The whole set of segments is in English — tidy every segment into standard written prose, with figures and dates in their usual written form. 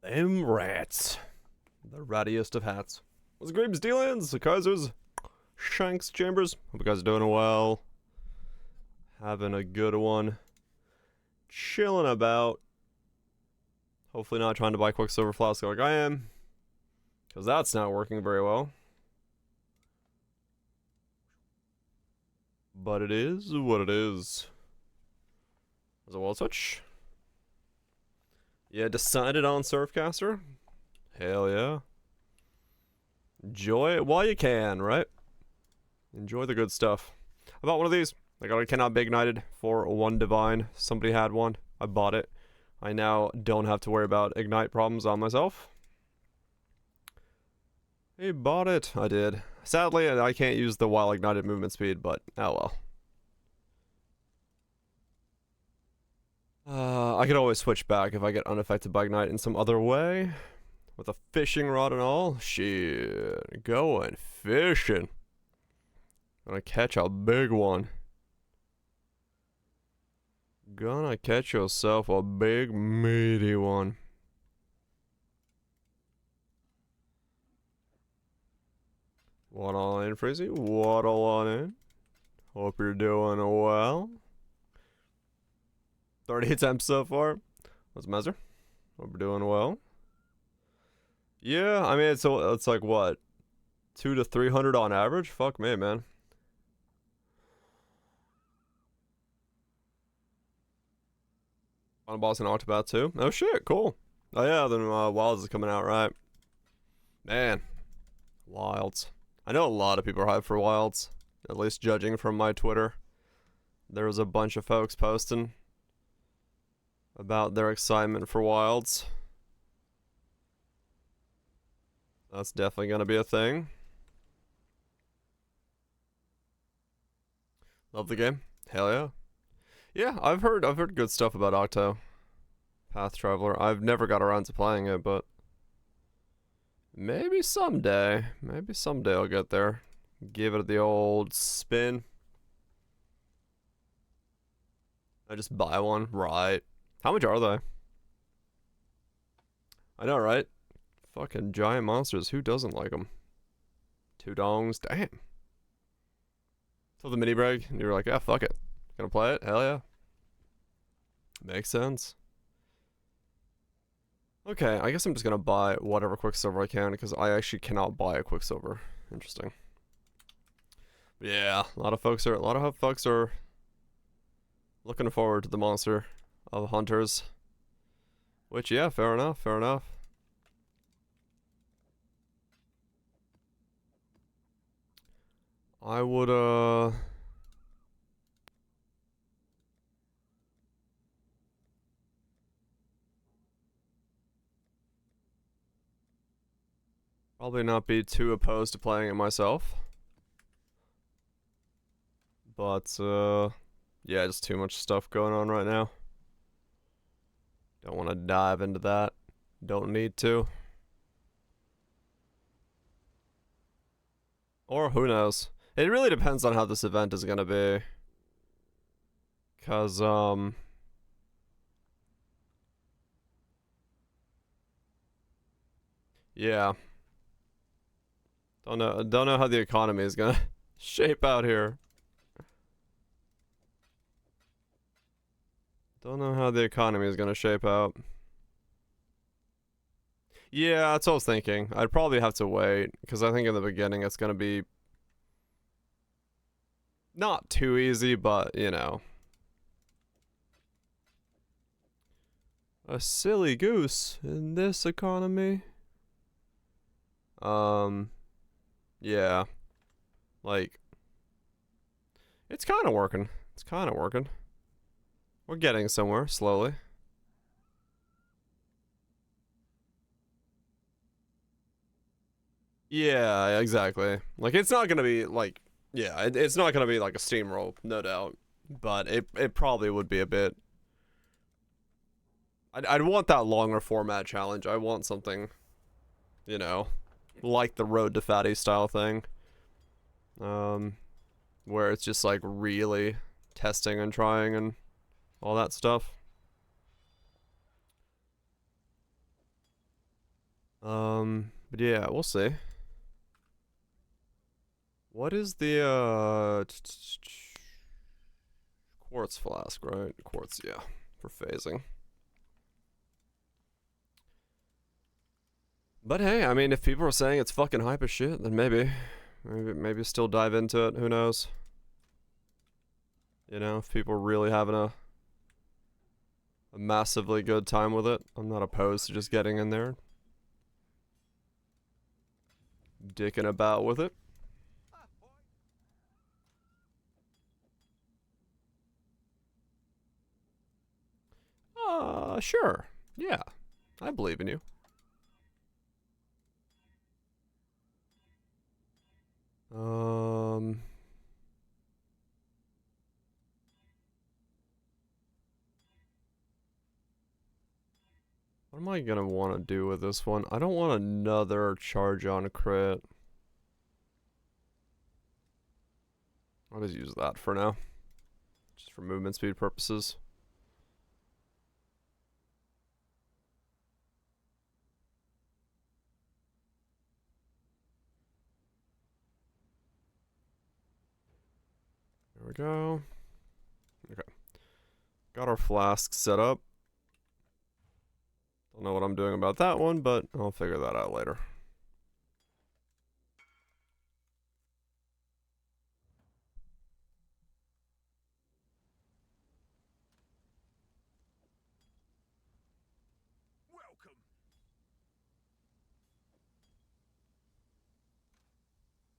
Them rats. The rattiest of hats. What's Graves dealings? The Kaisers. Shanks Chambers. Hope you guys are doing well. Having a good one. Chilling about. Hopefully not trying to buy Quicksilver Flask like I am. Because that's not working very well. But it is what it is. There's a wall switch. Yeah, decided on Surfcaster. Hell yeah. Enjoy it while you can, right? Enjoy the good stuff. I bought one of these. I got a cannot be ignited for one divine. Somebody had one. I bought it. I now don't have to worry about ignite problems on myself. He bought it. I did. Sadly, I can't use the while ignited movement speed, but oh well. I could always switch back if I get unaffected by ignite in some other way. With a fishing rod and all. Shit. Going fishing. Gonna catch a big one. Gonna catch yourself a big meaty one. What all in, Frizzy? What all on in? Hope you're doing well. 30 attempts so far. What's Measure? Hope you're doing well. Yeah, I mean, it's like what? 200 to 300 on average? Fuck me, man. On boss and Octopath too. Oh shit, cool. Oh yeah, then Wilds is coming out, right? Man. Wilds. I know a lot of people are hyped for Wilds. At least judging from my Twitter. There was a bunch of folks posting about their excitement for Wilds. That's definitely gonna be a thing. Love the game. Hell yeah. Yeah, I've heard good stuff about Octo Path Traveler. I've never got around to playing it, but maybe someday. Maybe someday I'll get there. Give it the old spin. I just buy one, right? How much are they? I know, right? Fucking giant monsters. Who doesn't like them? 2 dongs. Damn. Till the mini brag, and you were like, yeah, fuck it. Gonna play it? Hell yeah. Makes sense. Okay, I guess I'm just gonna buy whatever Quicksilver I can, because I actually cannot buy a Quicksilver. Interesting. But yeah, a lot of folks are looking forward to the monster of hunters. Which, yeah, fair enough, fair enough. I would, probably not be too opposed to playing it myself. But, yeah, just too much stuff going on right now. Don't want to dive into that. Don't need to. Or who knows. It really depends on how this event is gonna be. Cause, yeah. Don't know how the economy is gonna shape out here. Don't know how the economy is gonna shape out. Yeah, that's what I was thinking. I'd probably have to wait, because I think in the beginning it's gonna be not too easy, but, you know. A silly goose in this economy. Yeah. Like, it's kind of working. It's kind of working. We're getting somewhere, slowly. Yeah, exactly. Like, it's not gonna be, like, yeah, it's not gonna be like a steamroll, no doubt. But it probably would be a bit. I'd want that longer format challenge. I want something, you know, like the Road to Fatty style thing. Where it's just like really testing and trying and all that stuff. But yeah, we'll see. What is the quartz flask, right? Quartz, yeah, for phasing. But hey, I mean, if people are saying it's fucking hype as shit, then maybe still dive into it. Who knows? You know, if people are really having a massively good time with it, I'm not opposed to just getting in there, dicking about with it. Sure. Yeah, I believe in you. What am I gonna want to do with this one? I don't want another charge on crit. I'll just use that for now. Just for movement speed purposes. There we go. Okay. Got our flask set up. Don't know what I'm doing about that one, but I'll figure that out later. Welcome.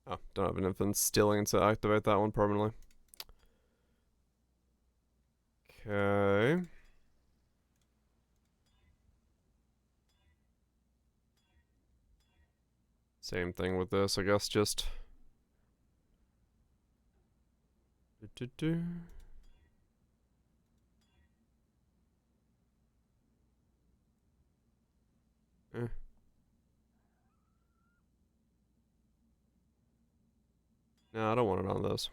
Oh, don't have an infant stealing to activate that one permanently. Okay. Same thing with this, I guess, just... Eh. No, I don't want it on this.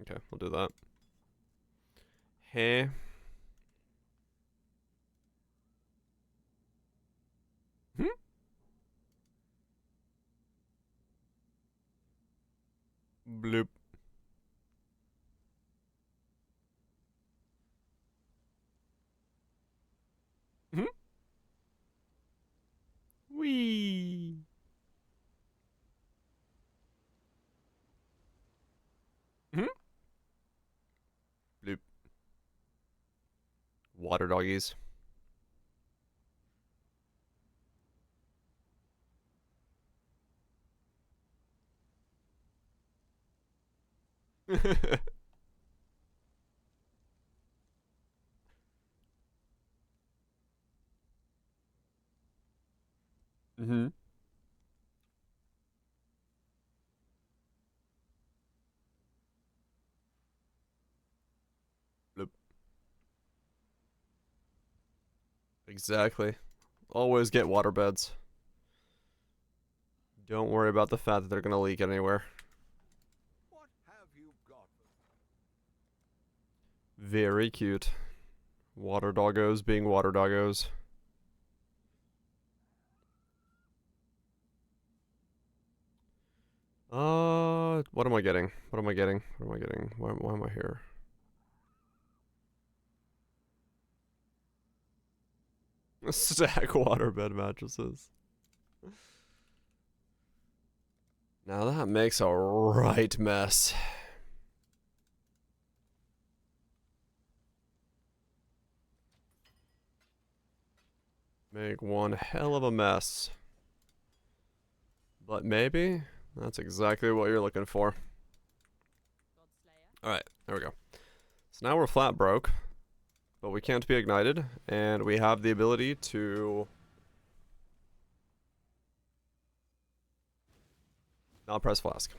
Okay, we'll do that. Hey. Hmm? Bloop. Hmm? Wee. Hmm? Bloop. Water doggies. Mm-hmm. Bloop. Exactly. Always get water beds. Don't worry about the fact that they're gonna leak anywhere. What have you got? Very cute. Water doggos being water doggos. What am I getting? What am I getting? What am I getting? Why am I here? Stack waterbed mattresses. Now that makes a right mess. Make one hell of a mess. But maybe that's exactly what you're looking for. Alright, there we go. So now we're flat broke, but we can't be ignited, and we have the ability to not press flask.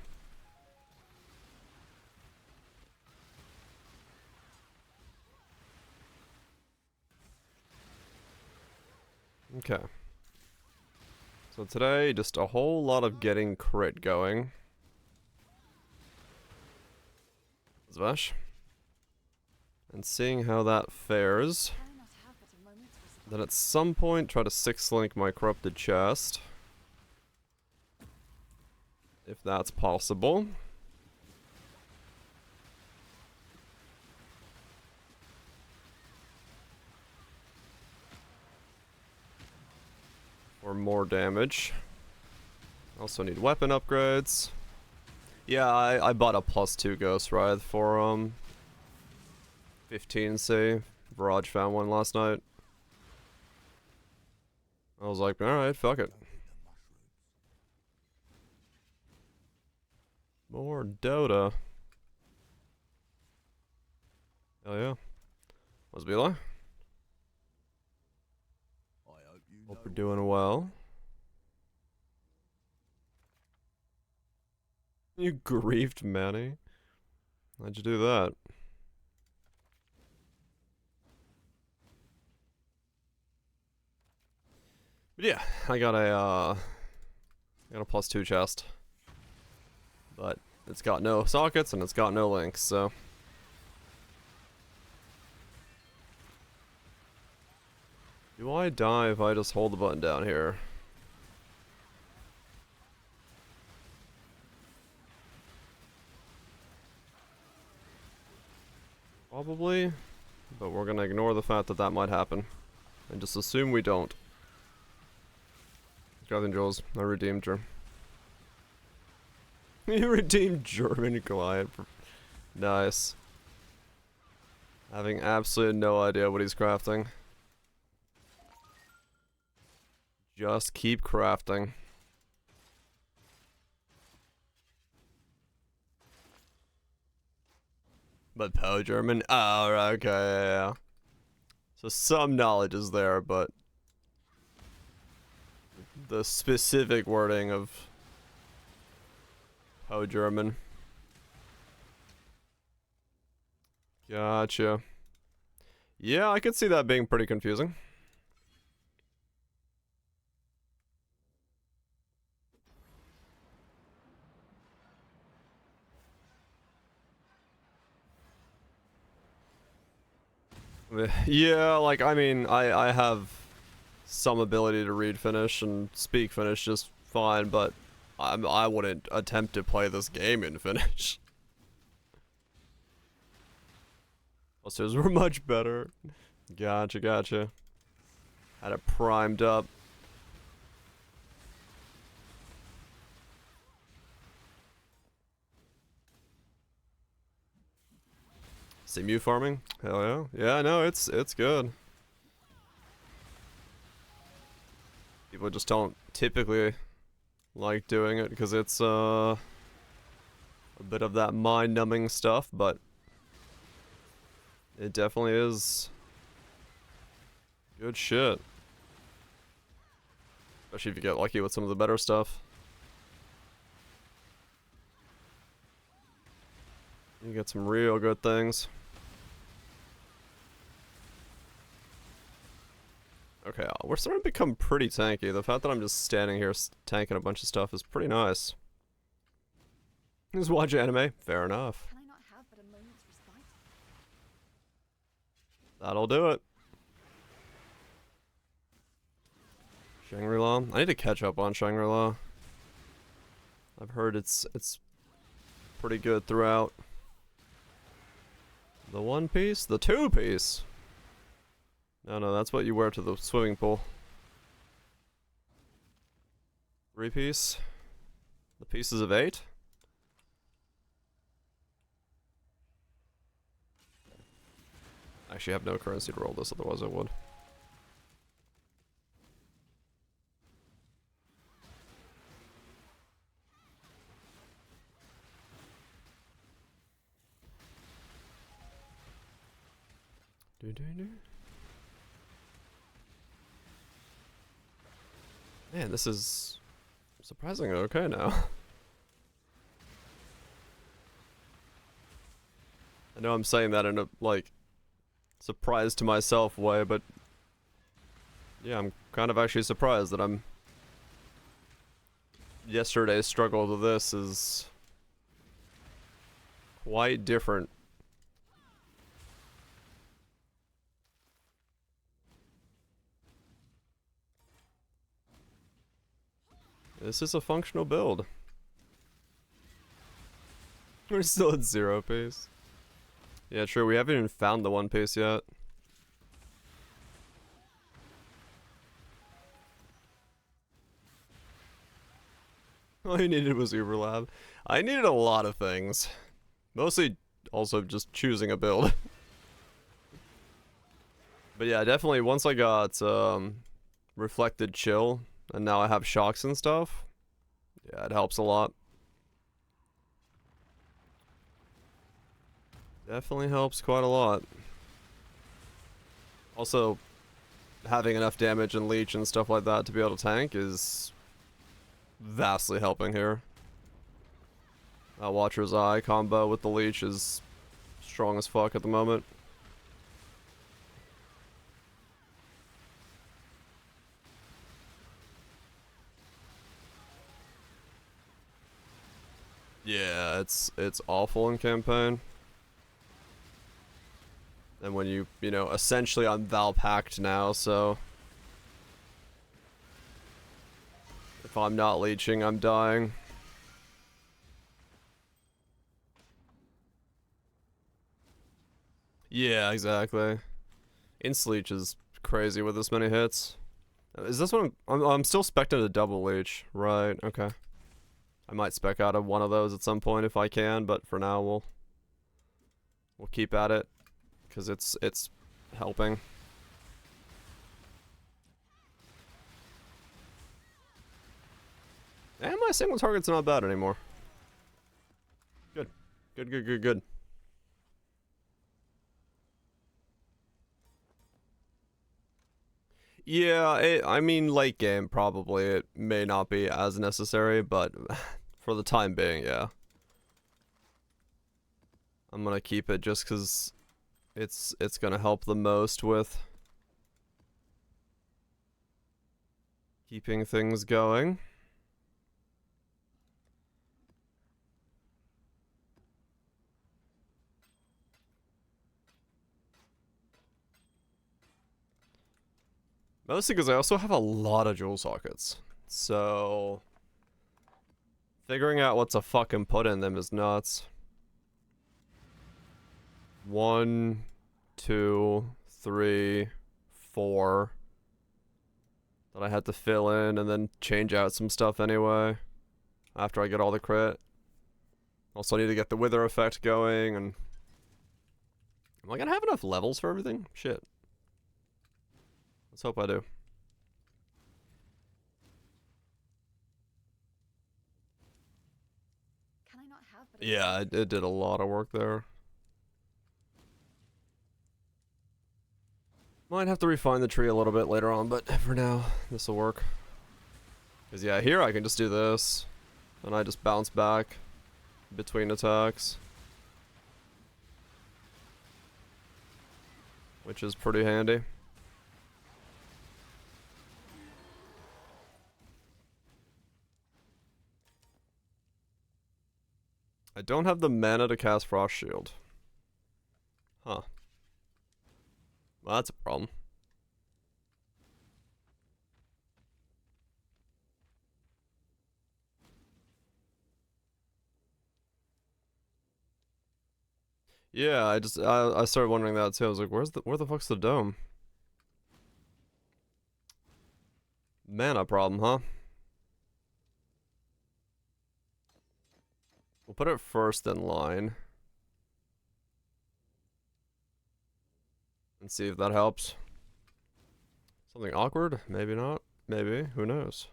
Okay. So today, just a whole lot of getting crit going. Zvash. And seeing how that fares. Then at some point try to 6-link my corrupted chest. If that's possible. Or more damage. Also need weapon upgrades. Yeah, I bought a +2 Ghost Wraith for 15C. Barrage found one last night. I was like, alright, fuck it. More Dota. Hell yeah. Must be like. Hope we're doing well. You grieved Manny? How'd you do that? But yeah, I got a +2 chest. But it's got no sockets and it's got no links, so. Do I die if I just hold the button down here? Probably, but we're gonna ignore the fact that that might happen. And just assume we don't. Got Jules, I redeemed her. You redeemed German Goliath. Nice. Having absolutely no idea what he's crafting. Just keep crafting. But Poe German? Oh, okay, yeah. So some knowledge is there, but the specific wording of Poe German. Gotcha. Yeah, I could see that being pretty confusing. Yeah, like, I mean, I have some ability to read Finnish and speak Finnish just fine, but I wouldn't attempt to play this game in Finnish. Posters were much better. Gotcha, gotcha. Had it primed up. Simu farming? Hell yeah. Yeah, no, it's good. People just don't typically like doing it because it's a bit of that mind-numbing stuff, but it definitely is good shit. Especially if you get lucky with some of the better stuff. You get some real good things. Okay, we're starting to become pretty tanky. The fact that I'm just standing here tanking a bunch of stuff is pretty nice. Just watch anime? Fair enough. Can I not have but a moment's respite? That'll do it. Shangri-La? I need to catch up on Shangri-La. I've heard it's pretty good throughout. The one piece? The two piece? No, that's what you wear to the swimming pool. 3-piece? The pieces of 8? I actually have no currency to roll this, otherwise I would. Man, this is surprisingly okay now. I know I'm saying that in a, like, surprise to myself way, but yeah, I'm kind of actually surprised that I'm... Yesterday's struggle to this is quite different. This is a functional build. We're still at 0 piece. Yeah, true. We haven't even found the 1 piece yet. All you needed was Uberlab. I needed a lot of things. Mostly also just choosing a build. But yeah, definitely once I got Reflected Chill, and now I have shocks and stuff, yeah, it helps a lot. Definitely helps quite a lot. Also, having enough damage and leech and stuff like that to be able to tank is vastly helping here. Watcher's Eye combo with the leech is strong as fuck at the moment. Yeah, it's awful in campaign. And when you know, essentially I'm Val packed now, so if I'm not leeching, I'm dying. Yeah, exactly. Insta-leech is crazy with this many hits. Is this one? I'm still specting a double leech. Right, okay. I might spec out of one of those at some point if I can, but for now we'll keep at it. Because it's helping. And my single target's not bad anymore. Good. Good. Yeah, I mean, late game, probably. It may not be as necessary, but for the time being, yeah. I'm gonna keep it just because it's gonna help the most with keeping things going. Mostly because I also have a lot of jewel sockets. So figuring out what to fucking put in them is nuts. 1, 2, 3, 4 that I had to fill in and then change out some stuff anyway after I get all the crit. Also need to get the wither effect going, and am I gonna have enough levels for everything? Shit. Let's hope I do. Can I not have but a Yeah, it did a lot of work there. Might have to refine the tree a little bit later on, but for now, this will work. Because yeah, here I can just do this, and I just bounce back between attacks, which is pretty handy. I don't have the mana to cast Frost Shield. Huh. Well, that's a problem. Yeah, I started wondering that too. I was like, where the fuck's the dome? Mana problem, huh? We'll put it first in line. And see if that helps. Something awkward? Maybe not. Maybe. Who knows?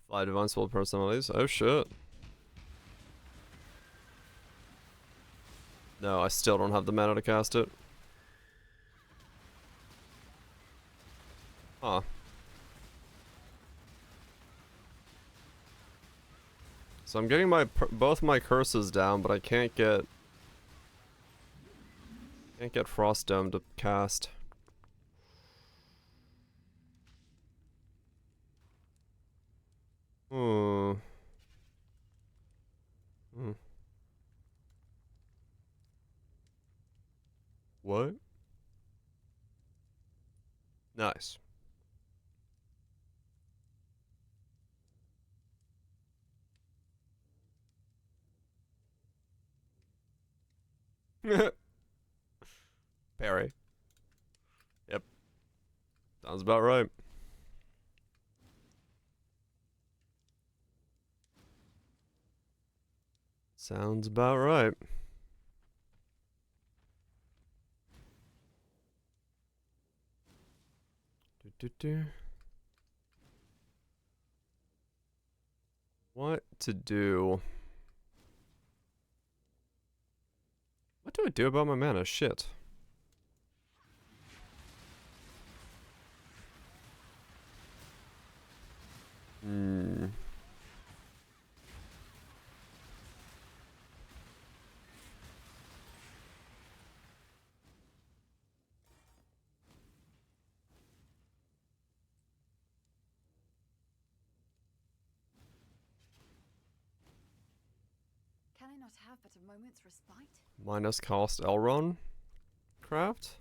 5 divine soul personalities. Oh shit. No, I still don't have the mana to cast it. Huh. So I'm getting both my curses down, but I can't get Frost Dome to cast. Hmm. Hmm. What? Nice. Parry. Yep. Sounds about right. Sounds about right. What to do? What do I do about my mana? Shit. Hmm. Can I not have but a moment's respite? Minus cost Elrond craft?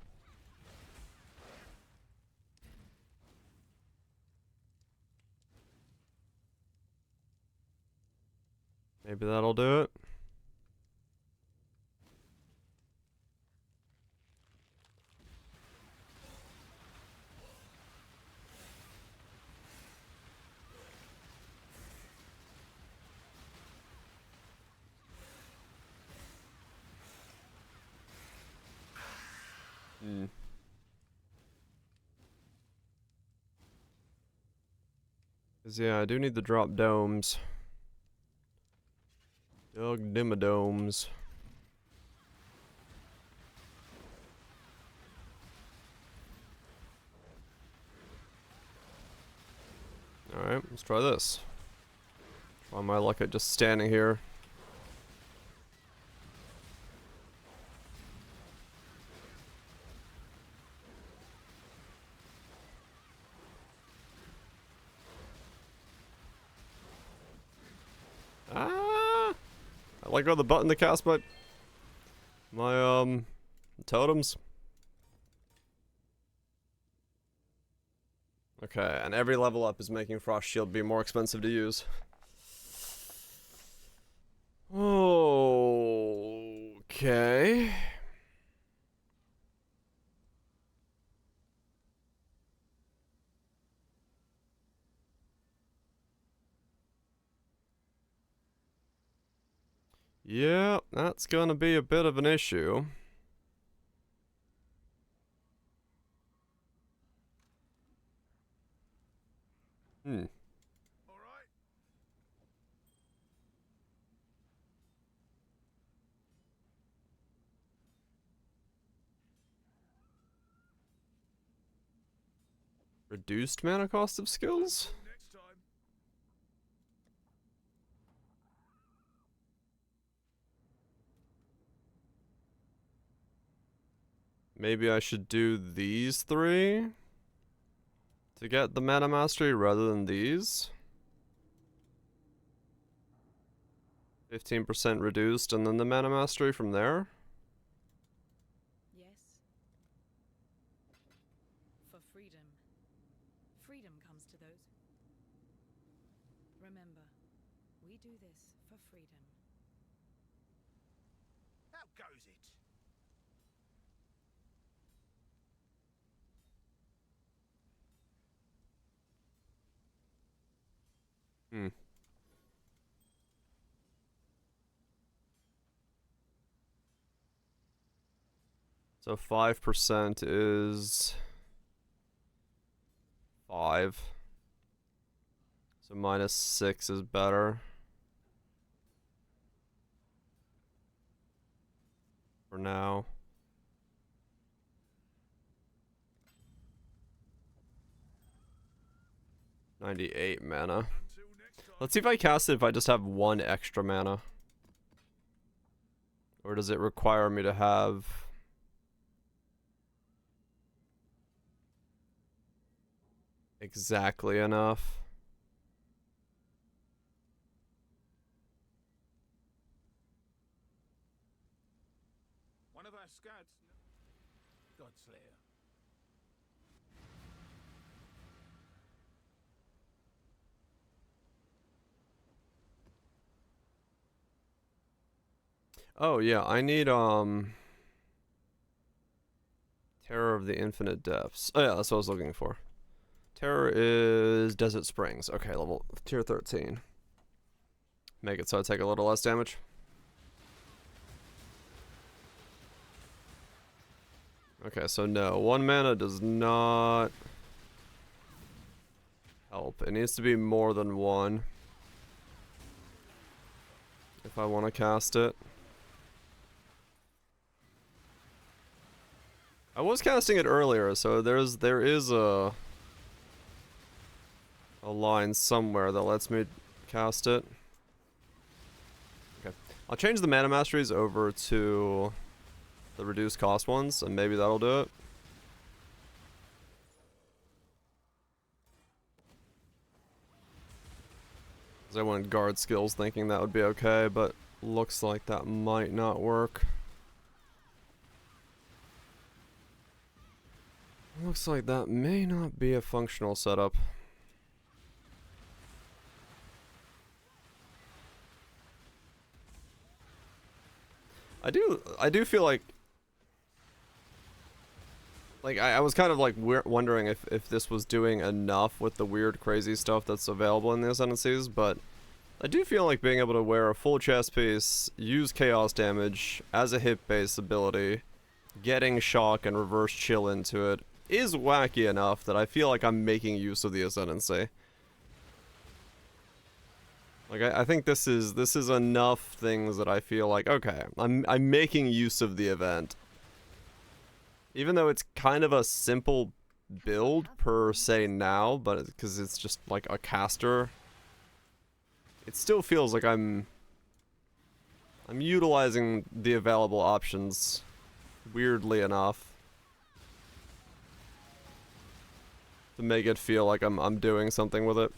Maybe that'll do it. Hmm. Cause yeah, I do need to drop domes. Dug Dimodomes. Alright, let's try this. Try my luck at just standing here. Ah! I like the button to cast my totems. Okay, and every level up is making Frost Shield be more expensive to use. Okay. Yeah, that's gonna be a bit of an issue. Hmm. All right. Reduced mana cost of skills? Next time. Maybe I should do these three to get the mana mastery rather than these. 15% reduced and then the mana mastery from there. Yes. For freedom. Freedom comes to those. Remember, we do this for freedom. How goes it? Hmm. So 5% is 5. So -6 is better. For now. $98 mana. Until next time. Let's see if I cast it if I just have 1 extra mana. Or does it require me to have... exactly enough? One of our scouts. Godslayer. Oh yeah, I need Terror of the Infinite Depths. Oh yeah, that's what I was looking for. Terror is Desert Springs. Okay, level tier 13. Make it so I take a little less damage. Okay, so no, 1 mana does not help. It needs to be more than 1 if I want to cast it. I was casting it earlier, so there is a line somewhere that lets me cast it. Okay, I'll change the mana masteries over to the reduced cost ones, and maybe that'll do it. Because I went guard skills thinking that would be okay, but looks like that might not work. Looks like that may not be a functional setup. I do feel like I was kind of like wondering if this was doing enough with the weird crazy stuff that's available in the Ascendancies, but I do feel like being able to wear a full chest piece, use chaos damage as a hit base ability, getting shock and reverse chill into it is wacky enough that I feel like I'm making use of the Ascendancy. Like I think this is enough things that I feel like, okay, I'm making use of the event. Even though it's kind of a simple build per se now, but because it's just like a caster, it still feels like I'm utilizing the available options weirdly enough to make it feel like I'm doing something with it.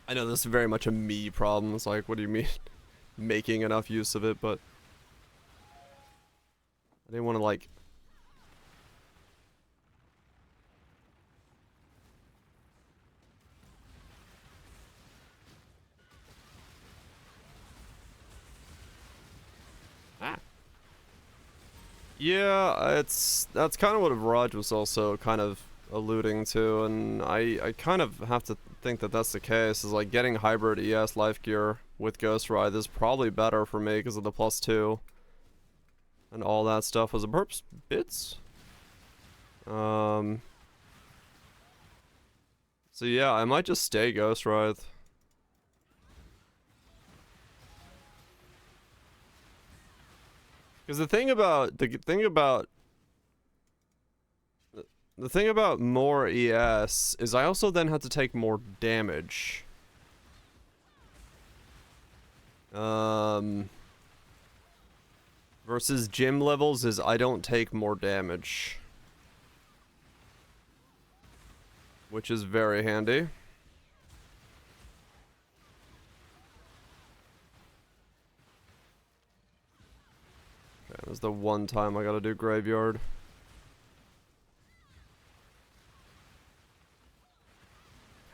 I know this is very much a me problem. It's like, what do you mean making enough use of it? But I didn't want to like... Ah. Yeah, that's kind of what Raj was also kind of alluding to, and I kind of have to think that that's the case. Is like getting hybrid ES life gear with Ghost Ride is probably better for me because of the +2 and all that stuff. Was it perps bits? So yeah, I might just stay Ghost Ride. Because the thing about more ES is I also then have to take more damage. Versus gym levels is I don't take more damage. Which is very handy. Okay, that's the one time I gotta do Graveyard.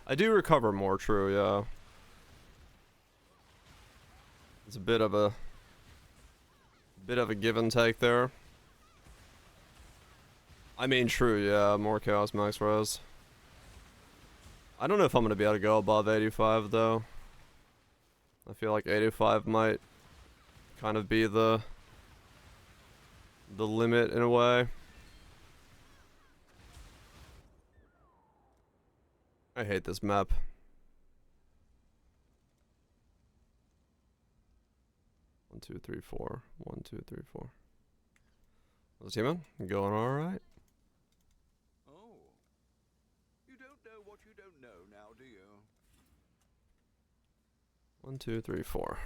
I do recover more, true, yeah. It's a bit of a give and take there. I mean, true, yeah, more Chaos Max Res. I don't know if I'm gonna be able to go above 85 though. I feel like 85 might kind of be the limit in a way. I hate this map. One, two, three, four. 1, 2, 3, 4. What's the team on? Going alright. Oh. You don't know what you don't know now, do you? 1, 2, 3, 4.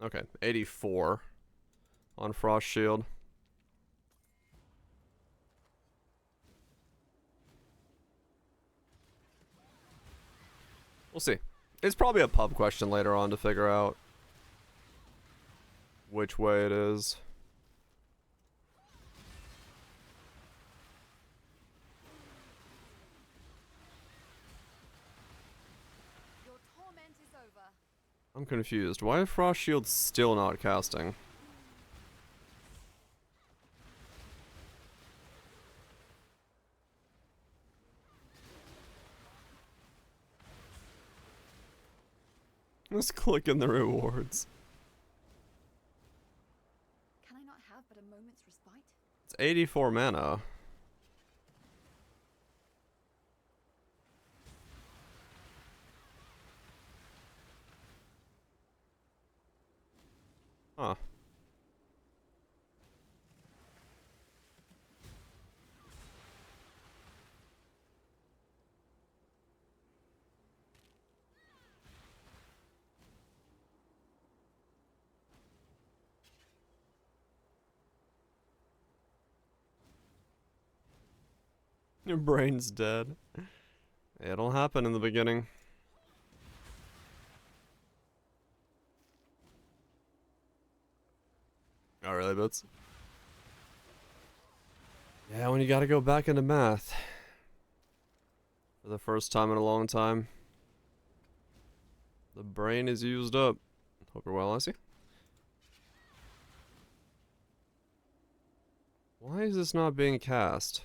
Okay, 84 on Frost Shield. We'll see. It's probably a pub question later on to figure out which way it is. Your I'm confused. Why is Frost Shield still not casting? Let's click in the rewards. Can I not have but a moment's respite? It's 84 mana. Huh. Your brain's dead. It'll happen in the beginning. Oh, really, Boots? Yeah, when you gotta go back into math. For the first time in a long time. The brain is used up. Hope you're well, I see. Why is this not being cast?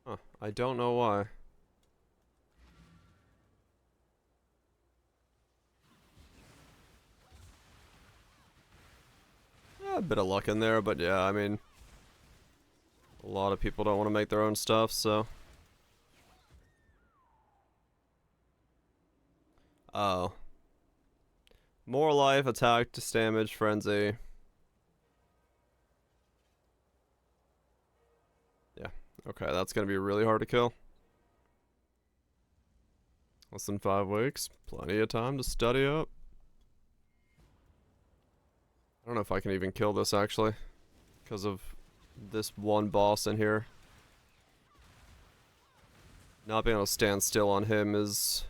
Huh, I don't know why. A bit of luck in there, but yeah, I mean, a lot of people don't want to make their own stuff, so. Oh. More life, attack, damage, frenzy. Yeah, okay, that's gonna be really hard to kill. Less than 5 weeks, plenty of time to study up. I don't know if I can even kill this actually, because of this one boss in here. Not being able to stand still on him is...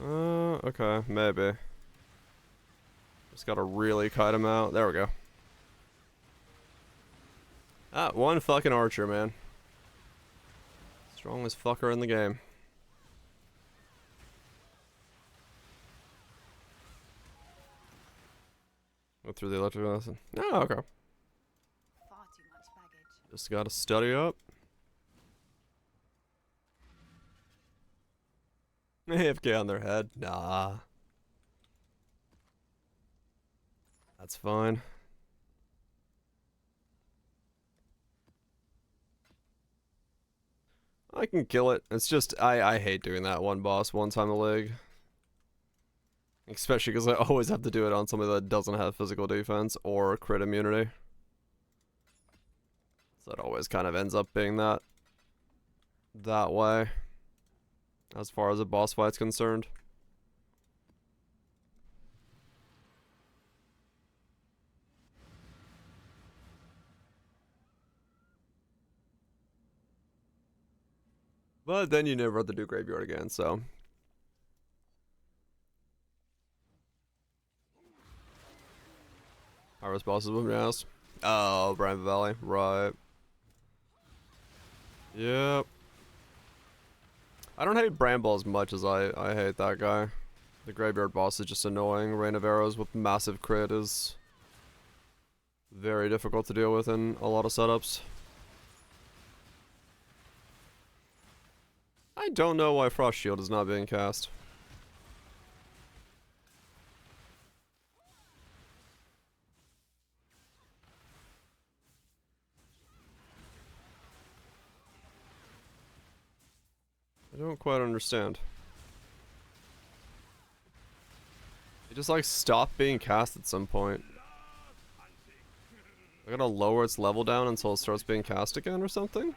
okay, maybe. Just gotta really kite him out. There we go. Ah, one fucking archer, man. Strongest fucker in the game. Go through the electric lesson. Oh, okay. Far too much baggage. Just gotta study up. AFK on their head? Nah. That's fine. I can kill it. It's just, I hate doing that one boss one time a league. Especially because I always have to do it on somebody that doesn't have physical defense or crit immunity. So it always kind of ends up being that way. As far as a boss fight's concerned. But then you never have to do graveyard again, so. Iris bosses with me, yes. Oh, Bramble Valley, right. Yep. I don't hate Bramble as much as I hate that guy. The graveyard boss is just annoying. Rain of Arrows with massive crit is very difficult to deal with in a lot of setups. I don't know why Frost Shield is not being cast. I don't quite understand. It just like stopped being cast at some point. I gotta lower its level down until it starts being cast again or something?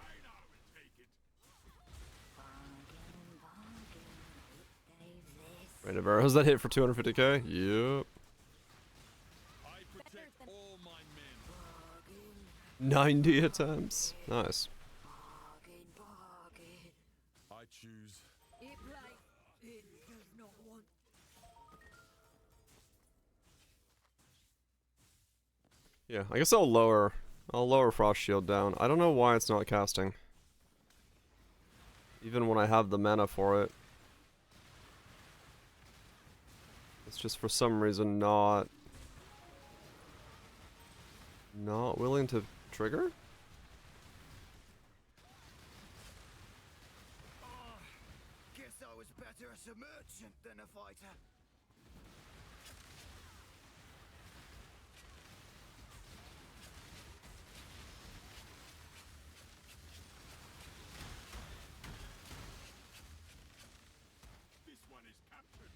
Rain of Arrows that hit for 250k? Yep. 90 attempts. Nice. Yeah, I guess I'll lower Frost Shield down. I don't know why it's not casting. Even when I have the mana for it. It's just for some reason not willing to trigger? Guess I was better as a merchant than a fighter. This one is captured.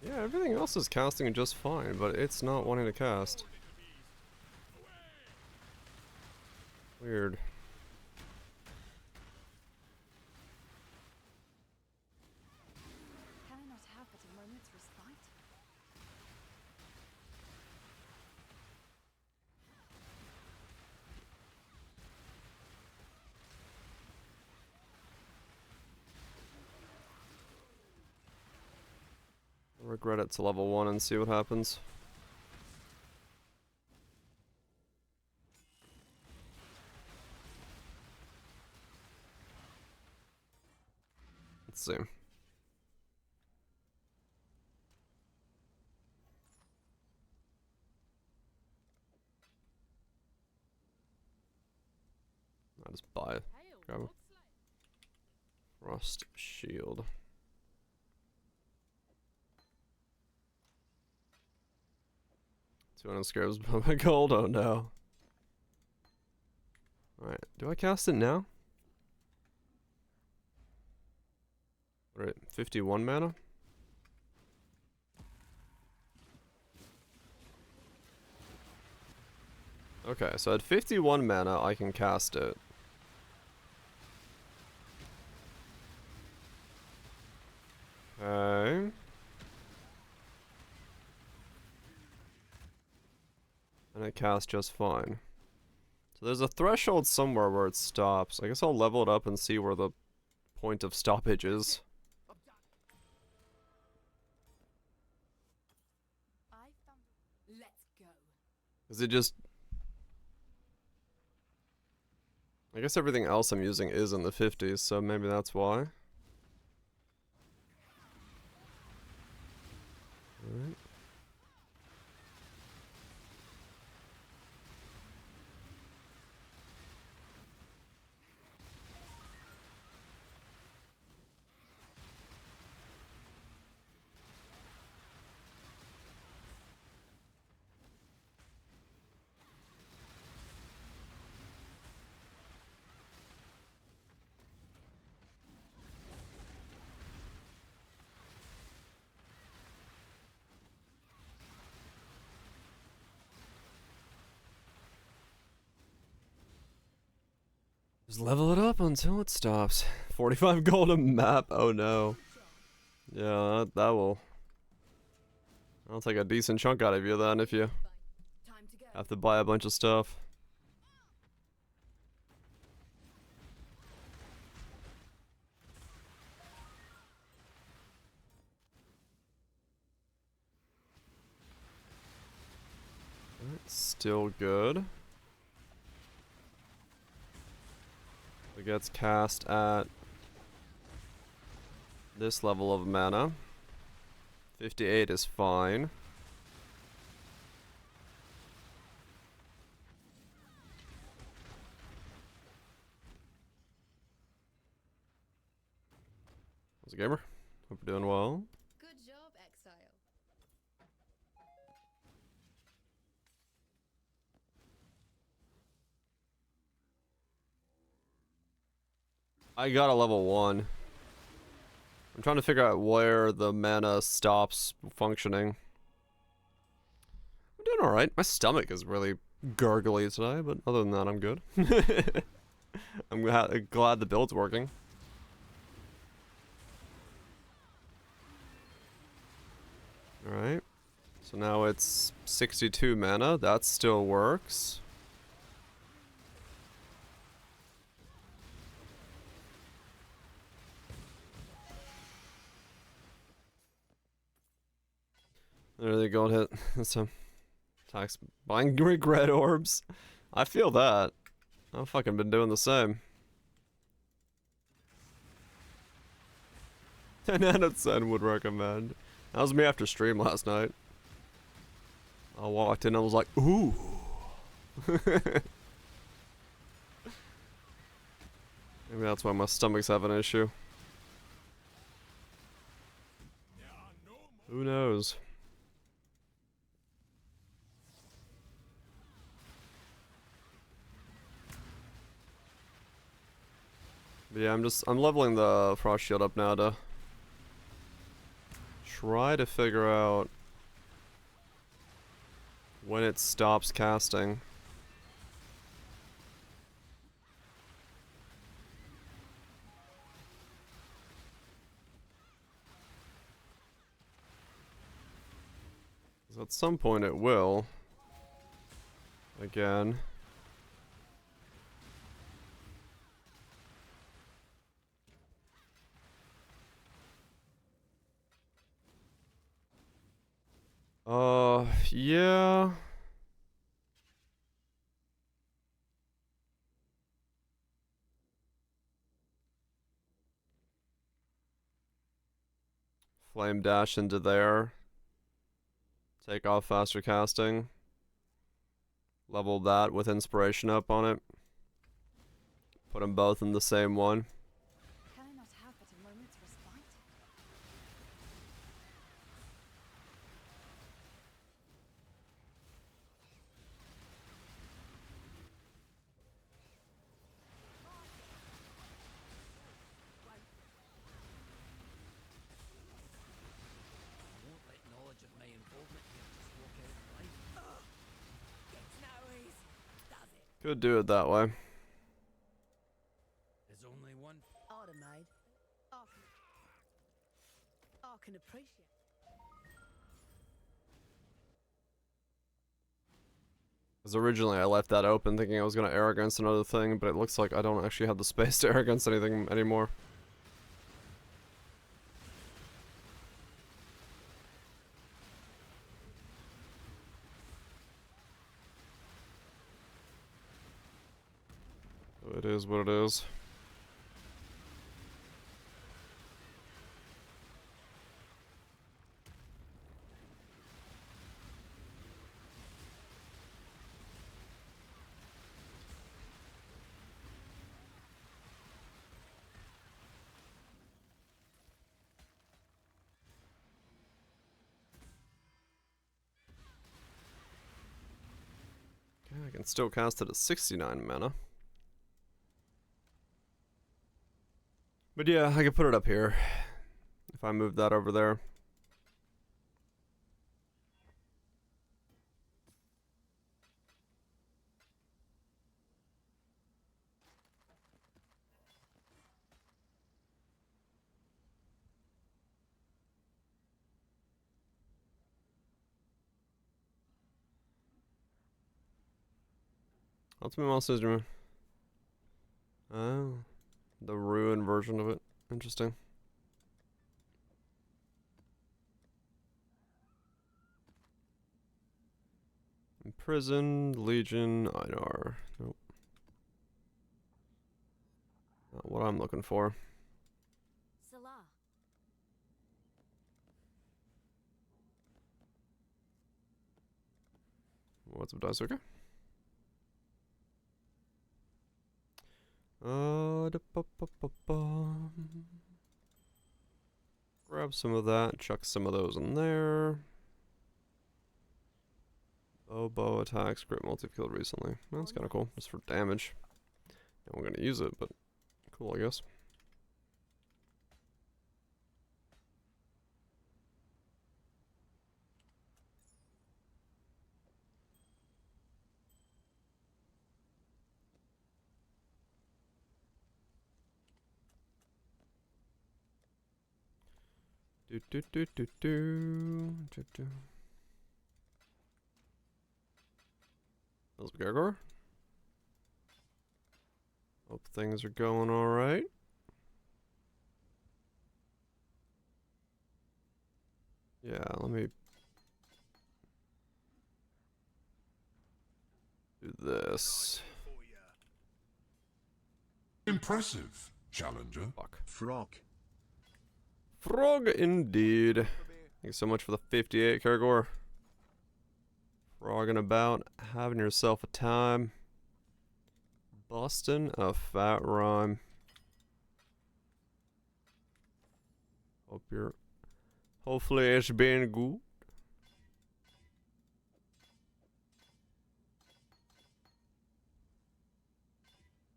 Yeah, everything else is casting just fine, but it's not wanting to cast. Weird. Can I not have but a moment's respite? I'll regret it to level 1 and see what happens. Let's see. I'll just buy it. Hail, Grab a Lord Slay. Frost Shield. $200 scares my gold. Oh no. Alright, do I cast it now? Alright, 51 mana? Okay, so at 51 mana, I can cast it. Okay. And it casts just fine. So there's a threshold somewhere where it stops. I guess I'll level it up and see where the point of stoppage is. I found. Let's go. Is it just... I guess everything else I'm using is in the 50s, so maybe that's why. Alright. Just level it up until it stops. 45 gold a map. Oh no. Yeah, that will. I'll take a decent chunk out of you then if you Time to go. have to buy a bunch of stuff. Alright, still good. It gets cast at this level of mana. 58 is fine. How's it, gamer? Hope you're doing well. Good job, Exile. I got a level 1. I'm trying to figure out where the mana stops functioning. I'm doing alright. My stomach is really gurgly today, but other than that, I'm good. I'm glad the build's working. Alright. So now it's 62 mana. That still works. There they go, hit. Some tax buying regret orbs. I feel that. I've fucking been doing the same. 10 out of 10 would recommend. That was me after stream last night. I walked in and I was like, ooh. Maybe that's why my stomach's having an issue. Who knows? But yeah, I'm leveling the frost shield up now to try to figure out when it stops casting. At some point it will. Again. Yeah. Flame dash into there. Take off faster casting. Level that with inspiration up on it. Put them both in the same one. Can I not have but a moment's respite? I won't let knowledge of my involvement here just walk out of life. Gets no ease, does it? Could do it that way. There's only one. Order made. I can appreciate. Because originally I left that open thinking I was going to air against another thing, but it looks like I don't actually have the space to air against anything anymore. It is what it is. Okay, I can still cast it at 69 mana. But yeah, I could put it up here if I move that over there. Ultimate Monster Instrument. Oh, the ruin version of it. Interesting. Imprison, Legion, Einar. Nope. Not what I'm looking for. Salah. What's up, dice? Okay. Grab some of that, chuck some of those in there. Bow attacks, crit multi-killed recently. That's kind of cool, just for damage. And we're gonna use it, but cool, I guess. Do do do do do do do. How's Gargor? Hope things are going alright. Yeah, let me this. Impressive, challenger. Fuck. Frog. Frog indeed. Thanks so much for the 58, Karagor. Frogging about, having yourself a time. Busting a fat rhyme. Hopefully it's been good.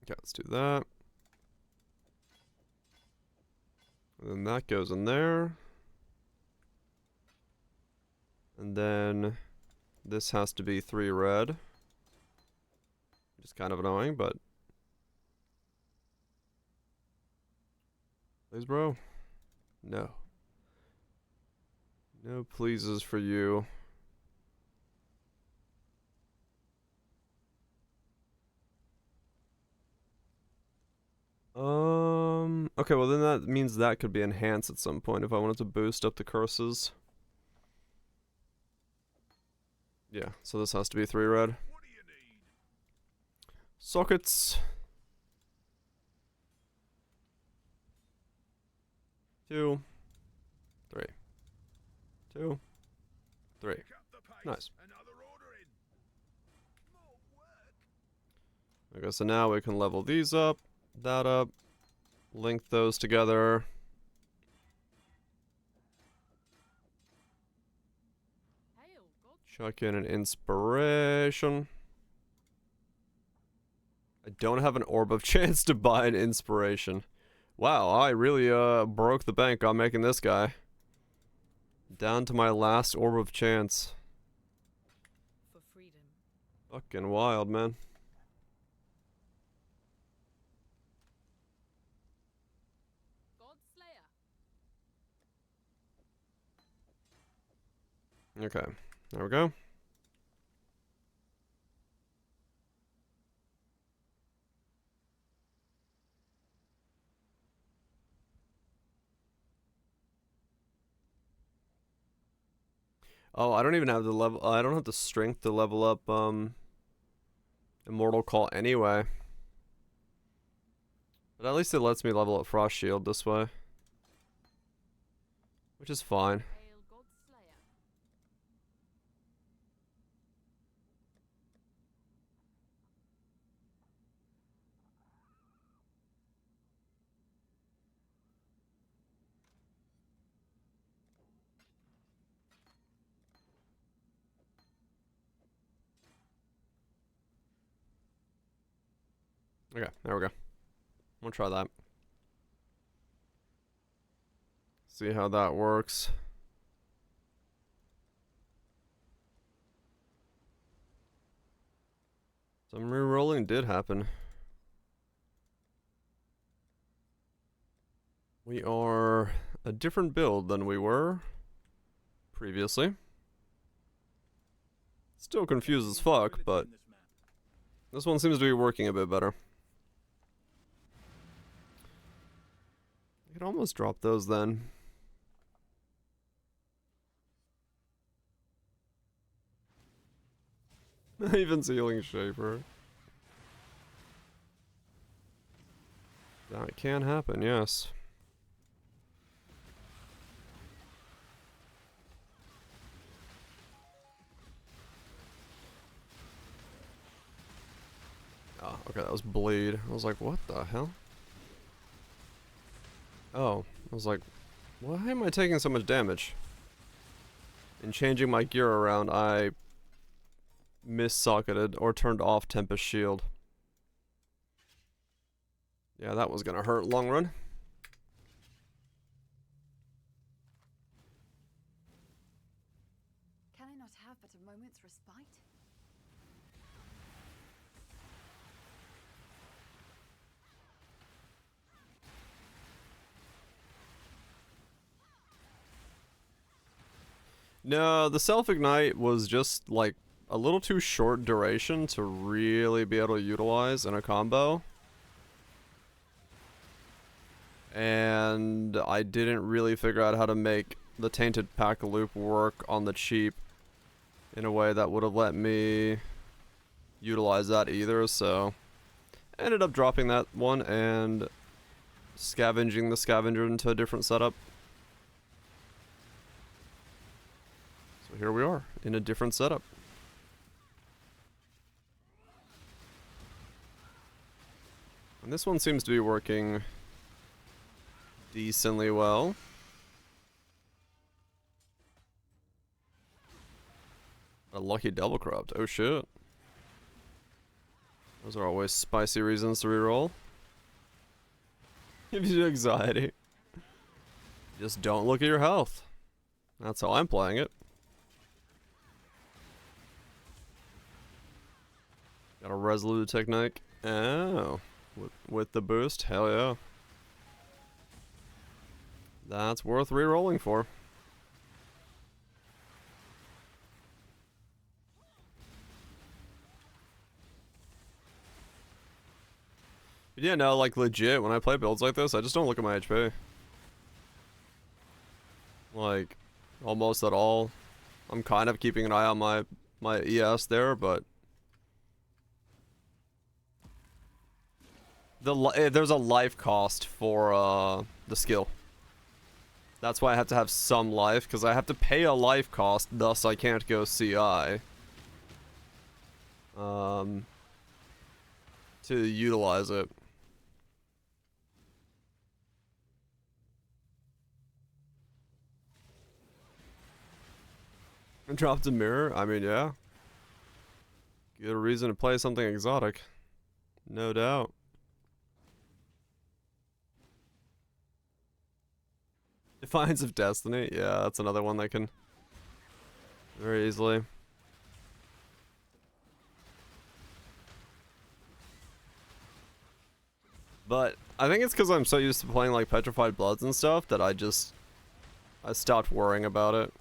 Okay, let's do that. And then that goes in there. And then this has to be 3 red. Which is kind of annoying, but... Please, bro. No. No pleases for you. Okay, well then that means that could be enhanced at some point if I wanted to boost up the curses. Yeah, so this has to be 3 red. Sockets. 2, 3. 2, 3. Nice. Okay, so now we can level these up, that up, link those together. Hail, God. Chuck in an inspiration. I don't have an orb of chance to buy an inspiration. Wow, I really broke the bank on making this guy. Down to my last orb of chance. For freedom. Fucking wild, man. God Slayer. Okay, there we go. Oh, I don't even have the level. I don't have the strength to level up Immortal Call anyway. But at least it lets me level up Frost Shield this way, which is fine. Hail, God Slayer. Okay, there we go. We'll try that. See how that works. Some re-rolling did happen. We are a different build than we were previously. Still confused as fuck, but this one seems to be working a bit better. I could almost drop those then. Even Sealing Shaper. That can happen, yes. Oh, okay, that was bleed. I was like, what the hell? Oh, I was like, why am I taking so much damage? In changing my gear around, I miss-socketed or turned off Tempest Shield. Yeah, that was gonna hurt long run. Can I not have but a moment's respite? No, the self-ignite was just like a little too short duration to really be able to utilize in a combo. And I didn't really figure out how to make the Tainted Pack Loop work on the cheap in a way that would have let me utilize that either, so I ended up dropping that one and scavenging the scavenger into a different setup. So here we are in a different setup. And this one seems to be working decently well. A lucky double corrupt. Oh shit. Those are always spicy reasons to reroll. Gives you anxiety. Just don't look at your health. That's how I'm playing it. Got a resolute technique. Oh. With the boost? Hell yeah. That's worth re-rolling for. But yeah, no, like legit, when I play builds like this, I just don't look at my HP. Like, almost at all. I'm kind of keeping an eye on my ES there, but there's a life cost for the skill. That's why I have to have some life, because I have to pay a life cost, thus I can't go CI. To utilize it. And dropped a mirror? I mean, yeah. Good reason to play something exotic. No doubt. Defiance of Destiny? Yeah, that's another one that can very easily. But I think it's because I'm so used to playing like Petrified Bloods and stuff that I stopped worrying about it.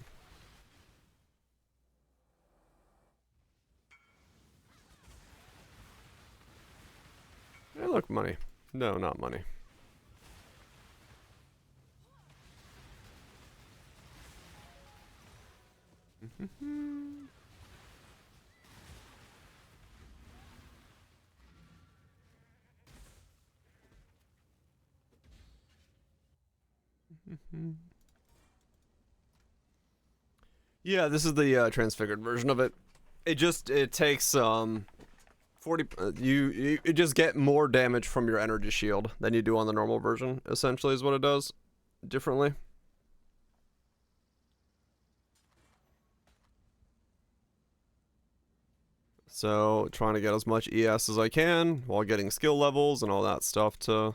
Hey, look, money. No, not money. Yeah, this is the transfigured version of it. It takes 40 you just get more damage from your energy shield than you do on the normal version, essentially is what it does differently. So, trying to get as much ES as I can while getting skill levels and all that stuff to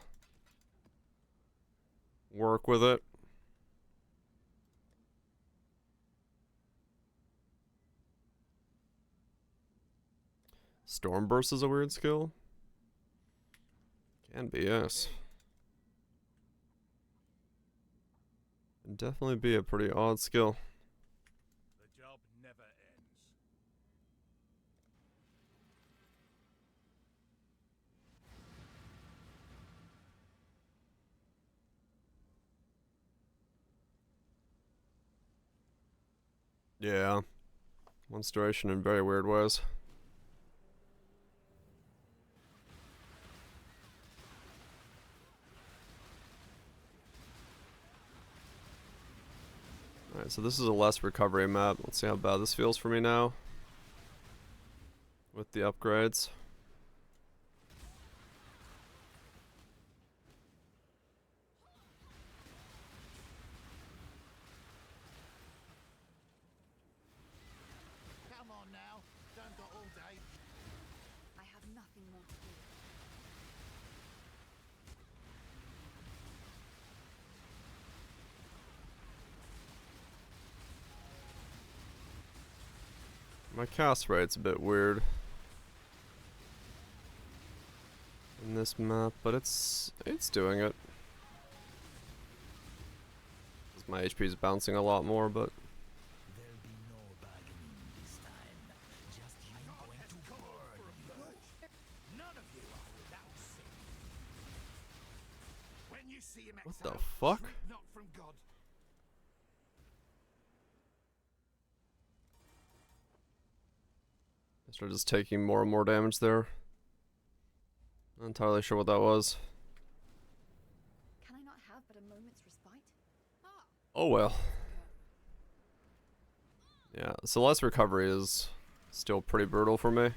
work with it. Stormburst is a weird skill. Can be, yes. Can definitely be a pretty odd skill. The job never ends. Yeah. Once duration in very weird ways. Alright, so this is a less recovery map. Let's see how bad this feels for me now. With the upgrades. Come on now, don't got all day. I have nothing more to do. My cast rate's a bit weird in this map, but it's doing it. 'Cause my HP is bouncing a lot more, but There'll be no bargaining this time. Just you going to burn. None of you are without sin. When you see him what the exile, fuck? shrink not from God. Started just taking more and more damage there. Not entirely sure what that was. Can I not have but a moment's respite? Oh well. Yeah, so less recovery is still pretty brutal for me.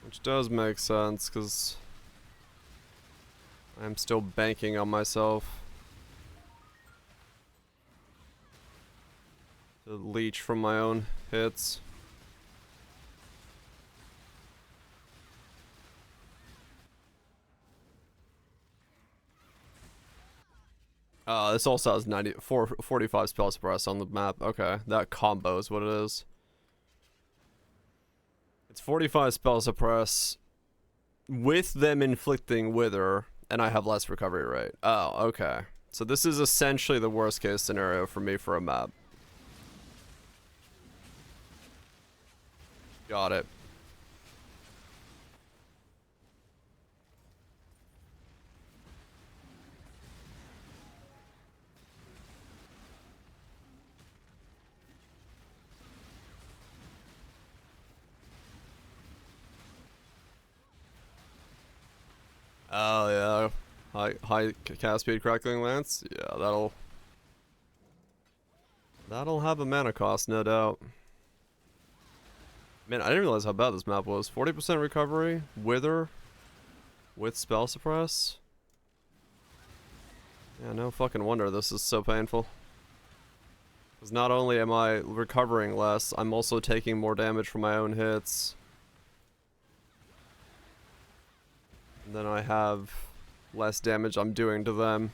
Which does make sense, because I'm still banking on myself to leech from my own hits. This also has 45 spell suppress on the map. Okay, that combo is what it is. It's 45 spell suppress with them inflicting wither, and I have less recovery rate. Oh, okay. So this is essentially the worst case scenario for me for a map. Got it. Oh yeah, high cast speed crackling lance. Yeah, that'll have a mana cost, no doubt. Man, I didn't realize how bad this map was. 40% recovery, wither, with spell suppress. Yeah, no fucking wonder this is so painful. Because not only am I recovering less, I'm also taking more damage from my own hits. And then I have less damage I'm doing to them.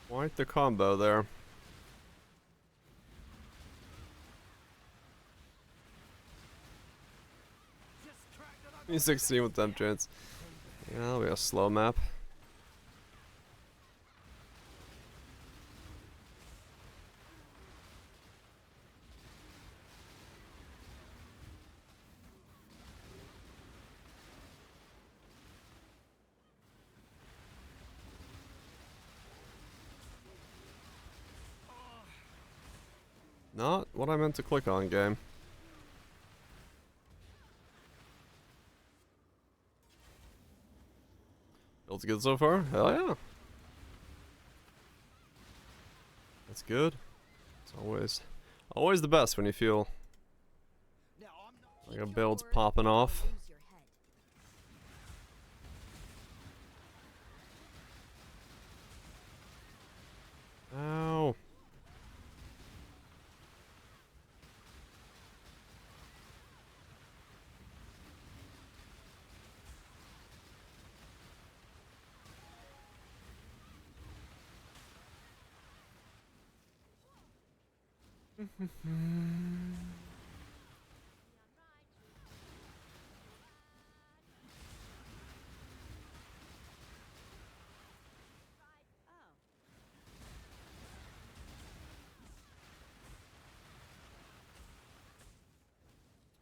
Quite the combo there. Just cracked it open. 16 with them chance. Yeah, that'll be a slow map. Not what I meant to click on, game. Build's good so far? Hell yeah. That's good. It's always the best when you feel Now, I'm not. like a build's popping off. Lose your head. Ow.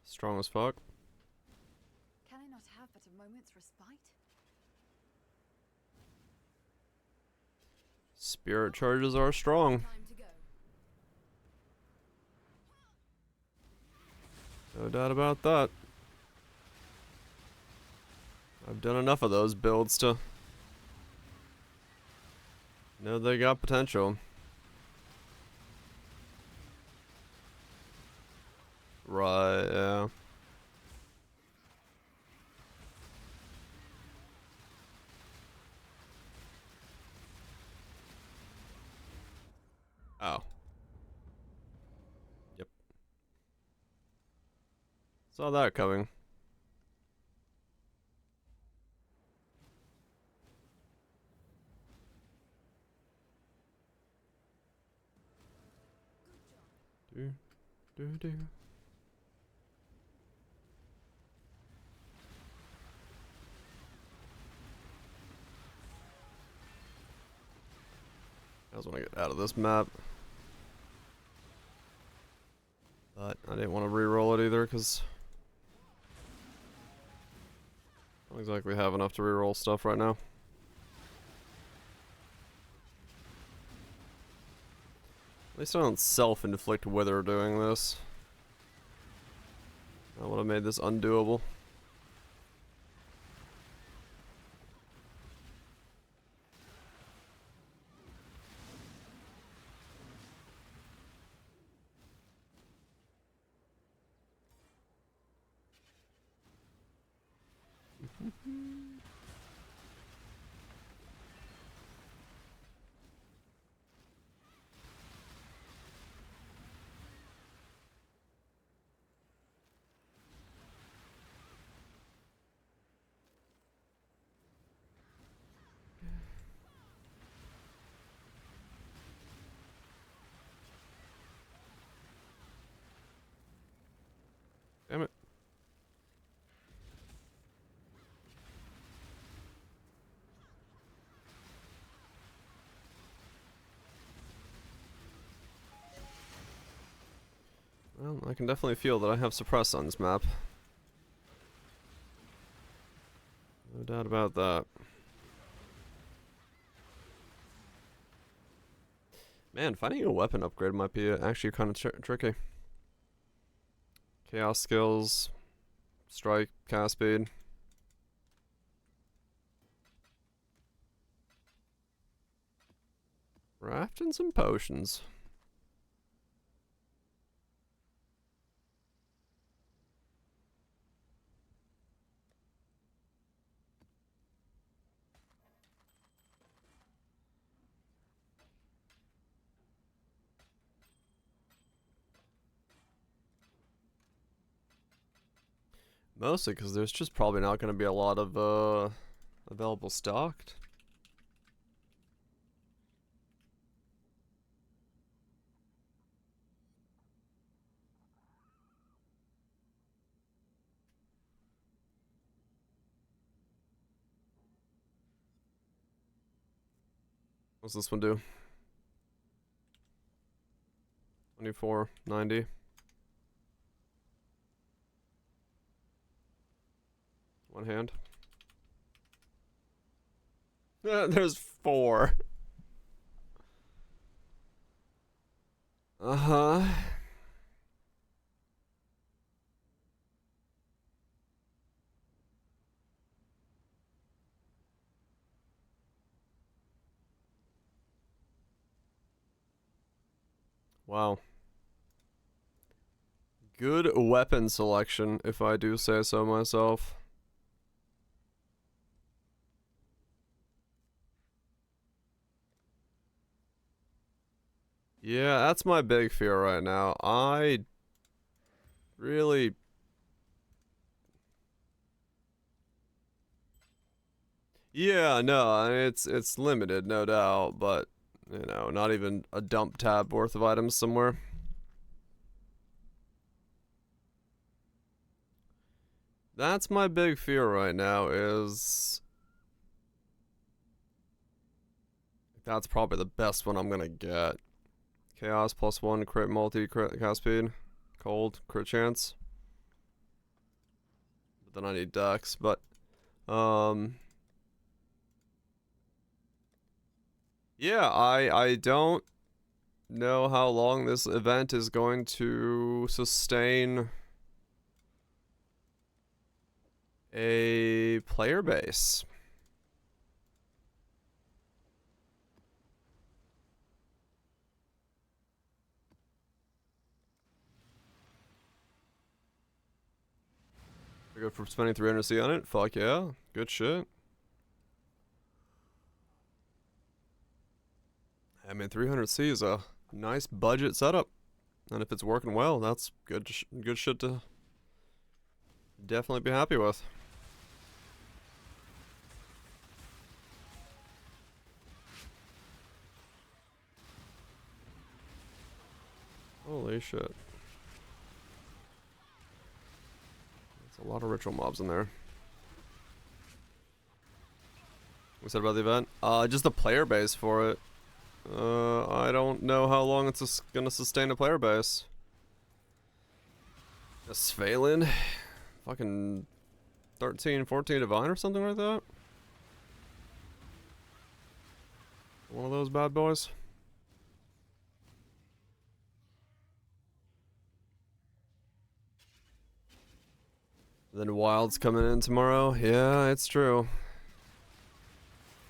Strong as fuck. Can I not have but a moment's respite? Spirit charges are strong. Time to go. No doubt about that. I've done enough of those builds to know they got potential. Right, yeah. Oh. Yep. Saw that coming. Do. I just want to get out of this map. But I didn't want to re-roll it either, because I don't exactly have enough to re-roll stuff right now. At least I don't self-inflict wither doing this. I would have made this undoable. Damn it. Well, I can definitely feel that I have suppress on this map. No doubt about that. Man, finding a weapon upgrade might be actually kind of tricky. Chaos skills, strike, cast speed. Crafting some potions. Mostly because there's just probably not going to be a lot of available stocked. What's this one do? 2490. One hand. There's 4. Uh-huh. Wow. Good weapon selection, if I do say so myself. Yeah, that's my big fear right now. I really... Yeah, no, I mean, it's limited, no doubt, but, you know, not even a dump tab worth of items somewhere. That's my big fear right now, is... That's probably the best one I'm gonna get. Chaos +1 crit multi crit cast speed. Cold crit chance. But then I need dex, but yeah, I don't know how long this event is going to sustain a player base. Good for spending 300C on it. Fuck yeah. Good shit. I mean, 300C is a nice budget setup. And if it's working well, that's good shit to definitely be happy with. Holy shit. A lot of ritual mobs in there. We said about the event? Just the player base for it. I don't know how long it's gonna sustain a player base. A Svalin. Fucking 13, 14 Divine or something like that. One of those bad boys. Then Wild's coming in tomorrow. Yeah, it's true.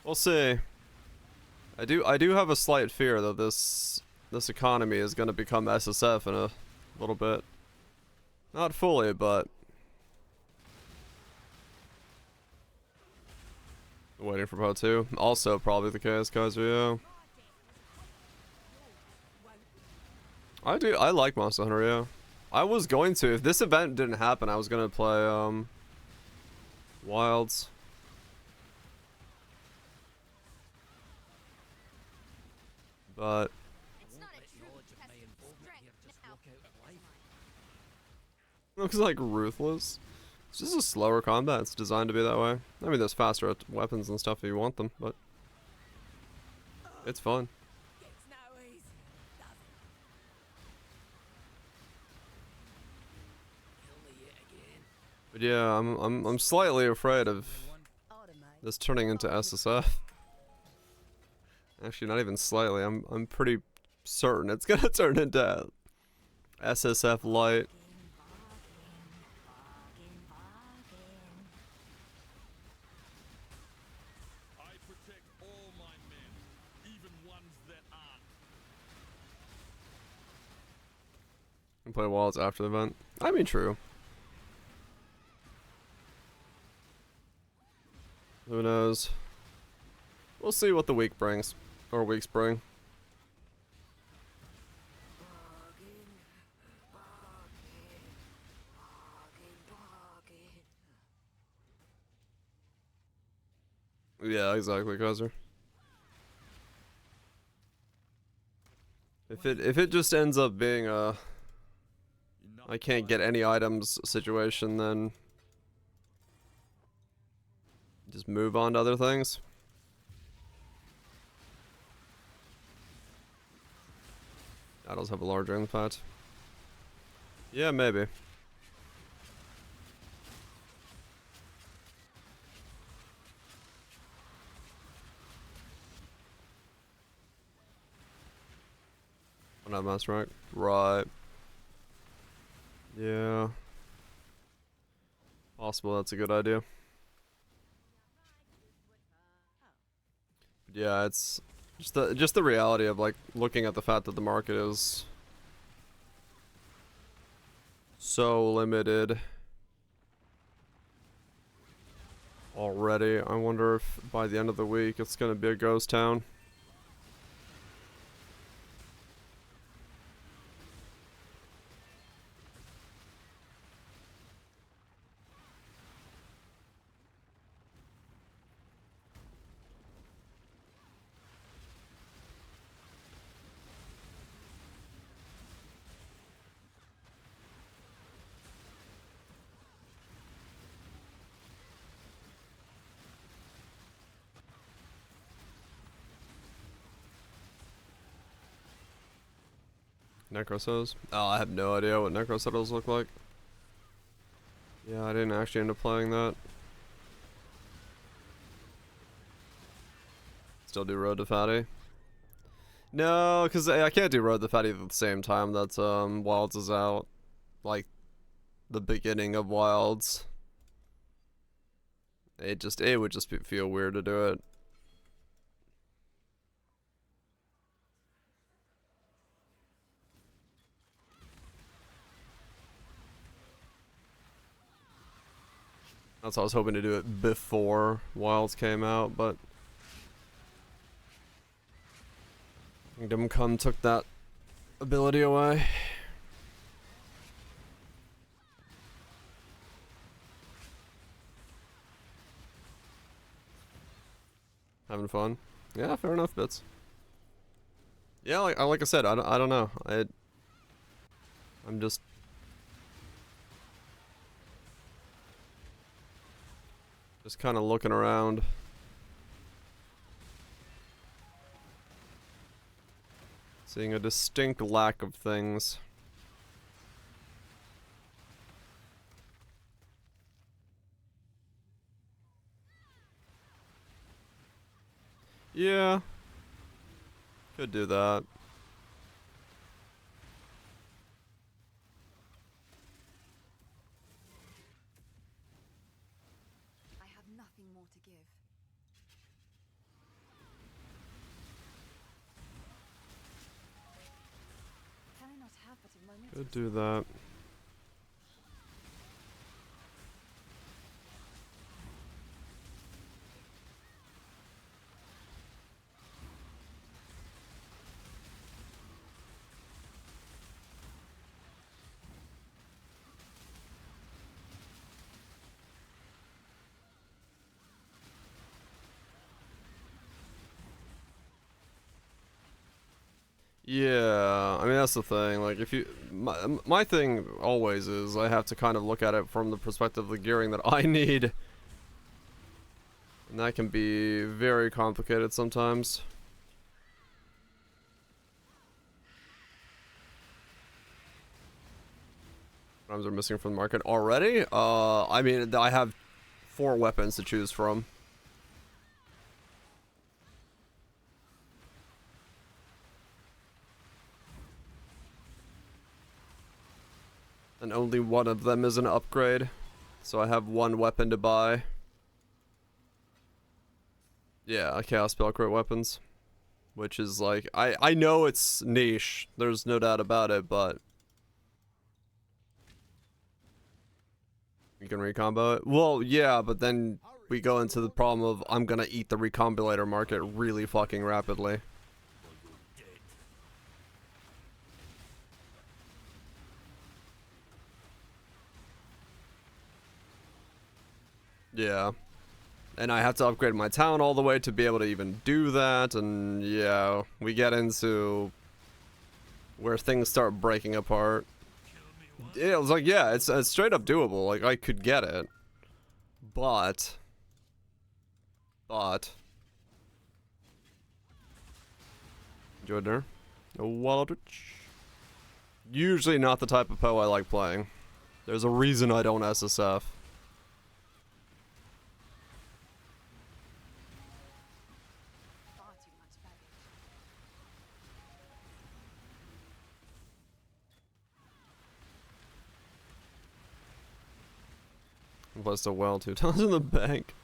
We'll see. I do have a slight fear that this economy is going to become SSF in a little bit. Not fully, but waiting for Part 2. Also probably the case, Kaiser, yeah. I like Monster Hunter, yeah. I was going to, if this event didn't happen, I was gonna play Wilds. But looks like ruthless. It's just a slower combat. It's designed to be that way. I mean, there's faster weapons and stuff if you want them, but it's fun. But yeah, I'm slightly afraid of this turning into SSF. Actually, not even slightly. I'm pretty certain it's gonna turn into SSF Lite. I protect all my men, even ones that aren't. And play Wilds after the event. I mean, true. Who knows? We'll see what the week brings. Or weeks bring. Yeah, exactly, Kaiser. If it just ends up being a I can't get any items situation, then just move on to other things. Battles have a larger impact. Yeah, maybe. Not Master Rank. Right. Yeah. Possible that's a good idea. But yeah, it's just the reality of like looking at the fact that the market is so limited already. I wonder if by the end of the week it's gonna be a ghost town. Necrosos? Oh, I have no idea what Necrosettles look like. Yeah, I didn't actually end up playing that. Still do Road to Fatty? No, because I can't do Road to Fatty at the same time. That's Wilds is out. Like, the beginning of Wilds. It would just feel weird to do it. That's why I was hoping to do it before Wilds came out, but Kingdom Come took that ability away. Having fun? Yeah, fair enough, Bits. Yeah, like I said, I don't know. I'm just kind of looking around. Seeing a distinct lack of things. Yeah. Could do that. I have nothing more to give. Can I not have but a moment? Could do that. Yeah, I mean that's the thing. Like, if you, my thing always is I have to kind of look at it from the perspective of the gearing that I need, and that can be very complicated sometimes. Items are missing from the market already. I mean, I have 4 weapons to choose from. And only one of them is an upgrade. So I have 1 weapon to buy. Yeah, Chaos Spell Crit weapons. Which is like, I know it's niche. There's no doubt about it, but you can recombo it? Well, yeah, but then we go into the problem of I'm gonna eat the recombulator market really fucking rapidly. Yeah. And I have to upgrade my town all the way to be able to even do that, and yeah, we get into where things start breaking apart. Yeah, it was like, yeah, it's straight up doable. Like, I could get it. But. Enjoy dinner. A Wildwitch. Usually not the type of Poe I like playing. There's a reason I don't SSF. Far too much baggage. Plus a well 2 tons in the bank.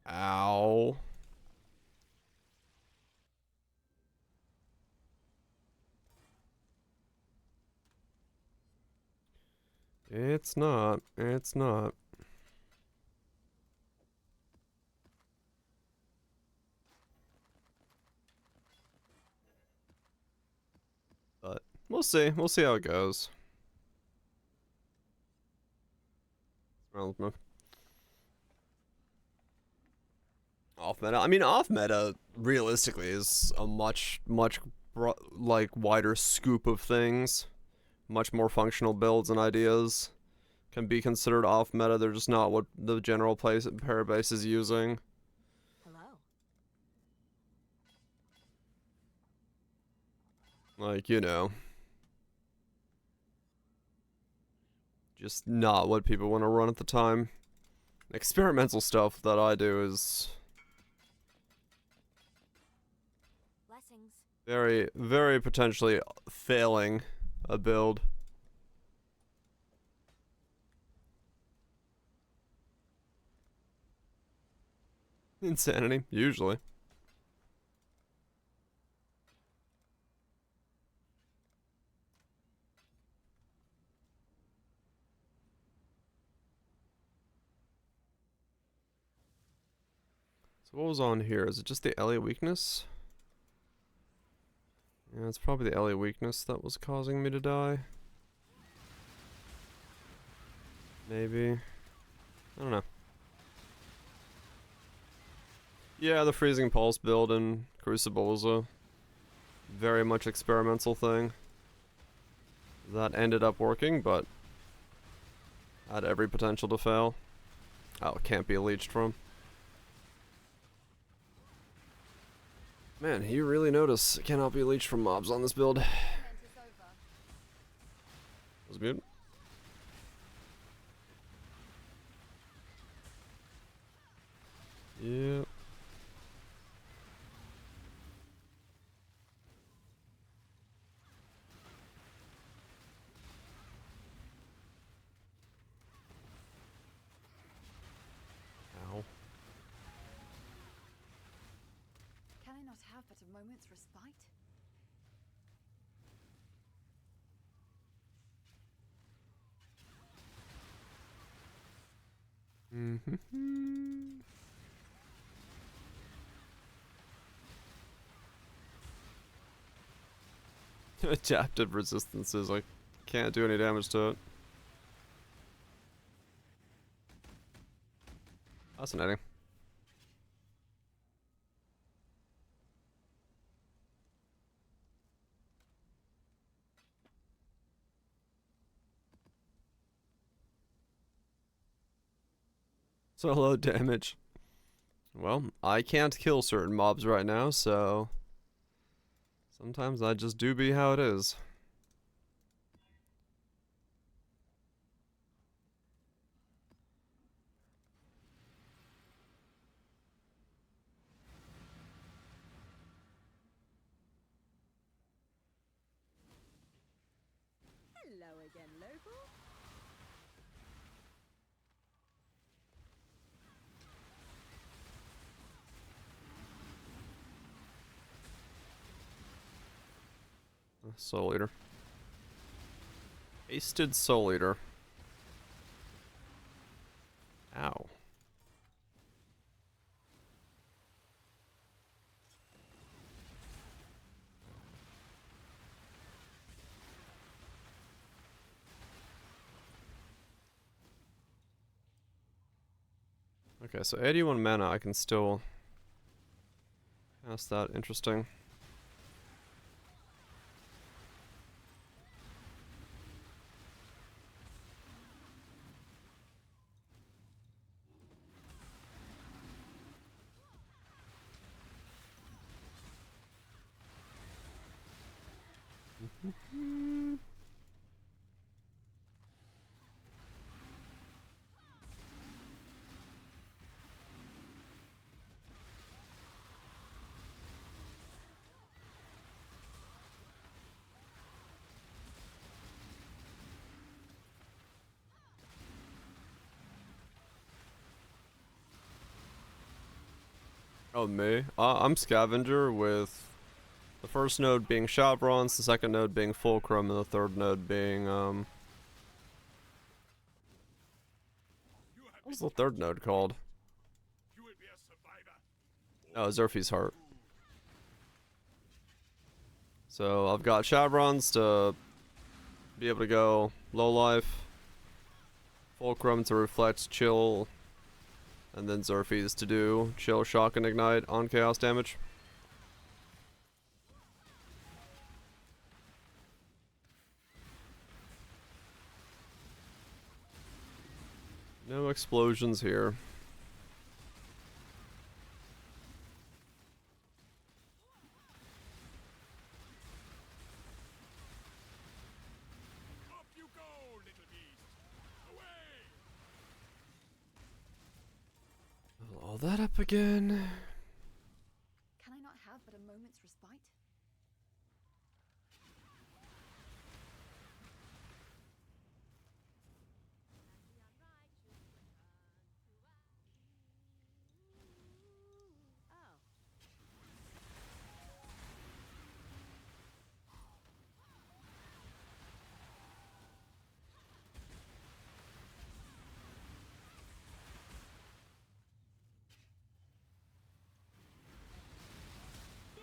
Ow. It's not. It's not. But we'll see. We'll see how it goes. Off meta. I mean, off meta realistically is a much like wider scoop of things. Much more functional builds and ideas can be considered off meta. They're just not what the general player base is using. Hello. Like, you know, just not what people want to run at the time. Experimental stuff that I do is Blessings. very, very potentially failing a build. Insanity, usually. So what was on here? Is it just the Elliot weakness? Yeah, it's probably the Elliot weakness that was causing me to die. Maybe. I don't know. Yeah, the Freezing Pulse build in Crucible was a very much experimental thing. That ended up working, but had every potential to fail. Oh, it can't be leached from. Man, you really notice cannot be leeched from mobs on this build. Event is over. Was mutant. Yep. Ow. Can I not have but a moment's respite? Mm-hmm. Adaptive resistances, I can't do any damage to it. Fascinating. So low damage. Well, I can't kill certain mobs right now, so sometimes I just do be how it is. Hello again, local. Soul Eater. Hasted Soul Eater. Ow. Okay, so 81 mana, I can still cast that. Interesting. Oh, me? I'm Scavenger, with the first node being Chevrons, the second node being Fulcrum, and the third node being, what's the third node called? You will be a survivor. Oh, Zerfi's Heart. So I've got Chevrons to be able to go low life, Fulcrum to reflect, chill, and then Zerfi's to do chill, shock, and ignite on chaos damage. No explosions here. Off you go, little beast. Away. Fill all that up again. Can I not have but a moment's respite? Oh.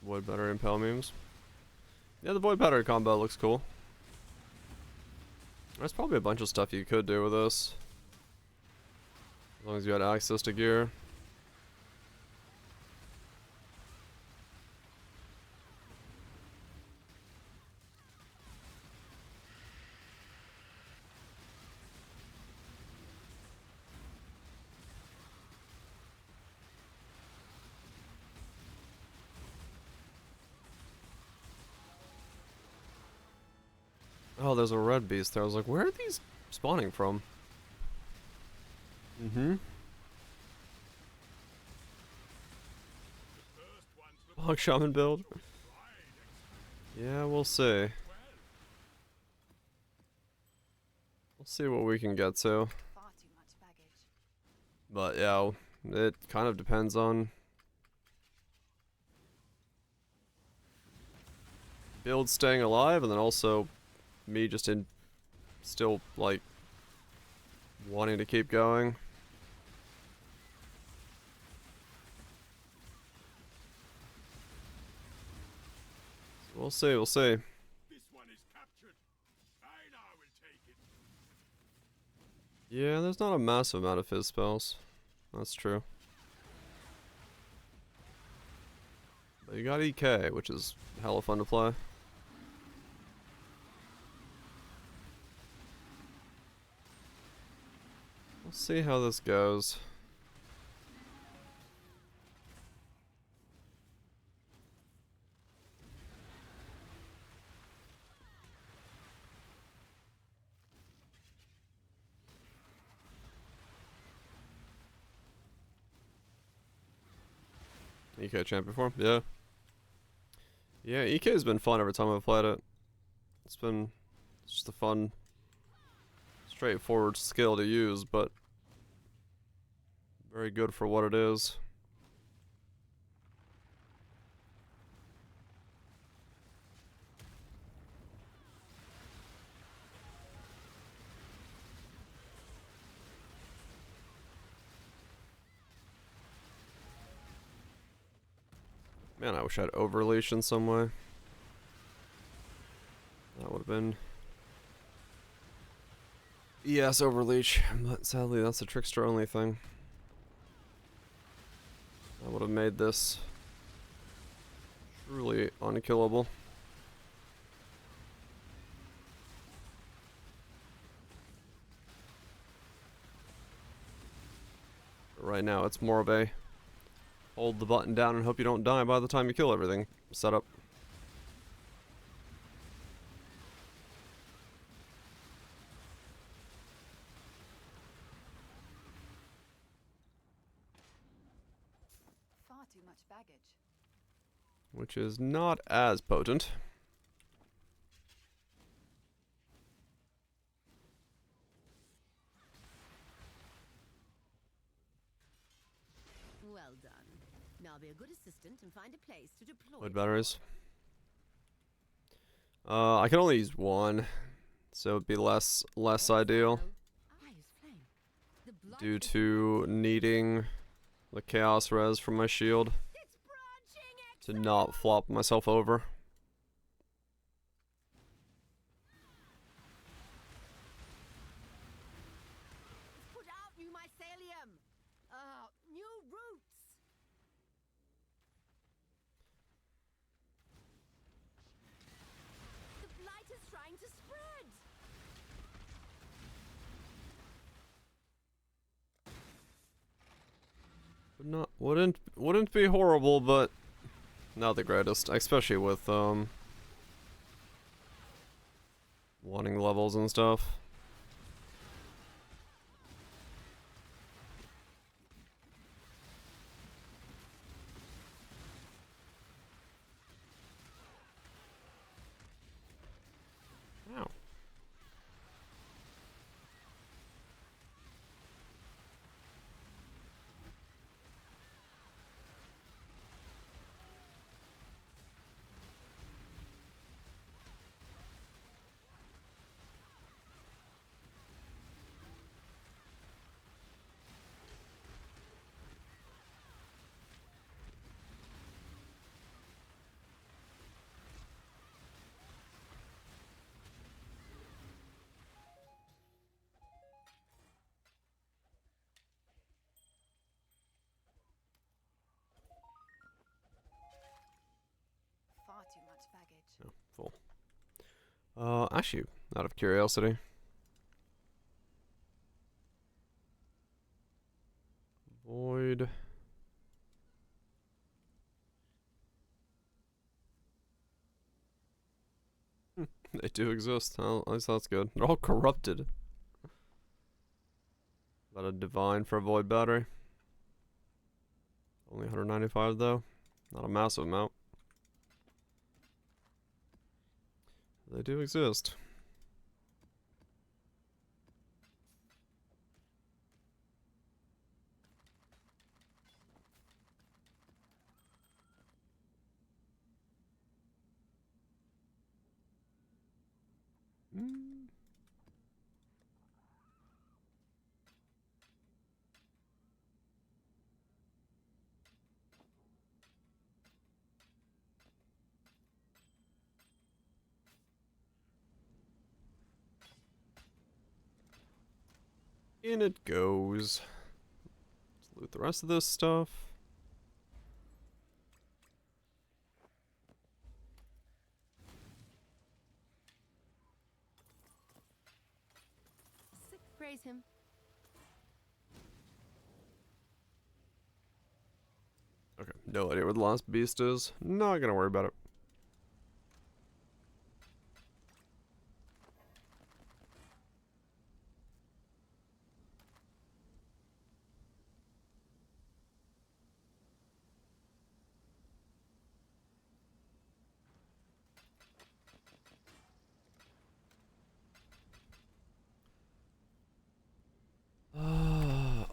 Void Battery and Pal memes. Yeah, the Void Battery combo looks cool. There's probably a bunch of stuff you could do with this, as long as you had access to gear. Oh, there's a red beast there. I was like, where are these spawning from? Mm-hmm. Bog Shaman build? Yeah, we'll see. We'll see what we can get to. Far too much baggage. But yeah, it kind of depends on build staying alive, and then also me just in still like wanting to keep going. So we'll see, we'll see. This one is captured. I will take it. Yeah, there's not a massive amount of fizz spells. That's true. But you got EK, which is hella fun to play. We'll see how this goes. EK champion form? Yeah. Yeah, EK has been fun every time I've played it. It's just a fun, straightforward skill to use, but very good for what it is. Man, I wish I had overleash in some way. That would have been... Yes, overleash, but sadly that's a trickster only thing. That would have made this truly unkillable. But right now it's more of a hold the button down and hope you don't die by the time you kill everything setup. Far too much baggage. Which is not as potent. Well done. Now be a good assistant and find a place to deploy. Wood batteries. I can only use one, so it'd be less ideal due to needing the chaos res from my shield to not flop myself over. Put out new mycelium. New roots. The blight is trying to spread. Wouldn't be horrible, but not the greatest, especially with wanting levels and stuff. Ow. Far too much baggage. Oh, full. Actually, out of curiosity. Void. They do exist. Well, at least that's good. They're all corrupted. Got a divine for a void battery. Only 195 though. Not a massive amount. They do exist. In it goes. Let's loot the rest of this stuff. Praise him. Okay, no idea where the last beast is. Not gonna worry about it.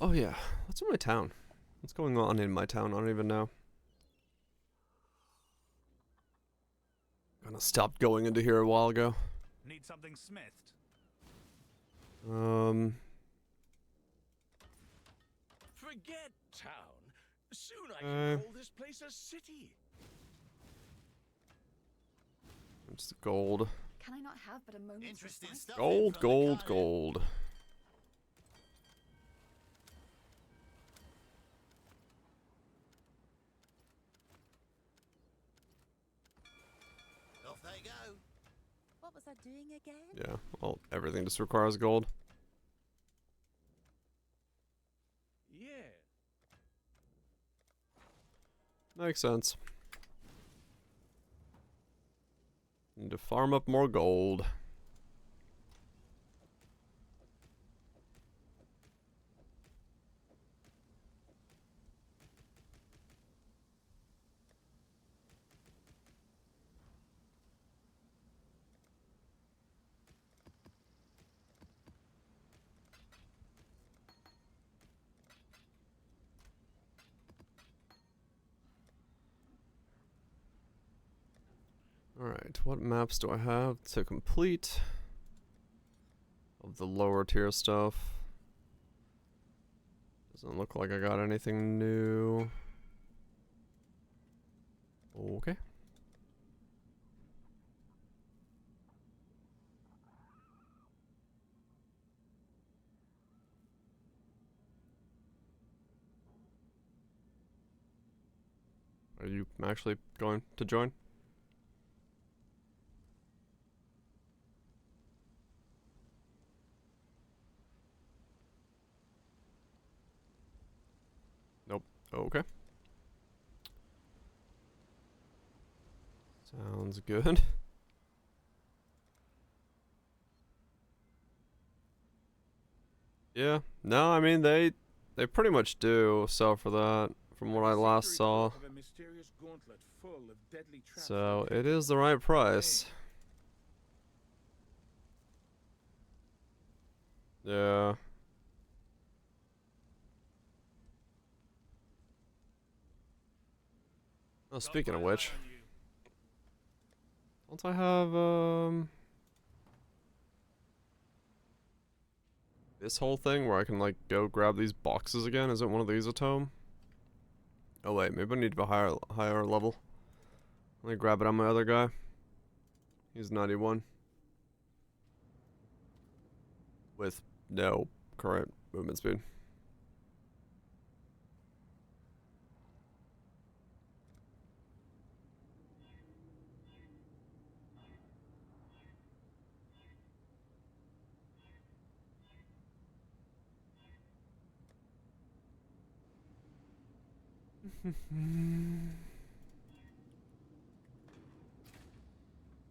Oh yeah, what's in my town? What's going on in my town? I don't even know. Kinda stopped going into here a while ago. Need something smithed? Forget town. Soon I can call this place a city. It's gold. Can I not have but a moment's Interesting respite? stuff. Gold, gold, gold. Off they go. What was I doing again? Yeah, well, everything just requires gold. Yeah. Makes sense. Need to farm up more gold. Alright, what maps do I have to complete? Of the lower tier stuff. Doesn't look like I got anything new. Okay. Are you actually going to join? Nope. Okay. Sounds good. Yeah. No, I mean they pretty much do sell for that from what I last saw. So it is the right price. Yeah. Oh, speaking of which, don't I have this whole thing where I can like go grab these boxes again? Isn't one of these a tome? Oh wait, maybe I need to be higher level. Let me grab it on my other guy. He's 91. With no current movement speed.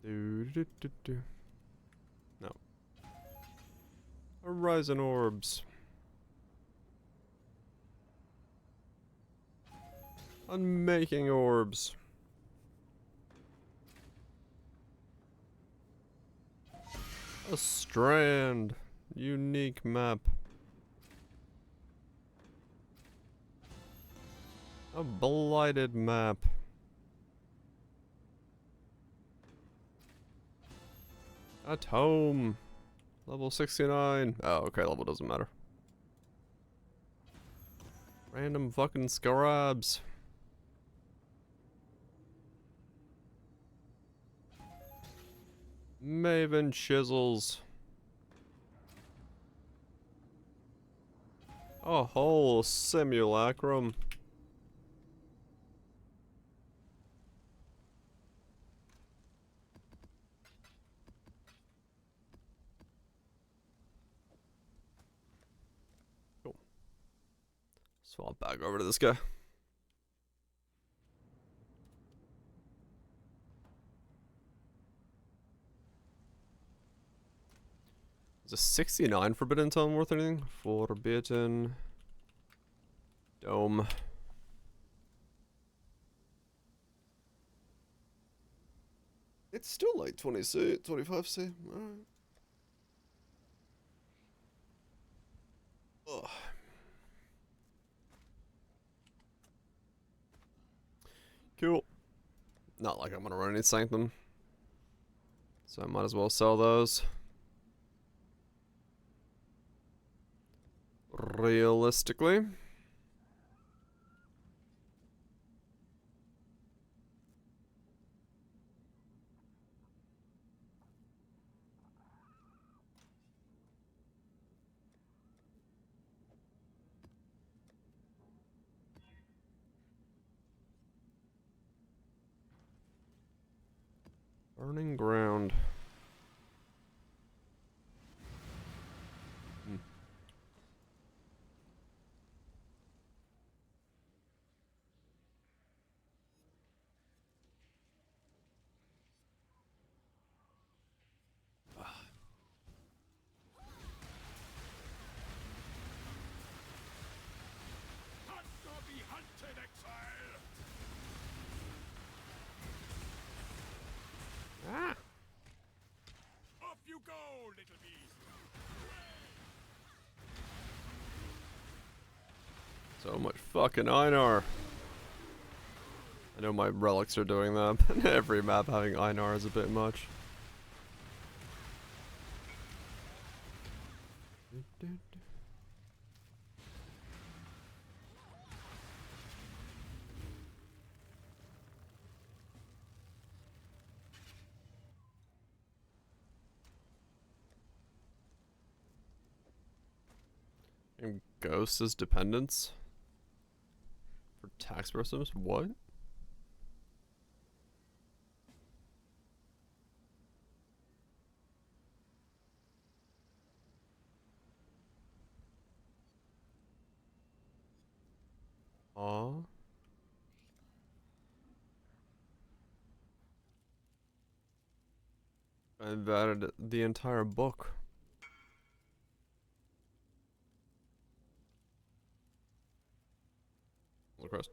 Do, do, do, do. Horizon orbs. Unmaking orbs. A strand. Unique map. A blighted map. A tome. Level 69. Oh, okay, level doesn't matter. Random fucking scarabs. Maven chisels. A whole simulacrum. Cool. Swap back over to this guy. Is a 69 Forbidden Tome worth anything? Forbidden Dome. It's still like 20C, 25C. Alright. Ugh. Cool. Not like I'm gonna run any Sanctum. So I might as well sell those. Realistically. Burning ground. Hunt or be hunted, exile! Ah! Off you go, little beast! So much fucking Einar. I know my relics are doing that, but every map having Einar is a bit much. And Ghost as dependence? For tax purposes? What? Aw. I've added the entire book. Request.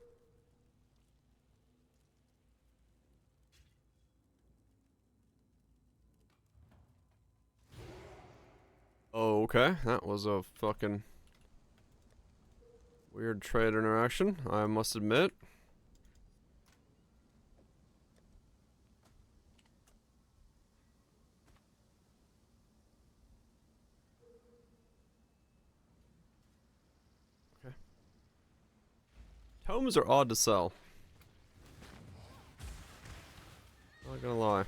Oh, okay, that was a fucking weird trade interaction, I must admit. Okay. Tomes are odd to sell. Not gonna lie.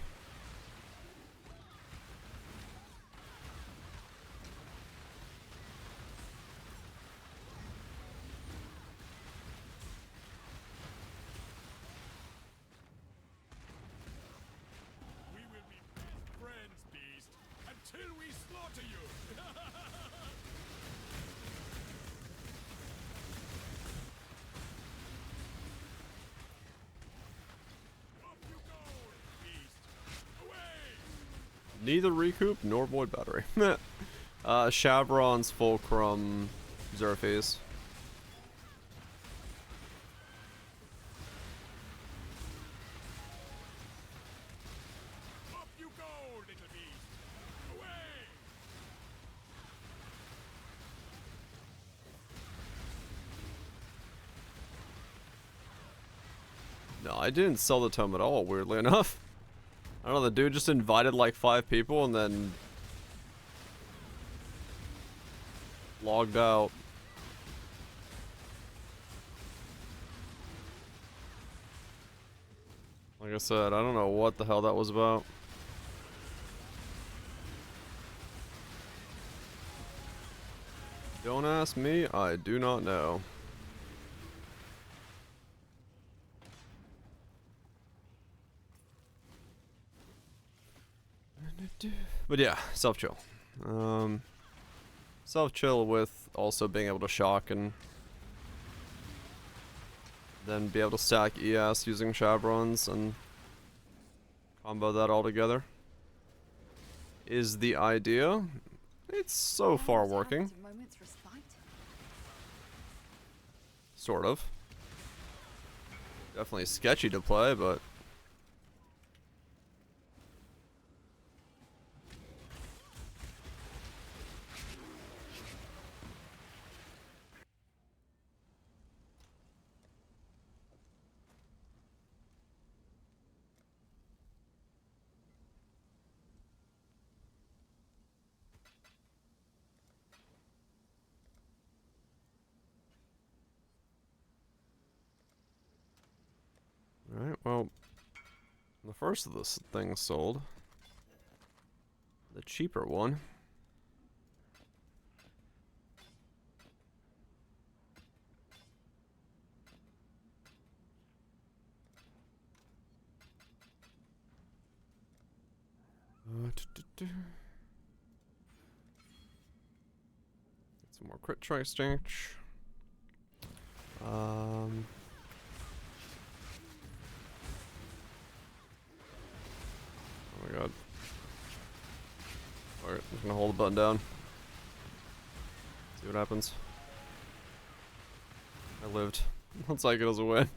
We will be best friends, beast, until we slaughter you! Off you go, beast! Away! Neither recoup nor void battery. Shavron's Fulcrum Xerfes. Up you go, little beast! Away! No, I didn't sell the tome at all, weirdly enough. I don't know, the dude just invited like 5 people and then logged out. Like I said, I don't know what the hell that was about. Don't ask me, I do not know. But yeah, self-chill. Self-chill with also being able to shock and then be able to stack ES using Chevrons and combo that all together is the idea. It's so far working. Sort of. Definitely sketchy to play, but alright, well, the first of this thing sold. The cheaper one. Get some more crit try exchange. Oh my god. Alright, I'm just gonna hold the button down. See what happens. I lived. I'll take it as a win.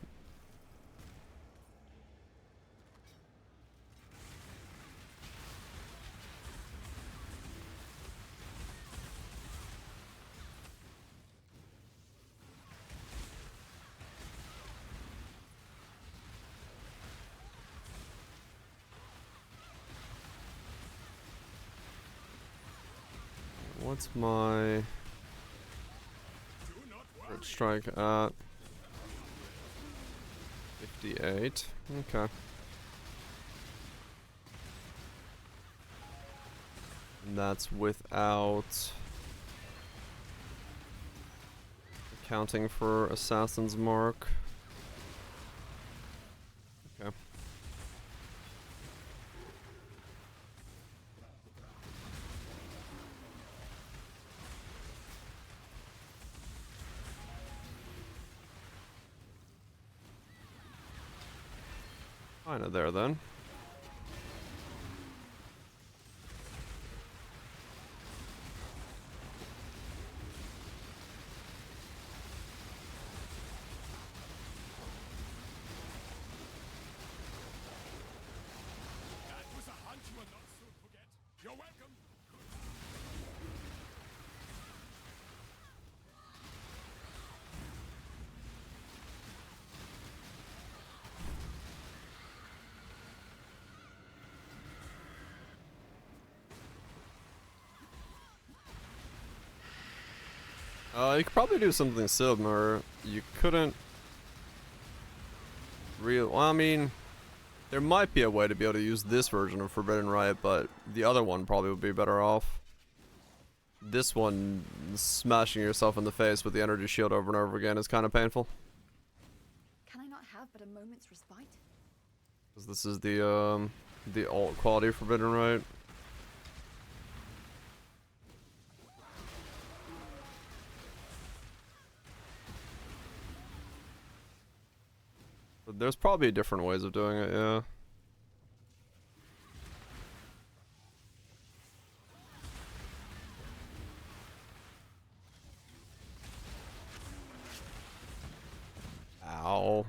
What's my crit strike at? 58. Okay. And that's without accounting for Assassin's Mark. Okay. Kinda there then. That was a hunt you will not soon forget. You're welcome. You could probably do something similar. You couldn't well, I mean, there might be a way to be able to use this version of Forbidden Rite, but the other one probably would be better off. This one, smashing yourself in the face with the energy shield over and over again is kind of painful. Can I not have but a moment's respite? Because this is the alt quality Forbidden Rite. But there's probably different ways of doing it, yeah. Ow.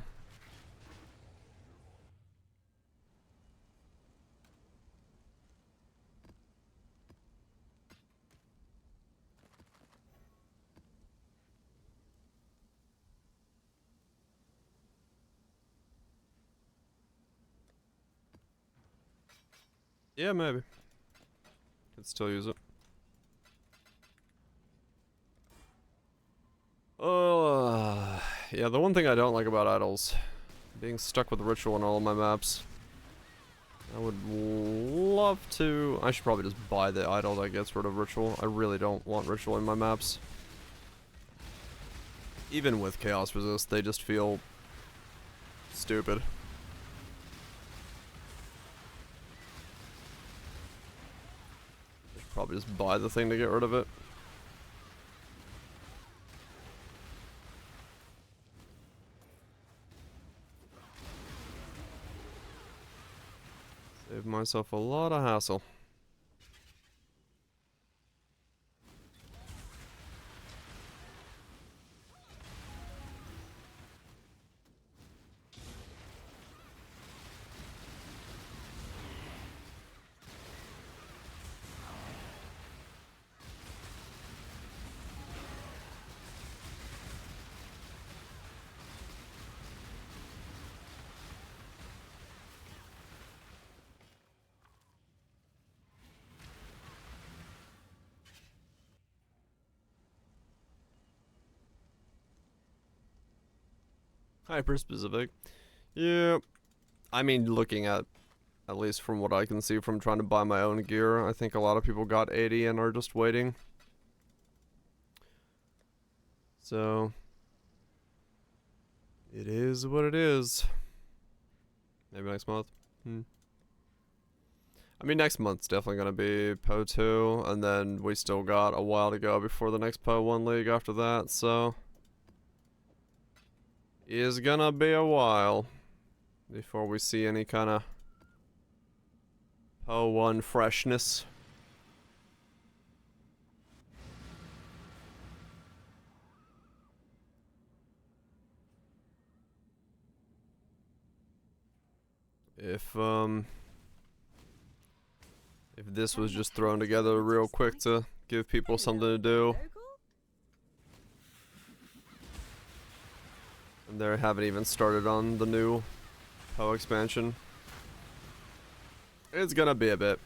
Yeah, maybe. Could still use it. Oh, yeah, the one thing I don't like about idols, being stuck with ritual in all of my maps. I would love to... I should probably just buy the idol that gets rid of ritual. I really don't want ritual in my maps. Even with chaos resist, they just feel stupid. I should probably just buy the thing to get rid of it. Save myself a lot of hassle. Hyper specific. Yeah. I mean, looking at least from what I can see from trying to buy my own gear, I think a lot of people got 80 and are just waiting. So, it is what it is. Maybe next month. I mean, next month's definitely going to be PO 2, and then we still got a while to go before the next PO 1 league after that, so... Is gonna be a while before we see any kind of PO 1 freshness. If this was just thrown together real quick to give people something to do. And they haven't even started on the new PO expansion. It's gonna be a bit.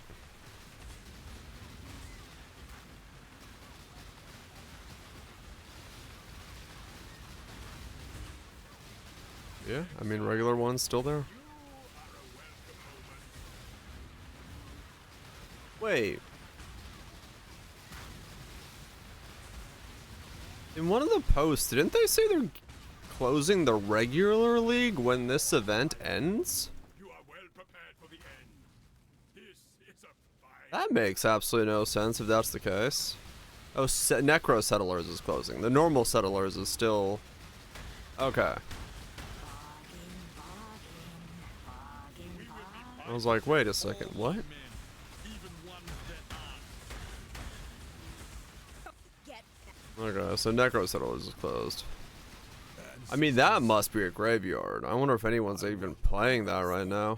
Yeah, I mean, regular one's still there. Wait. In one of the posts, didn't they say they're closing the regular league when this event ends? You are well prepared for the end. This is a fight. That makes absolutely no sense if that's the case. Oh, Necro Settlers is closing. The normal Settlers is still... Okay. I was like, wait a second, what? Okay, so Necro Settlers is closed. I mean, that must be a graveyard. I wonder if anyone's even playing that right now.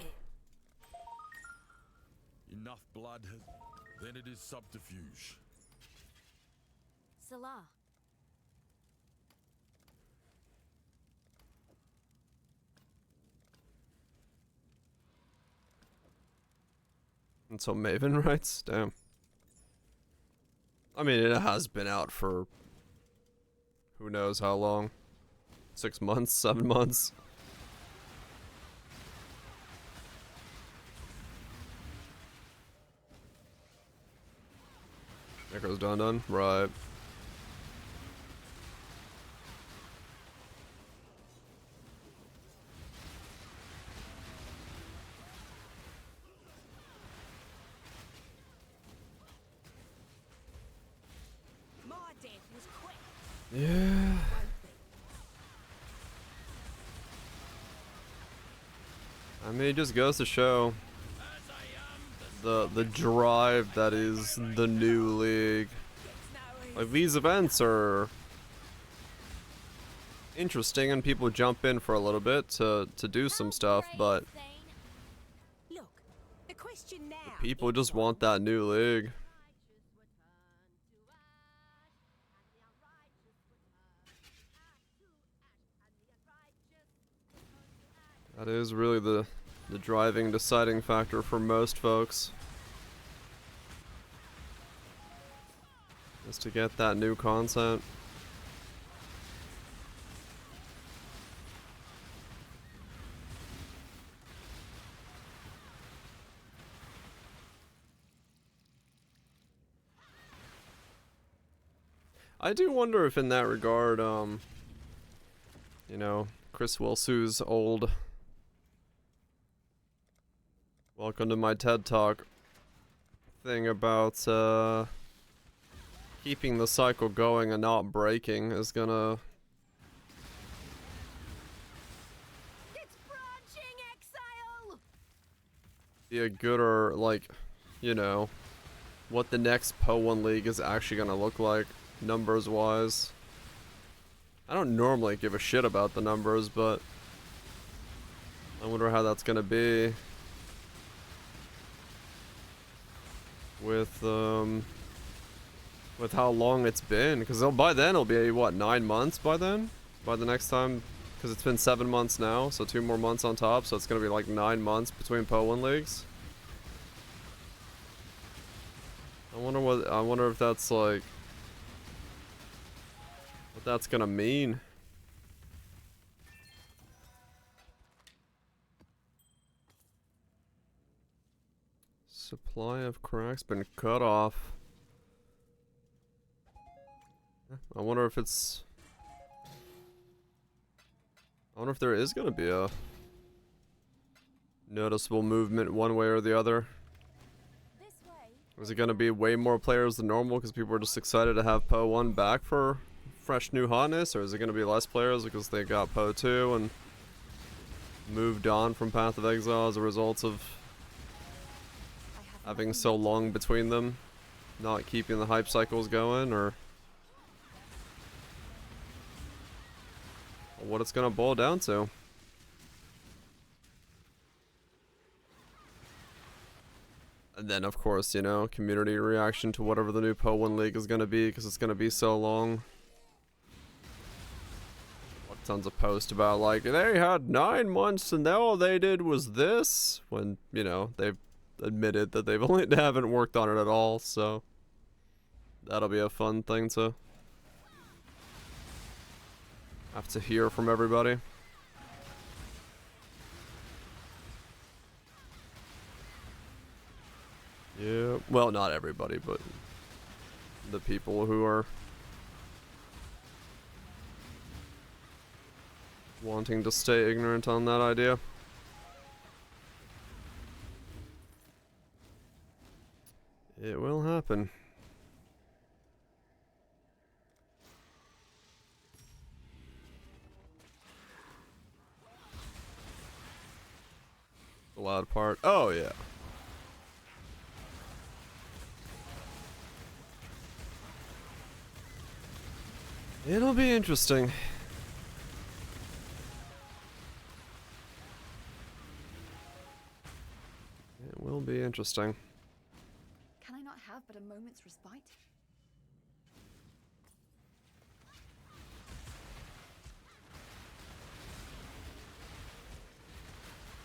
Enough blood has... Then it is subterfuge. Salah. And so Maven writes? Damn. I mean, it has been out for who knows how long. 6 months, 7 months. Echo's done. Right. My death was quick. Yeah. I mean, it just goes to show the drive that is the new league. Like, these events are interesting and people jump in for a little bit to do some stuff, but Look, the question now people is just one want that new league. That is really the driving, deciding factor for most folks. Is to get that new content. I do wonder if in that regard, you know, Chris Wilsu's old welcome to my TED Talk thing about keeping the cycle going and not breaking is gonna It's branching exile. be a good, or like, you know, what the next Po1 League is actually gonna look like, numbers wise. I don't normally give a shit about the numbers, but I wonder how that's gonna be with how long it's been, because by then it'll be what, 9 months by then, by the next time, because it's been 7 months now, so 2 more months on top, so it's gonna be like 9 months between Po1 leagues. I wonder if that's like what that's gonna mean. Supply of cracks been cut off. I wonder if it's... I wonder if there is gonna be a noticeable movement one way or the other. Is it gonna be way more players than normal because people are just excited to have Po1 back for fresh new hotness, or is it gonna be less players because they got Po2 and moved on from Path of Exile as a result of having so long between them, not keeping the hype cycles going, or what it's gonna boil down to? And then, of course, you know, community reaction to whatever the new Po1 League is gonna be, because it's gonna be so long. Tons of posts about like they had 9 months and all they did was this, when, you know, they've admitted that they've only haven't worked on it at all, so that'll be a fun thing to have to hear from everybody. Yeah, well, not everybody, but the people who are wanting to stay ignorant on that idea. It will happen. The loud part. Oh, yeah. It'll be interesting. It will be interesting. Can I not have but a moment's respite?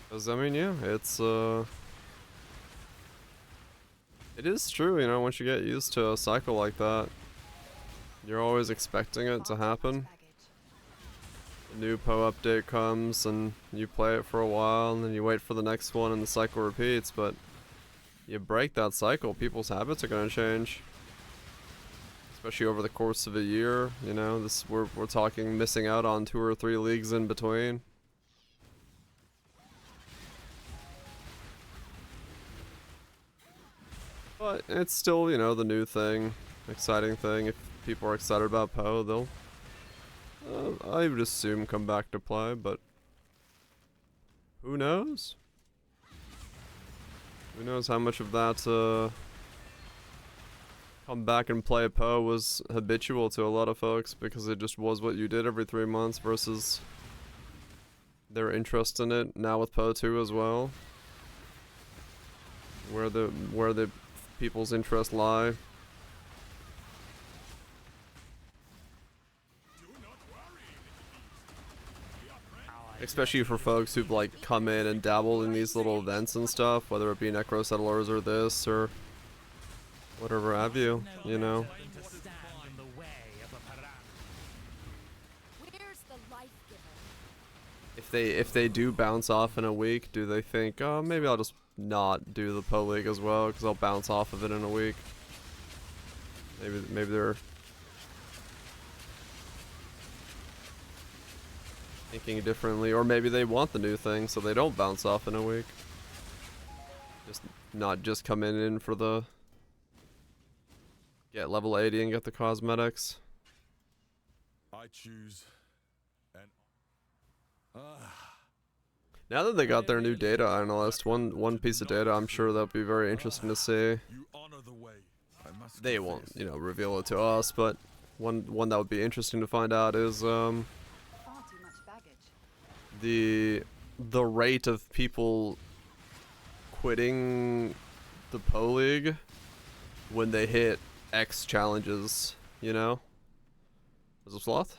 Because, I mean, yeah, it's, it is true, you know, once you get used to a cycle like that, you're always expecting it to happen. A new Po update comes, and you play it for a while, and then you wait for the next one, and the cycle repeats, but you break that cycle, people's habits are going to change. Especially over the course of a year, you know, we're talking missing out on 2 or 3 leagues in between. But it's still, you know, the new thing, exciting thing. If people are excited about Po, they'll, I would assume, come back to play, but who knows? Who knows how much of that come back and play Poe was habitual to a lot of folks because it just was what you did every 3 months versus their interest in it now with Poe 2 as well. Where the people's interests lie. Do not worry, little beast. We are friends. Especially for folks who've like come in and dabbled in these little events and stuff, whether it be Necro Settlers or this or whatever have you, you know. To stand in the way of a piranha. Where's the life giver? If they do bounce off in a week, do they think, oh, maybe I'll just not do the Poe League as well because I'll bounce off of it in a week? Maybe they're thinking differently, or maybe they want the new thing so they don't bounce off in a week. Just not just come in for the get level 80 and get the cosmetics. I choose an Now that they got their new data analyst, one piece of data I'm sure that'll be very interesting to see. you honor the way. I must They won't, you know, reveal it to us, but one that would be interesting to find out is Far too much baggage. the rate of people quitting the Poe League when they hit X challenges, you know? Was it Sloth?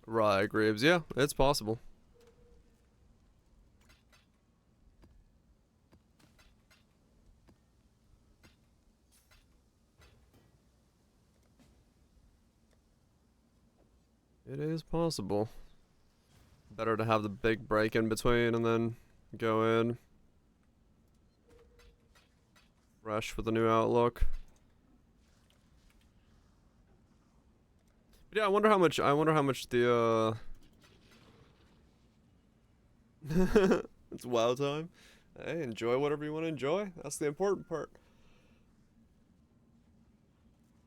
Right, Greaves. Yeah, it's possible. It is possible. Better to have the big break in between and then go in fresh with a new outlook. But yeah, I wonder how much the it's WoW time. Hey, enjoy whatever you want to enjoy. That's the important part.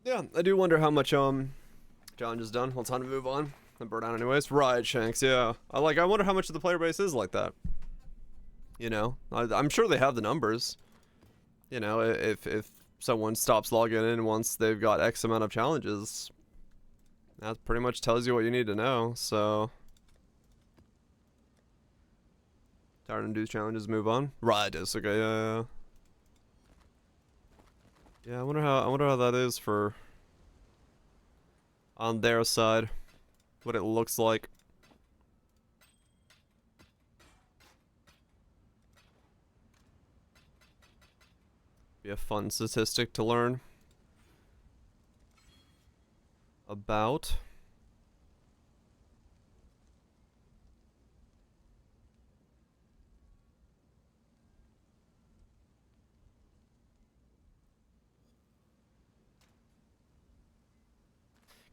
Yeah, I do wonder how much challenge is done. Well, time to move on and burn out anyways. Right, Shanks, yeah. I wonder how much of the player base is like that. You know, I'm sure they have the numbers. You know, if someone stops logging in once they've got X amount of challenges, that pretty much tells you what you need to know. So, tired and do challenges, move on. Right, it's okay, yeah. Yeah, I wonder how that is for on their side, what it looks like. Be a fun statistic to learn about.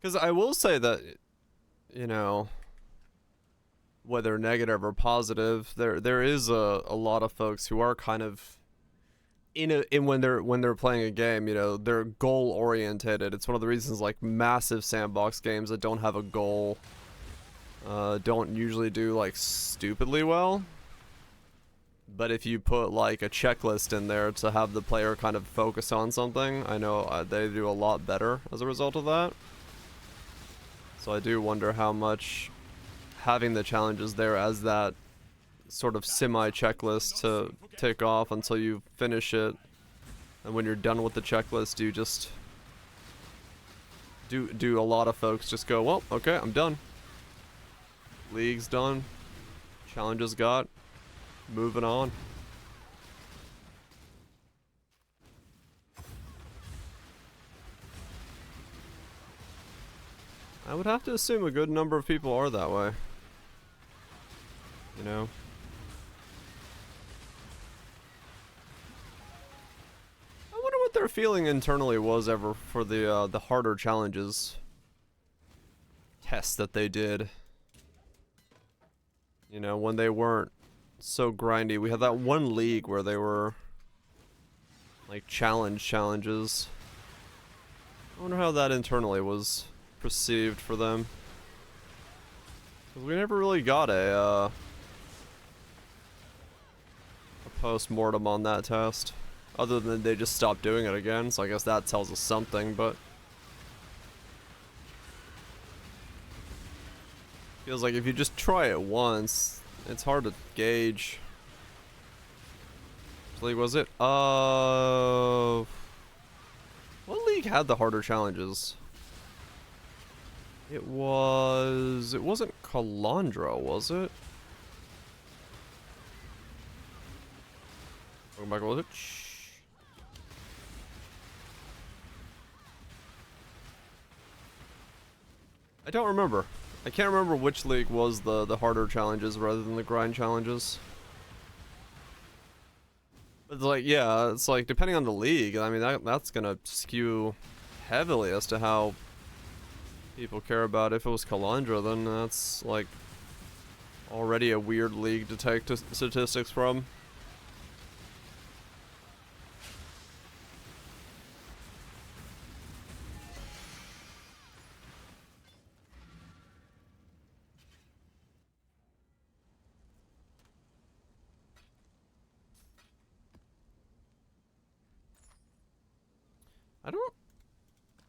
Because I will say that, you know, whether negative or positive, there is a lot of folks who are kind of in when they're playing a game, you know, they're goal oriented. It's one of the reasons like massive sandbox games that don't have a goal don't usually do like stupidly well. But if you put like a checklist in there to have the player kind of focus on something, I know they do a lot better as a result of that. So I do wonder how much having the challenges there as that sort of semi-checklist to tick off until you finish it, and when you're done with the checklist, you just do a lot of folks just go, well, okay, I'm done. League's done. Challenges got. Moving on. I would have to assume a good number of people are that way. You know? I wonder what their feeling internally was ever for the harder challenges tests that they did. You know, when they weren't so grindy. We had that one league where they were like challenges. I wonder how that internally was perceived for them. 'Cause we never really got a post-mortem on that test. Other than they just stopped doing it again, so I guess that tells us something, but... Feels like if you just try it once, it's hard to gauge. Which league was it? What league had the harder challenges? It wasn't Calandra, was it? Going back, was it? I don't remember. I can't remember which league was the harder challenges rather than the grind challenges. But it's like, yeah, it's like depending on the league, I mean that's gonna skew heavily as to how people care about. If it was Calandra, then that's like already a weird league to take statistics from.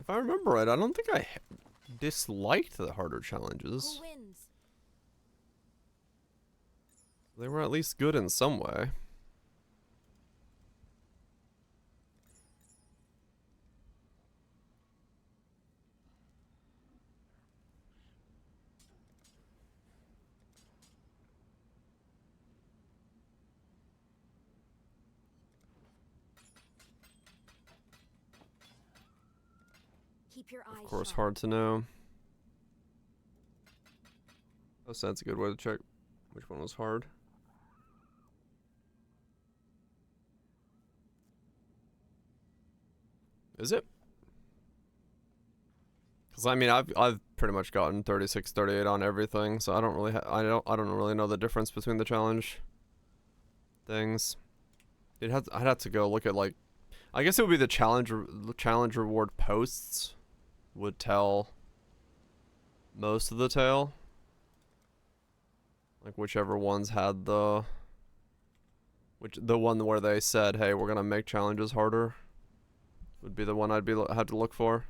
If I remember right, I don't think I disliked the harder challenges. Who wins? They were at least good in some way. Keep your eyes Of course, sharp. hard to know. Oh, so that's a good way to check which one was hard. Is it? Because I mean, I've pretty much gotten 36, 38 on everything, so I don't really I don't really know the difference between the challenge things. I'd have to go look at, like, I guess it would be the challenge reward posts would tell most of the tale. Like whichever ones had the one where they said, "Hey, we're gonna make challenges harder," would be the one I'd had to look for.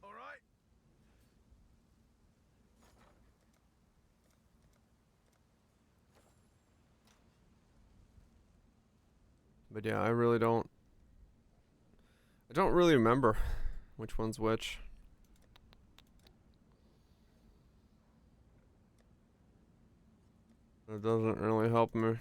All right. But yeah, I don't really remember which one's which. It doesn't really help me.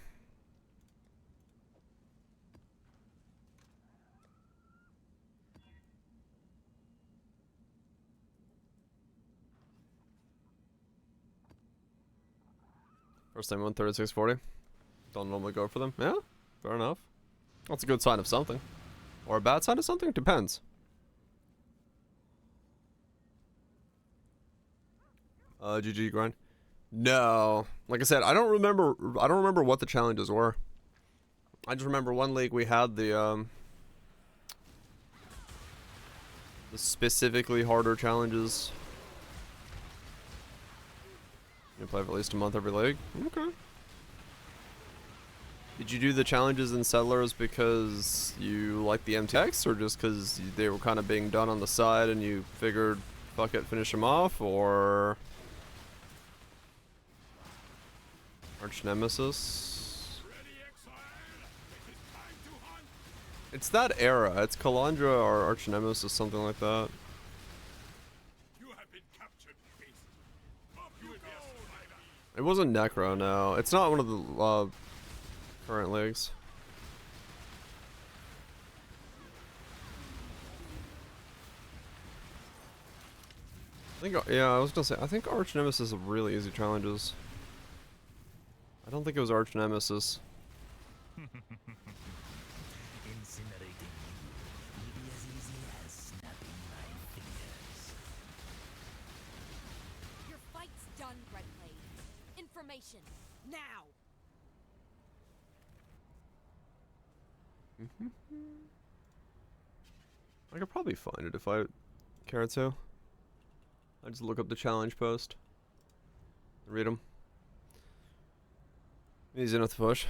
First time on 3640. Don't normally go for them. Yeah, fair enough. That's a good sign of something. Or a bad sign of something? Depends. GG grind. No. Like I said, I don't remember what the challenges were. I just remember one league we had the specifically harder challenges. You play for at least a month every league? Okay. Did you do the challenges in Settlers because you like the MTX, or just because they were kind of being done on the side and you figured, fuck it, finish them off, or Arch Nemesis? It's that era. It's Calandra or Arch Nemesis, something like that. You have been captured, beast. Up you go. It wasn't Necro, no. It's not one of the current leagues. I think, yeah, I was gonna say, I think Arch Nemesis is really easy challenges. I don't think it was Arch Nemesis. Incinerating you will be as easy as snapping my fingers. Your fight's done, Redblade. Information now. I could probably find it if I care to. I just look up the challenge post. Read them. Easy enough to push.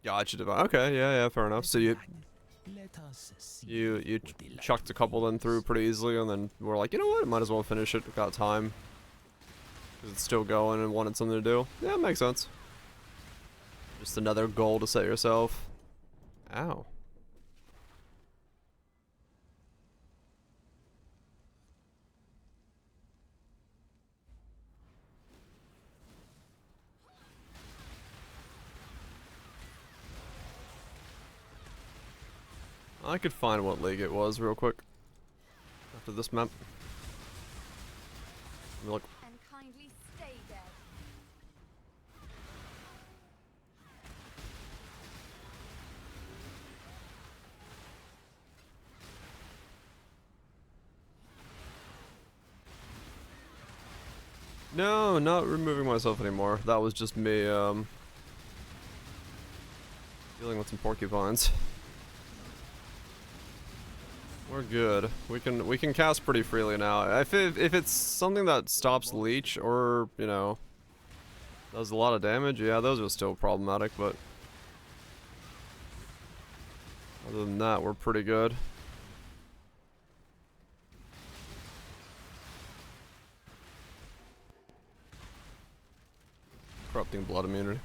Gotcha, divine. Okay, yeah, fair enough. So you chucked a couple then through pretty easily, and then we're like, you know what? Might as well finish it. Got time. Because it's still going and wanted something to do. Yeah, it makes sense. Just another goal to set yourself. Ow. I could find what league it was real quick. After this map. Let me look. And kindly stay dead. No, not removing myself anymore. That was just me, dealing with some porcupines. We're good. We can cast pretty freely now. If it's something that stops leech or, you know, does a lot of damage, yeah, those are still problematic, but other than that, we're pretty good. Corrupting blood immunity.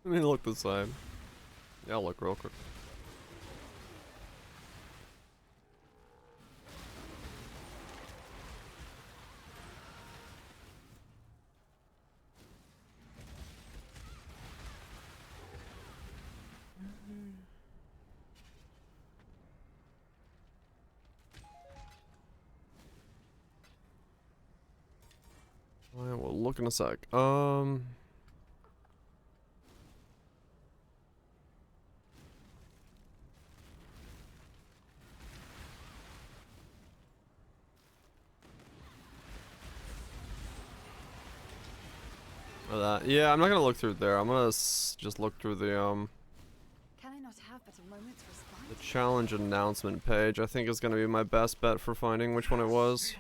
I mean, look the same. Yeah, I'll look real quick. Alright, we'll look in a sec. Yeah, I'm not gonna look through there. I'm gonna just look through the Can I not have but a moment's respite? the challenge announcement page. I think is gonna be my best bet for finding which one it was.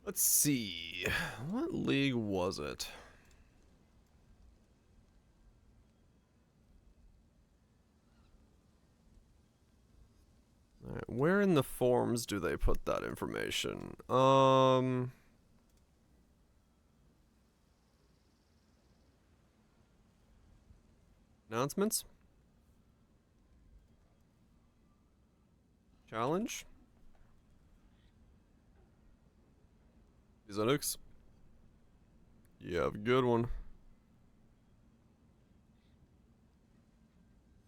Let's see. What league was it? Alright, where in the forms do they put that information? Announcements? Challenge? Linux. You have a good one.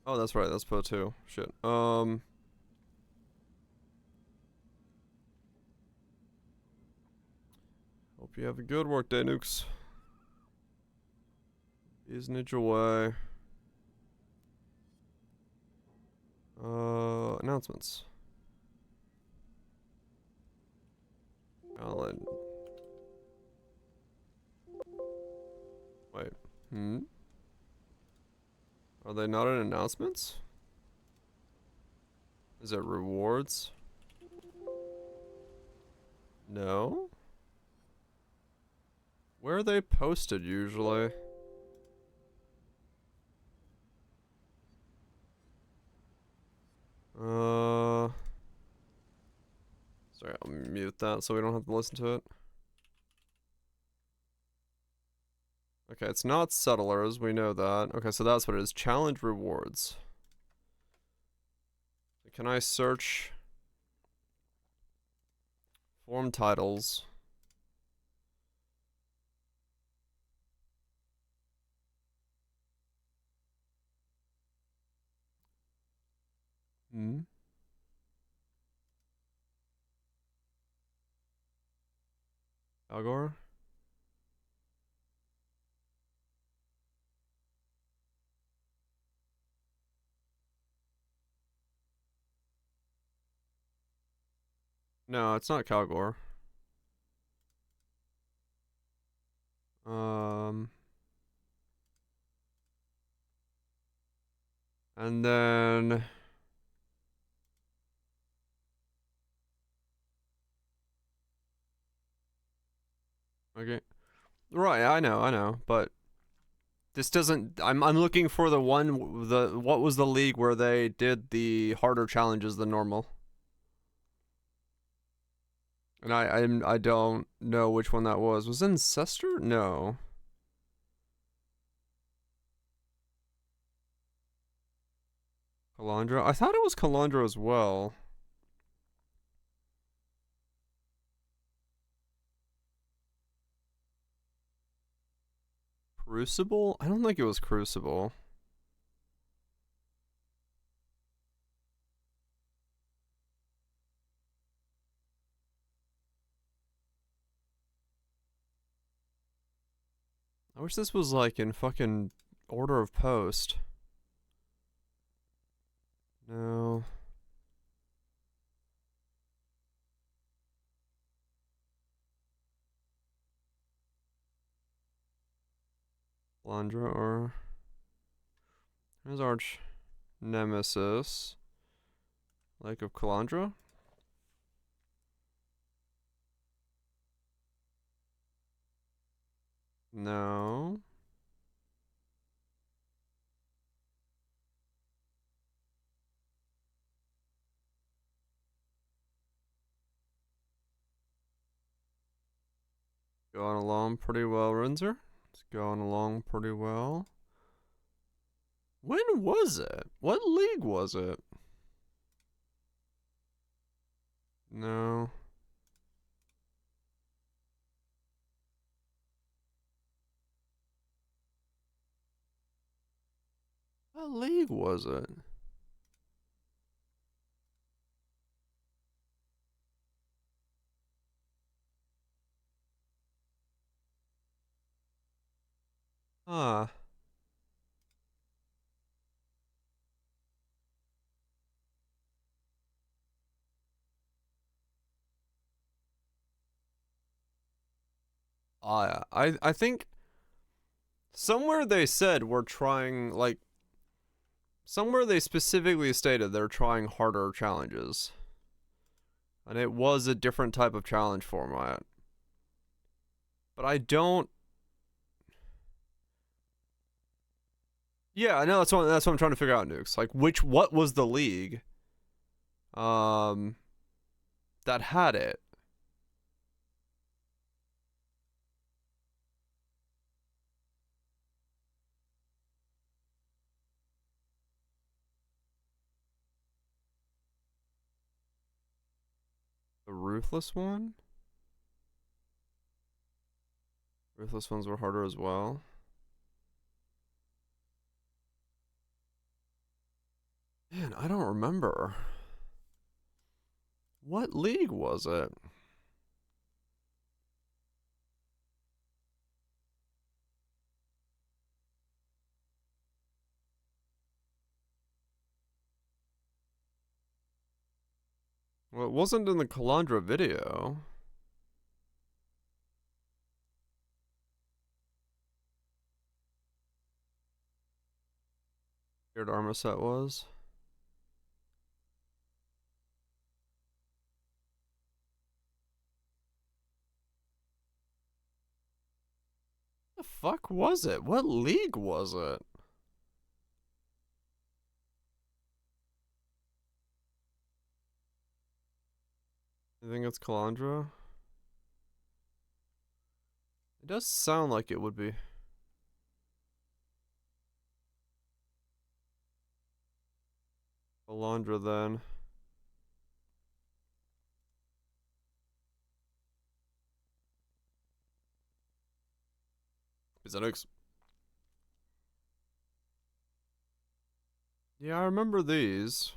Oh, that's right. That's Pro 2. Shit. Hope you have a good work day, Nukes. Isn't it your way? Announcements. Alan. Wait. Are they not in announcements? Is it rewards? No? Where are they posted usually? Sorry, I'll mute that so we don't have to listen to it. Okay, it's not settlers, we know that. Okay, so that's what it is. Challenge rewards. Can I search form titles? Hmm. Algor? No, it's not Calgor. And then okay. Right, I know, but this doesn't I'm looking for the one what was the league where they did the harder challenges than normal? And I don't know which one that was. Was it Ancestor? No. Calandra? I thought it was Calandra as well. Crucible? I don't think it was Crucible. I wish this was like in fucking order of post. No. Calandra or... There's Arch Nemesis. Lake of Calandra? No. Going along pretty well, Rinzer. It's going along pretty well. When was it? What league was it? No. What league was it? Huh. I think somewhere they said we're trying, like, somewhere they specifically stated they're trying harder challenges. And it was a different type of challenge format. But I don't... Yeah, I know that's what I'm trying to figure out, Nukes. Like, what was the league that had it? The Ruthless one? Ruthless ones were harder as well. Man, I don't remember. What league was it? Well, it wasn't in the Calandra video. Weird armor set was. The fuck was it? What league was it? You think it's Calandra? It does sound like it would be. Alondra then. Pizzenix. Yeah, I remember these.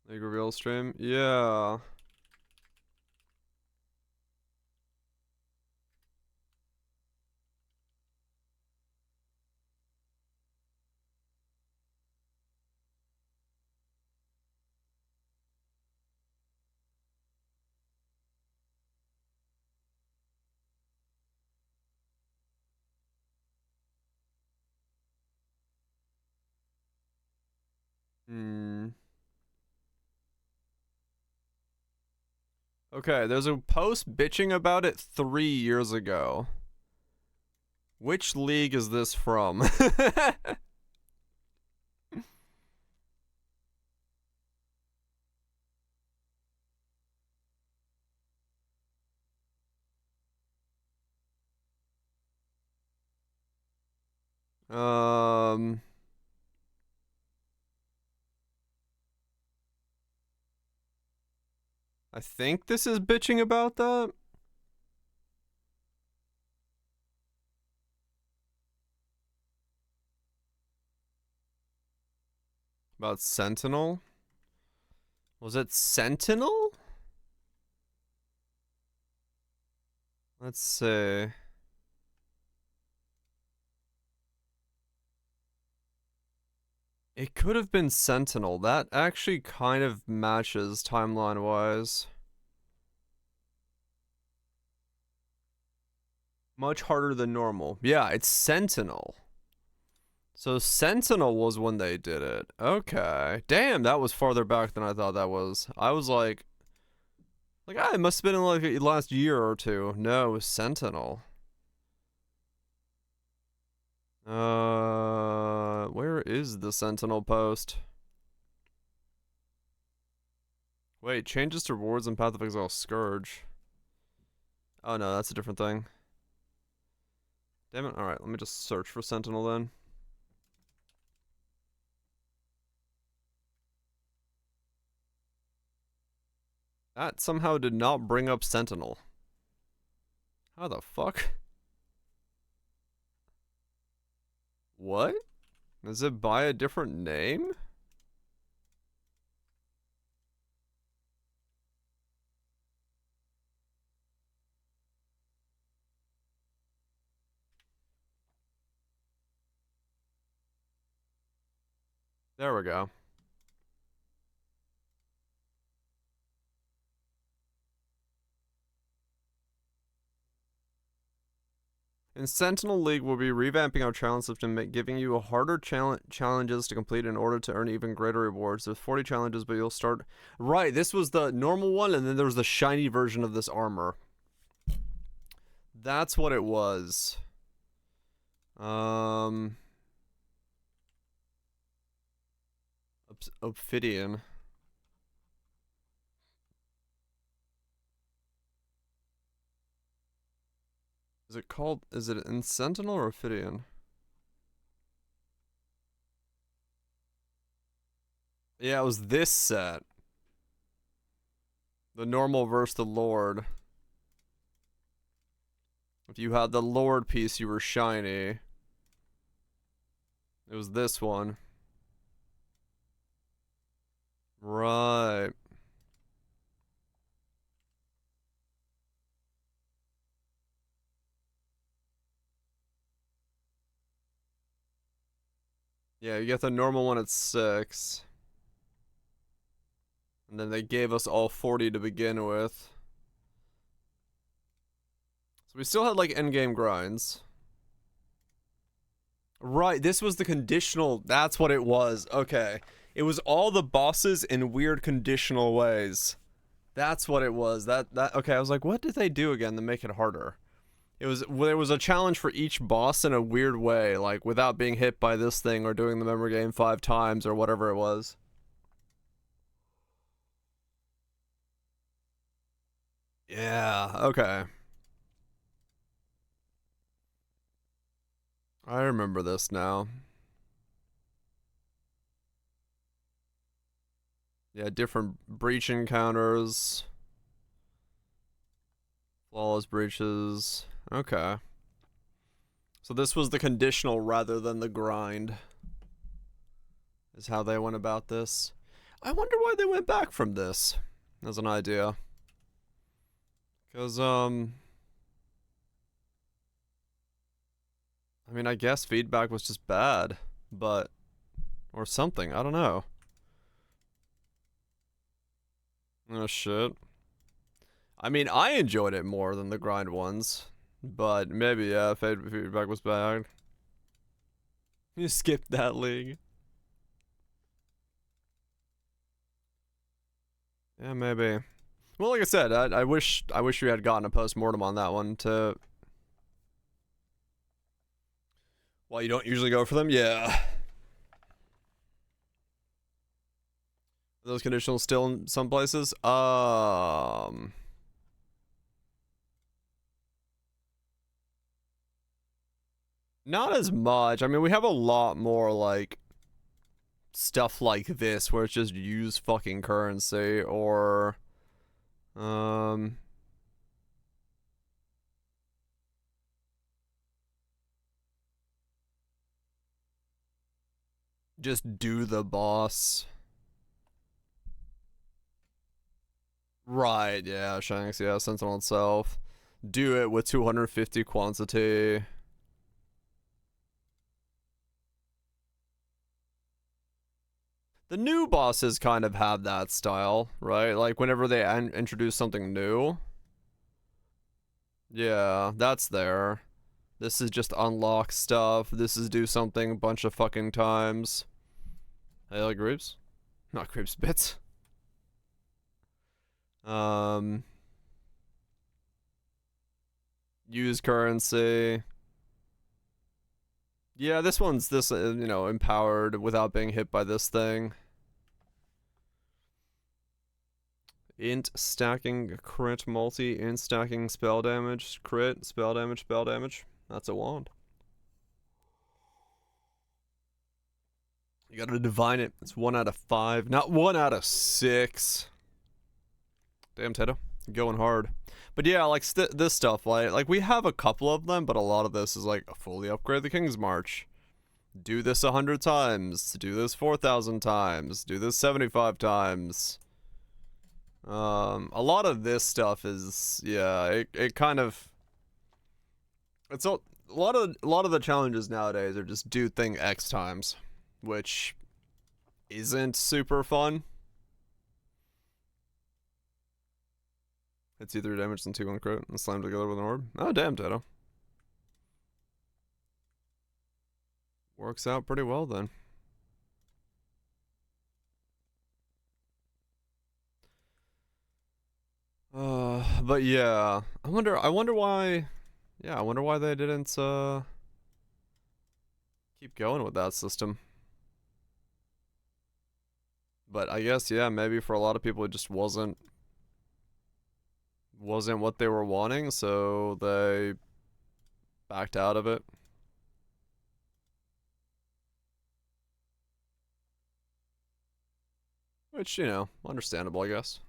League reveal stream? Yeah. Okay, there's a post bitching about it 3 years ago. Which league is this from? um... I think this is bitching about that. About Sentinel? Was it Sentinel? Let's see. It could have been Sentinel. That actually kind of matches timeline-wise. Much harder than normal. Yeah, it's Sentinel. So Sentinel was when they did it. Okay. Damn, that was farther back than I thought that was. I was like, it must have been in like the last year or two. No, it was Sentinel. Where is the Sentinel post? Wait, changes to rewards and Path of Exile Scourge. Oh no, that's a different thing. Damn it. Alright, let me just search for Sentinel then. That somehow did not bring up Sentinel. How the fuck? What? Is it by a different name? There we go. In Sentinel League, we'll be revamping our challenge system, giving you a harder challenges to complete in order to earn even greater rewards. There's 40 challenges, but you'll start... Right, this was the normal one, and then there was the shiny version of this armor. That's what it was. Ophidian. Is it in Sentinel or Ophidian? Yeah, it was this set. The normal versus the Lord. If you had the Lord piece, you were shiny. It was this one. Right. Yeah, you get the normal one at 6. And then they gave us all 40 to begin with. So we still had like endgame grinds. Right, this was the conditional. That's what it was. Okay. It was all the bosses in weird conditional ways. That's what it was. Okay, I was like, what did they do again to make it harder? There was a challenge for each boss in a weird way, like without being hit by this thing or doing the memory game 5 times or whatever it was. Yeah, okay. I remember this now. Yeah, different breach encounters. Flawless breaches. Okay. So this was the conditional rather than the grind. Is how they went about this. I wonder why they went back from this. As an idea. Because, I mean, I guess feedback was just bad. But... Or something, I don't know. Oh shit. I mean, I enjoyed it more than the grind ones. But maybe, yeah, feedback was bad. You skipped that league. Yeah, maybe. Well, like I said, I wish we had gotten a post-mortem on that one to... Well, you don't usually go for them? Yeah. Those conditionals still in some places? Not as much. I mean, we have a lot more, like, stuff like this where it's just use fucking currency or, just do the boss. Right, yeah, Shanks, yeah, Sentinel itself. Do it with 250 quantity. The new bosses kind of have that style, right? Like, whenever they introduce something new. Yeah, that's there. This is just unlock stuff. This is do something a bunch of fucking times. Hey, like creeps? Not creeps, bits. Use currency. Yeah, this one's you know, empowered without being hit by this thing. Int stacking crit multi, int stacking spell damage, crit, spell damage, spell damage. That's a wand. You gotta divine it. It's 1 out of 5, not 1 out of 6. Damn, Tato. Going hard. But yeah, like this stuff, like we have a couple of them, but a lot of this is like fully upgrade the King's March. Do this 100 times. Do this 4,000 times. Do this 75 times. A lot of this stuff is, yeah, it kind of, it's a lot of the challenges nowadays are just do thing X times, which isn't super fun. It's either damage than 2-1 crit and slam together with an orb. Oh, damn, Tato. Works out pretty well then. But yeah, I wonder why, yeah, I wonder why they didn't, keep going with that system. But I guess, yeah, maybe for a lot of people it just wasn't what they were wanting, so they backed out of it. Which, you know, understandable, I guess.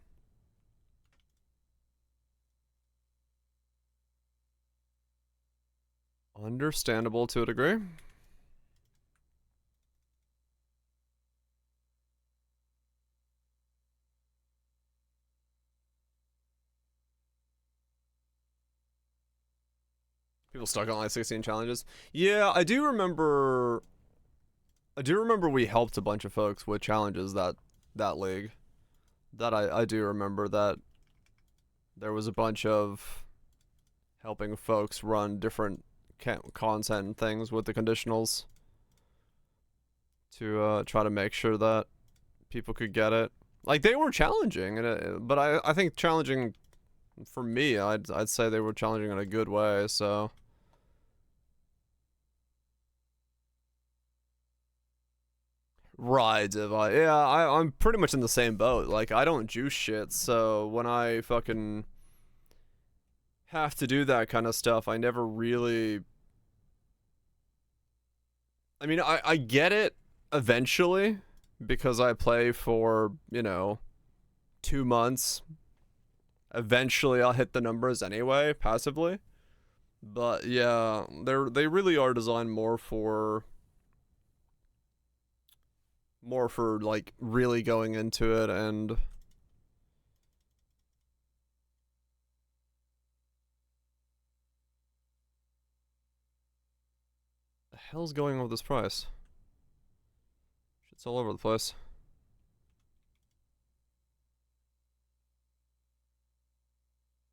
Understandable to a degree. People stuck on like 16 challenges. Yeah, I do remember we helped a bunch of folks with challenges that league. That I do remember that there was a bunch of helping folks run different content and things with the conditionals to try to make sure that people could get it. Like, they were challenging, and but I think challenging For me, I'd say they were challenging in a good way, so. Right, yeah, I'm pretty much in the same boat. Like, I don't juice shit, so when I fucking have to do that kind of stuff, I never really. I mean, I get it eventually because I play for, 2 months. Eventually, I'll hit the numbers anyway, passively. But yeah, they really are designed more for like really going into it and the hell's going on with this price? Shit's all over the place.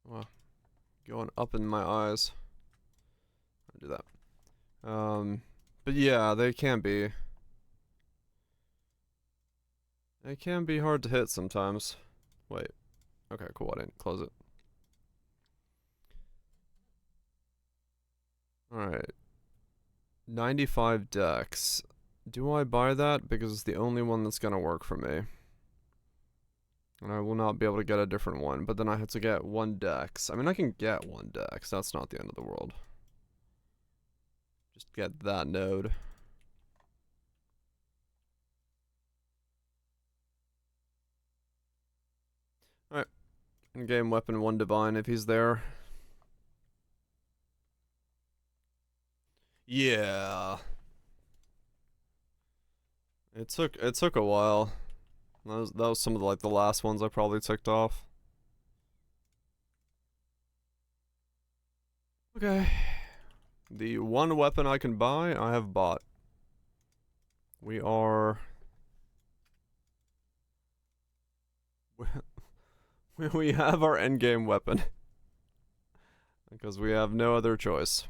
Wow. Going up in my eyes. I'll do that. But yeah, they can be. They can be hard to hit sometimes. Wait. Okay, cool. I didn't close it. Alright. 95 decks. Do I buy that? Because it's the only one that's gonna work for me. And I will not be able to get a different one. But then I have to get 1 dex. I mean, I can get 1 dex. That's not the end of the world. Just get that node. Alright. In-game weapon 1 divine if he's there. Yeah. It took a while. That was some of the last ones I probably ticked off. Okay. The 1 weapon I can buy, I have bought. We are we have our endgame weapon. Because we have no other choice.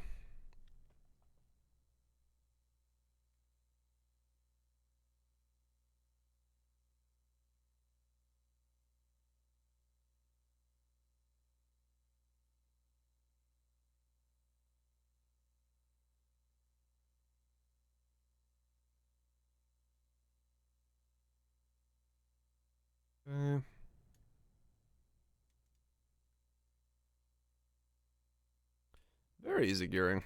Okay. Very easy gearing.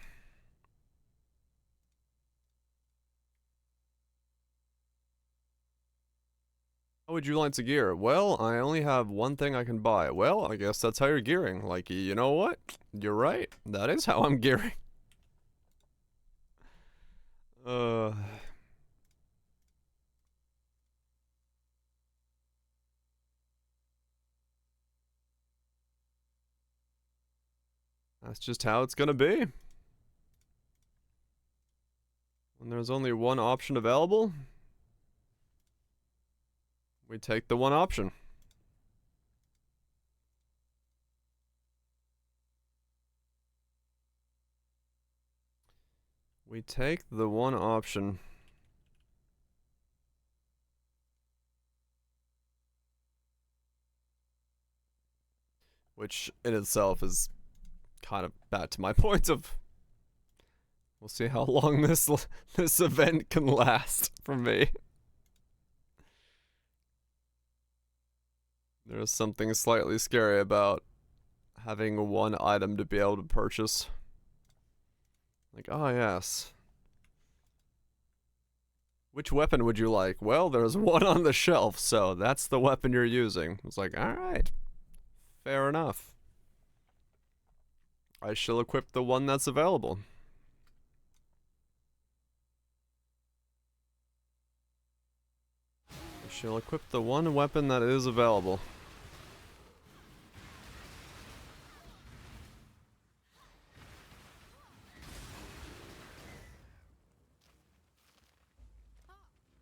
How would you like to gear? Well, I only have 1 thing I can buy. Well, I guess that's how you're gearing. Like, you know what? You're right. That is how I'm gearing. That's just how it's gonna be. When there's only 1 option available, we take the 1 option. We take the 1 option. Which in itself is kind of back to my point of we'll see how long this event can last for me. There's something slightly scary about having 1 item to be able to purchase. Like, oh yes. Which weapon would you like? Well, there's 1 on the shelf, so that's the weapon you're using. It's like, alright. Fair enough. I shall equip the 1 that's available. I shall equip the 1 weapon that is available.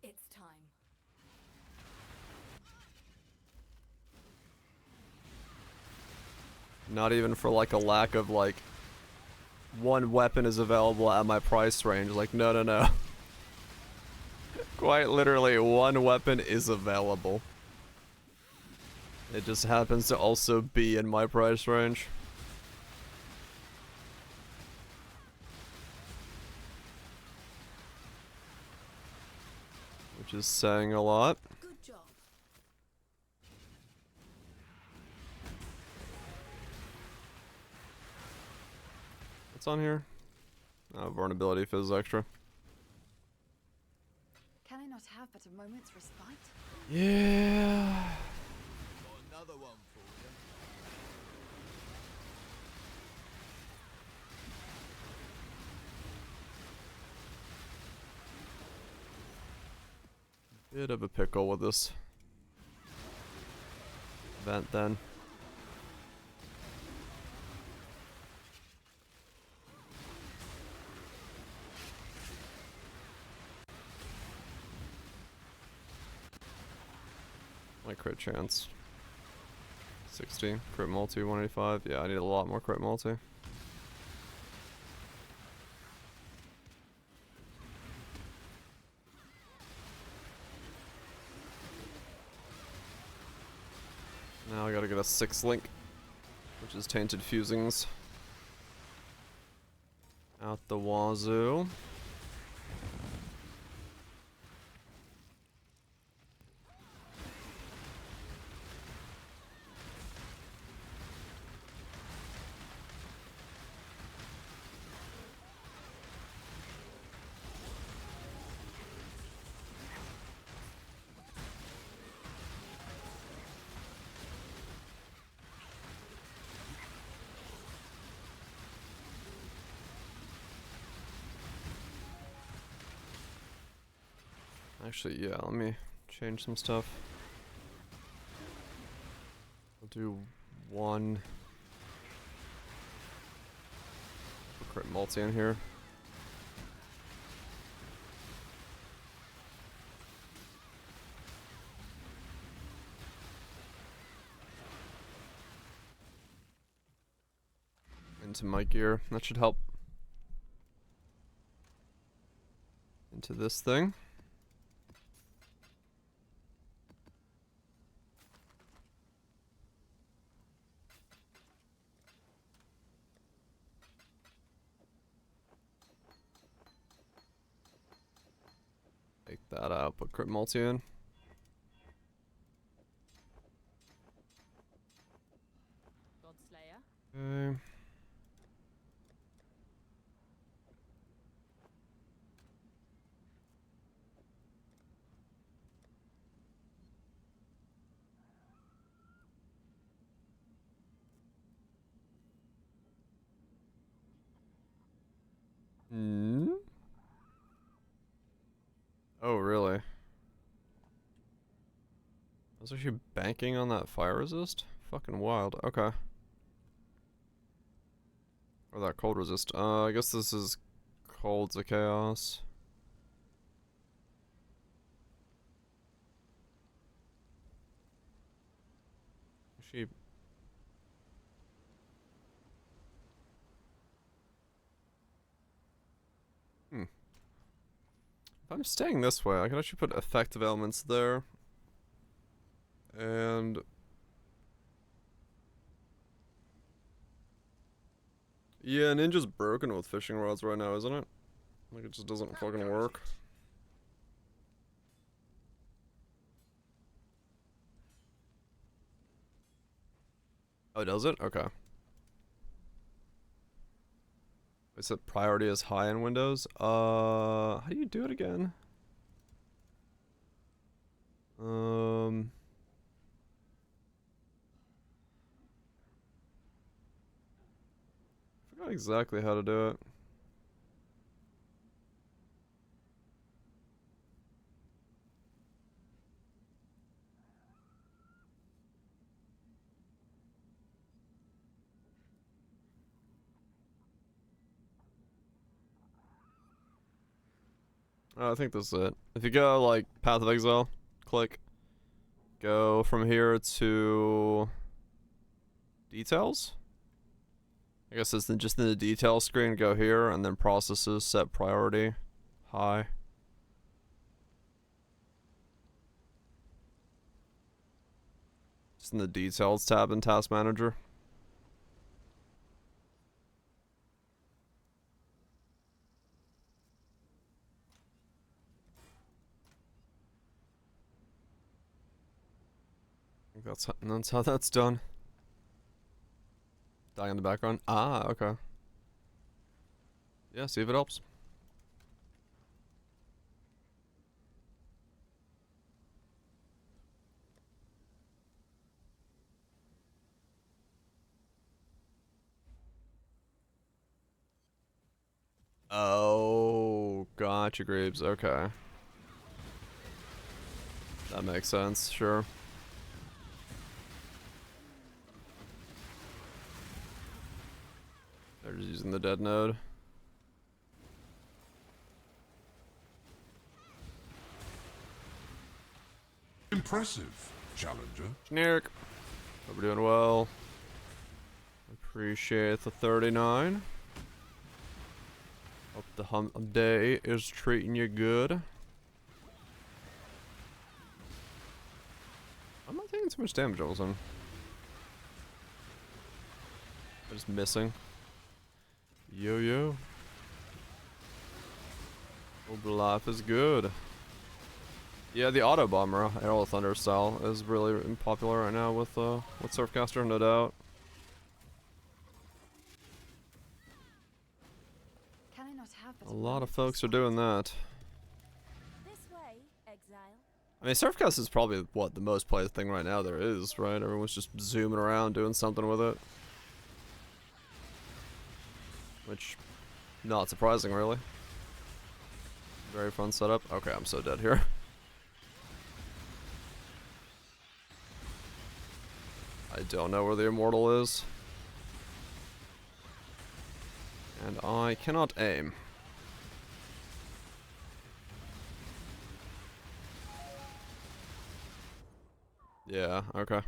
It's time. Not even for like a lack of like 1 weapon is available at my price range. Like, no, no, no. Quite literally, 1 weapon is available. It just happens to also be in my price range. Which is saying a lot. Good job. What's on here? Vulnerability fizz extra. Can I not have but a moment's respite? Yeah. Got another one for you. Bit of a pickle with this event then. My crit chance. 60. Crit multi 185. Yeah, I need a lot more crit multi. Now I gotta get a 6 link, which is tainted fusings. Out the wazoo. Actually, yeah, let me change some stuff. I'll do one crit multi in here. Into my gear, that should help. Into this thing. Take that out, put crit multi in. Godslayer. Okay. Hmm? Oh, really? I was actually banking on that fire resist? Fucking wild. Okay. Or that cold resist. I guess this is cold to chaos. She. If I'm staying this way, I can actually put effective elements there. And yeah, Ninja's broken with fishing rods right now, isn't it? Like, it just doesn't fucking work. Oh, does it? Okay. It said priority is high in Windows. How do you do it again? I forgot exactly how to do it. I think this is it. If you go, like, Path of Exile, click. Go from here to details. I guess it's just in the details screen, go here, and then processes, set priority, high. Just in the details tab in Task Manager. I think that's how that's done. Dying in the background. Ah, okay. Yeah, see if it helps. Oh, gotcha, Greaves. Okay. That makes sense, sure. They're just using the dead node. Impressive, challenger. Generic. Hope we're doing well. Appreciate the 39. Hope the hump day is treating you good. I'm not taking too much damage all of a sudden. I'm just missing. Yo yo. Hope life is good. Yeah, the auto bomber, Arrow of Thunder style, is really popular right now with Surfcaster, no doubt. Can I not have but A lot of moment folks are respite? doing that. This way, exile. I mean, Surfcast is probably what the most played thing right now there is, right? Everyone's just zooming around doing something with it. Which, not surprising, really. Very fun setup. Okay, I'm so dead here. I don't know where the Immortal is. And I cannot aim. Yeah, okay.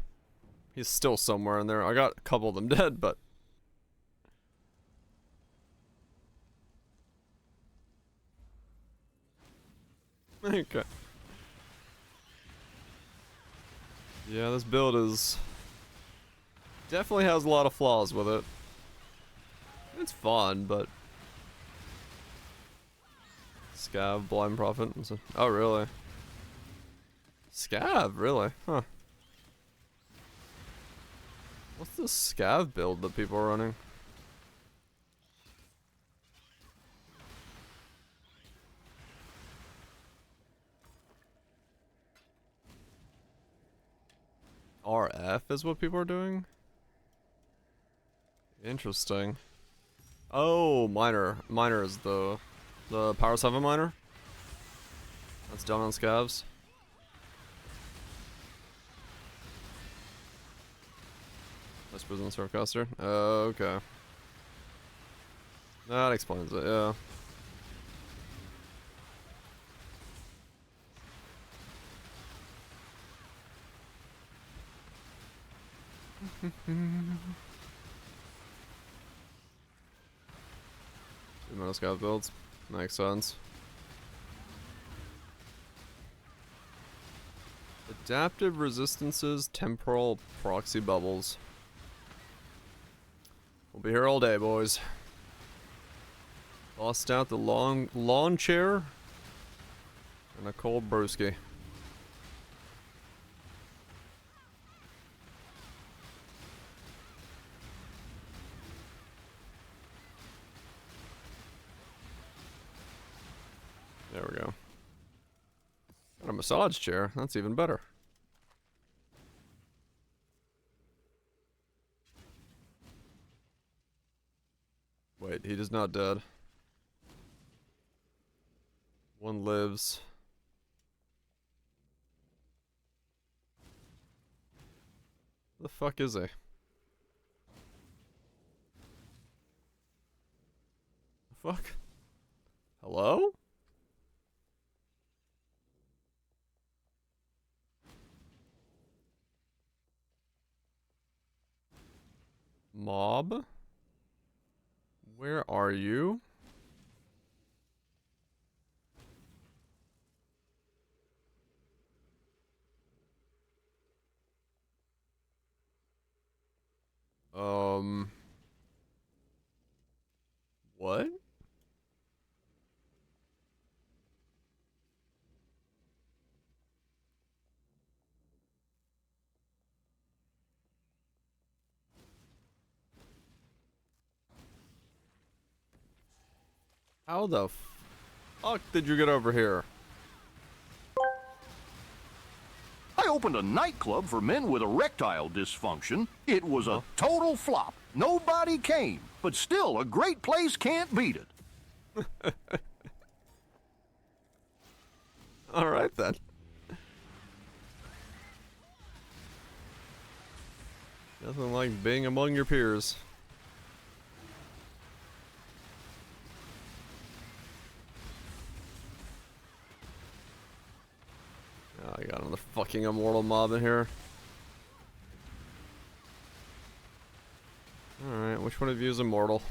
He's still somewhere in there. I got a couple of them dead, but... Okay. Yeah, this build is... definitely has a lot of flaws with it. It's fun, but... Scav, Blind Prophet. Oh, really? Scav, really? Huh. What's the Scav build that people are running? RF is what people are doing? Interesting. Oh, miner. Miner is the Power 7 miner? That's done on Scavs. Whispers on Surfcaster. Oh, okay. That explains it, yeah. Two metal scav builds. Makes sense. Adaptive resistances, temporal proxy bubbles. We'll be here all day, boys. Lost out the lawn chair and a cold brewski. There we go. Got a massage chair. That's even better. Wait, he is not dead. One lives. The fuck is he? The fuck? Hello? Mob? Where are you? What? How the fuck did you get over here? I opened a nightclub for men with erectile dysfunction. It was a total flop. Nobody came, but still a great place can't beat it. All right then. Nothing like being among your peers. Oh, I got another fucking immortal mob in here. Alright, which one of you is immortal?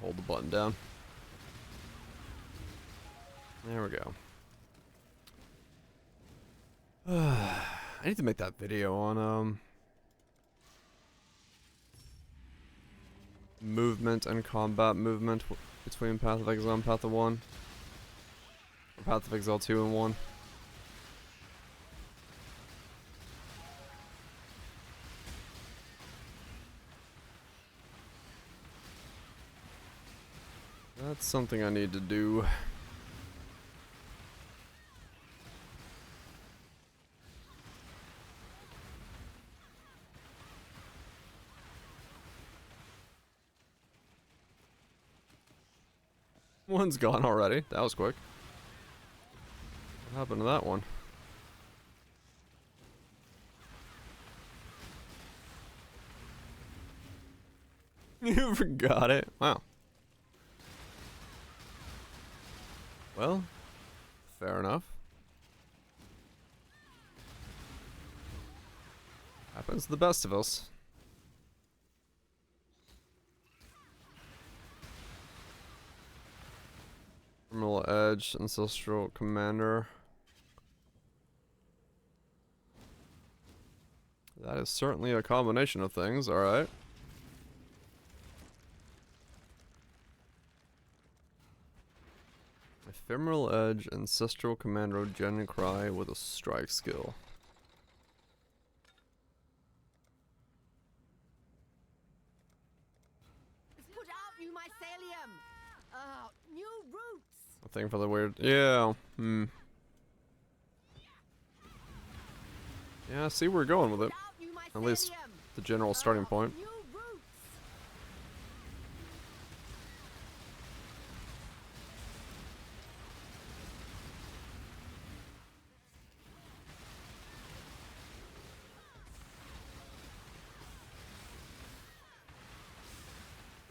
Hold the button down. There we go. I need to make that video on movement and combat movement between Path of Exile and Path of 1. Or Path of Exile 2 and 1. That's something I need to do. One's gone already. That was quick. What happened to that one? You forgot it. Wow. Well, fair enough. Happens to the best of us. Terminal Edge, Ancestral Commander. That is certainly a combination of things, alright. Ephemeral Edge, Ancestral Commander, Gen Cry with a strike skill. Put out new mycelium! New roots! A thing for the weird. Yeah. Yeah, I see where we're going with it. At least the general starting point. New roots!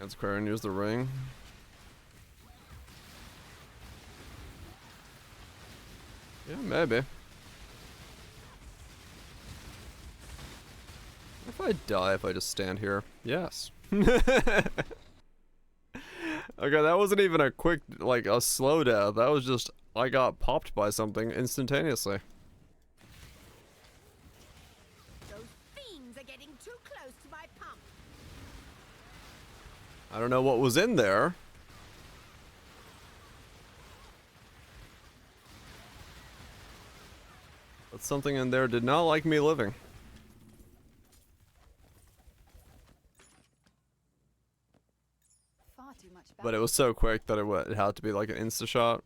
Antiquarian use the ring. Yeah, maybe. If I die if I just stand here? Yes. Okay, that wasn't even a quick, like, a slow death. That was just, I got popped by something instantaneously. Those fiends are getting too close to my pump. I don't know what was in there. But something in there did not like me living. Far too much But it was so quick that it had to be like an insta-shot.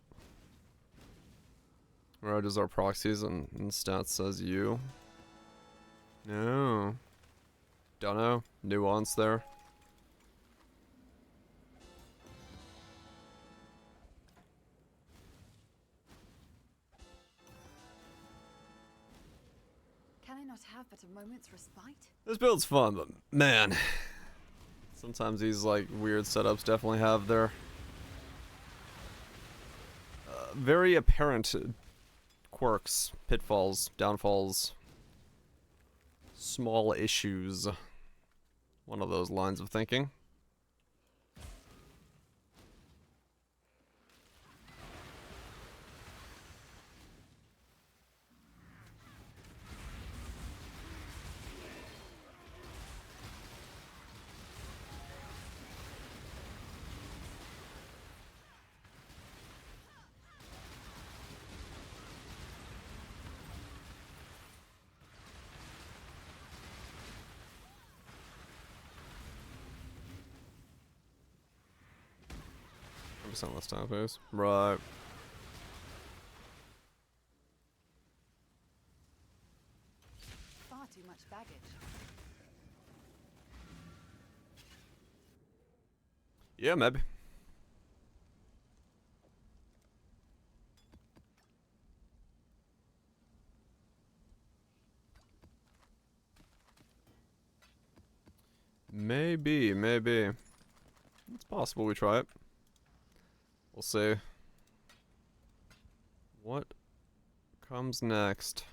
Where does our proxies and stats says you? No. Dunno. Nuance there. Can I not have but a moment's respite? This build's fun, but man. Sometimes these like weird setups definitely have their very apparent quirks, pitfalls, downfalls, small issues. One of those lines of thinking. 10% less time phase. Right. Far too much baggage. Yeah, maybe. Maybe. It's possible we try it. We'll see. What comes next?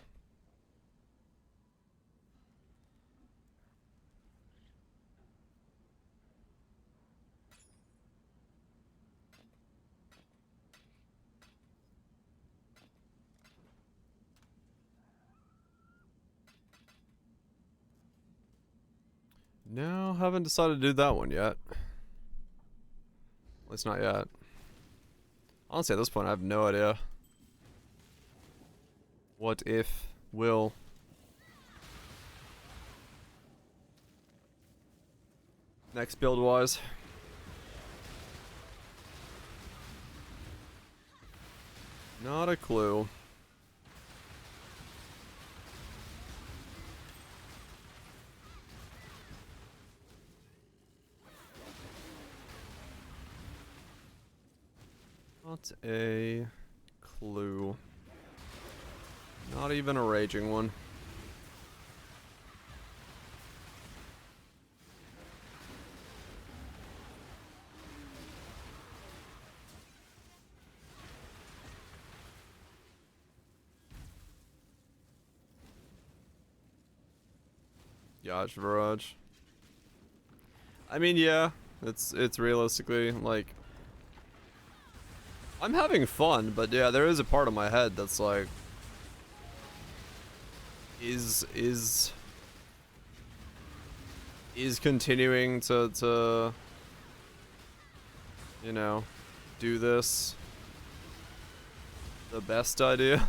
No, haven't decided to do that one yet. At least not yet. Honestly, at this point, I have no idea. What if will? Next build wise. Not a clue. Not a clue. Not even a raging one. Yash Viraj. I mean, yeah, it's realistically like I'm having fun, but yeah, there is a part of my head that's like is continuing to you know, do this the best idea?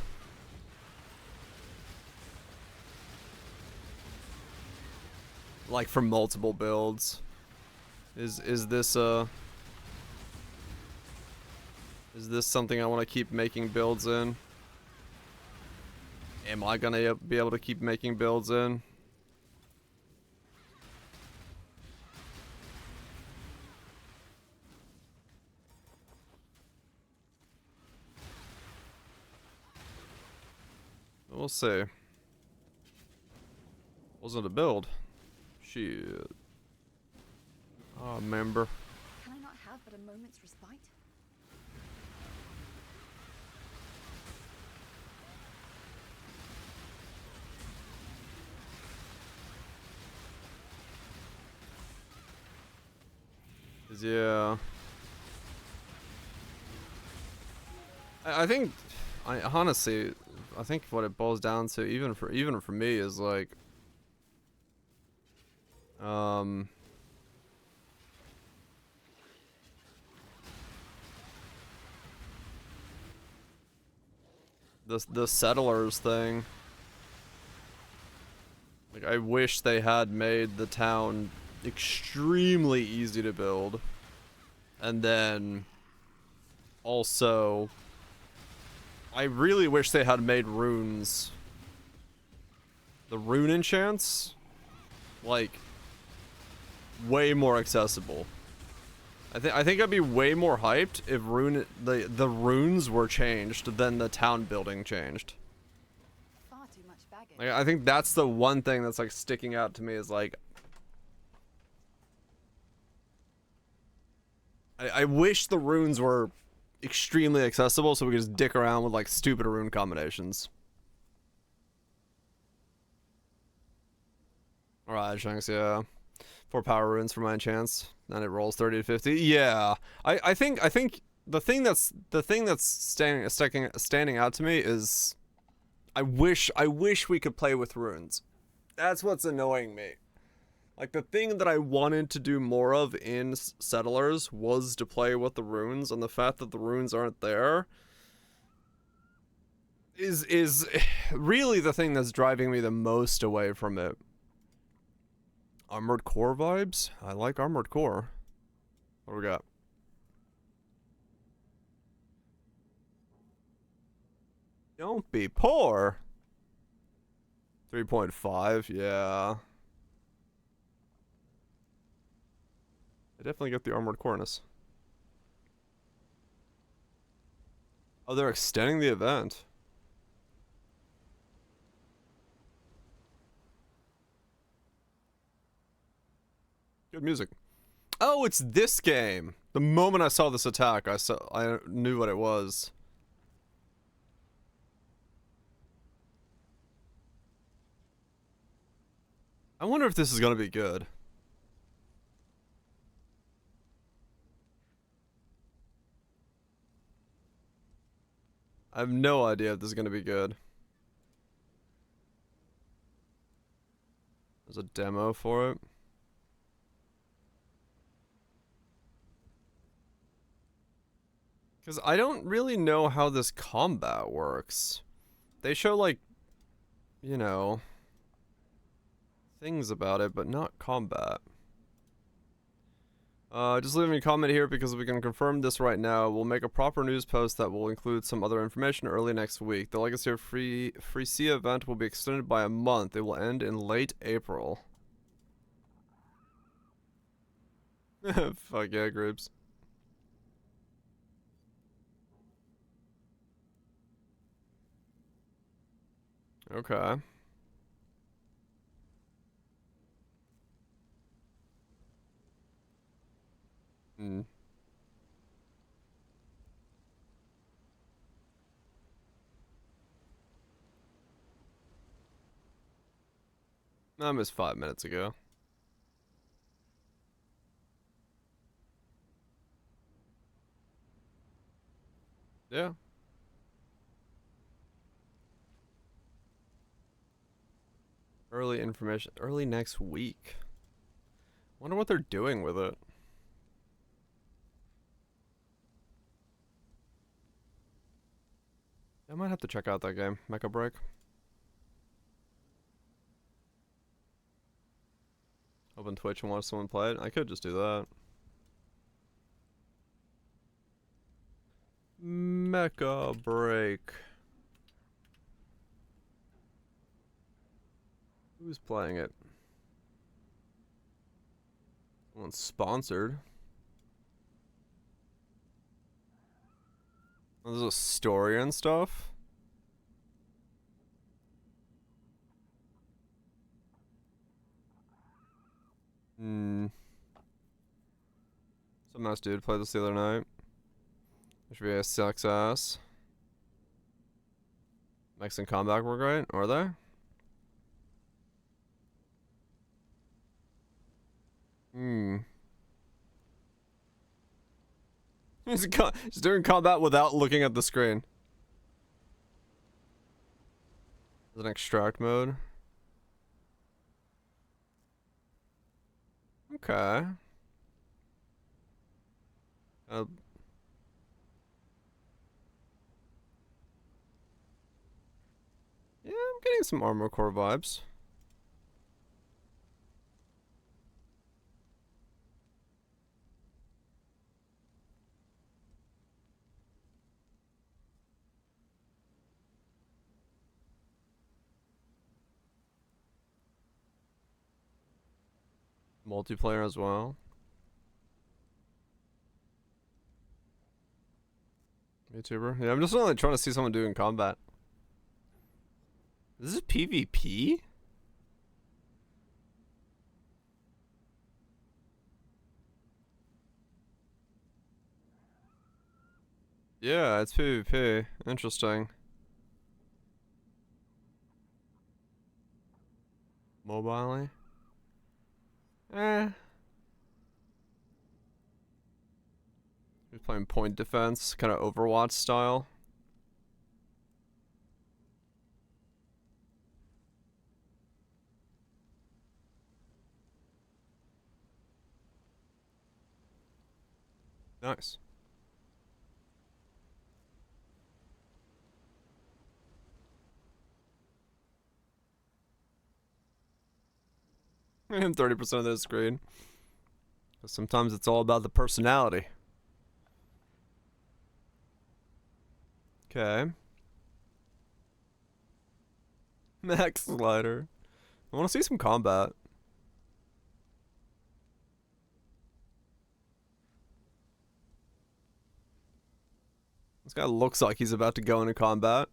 Like for multiple builds. Is this something I want to keep making builds in? Am I gonna be able to keep making builds in? We'll see. Wasn't a build. Shit. Oh, member. Can I not have but a moment's respite? Yeah. I think, honestly, I think what it boils down to, even for me, is like, the settlers thing. Like, I wish they had made the town extremely easy to build, and then also I really wish they had made runes, the rune enchants, like way more accessible. I think I'd be way more hyped if the runes were changed than the town building changed. Far too much baggage. Like, I think that's the one thing that's like sticking out to me, is like I wish the runes were extremely accessible so we could just dick around with like stupid rune combinations. Alright, Shanks, yeah. 4 power runes for my enchants. Then it rolls 30 to 50. Yeah. I think the thing that's standing out to me is I wish we could play with runes. That's what's annoying me. Like, the thing that I wanted to do more of in Settlers was to play with the runes, and the fact that the runes aren't there is really the thing that's driving me the most away from it. Armored Core vibes? I like Armored Core. What do we got? Don't be poor. 3.5, yeah. I definitely get the armored cornice. Oh, they're extending the event. Good music. Oh, it's this game. The moment I saw this attack, I knew what it was. I wonder if this is gonna be good. I have no idea if this is gonna be good. There's a demo for it. Because I don't really know how this combat works. They show, like, you know, things about it, but not combat. Just leave me a comment here because we can confirm this right now. We'll make a proper news post that will include some other information early next week. The Legacy of Free Sea event will be extended by a month. It will end in late April. Fuck yeah, groups. Okay. Hmm. I missed 5 minutes ago. Yeah. Early information. Early next week. Wonder what they're doing with it. I might have to check out that game. Mecha Break. Open Twitch and watch someone play it. I could just do that. Mecha Break. Who's playing it? Someone's sponsored. Oh, there's a story and stuff. Hmm. Some nice dude played this the other night. There should be a sucks ass. Mechs and combat were great, are they? Hmm. He's doing combat without looking at the screen. There's an extract mode. Okay. Yeah, I'm getting some armor core vibes. Multiplayer as well. YouTuber. Yeah, I'm just only trying to see someone doing combat. This is PvP? Yeah, it's PvP. Interesting. Mobile? Eh. He's playing point defense, kind of Overwatch style. Nice. I'm 30% of the screen. But sometimes it's all about the personality. Okay. Max slider. I want to see some combat. This guy looks like he's about to go into combat.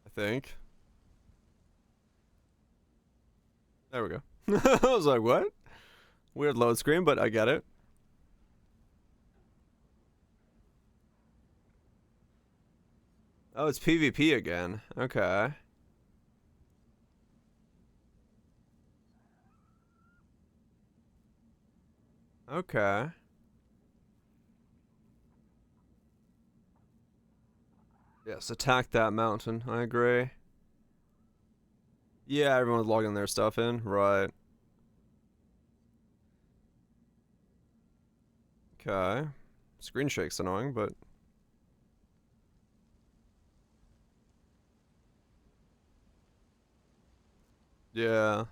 I think. There we go. I was like, what? Weird load screen, but I get it. Oh, it's PvP again. Okay. Okay. Yes, attack that mountain. I agree. Yeah, everyone's logging their stuff in. Right. Okay. Screen shake's annoying, but... yeah.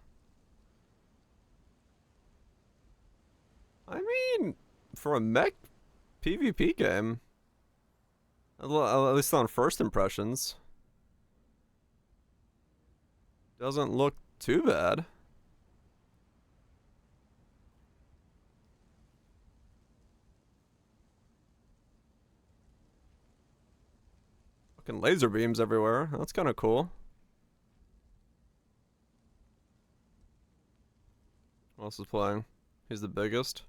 I mean, for a mech PvP game, at least on first impressions, doesn't look too bad. Fucking laser beams everywhere. That's kind of cool. Who else is playing? He's the biggest.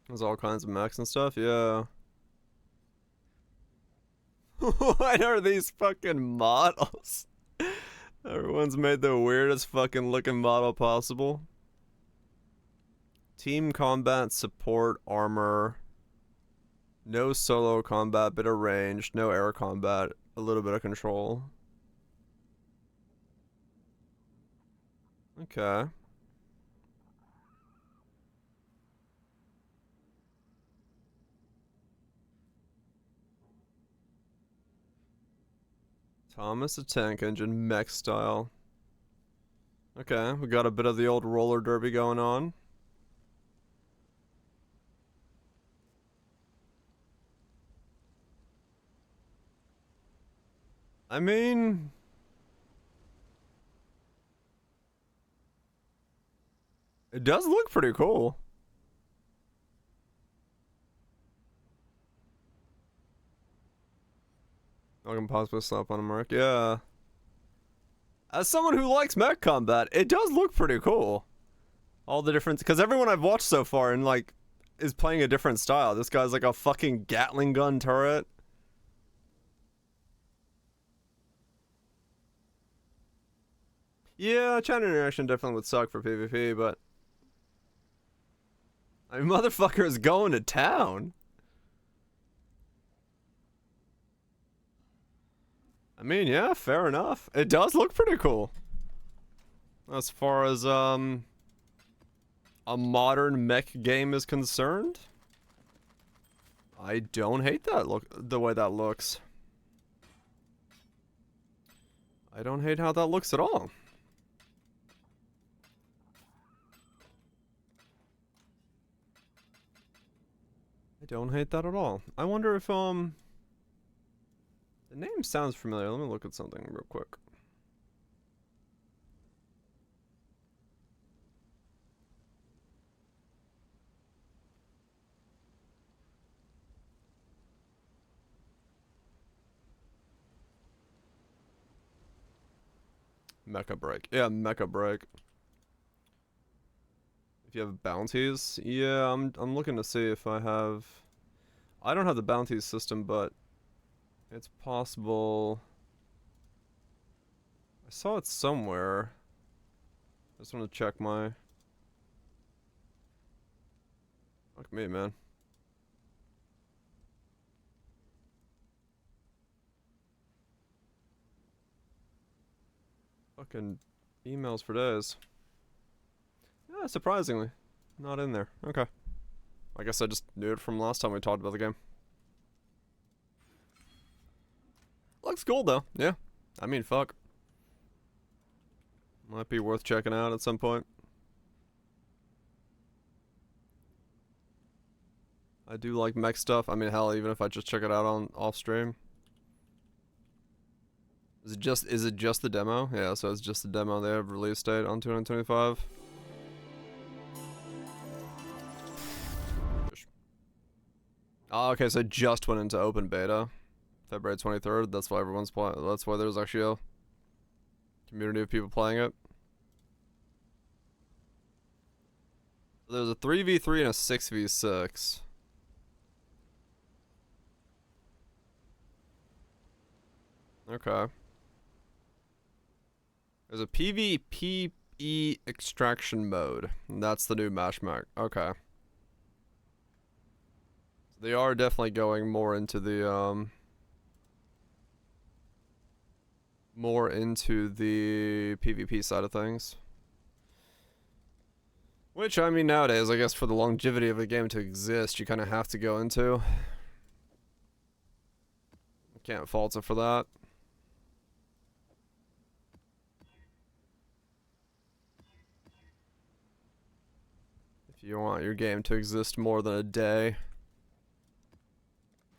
There's all kinds of mechs and stuff, yeah. What are these fucking models? Everyone's made the weirdest fucking looking model possible. Team combat, support, armor. No solo combat, bit of range. No air combat, a little bit of control. Okay. Thomas the Tank Engine, mech style. Okay, we got a bit of the old roller derby going on. I mean... it does look pretty cool. I can possibly slap on a mark. Yeah. As someone who likes mech combat, it does look pretty cool. All the different... because everyone I've watched so far and like is playing a different style. This guy's like a fucking Gatling gun turret. Yeah, chat interaction definitely would suck for PvP, but... I mean, motherfucker is going to town. I mean, yeah, fair enough. It does look pretty cool. As far as, a modern mech game is concerned. I don't hate that look, the way that looks. I don't hate how that looks at all. I don't hate that at all. I wonder if, the name sounds familiar. Let me look at something real quick. Mecha Break. Yeah, Mecha Break. If you have bounties, yeah, I'm looking to see if I have... I don't have the bounties system, but it's possible... I saw it somewhere. I just want to check my... Fuck me, man. Fucking emails for days. Yeah, surprisingly. Not in there. Okay. I guess I just knew it from last time we talked about the game. Looks cool, though. Yeah. I mean, fuck. Might be worth checking out at some point. I do like mech stuff. I mean, hell, even if I just check it out on off stream. Is it just the demo? Yeah, so it's just the demo. They have release date on 225. Oh, okay, so it just went into open beta, February 23rd. That's why everyone's playing. That's why there's actually a community of people playing it. There's a 3v3 and a 6v6. Okay. There's a PvPe extraction mode. And that's the new match map. Okay. So they are definitely going more into the PvP side of things. Which, I mean, nowadays, I guess for the longevity of a game to exist, you kind of have to go into. I can't fault it for that. If you want your game to exist more than a day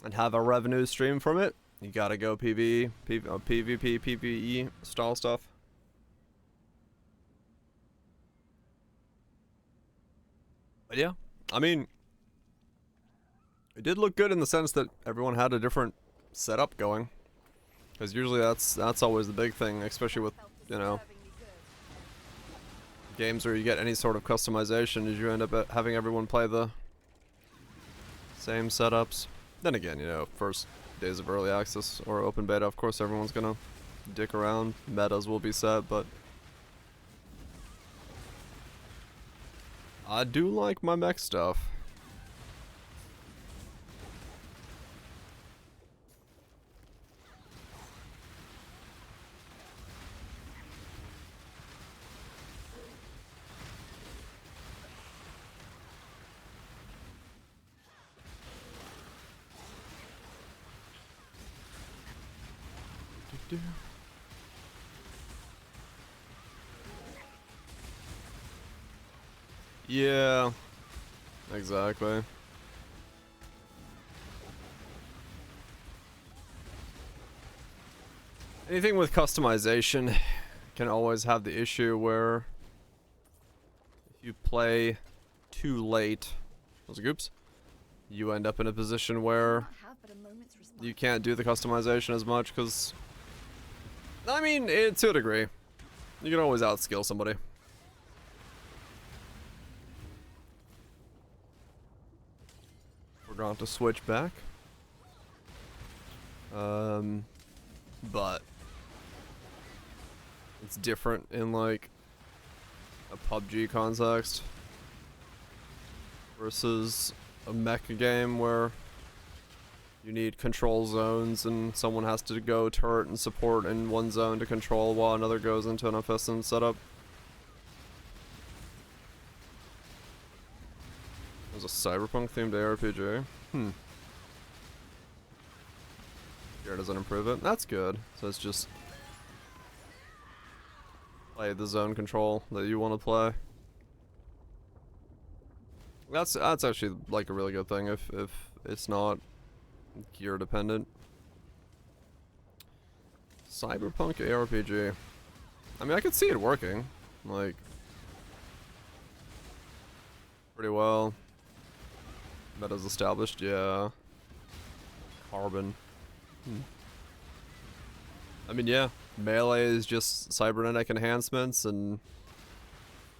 and have a revenue stream from it, you gotta go PvP, PvE style stuff. But yeah, I mean, it did look good in the sense that everyone had a different setup going. Because usually that's always the big thing, especially with, you know, games where you get any sort of customization, is you end up having everyone play the same setups. Then again, you know, first days of early access or open beta, of course everyone's gonna dick around. Metas will be set, but I do like my mech stuff. Yeah, exactly. Anything with customization can always have the issue where if you play too late, oops, you end up in a position where you can't do the customization as much because, I mean, to a degree, you can always outskill somebody. We're going to switch back. But it's different in like a PUBG context versus a mecha game where you need control zones and someone has to go turret and support in one zone to control while another goes into an offensive setup. There's a cyberpunk themed ARPG. Here doesn't improve it. That's good. So it's just play the zone control that you want to play. That's actually like a really good thing if it's not gear dependent. Cyberpunk ARPG. I mean, I could see it working, like, pretty well. Meta's established, yeah. Carbon. I mean, yeah. Melee is just cybernetic enhancements and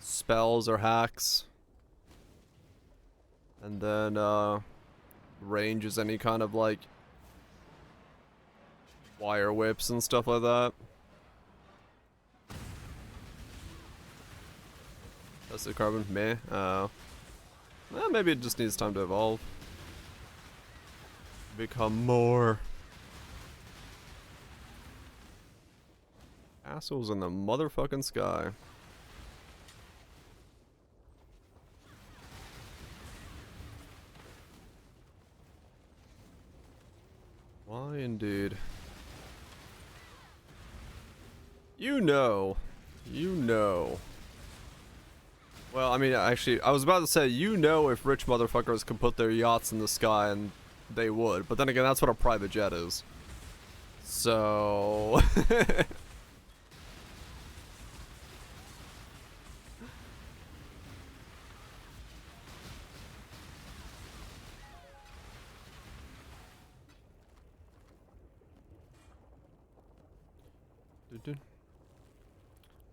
spells or hacks. And then, range is any kind of, like, wire whips and stuff like that. That's the carbon. Meh. Well, maybe it just needs time to evolve. Become more. Assholes in the motherfucking sky. Why indeed? You know. Well, I mean, actually, I was about to say, you know, if rich motherfuckers could put their yachts in the sky, and they would. But then again, that's what a private jet is. So...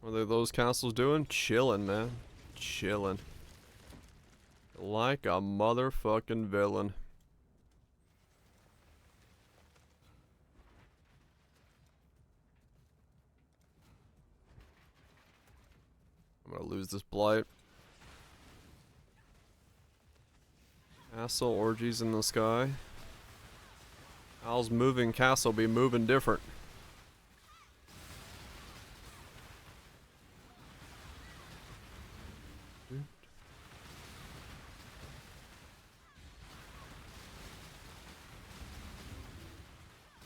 What are those castles doing? Chilling, man. Chilling. Like a motherfucking villain. I'm gonna lose this blight. Castle orgies in the sky. How's moving castle be moving different?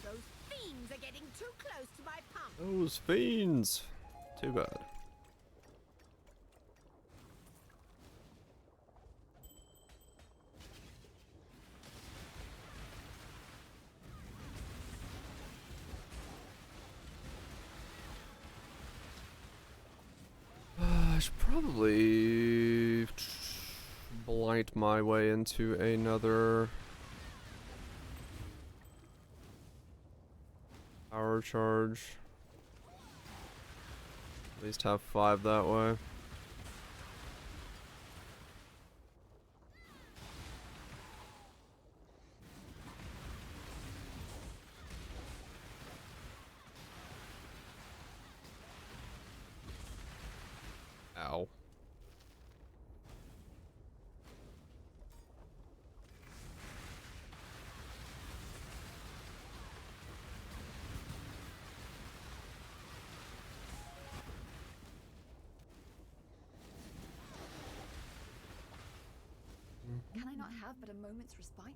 Those fiends are getting too close to my pump. Those fiends. Too bad. I should probably blight my way into another power charge. At least have 5 that way. Ow. Can I not have but a moment's respite?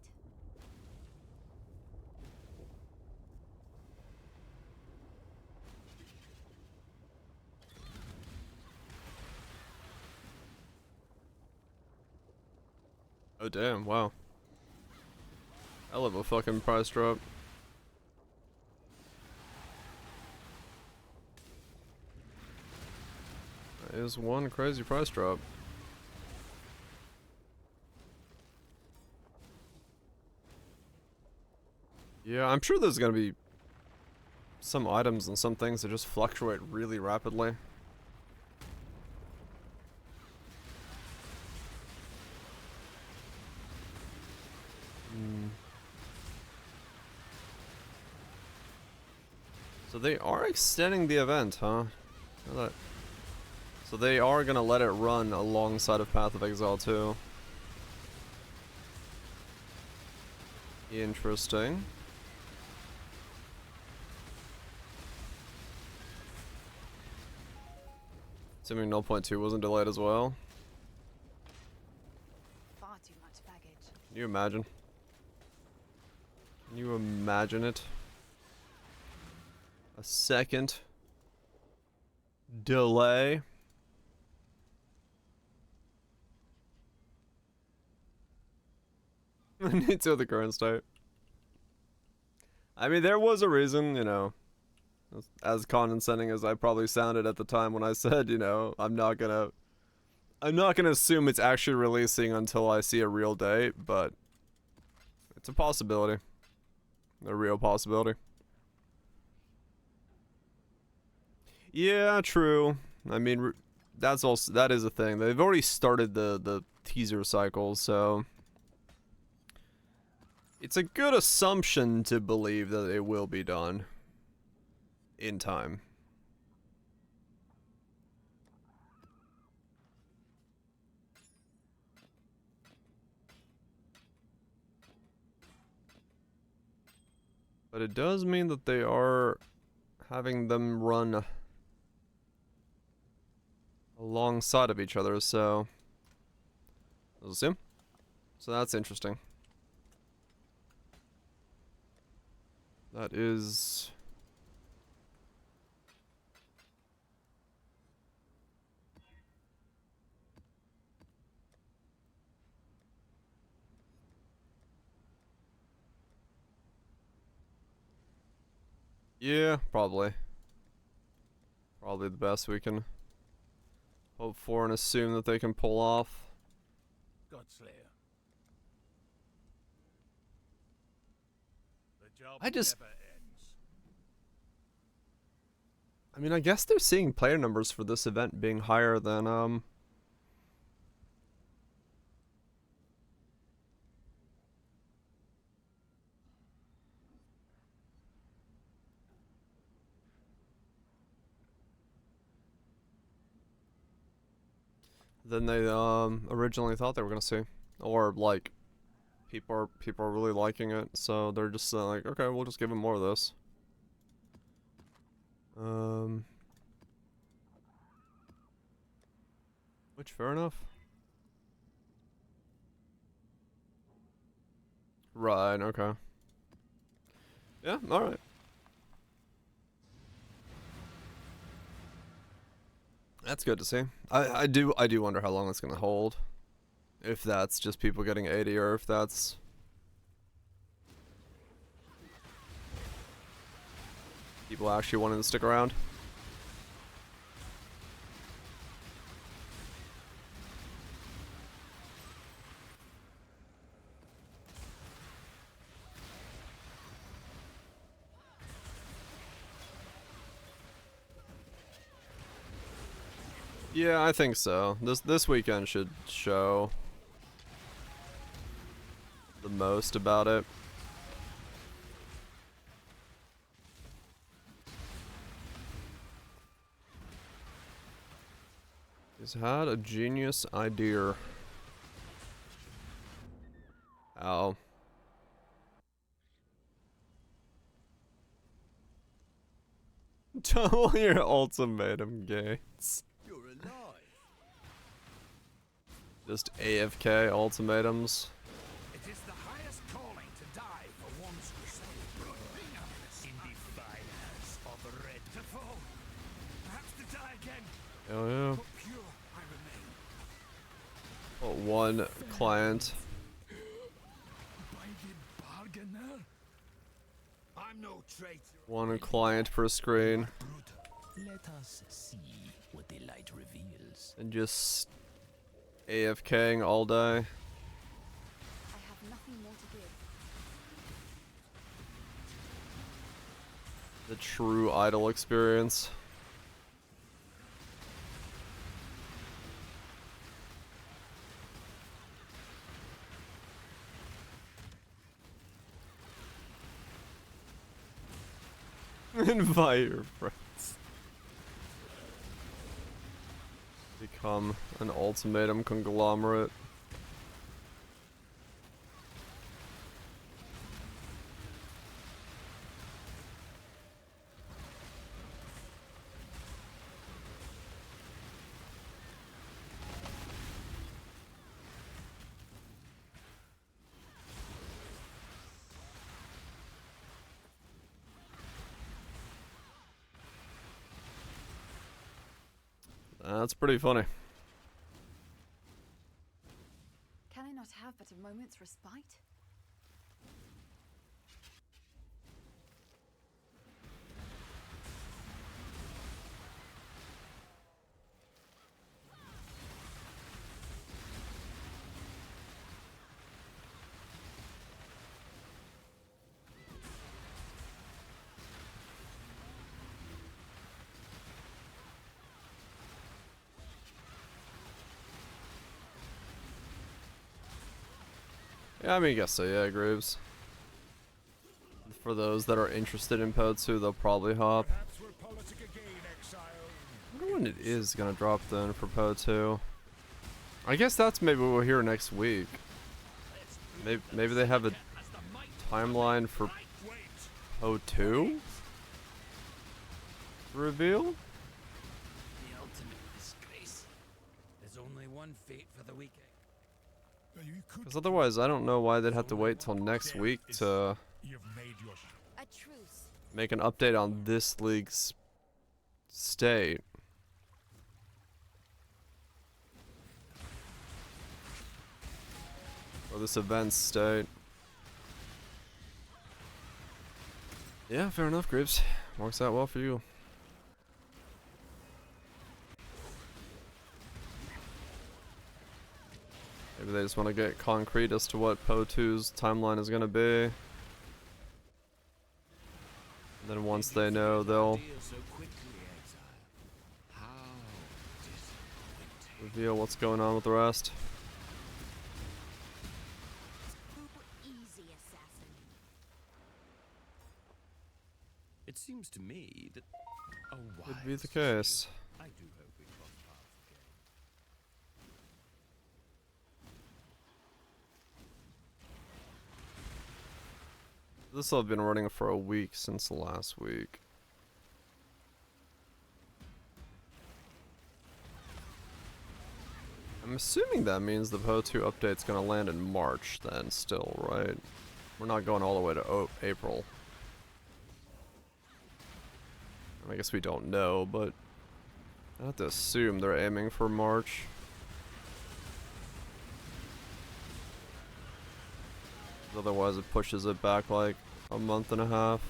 Oh damn, wow. Hell of a fucking price drop. That is one crazy price drop. Yeah, I'm sure there's gonna be some items and some things that just fluctuate really rapidly. So they are extending the event, huh? So they are gonna let it run alongside of Path of Exile too. Interesting. Assuming 0.2 wasn't delayed as well. Far too much baggage. Can you imagine? Can you imagine it? A second delay. Into the current state. I mean, there was a reason, you know, as condescending as I probably sounded at the time when I said, you know, I'm not gonna assume it's actually releasing until I see a real date, but it's a possibility. A real possibility. Yeah, true. I mean, that is a thing. They've already started the teaser cycle, so it's a good assumption to believe that it will be done in time. But it does mean that they are having them run alongside of each other, so let's assume. So that's interesting. That is Yeah, probably. Probably the best we can hope for and assume that they can pull off. Godslayer. The job I just- never ends. I mean, I guess they're seeing player numbers for this event being higher than, than they, originally thought they were gonna see. Or, like, people are really liking it, so they're just like, okay, we'll just give them more of this. Which, fair enough. Right, okay. Yeah, alright. That's good to see. I do wonder how long it's gonna hold. If that's just people getting 80 or if that's people actually wanting to stick around. Yeah, I think so. This weekend should show the most about it. He's had a genius idea. Ow. Double your ultimatum gates. You're alive. Just AFK ultimatums. It is the highest calling to die for one's crusade. In defiance of red to fall. Perhaps to die again. Hell yeah. But pure I remain. What, one client. Binding bargainer. I'm no traitor. One client per screen. Let us see what the light reveals. And just AFKing all day. I have nothing more to give. The true idle experience. Invite your friends. Become an ultimatum conglomerate. That's pretty funny. Can I not have but a moment's respite? Yeah, I mean, I guess so, yeah, Grooves. For those that are interested in Po2, they'll probably hop. Perhaps we're politic again, exile. I wonder when it is gonna drop then for Po2. I guess that's maybe what we'll hear next week. Maybe they have a timeline for Po2 reveal? The ultimate disgrace. There's only one fate for the weekend. Well, you could Because otherwise, I don't know why they'd have to wait till next week to You've made your A truce. make an update on this league's state. Or this event's state. Yeah, fair enough, Grooves. Works out well for you. Maybe they just want to get concrete as to what Po2's timeline is going to be. And then once they know, they'll reveal what's going on with the rest. Super easy, assassin. It seems to me that a Could be the wise case. I do hope we cross paths again. This will have been running for a week since last week. I'm assuming that means the Po2 update's gonna land in March then still, right? We're not going all the way to April. I guess we don't know, but I have to assume they're aiming for March. Otherwise it pushes it back like a month and a half.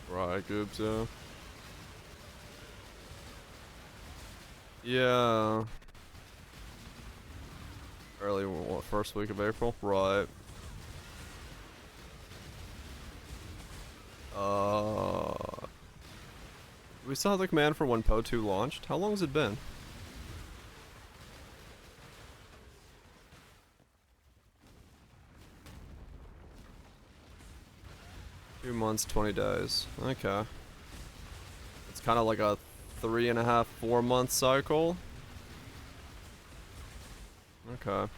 Right, Goobs, yeah. Yeah. Early, what, first week of April? Right. We still have the command for when Po2 launched? How long has it been? Two months, 20 days. Okay. It's kind of like a 3.5, 4 month cycle. Okay.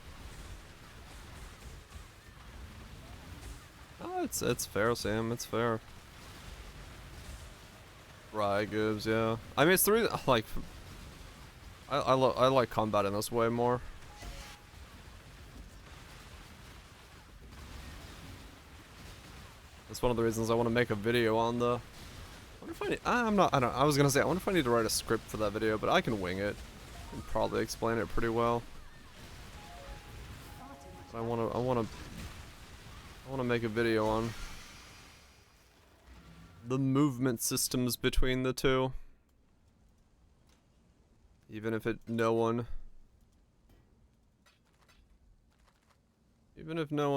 Oh, it's fair, Sam. It's fair. Right, Goobs, yeah. I mean, it's the reason, like, I like combat in this way more. That's one of the reasons I want to make a video on the... I wonder if I was gonna say, I wonder if I need to write a script for that video, but I can wing it. And probably explain it pretty well. But I wanna make a video on the movement systems between the two. Even if no one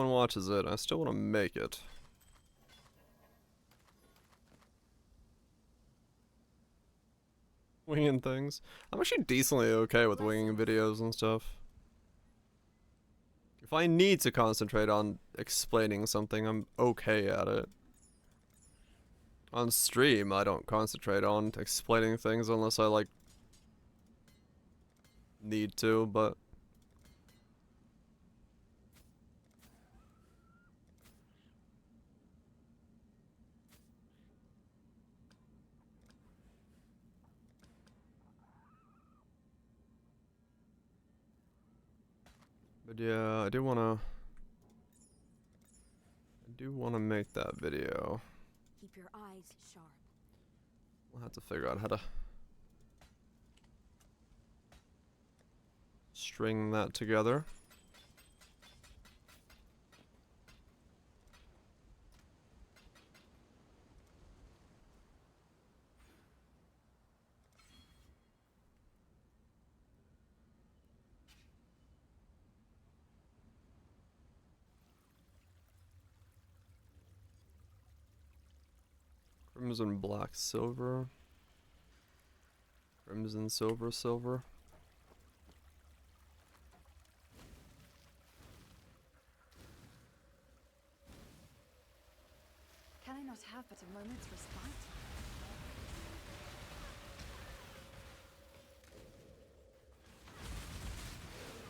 watches it, I still want to make it. Winging things. I'm actually decently okay with winging videos and stuff. If I need to concentrate on explaining something, I'm okay at it. On stream, I don't concentrate on explaining things unless I, like, need to, but... But yeah, I do wanna make that video. Keep your eyes sharp. We'll have to figure out how to string that together. Crimson, black, silver. Crimson, silver, silver. Can I not have but a moment's respite?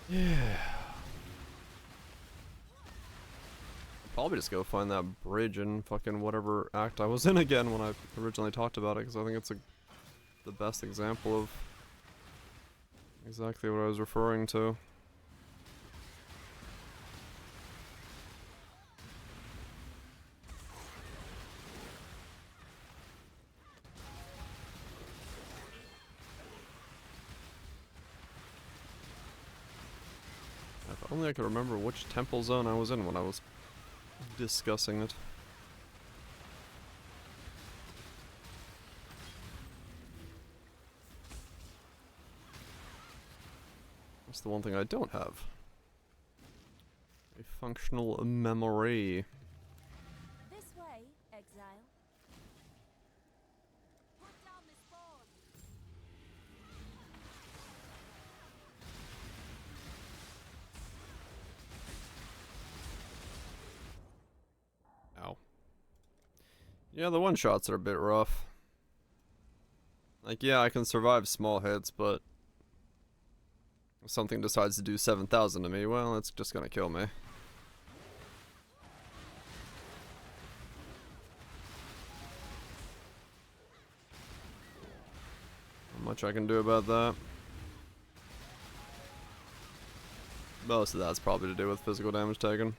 Yeah. Probably just go find that bridge in fucking whatever act I was in again when I originally talked about it, because I think it's the best example of exactly what I was referring to. only I could remember which temple zone I was in when I was discussing it. That's the one thing I don't have. A functional memory. This way, exile. Put down this board. Ow. Yeah, the one-shots are a bit rough. Like, yeah, I can survive small hits, but if something decides to do 7,000 to me, well, it's just gonna kill me. Not much I can do about that. Most of that's probably to do with physical damage taken.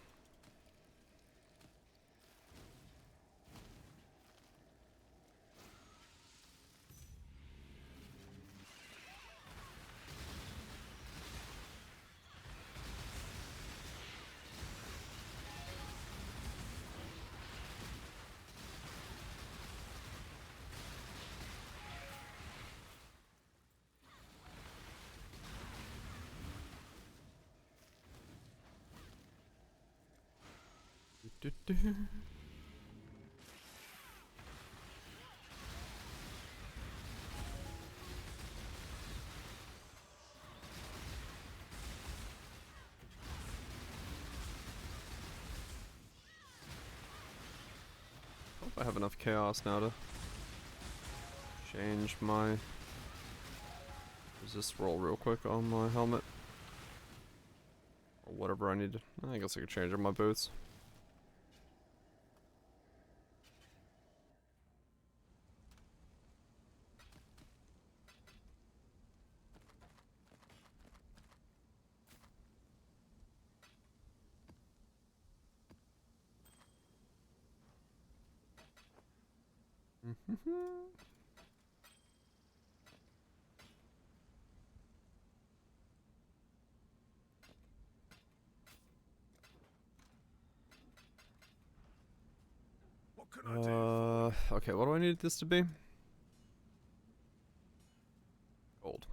Hope I have enough chaos now to change my resist roll real quick on my helmet. Or whatever I need to. I guess I could change it on my boots. What can I do? Okay, what do I need this to be? Gold.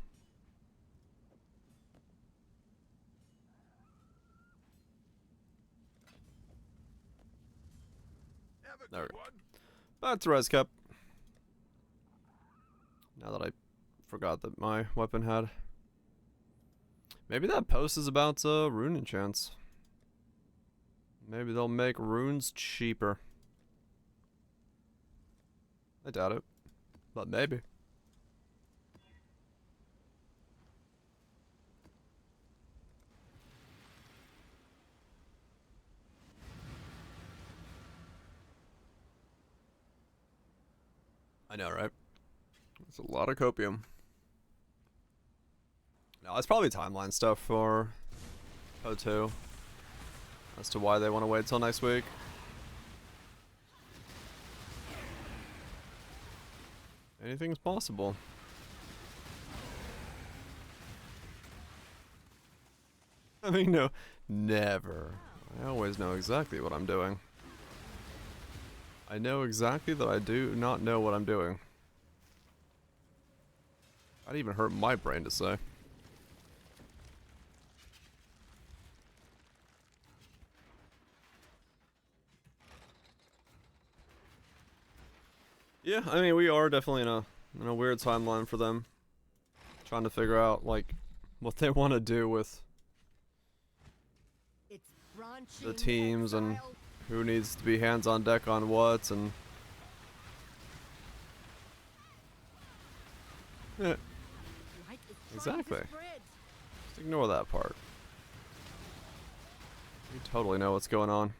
Have a There we good go. one. Back to res cap. Now that I forgot that my weapon had. Maybe that post is about rune enchants. Maybe they'll make runes cheaper. I doubt it, but maybe. I know, right? It's a lot of copium. No, it's probably timeline stuff for O2 as to why they want to wait till next week. Anything's possible. I mean, no, never. I always know exactly what I'm doing. I know exactly that I do not know what I'm doing. I'd even hurt my brain to say. Yeah, I mean, we are definitely in a weird timeline for them. Trying to figure out, like, what they want to do with It's branching the teams and exile. who needs to be hands on deck on what, and yeah, Light is trying exactly. to spread. Just ignore that part. We totally know what's going on.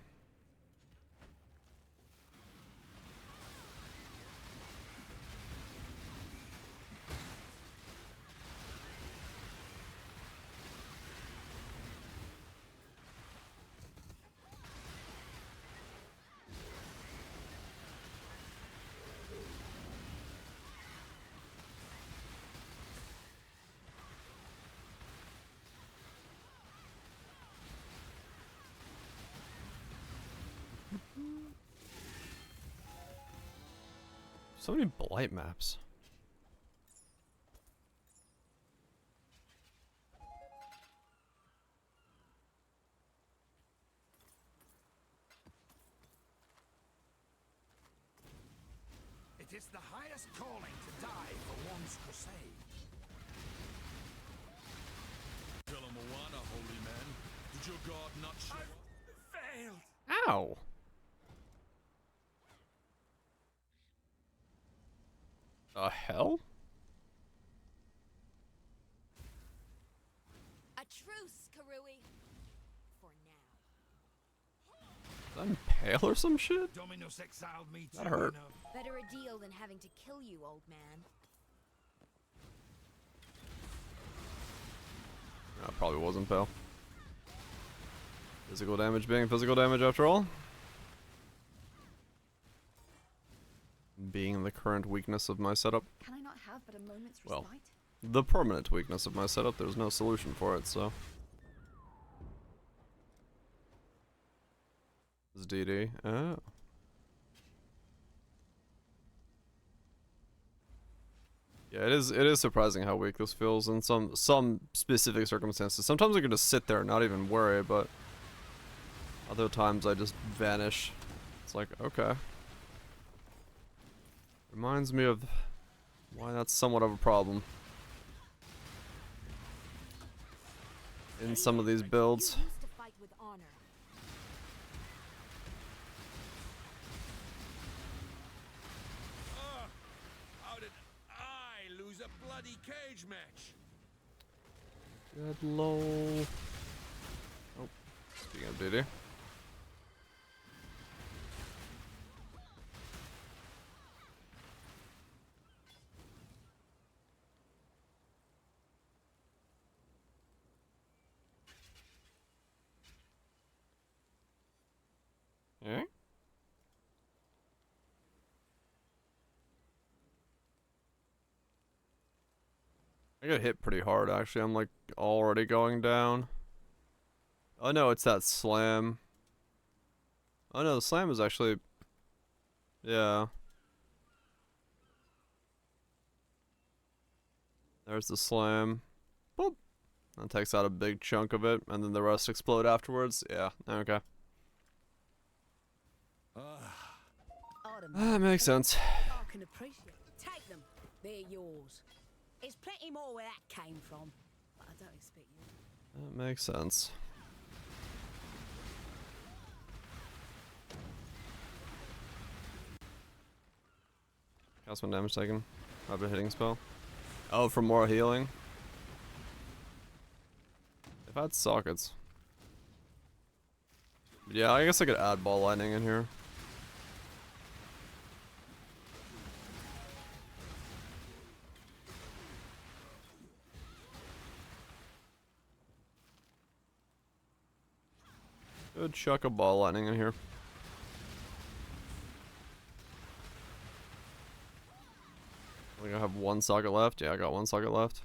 So many blight maps. It is the highest calling to die for one's crusade. Tell him Moana, holy man. Did your god not show up? Failed! Ow! The hell? A truce, Karui. For now. Is that impale or some shit? Dominus exiled me That too, hurt. you know. Better a deal than having to kill you, old man. No, it probably wasn't impale. Physical damage being physical damage after all. Being the current weakness of my setup. Can I not have but a moment's Well, respite? the permanent weakness of my setup, there's no solution for it, so. This is DD. Oh. Yeah, it is surprising how weak this feels in some specific circumstances. Sometimes I can just sit there and not even worry, but other times I just vanish. It's like, okay. Reminds me of why that's somewhat of a problem in some of these builds. You used to fight with honor. How did I lose a bloody cage match? Good lol. Oh, speaking of DD. Eh? I got hit pretty hard actually. I'm like already going down. Oh no, it's that slam. Oh no, the slam is actually, yeah. There's the slam. Boop. That takes out a big chunk of it, and then the rest explode afterwards. Yeah, okay. That makes sense. I can appreciate. Take them. They're yours. There's plenty more where that came from, but I don't expect you. That makes sense. Cast one damage taken. Have a hitting spell. Oh, for more healing. If I had sockets. But yeah, I guess I could add ball lightning in here. Good chuck a ball lightning in here. I think I have one socket left. Yeah, I got one socket left.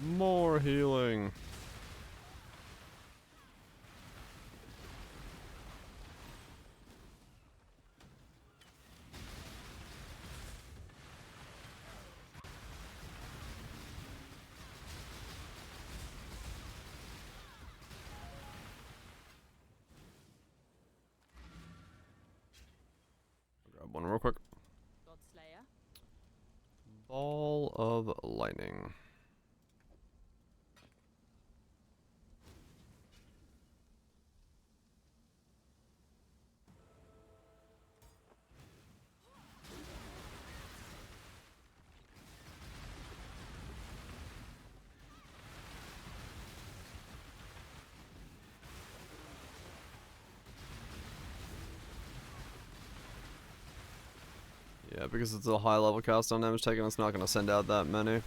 More healing. Grab one real quick. Godslayer. Ball of lightning. Yeah, because it's a high level cast on damage taken, it's not going to send out that many.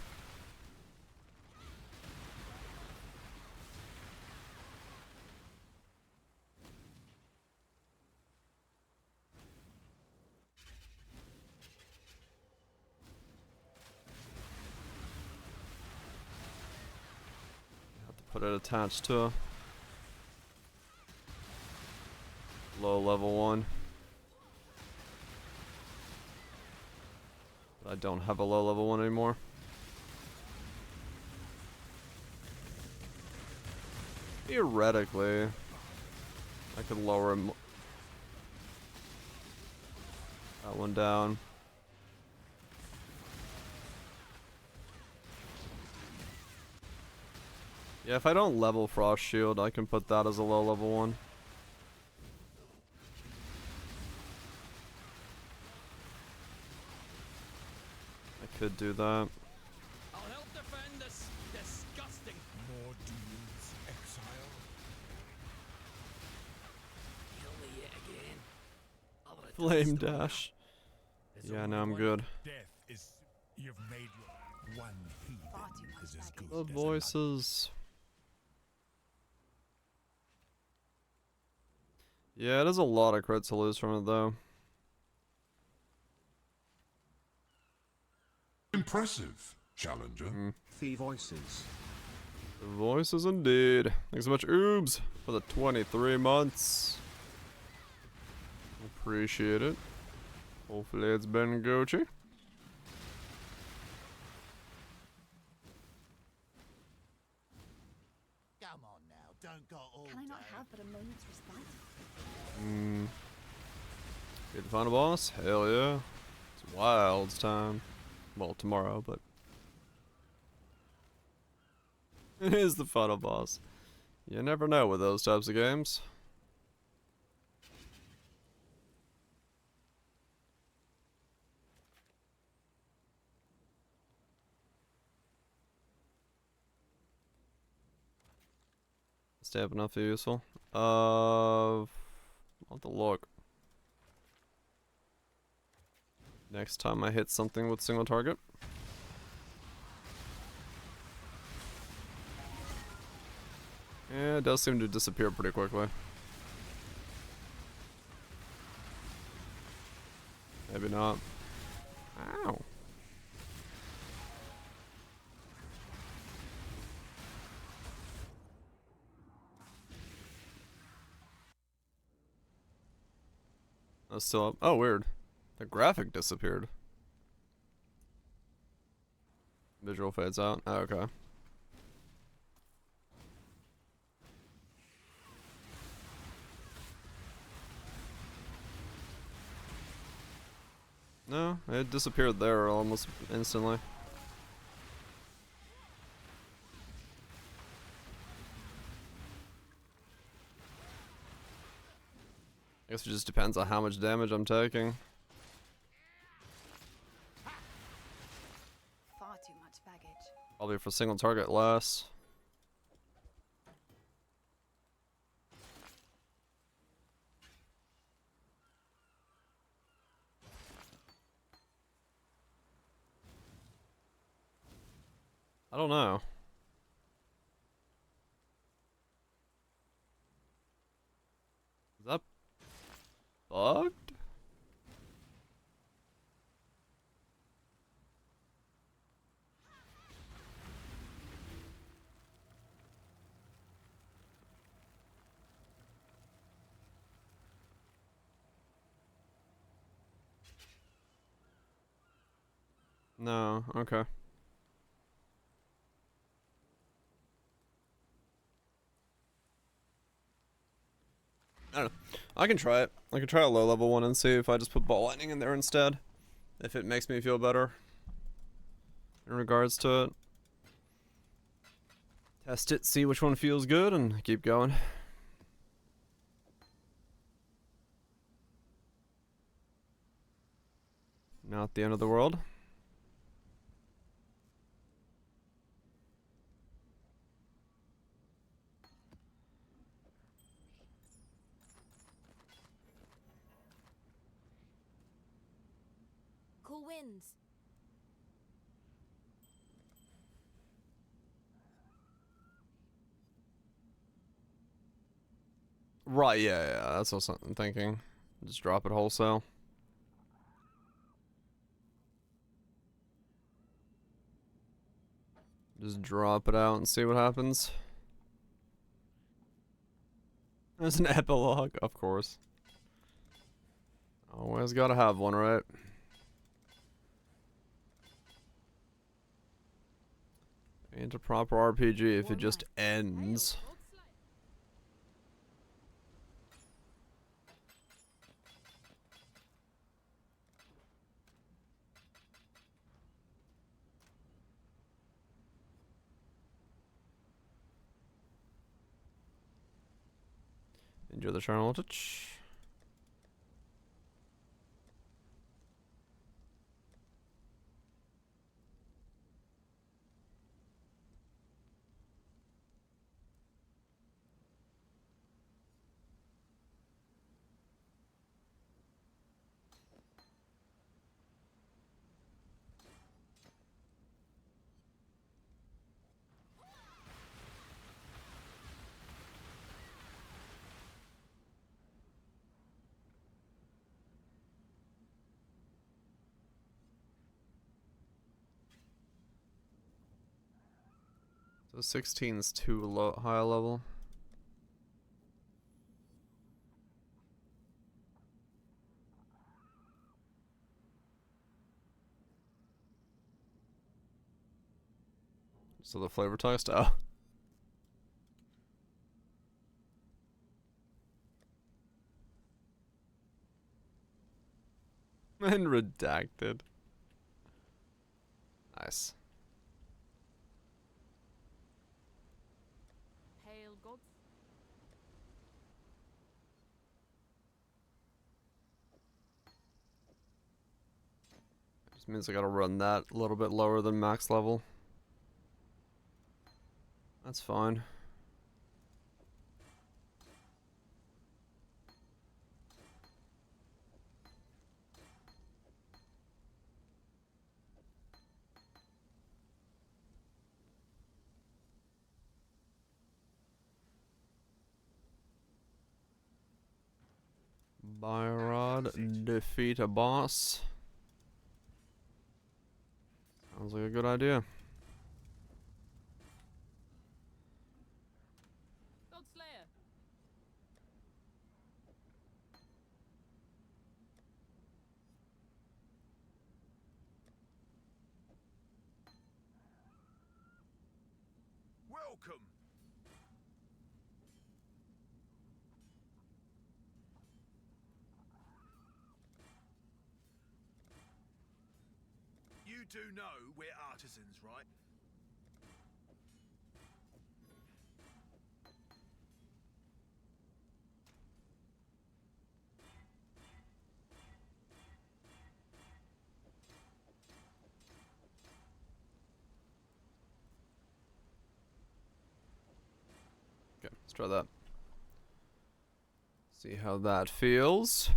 put it attached to a low level one. I don't have a low level one anymore. Theoretically, I could lower him, that one down. Yeah, if I don't level Frost Shield, I can put that as a low level one. I could do that. I'll help defend this disgusting. More demons, exile. Kill me yet again. I would've Flame done this dash. There's Yeah, only no, I'm one. good. Death is. You've made your one heathen Far too much is as baggage. good The as another. voices. Yeah, it is a lot of crits to lose from it though. Impressive, challenger. The voices. The voices indeed. Thanks so much, Oobs, for the 23 months. Appreciate it. Hopefully it's been Gucci. Come on now, don't go all Can I not have but a moment's respite? Be the final boss? Hell yeah. It's Wild's time. Well, tomorrow, but it is the final boss. You never know with those types of games. Stamp enough for useful. I'll have to look. Next time I hit something with single target. Yeah, it does seem to disappear pretty quickly. Maybe not. Ow. That's still up. Oh, weird. The graphic disappeared. Visual fades out. Oh, okay. No, it disappeared there almost instantly. I guess it just depends on how much damage I'm taking. Far too much baggage. Probably for single target less. I don't know. Is that bugged? No, okay. I don't know. I can try it. I can try a low level one and see if I just put ball lightning in there instead. If it makes me feel better. In regards to it. Test it, see which one feels good, and keep going. Not the end of the world. Cool winds. Right, yeah, that's what I'm thinking. Just drop it wholesale. Just drop it out and see what happens. There's an epilogue, of course. Always gotta have one, right? Ain't a proper RPG if it just ends. Enjoy the channel touch. So 16's too low, high level. So the flavor text, oh. And redacted. Nice. Hail gods. Just means I gotta run that a little bit lower than max level. That's fine. Byrod, defeat a boss. Sounds like a good idea. God Slayer. Welcome. You do know we're artisans, right? Okay, let's try that. See how that feels.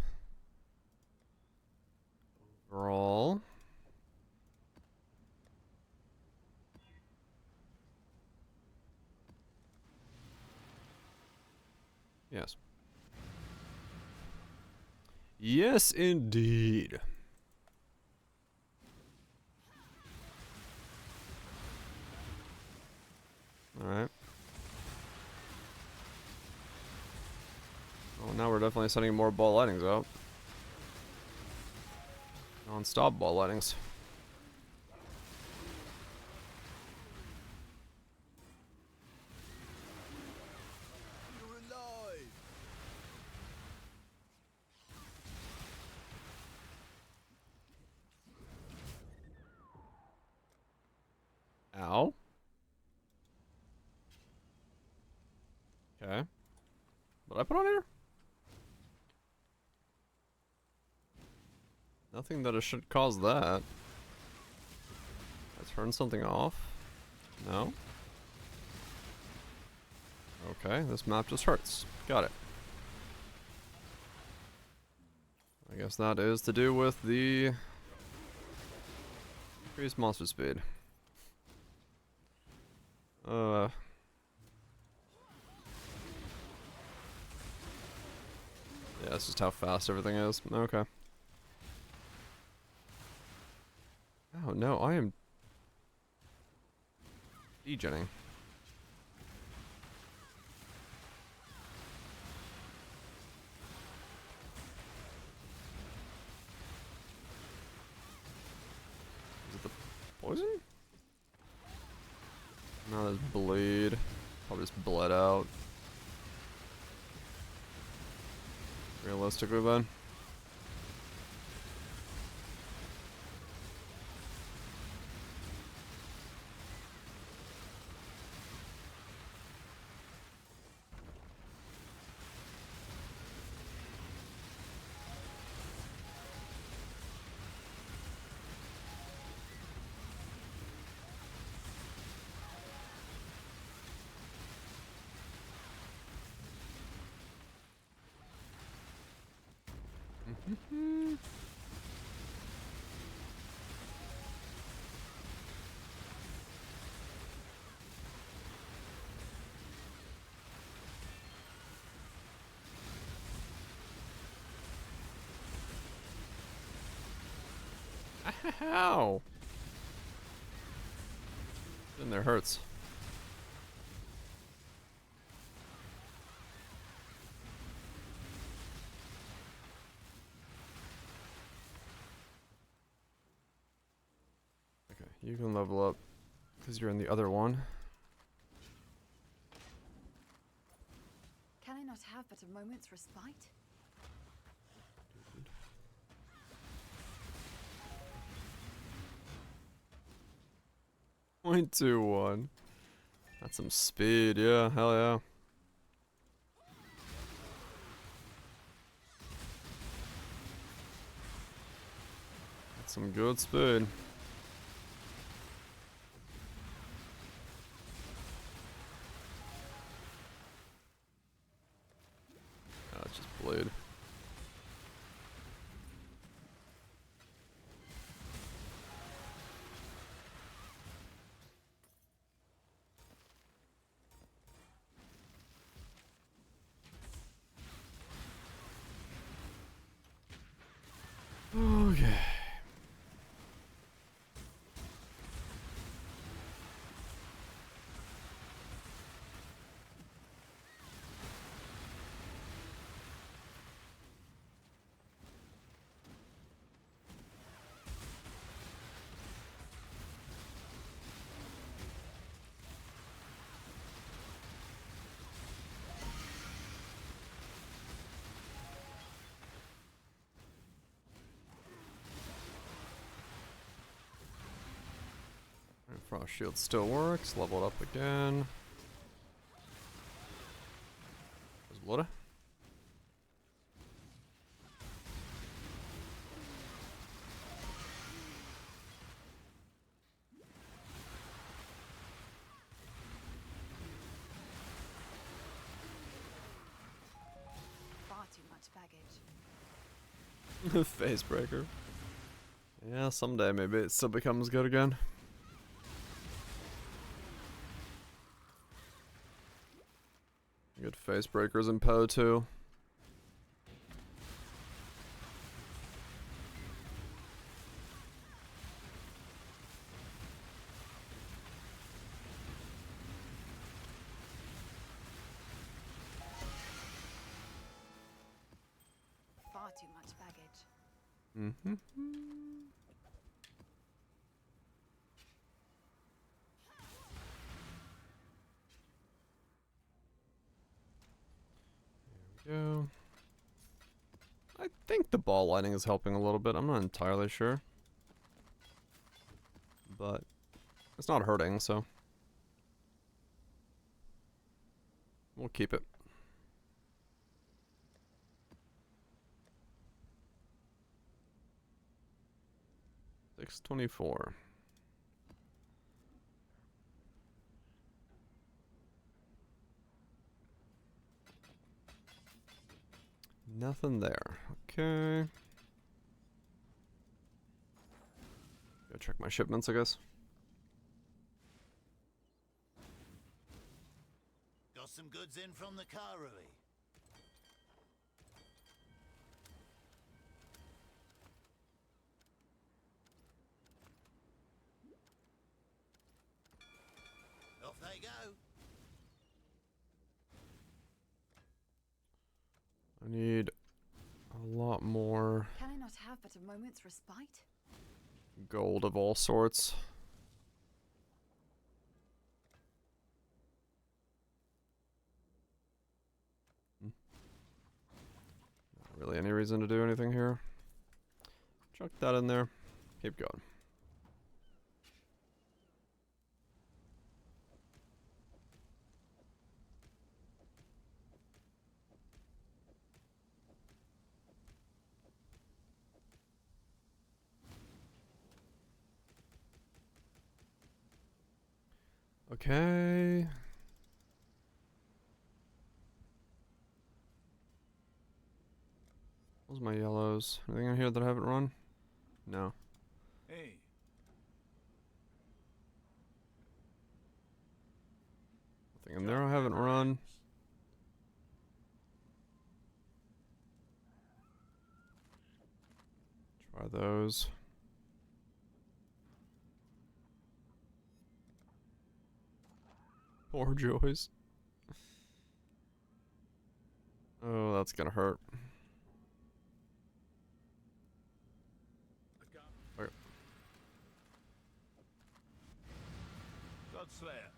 Overall. Yes. Yes, indeed. Alright. Oh, now we're definitely sending more ball lightnings out. Non-stop ball lightnings. You're alive. Ow. Okay. What did I put on here? Nothing that should cause that. I turned something off? No? Okay, this map just hurts. Got it. I guess that is to do with the increased monster speed. Yeah, it's just how fast everything is. Okay. Oh no, I am degenning. poison? No, there's bleed. Probably just bled out. Realistically, then. Ow! In there hurts. Okay, you can level up because you're in the other one. Can I not have but a moment's respite? 0.21. That's some speed, yeah, hell yeah. That's some good speed. It's just bleed. Okay. Frost shield still works. Level it up again. There's blood. Far too much baggage. Face breaker. Yeah, someday maybe it still becomes good again. Good face breakers in Poe too. Far too much baggage. Mm-hmm. There we go. I think the ball lighting is helping a little bit. I'm not entirely sure. But it's not hurting, so we'll keep it. $6.24. Nothing there. Okay. Go check my shipments, I guess. Got some goods in from the Karui. Off they go. I need a lot more Can I not have but a moment's respite? gold of all sorts. really any reason to do anything here. Chuck that in there. Keep going. Okay. Those are my yellows. Anything in here that I haven't run? No. Hey, Nothing in there I haven't run. Try those. Poor Joyce. Oh, that's gonna hurt. Okay. Godslayer.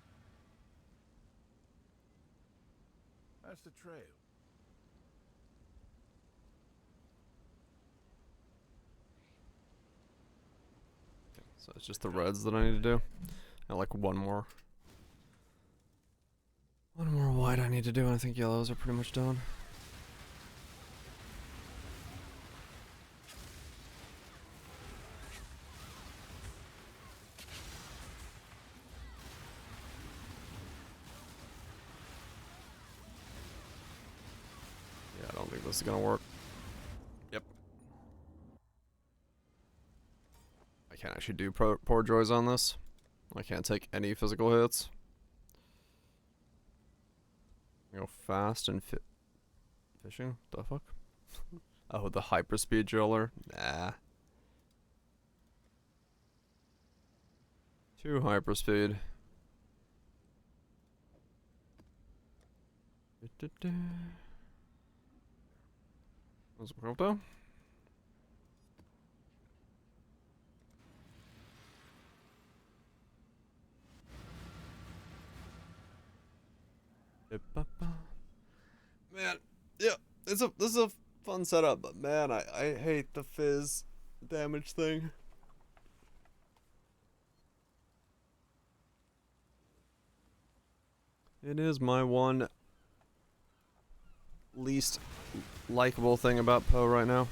That's the trail. So it's just the reds that I need to do. And like one more. One more white I need to do, and I think yellows are pretty much done. Yeah, I don't think this is gonna work. Yep. I can't actually do poor joys on this. I can't take any physical hits. Go fast and fishing? The fuck? Oh, the hyperspeed driller? Nah. Too hyperspeed. Was it pronto? Man, yeah, this is a fun setup, but man, I hate the fizz damage thing. It is my one least likable thing about Poe right now.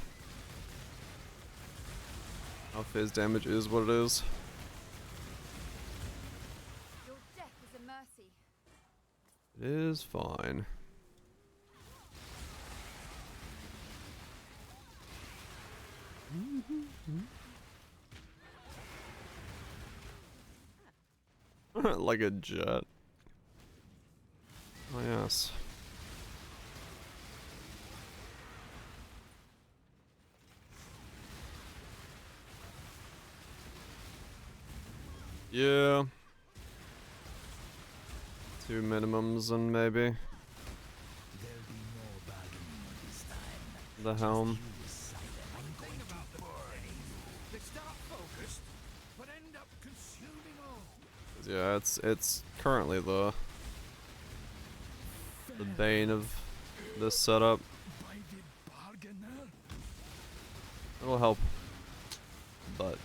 How fizz damage is what it is. Your death is a mercy. It is fine. Like a jet. Oh yes. Yeah. 2 minimums and maybe the helm. They start focused, but end up consuming all. Yeah, it's currently the bane of this setup. It'll help, but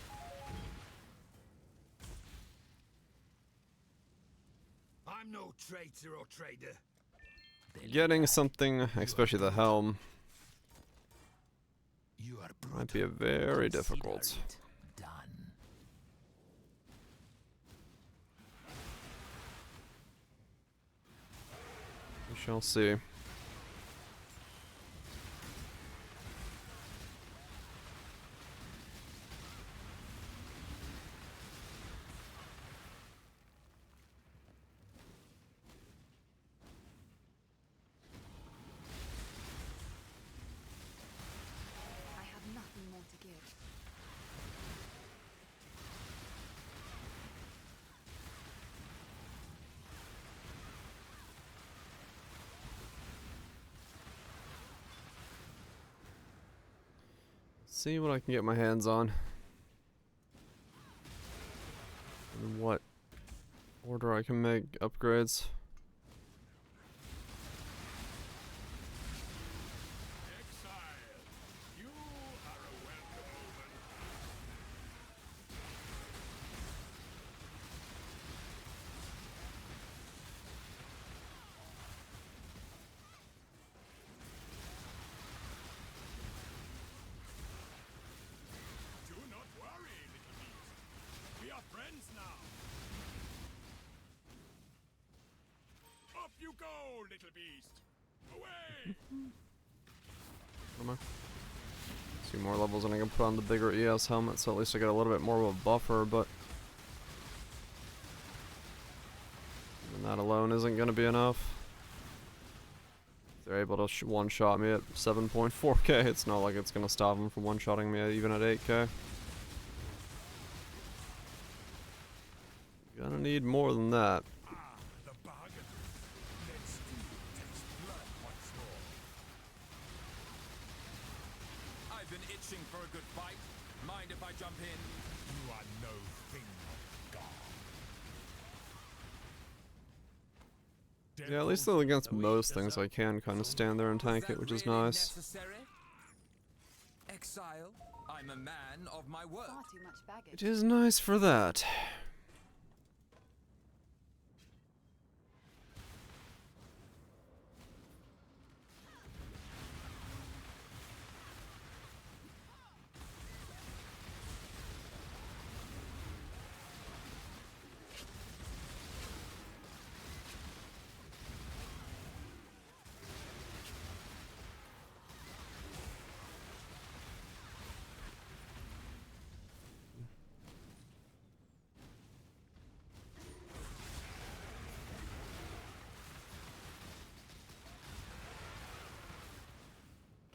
I'm no traitor or trader. getting something, especially the helm, You are might be a very difficult. done. We shall see. I have nothing more to give. See what I can get my hands on. And what order I can make upgrades. Exile. go, little beast! Away! What am I? 2 more levels and I can put on the bigger ES helmet, so at least I get a little bit more of a buffer, but even that alone isn't going to be enough. If they're able to one-shot me at 7.4k, it's not like it's going to stop them from one-shotting me even at 8k. Gonna need more than that. The bargain. Let's taste blood once more. I've been itching for a good fight. Mind if I jump in? You are no thing of God. Yeah, at least against most things I can kind of stand there and tank it, which is nice. Necessary? Exile, I'm a man of my word. Far too much baggage. It is nice for that.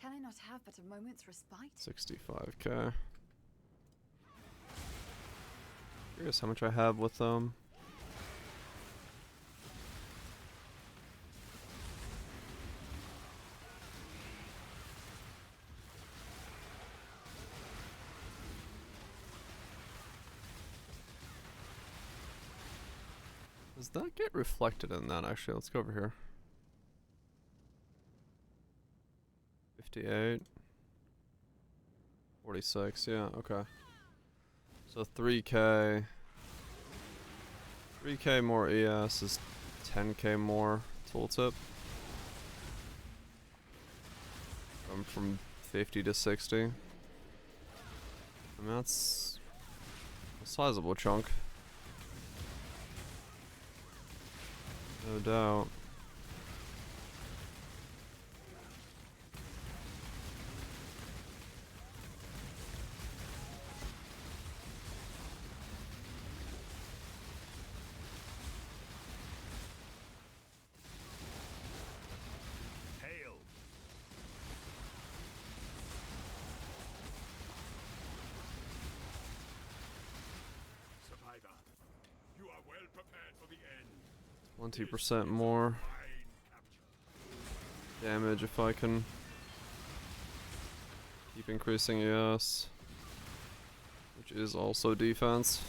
Can I not have but a moment's respite? 65k. Curious how much I have with them. Does that get reflected in that? Actually, let's go over here. 58. 46, yeah, okay. So 3k. 3k more ES is 10k more tooltip. From 50 to 60. I mean, that's a sizable chunk. No doubt. Hail. Survivor, you are well prepared for the end. 20% more Fine capture. damage if I can keep increasing ES, which is also defense.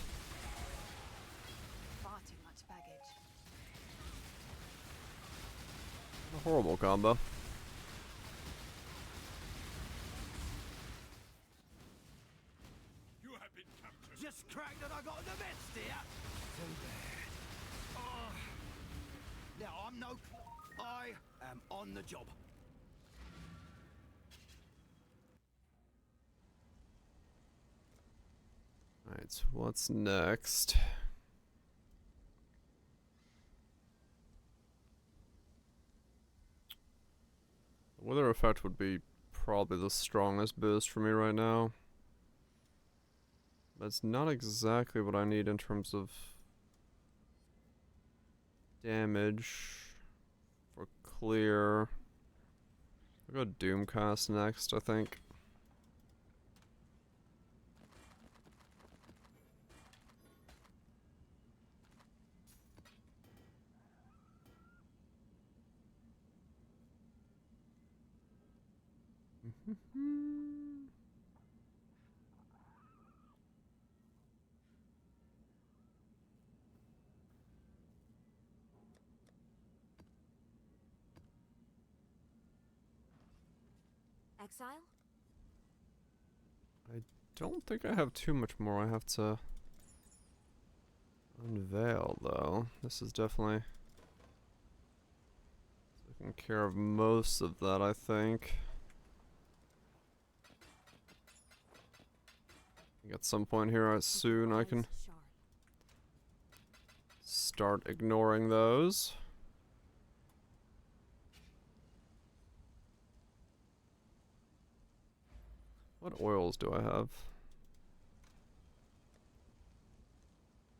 Far too much baggage. A horrible combo. You have been captured. Just cracked that I got the best here. Too bad. Oh. Now I'm no. I am on the job. Alright, what's next? The wither effect would be probably the strongest boost for me right now. But it's not exactly what I need in terms of damage for clear. I'll go Doomcast next, I think. Exile? I don't think I have too much more I have to unveil, though. This is definitely taking care of most of that, I think. At some point here soon I can start ignoring those. What oils do I have?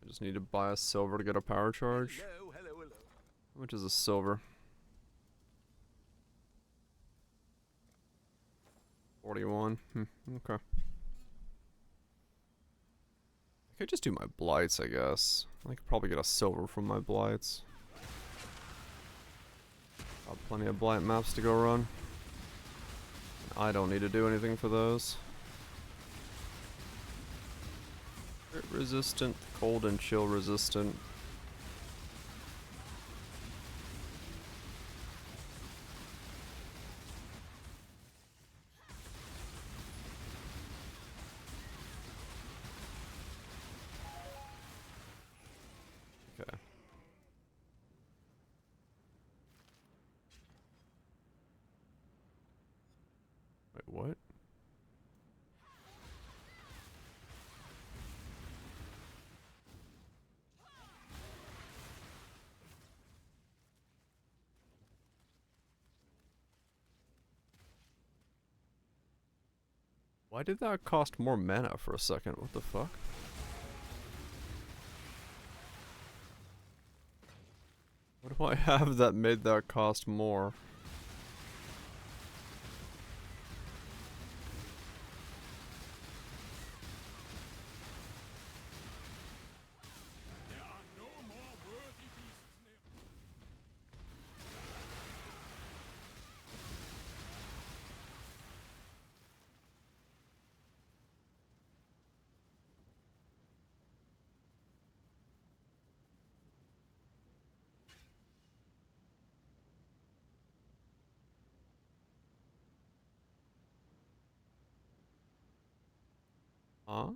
I just need to buy a silver to get a power charge. Hello, hello, hello. How much is a silver? 41. Okay. I could just do my blights, I guess. I could probably get a silver from my blights. Got plenty of blight maps to go run. I don't need to do anything for those. Crit resistant, cold and chill resistant. Okay. Wait, what? Why did that cost more mana for a second? What the fuck? What do I have that made that cost more? There are no more worthy beasts near. Huh?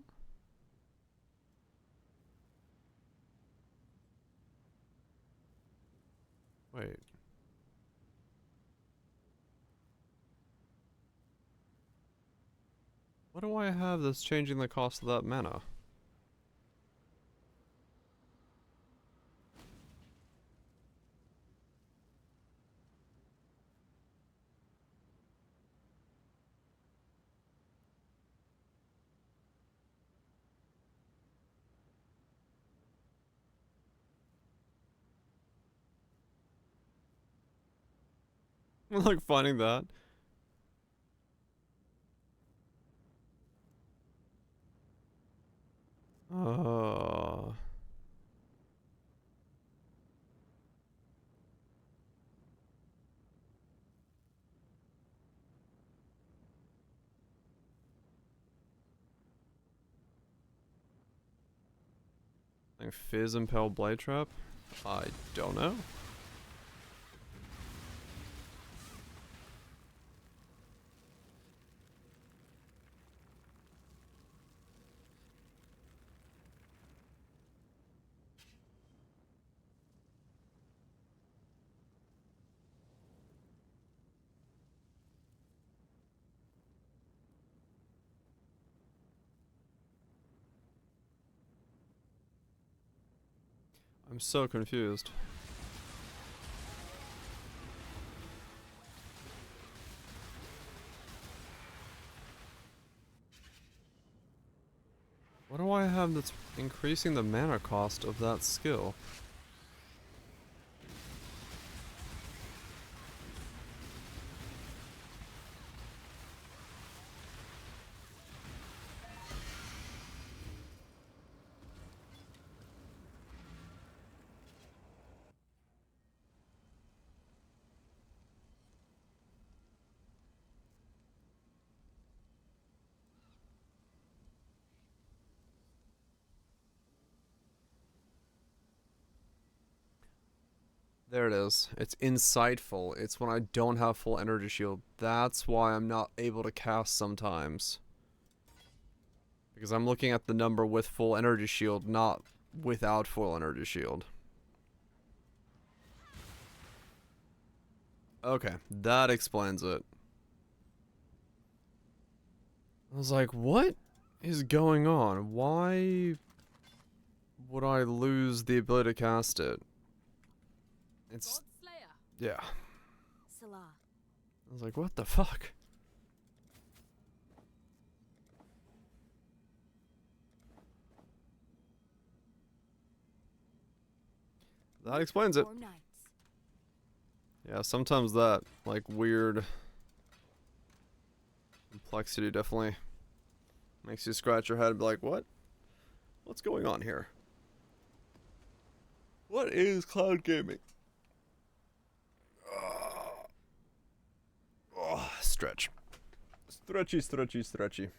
Wait. What do I have that's changing the cost of that mana? I'm like finding that. Uh, like Fizz Impel Blade Trap? I don't know. I'm so confused. What do I have that's increasing the mana cost of that skill? There it is. It's insightful. It's when I don't have full energy shield. That's why I'm not able to cast sometimes. Because I'm looking at the number with full energy shield, not without full energy shield. Okay, that explains it. I was like, what is going on? Why would I lose the ability to cast it? It's... yeah. Salah. I was like, what the fuck? That explains it. Yeah, sometimes that, like, weird complexity definitely makes you scratch your head and be like, what? What's going on here? What is cloud gaming? Oh, stretch. Stretchy, stretchy, stretchy.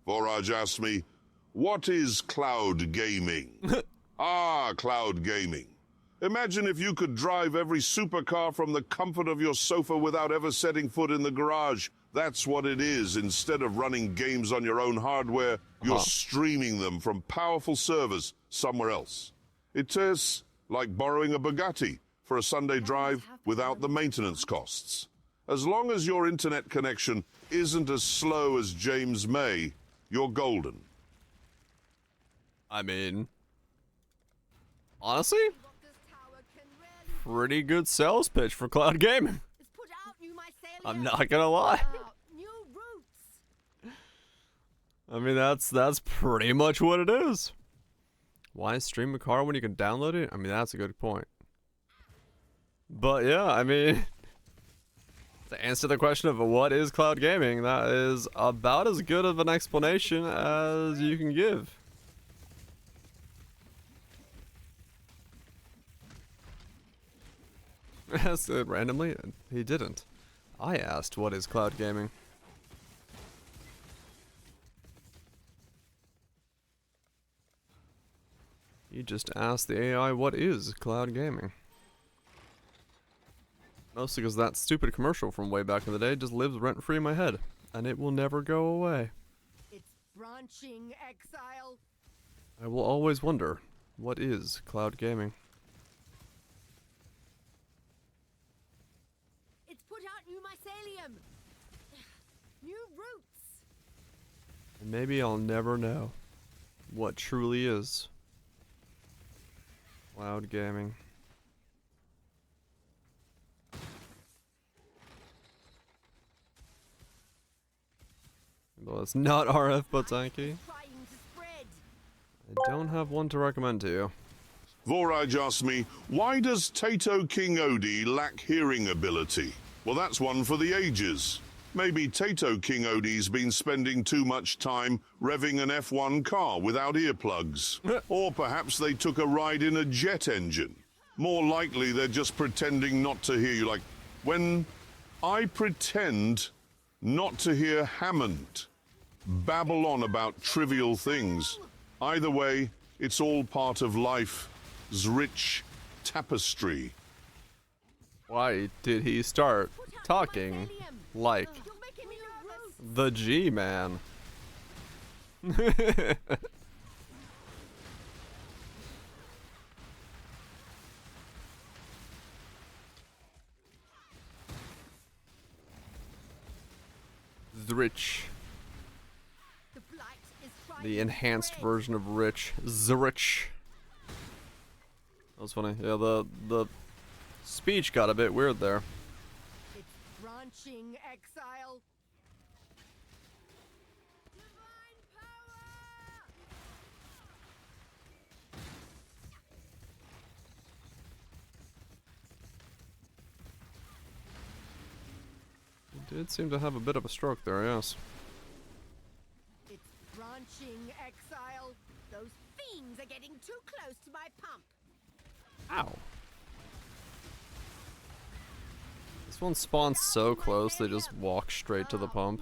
Voraj asked me, what is cloud gaming? Ah, cloud gaming. Imagine if you could drive every supercar from the comfort of your sofa without ever setting foot in the garage. That's what it is. Instead of running games on your own hardware, you're streaming them from powerful servers somewhere else. It is like borrowing a Bugatti for a Sunday drive without the maintenance costs. As long as your internet connection isn't as slow as James May, you're golden. I mean, honestly, pretty good sales pitch for cloud gaming. I'm not gonna lie. I mean, that's pretty much what it is. Why stream a car when you can download it? I mean, that's a good point. But yeah, I mean, to answer the question of what is cloud gaming, that is about as good of an explanation as you can give. Asked it randomly, and he didn't. I asked, what is cloud gaming? He just asked the AI, what is cloud gaming? Mostly because that stupid commercial from way back in the day just lives rent-free in my head, and it will never go away. It's branching exile. I will always wonder, what is cloud gaming? It's put out new mycelium. New roots. And maybe I'll never know what truly is cloud gaming. Well, it's not RF but tanky. I don't have one to recommend to you. Voraj asked me, why does Tato King Odie lack hearing ability? Well, that's one for the ages. Maybe Tato King Odie's been spending too much time revving an F1 car without earplugs. Or perhaps they took a ride in a jet engine. More likely they're just pretending not to hear you. Like, when I pretend not to hear Hammond babble on about trivial things. Either way, it's all part of life's rich tapestry. Why did he start talking like the G-Man? Rich. The enhanced version of Rich. Zrich. That was funny. Yeah, the speech got a bit weird there. It's branching exile. He did seem to have a bit of a stroke there, yes. It's branching exile. Those fiends are getting too close to my pump. Ow. This one spawns so close they just walk straight to the pump.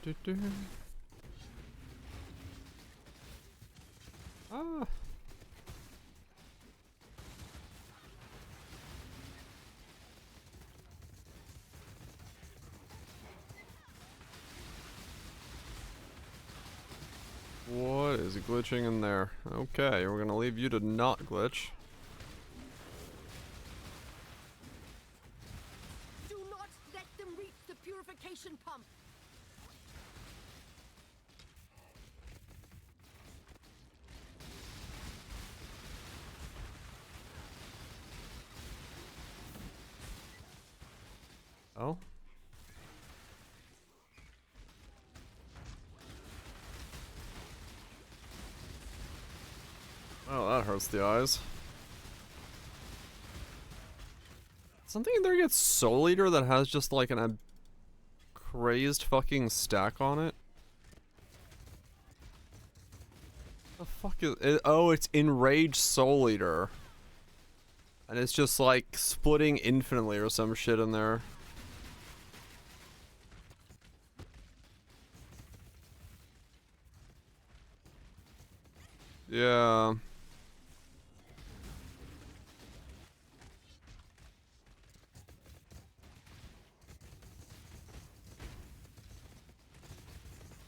Do-do-do. Ah. What is glitching in there? Okay, we're gonna leave you to not glitch. Do not let them reach the purification pump. Oh? Oh, that hurts the eyes. Something in there gets Soul Eater that has just like a crazed fucking stack on it. The fuck is it? Oh, it's Enraged Soul Eater. And it's just like splitting infinitely or some shit in there. Yeah.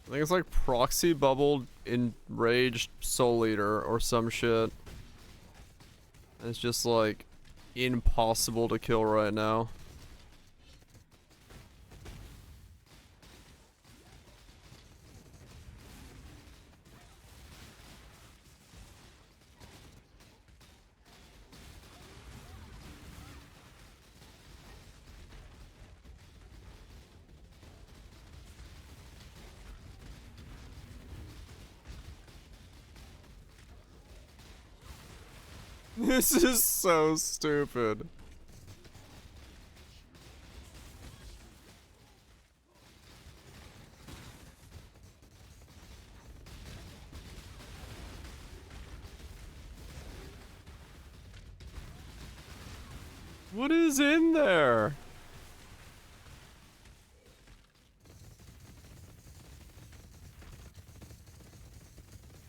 I think it's like Proxy Bubbled Enraged Soul Eater or some shit. And it's just like impossible to kill right now. This is so stupid. What is in there?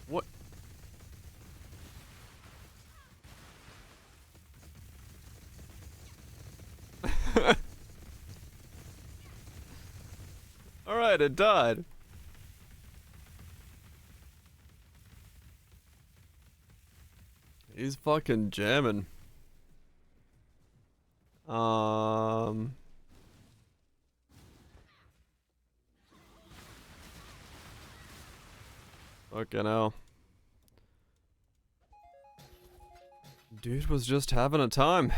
What? Alright, it died. He's fucking jamming. Fucking hell. Dude was just having a time.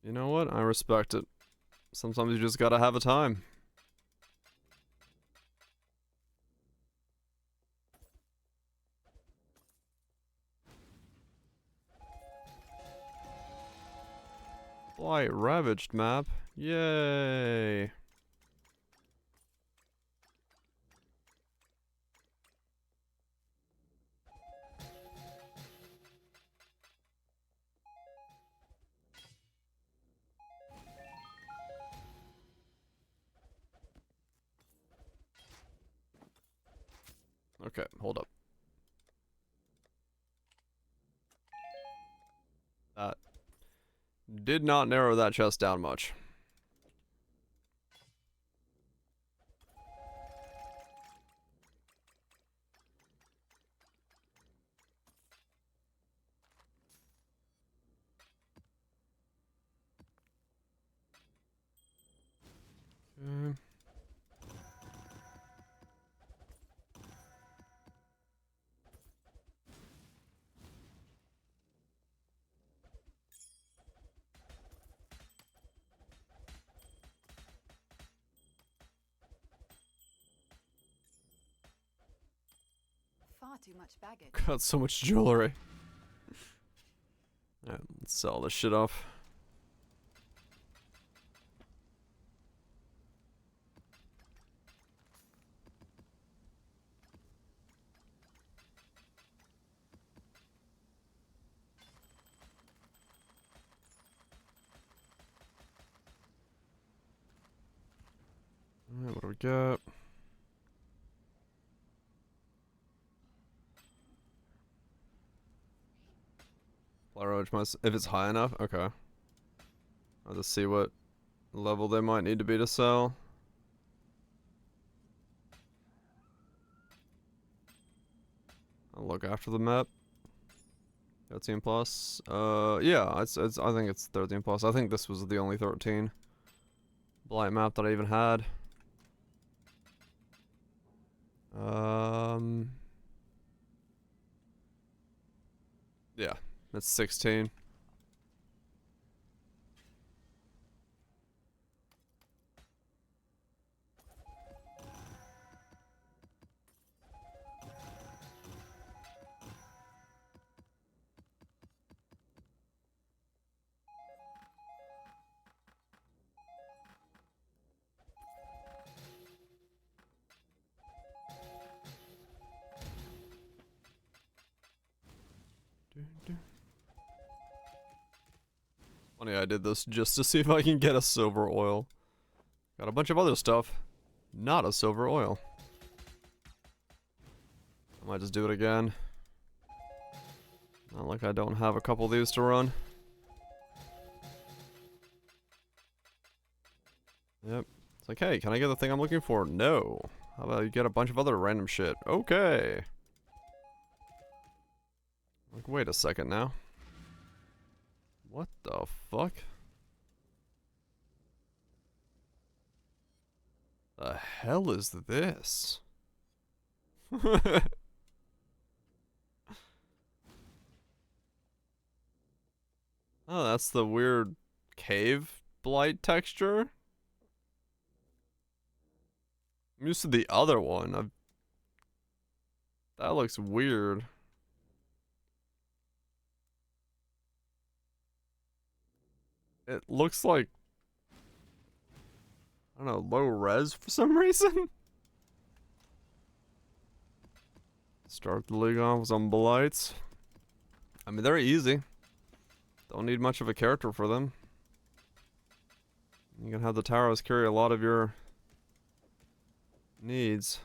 You know what? I respect it. Sometimes you just gotta have a time. Blight Ravaged map. Yay. Okay, hold up. That did not narrow that chest down much. Okay. Far too much baggage. Got so much jewelry. Alright, let's sell this shit off. we get? If it's high enough, okay. I'll just see what level they might need to be to sell. I'll look after the map. 13 plus. Yeah, I think it's 13 plus. I think this was the only 13 blight map that I even had. Yeah, that's 16. Funny, I did this just to see if I can get a silver oil. Got a bunch of other stuff. Not a silver oil. I might just do it again. Not like I don't have a couple of these to run. Yep. It's like, hey, can I get the thing I'm looking for? No. How about you get a bunch of other random shit? Okay. Like, wait a second now. What the fuck? The hell is this? Oh, that's the weird cave blight texture? I'm used to the other one. That looks weird. It looks like, I don't know, low res for some reason. Start the league off with some blights. I mean, they're easy. Don't need much of a character for them. You can have the towers carry a lot of your needs.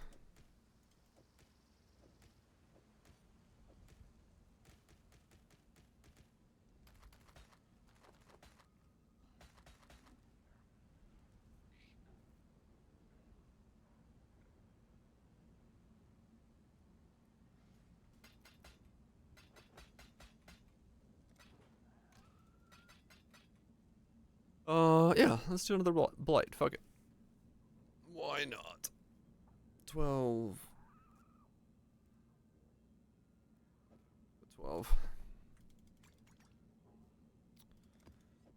Yeah, let's do another blight. Fuck it. Why not? 12. 12.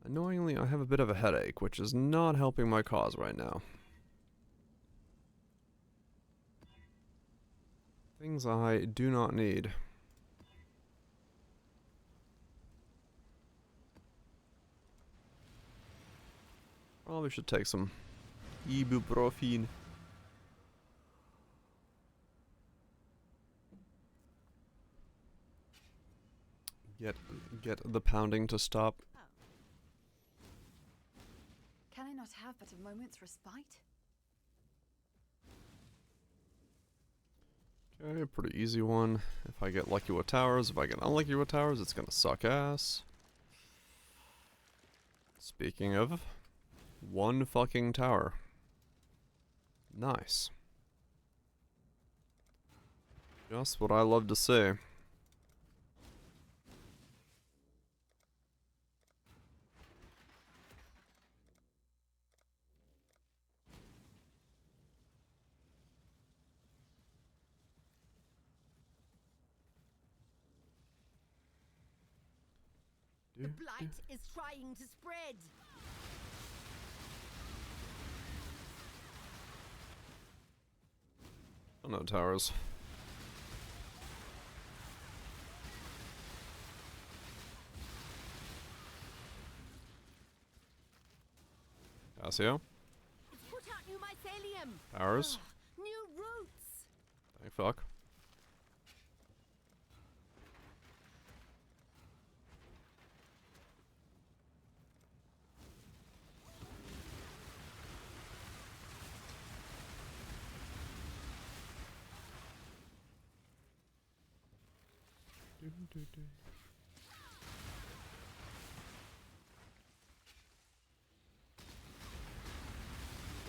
Annoyingly, I have a bit of a headache, which is not helping my cause right now. Things I do not need. Probably should take some ibuprofen. Get the pounding to stop. Oh. Can I not have but a moment's respite? Okay, pretty easy one. If I get lucky with towers, if I get unlucky with towers, it's gonna suck ass. Speaking of, one fucking tower. Nice. Just what I love to see. The blight is trying to spread. Oh no, towers. Casio. It's put out new mycelium. Towers. New roots. Thank fuck.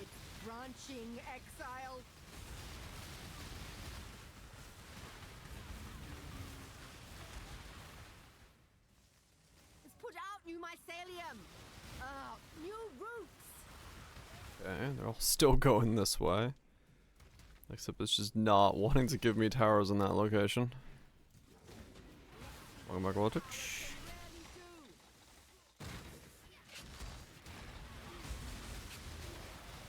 It's branching exile. Let's put out new mycelium. New roots. Okay, they're all still going this way. Except it's just not wanting to give me towers in that location. Welcome back, Voltage.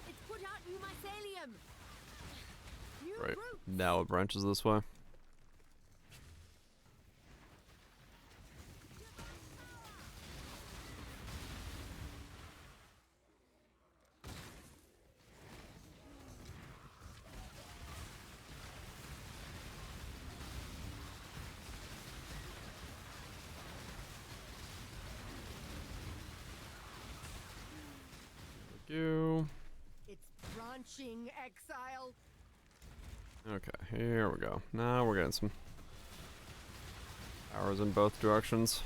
It's put out new mycelium. New Right, roots. now it branches this way. You. It's branching exile. Okay, here we go. Now we're getting some arrows in both directions.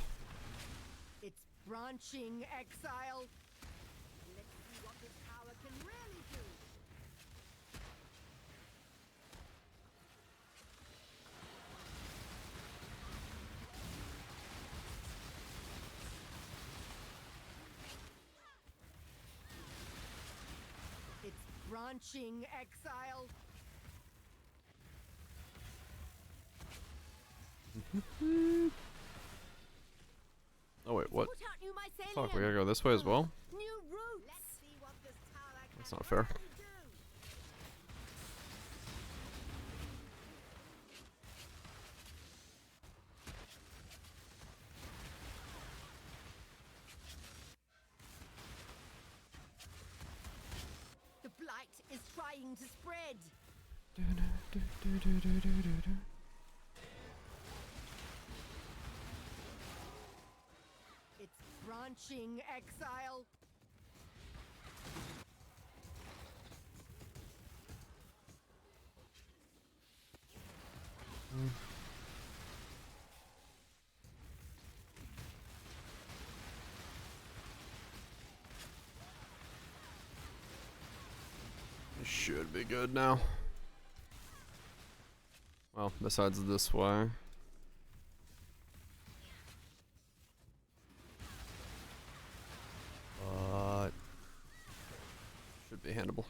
It's branching exile. Let's see what this power can really do. It's branching exile. Oh wait, what? Put out new mycelium. Fuck, we gotta go this way as well? New roots. Let's see what this tower can That's not fair. really do. The blight is trying to spread. It's branching exile. It should be good now. Well, besides this way. But should be handleable.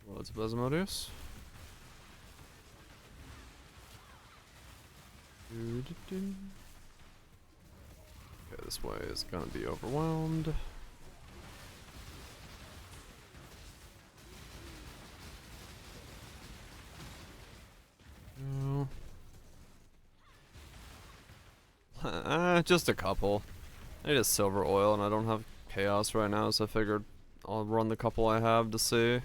Loads of Plasmodius. Okay, this way is gonna be overwhelmed. No. Just a couple. I need a silver oil and I don't have chaos right now, so I figured I'll run the couple I have to see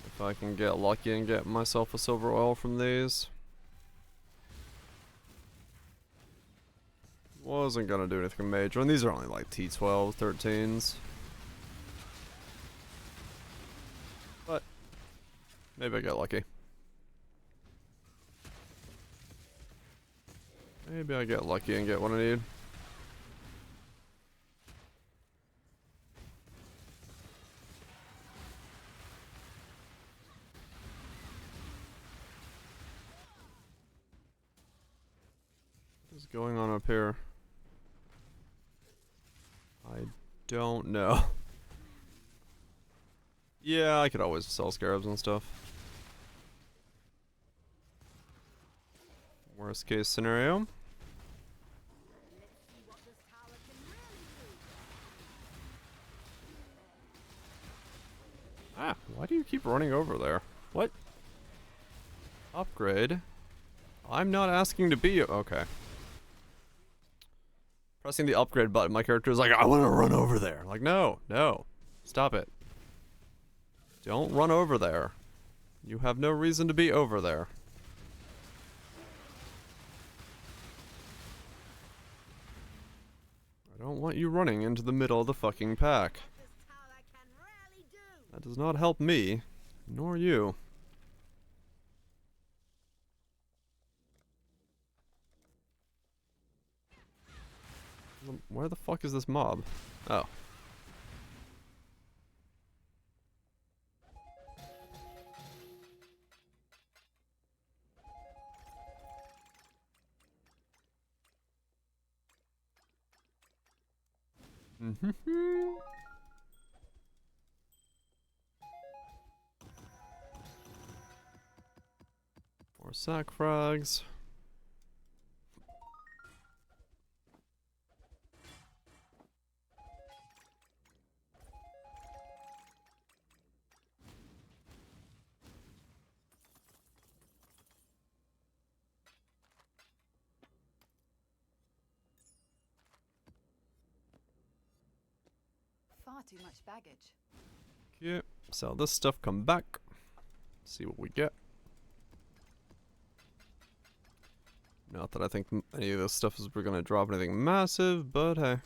if I can get lucky and get myself a silver oil from these. Wasn't gonna do anything major, and these are only like T12, 13s. But maybe I get lucky. Maybe I get lucky and get what I need. What is going on up here? I don't know. Yeah, I could always sell scarabs and stuff. Worst case scenario. Ah, why do you keep running over there? What? Upgrade? I'm not asking to be... Okay. Pressing the upgrade button, my character is like, I want to run over there. Like, no, no. Stop it. Don't run over there. You have no reason to be over there. I don't want you running into the middle of the fucking pack. That does not help me, nor you. Where the fuck is this mob? Oh. More sack frags. Far too much baggage. Okay, sell this stuff, come back. See what we get. Not that I think any of this stuff is gonna drop anything massive, but hey.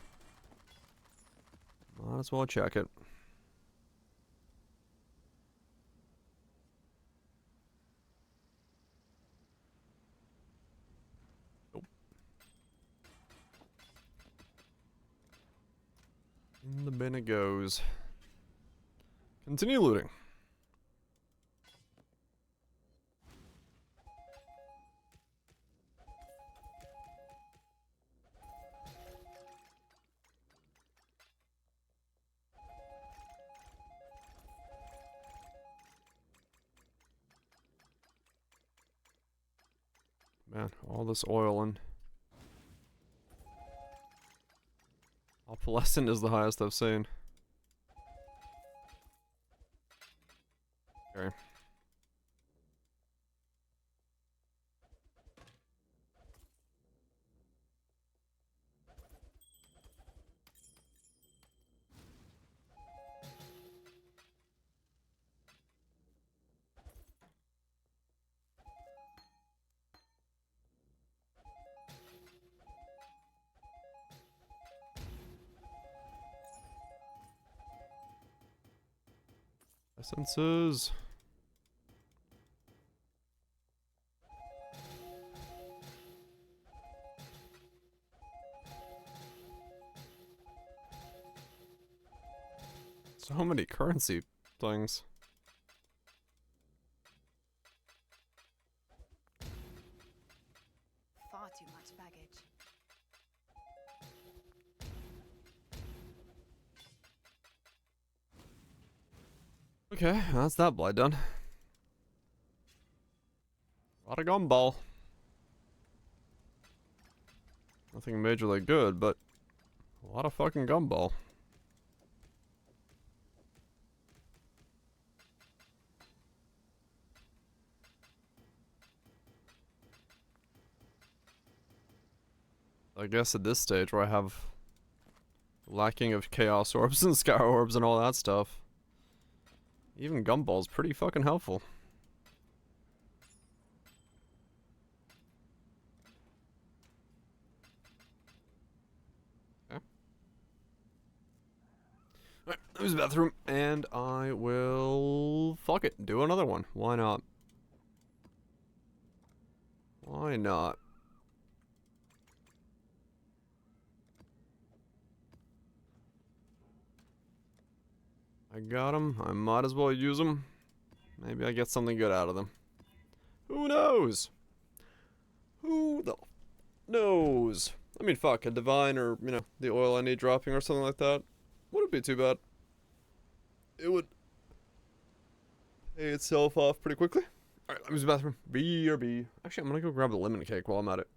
Might as well check it. Nope. In the bin it goes. Continue looting. Man, all this oil and opalescent is the highest I've seen. Okay. Essences. So many currency things. Far too much baggage. Okay, that's that blood done. A lot of gumball. Nothing majorly good, but a lot of fucking gumball. I guess at this stage where I have lacking of chaos orbs and scour orbs and all that stuff, even gumball's pretty fucking helpful. Okay. Alright, use the bathroom, and I will... fuck it, do another one. Why not? Why not? I got them. I might as well use them. Maybe I get something good out of them. Who knows? Who the knows? I mean, fuck, a divine or, you know, the oil I need dropping or something like that. Wouldn't be too bad. It would pay itself off pretty quickly. Alright, let me use the bathroom. BRB. Actually, I'm gonna go grab the lemon cake while I'm at it.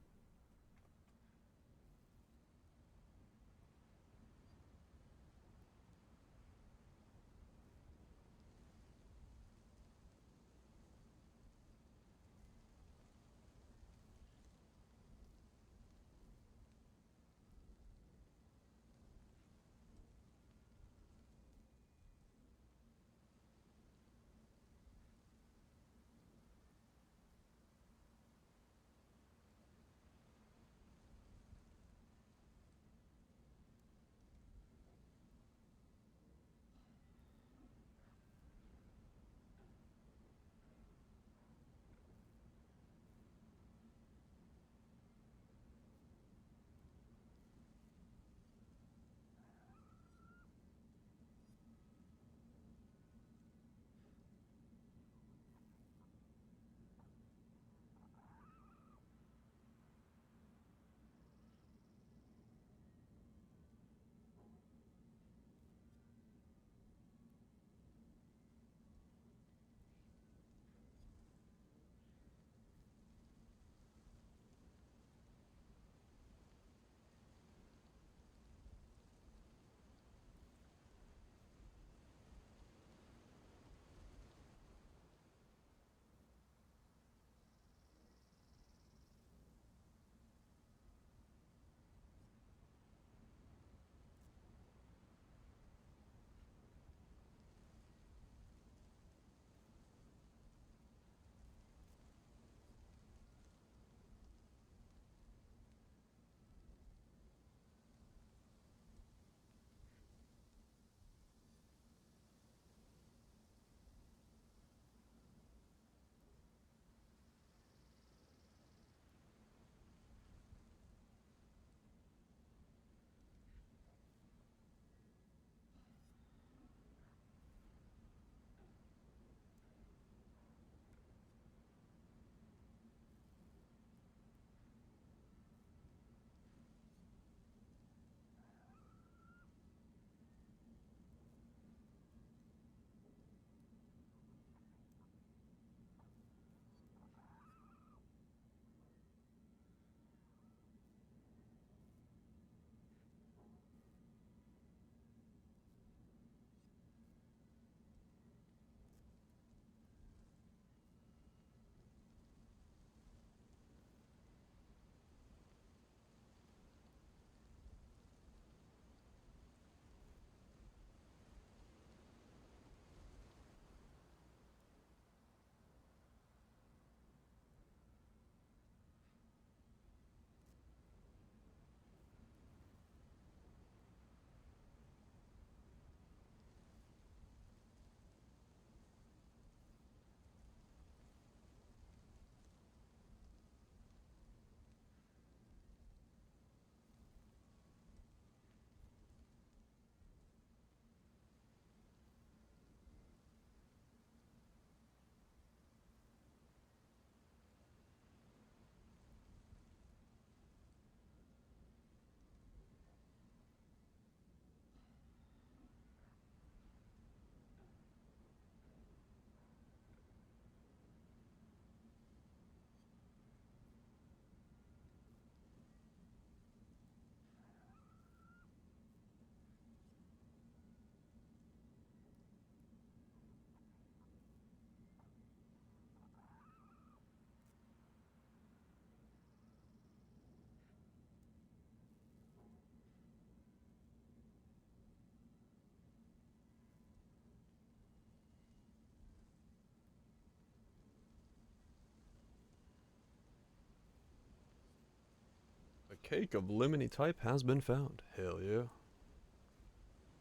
Cake of lemony type has been found. Hell yeah.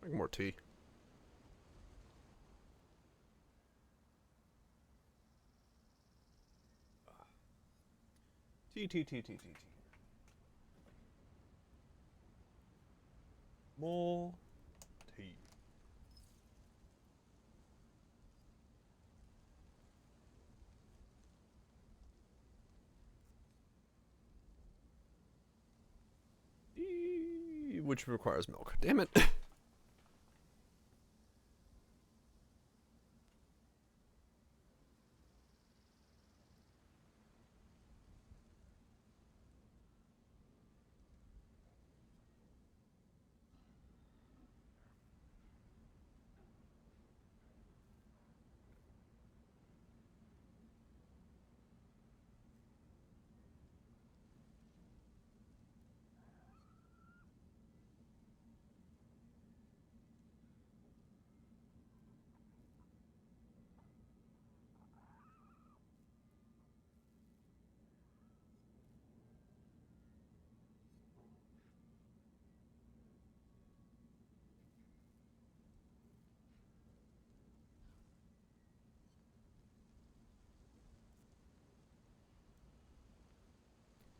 Make more tea. Tea. More tea. Which requires milk. Damn it.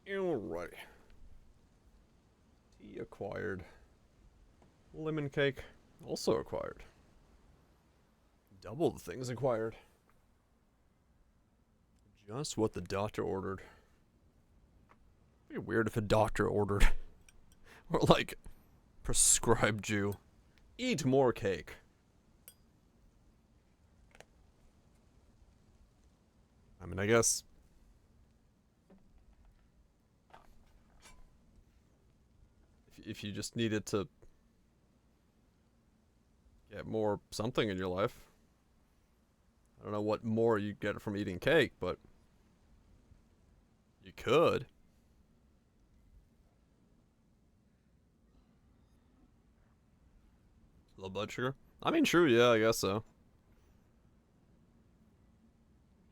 Alrighty. Tea acquired. Lemon cake also acquired. Double the things acquired. Just what the doctor ordered. It'd be weird if a doctor ordered. Or like, prescribed you. Eat more cake. I mean, I guess... If you just needed to get more something in your life. I don't know what more you get from eating cake, but you could. Low blood sugar? I mean, true, yeah, I guess so.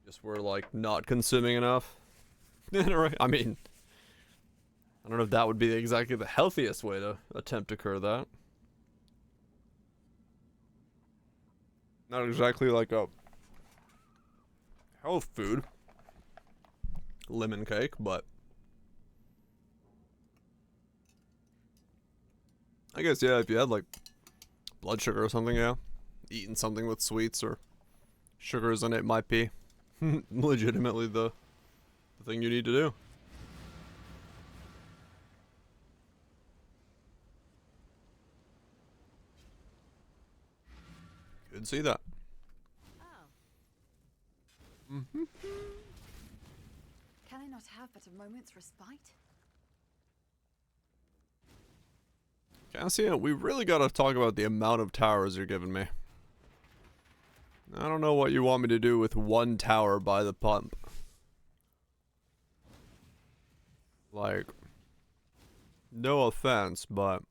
Just we're like not consuming enough. I mean, I don't know if that would be exactly the healthiest way to attempt to cure that. Not exactly like a health food. Lemon cake, but I guess, yeah, if you had like blood sugar or something, yeah. Eating something with sweets or sugars in it might be legitimately the thing you need to do. Could see that. Can I not have but a moment's respite? Cassian, we really gotta talk about the amount of towers you're giving me. I don't know what you want me to do with one tower by the pump. Like, no offense, but...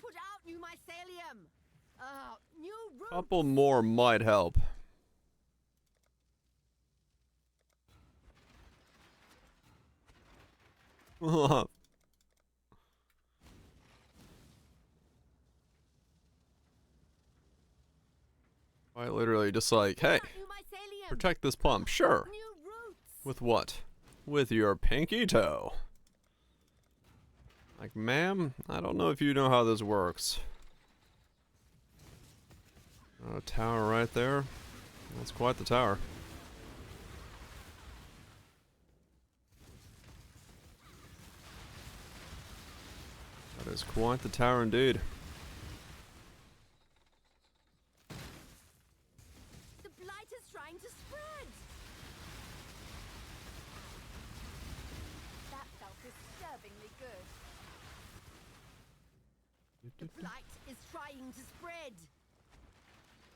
Put out new mycelium. New roots. Couple more might help. I literally just like, hey, protect this pump, sure. With what? With your pinky toe. Like, ma'am, I don't know if you know how this works. A tower right there. That's quite the tower. That is quite the tower indeed. The blight is trying to spread. That felt disturbingly good. The blight is trying to spread.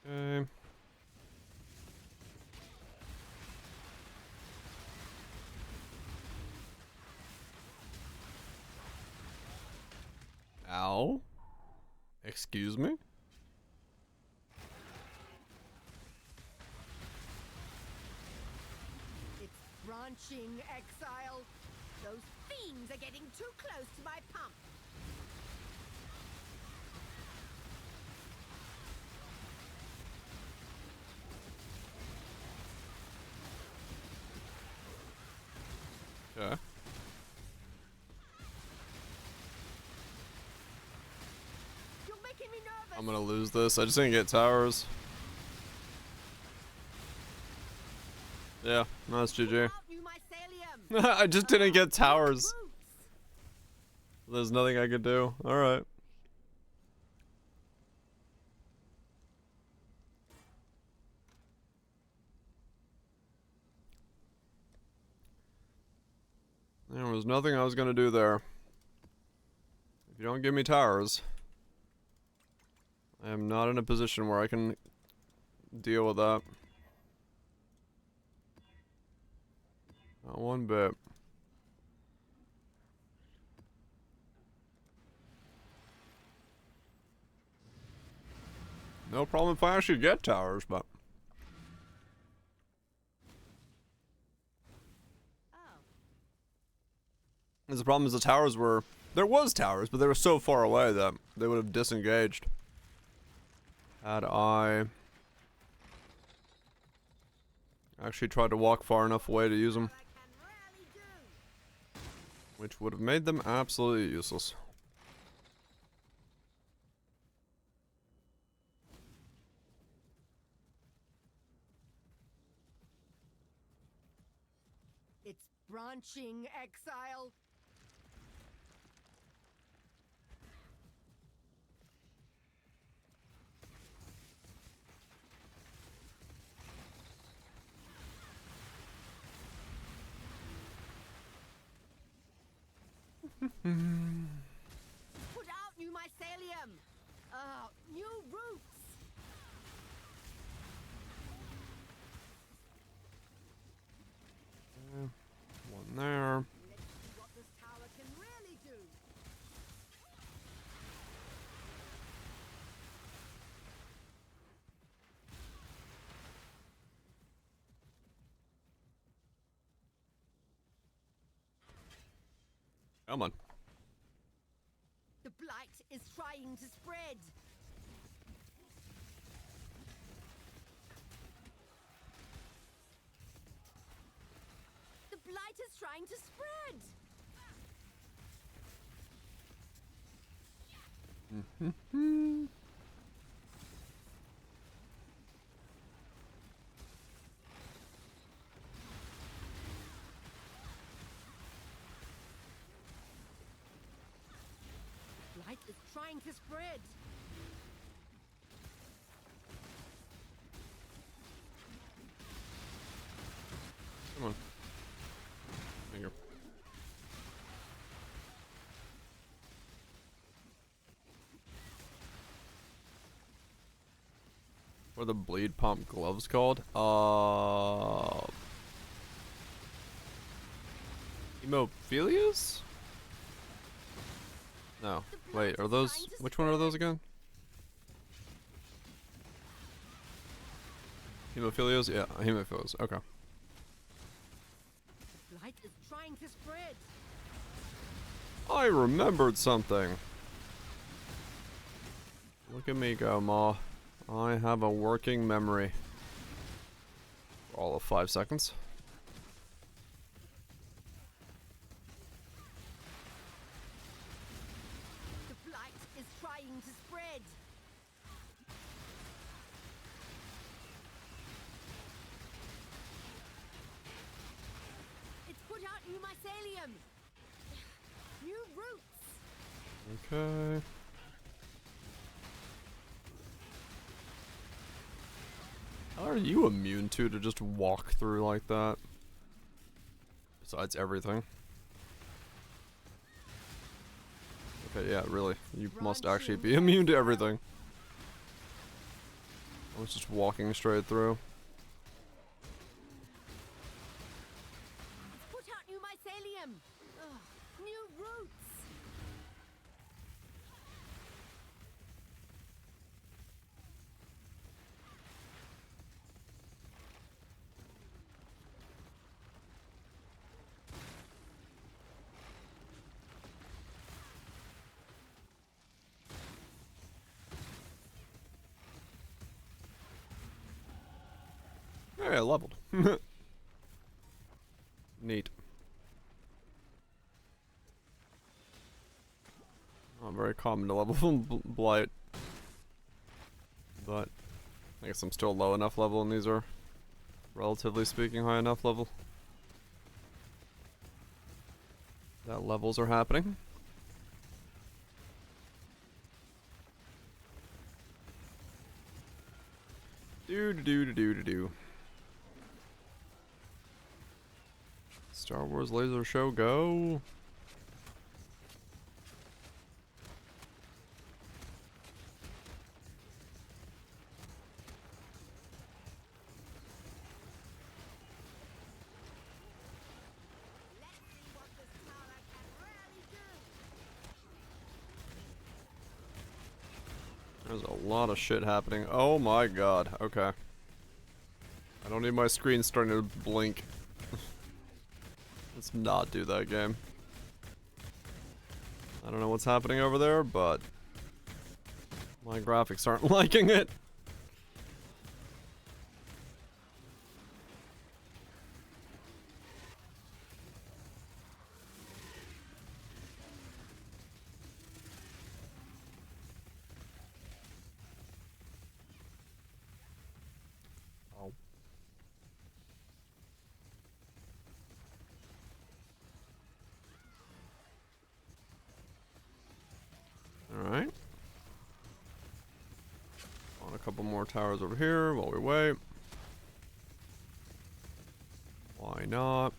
Okay. Ow. Excuse me? It's branching, exile. fiends are getting too close to my pump. Okay. You're making me nervous. I'm gonna lose this. I just didn't get towers. Yeah, nice GG. I just didn't get towers. There's nothing I could do. Alright. There was nothing I was gonna do there. If you don't give me towers, I am not in a position where I can deal with that. Not one bit. No problem if I actually get towers, but... The problem is the towers were... There was towers, but they were so far away that they would have disengaged. Had I... actually tried to walk far enough away to use them. Which would have made them absolutely useless. It's branching, exile. Put out new mycelium. New roots. One there. Let's see what this tower can really do. Come on. The blight is trying to spread. The blight is trying to spread. Blight is trying to spread. Come on. Finger. What are the bleed pump gloves called? Hemophilias? No. Wait, are those... Which one are those again? Hemophilias? Yeah, hemophilias. Okay. Blight is trying to spread. I remembered something. Look at me go, Ma. I have a working memory. For all of 5 seconds. The blight is trying to spread. It's put out new mycelium. New roots. Okay. How are you immune to just walk through like that? Besides everything. Okay, yeah, really. You must actually be immune to everything. I was just walking straight through. It's put out new mycelium. New roots. Hey, I leveled. Neat. Not very common to level from Blight. But I guess I'm still low enough level and these are, relatively speaking, high enough level. That levels are happening. Do. Star Wars laser show, go. There's a lot of shit happening. Oh my god. Okay. I don't need my screen starting to blink. Let's not do that game. I don't know what's happening over there, but my graphics aren't liking it. Alright. On a couple more towers over here while we wait. Why not?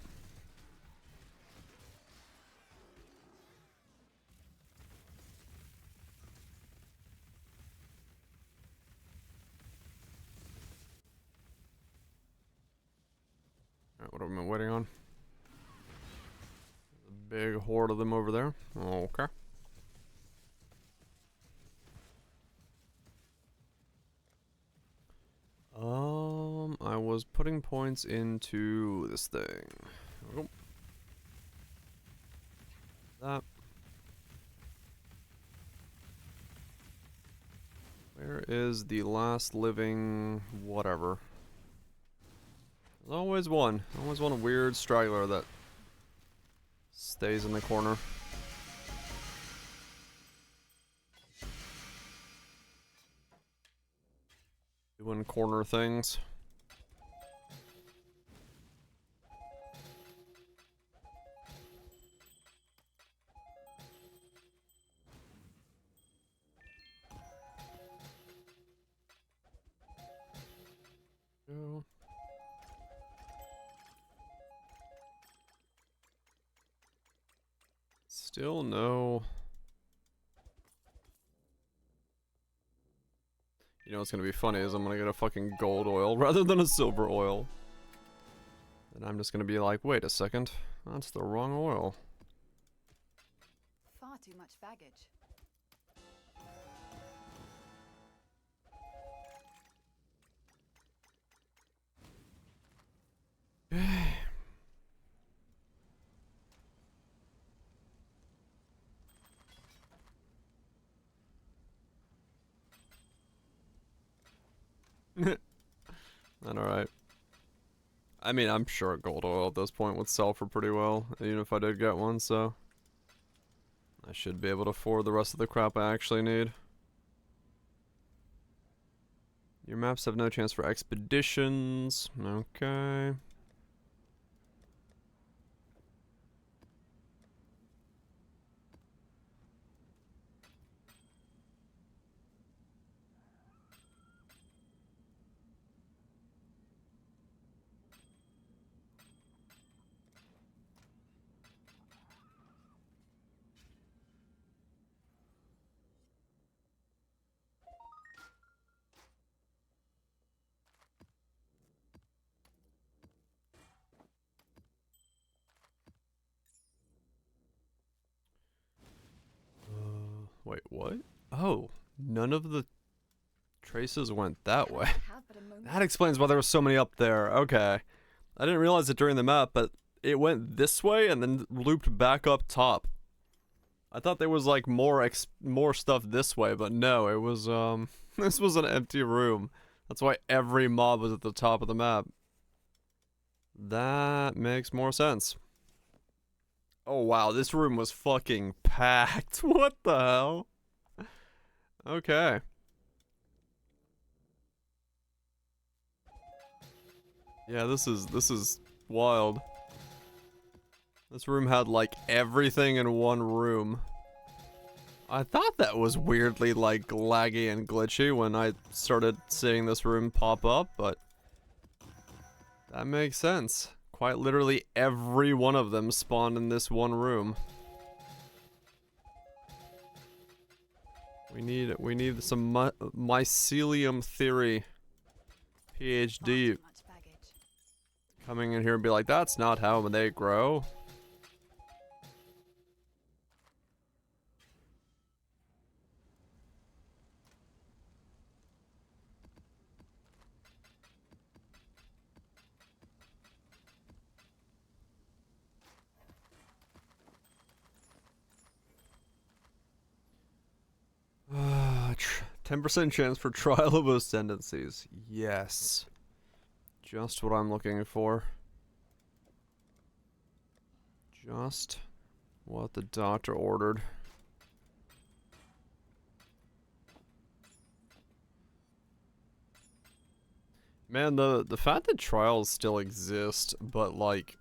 Alright, what have we been waiting on? A big horde of them over there. Okay. I was putting points into this thing. Oh. That. Where is the last living whatever? There's always one. Always one weird straggler that stays in the corner. Doing corner things. Go. Still no. You know what's gonna be funny is I'm gonna get a fucking gold oil rather than a silver oil. And I'm just gonna be like, wait a second, that's the wrong oil. Far too much baggage. Alright. I mean, I'm sure gold oil at this point would sell for pretty well, even if I did get one, so I should be able to afford the rest of the crap I actually need. Your maps have no chance for expeditions. Okay. Wait, what? Oh, none of the traces went that way. That explains why there were so many up there. Okay. I didn't realize it during the map, but it went this way and then looped back up top. I thought there was like more stuff this way, but no, it was this was an empty room. That's why every mob was at the top of the map. That makes more sense. Oh wow, this room was fucking packed. What the hell? Okay. Yeah, this is wild. This room had like everything in one room. I thought that was weirdly like laggy and glitchy when I started seeing this room pop up, but that makes sense. Quite literally every one of them spawned in this one room. We need some mycelium theory PhD coming in here and be like, that's not how they grow. Ah, 10% chance for trial of ascendancies. Yes. Just what I'm looking for. Just what the doctor ordered. Man, the fact that trials still exist, but like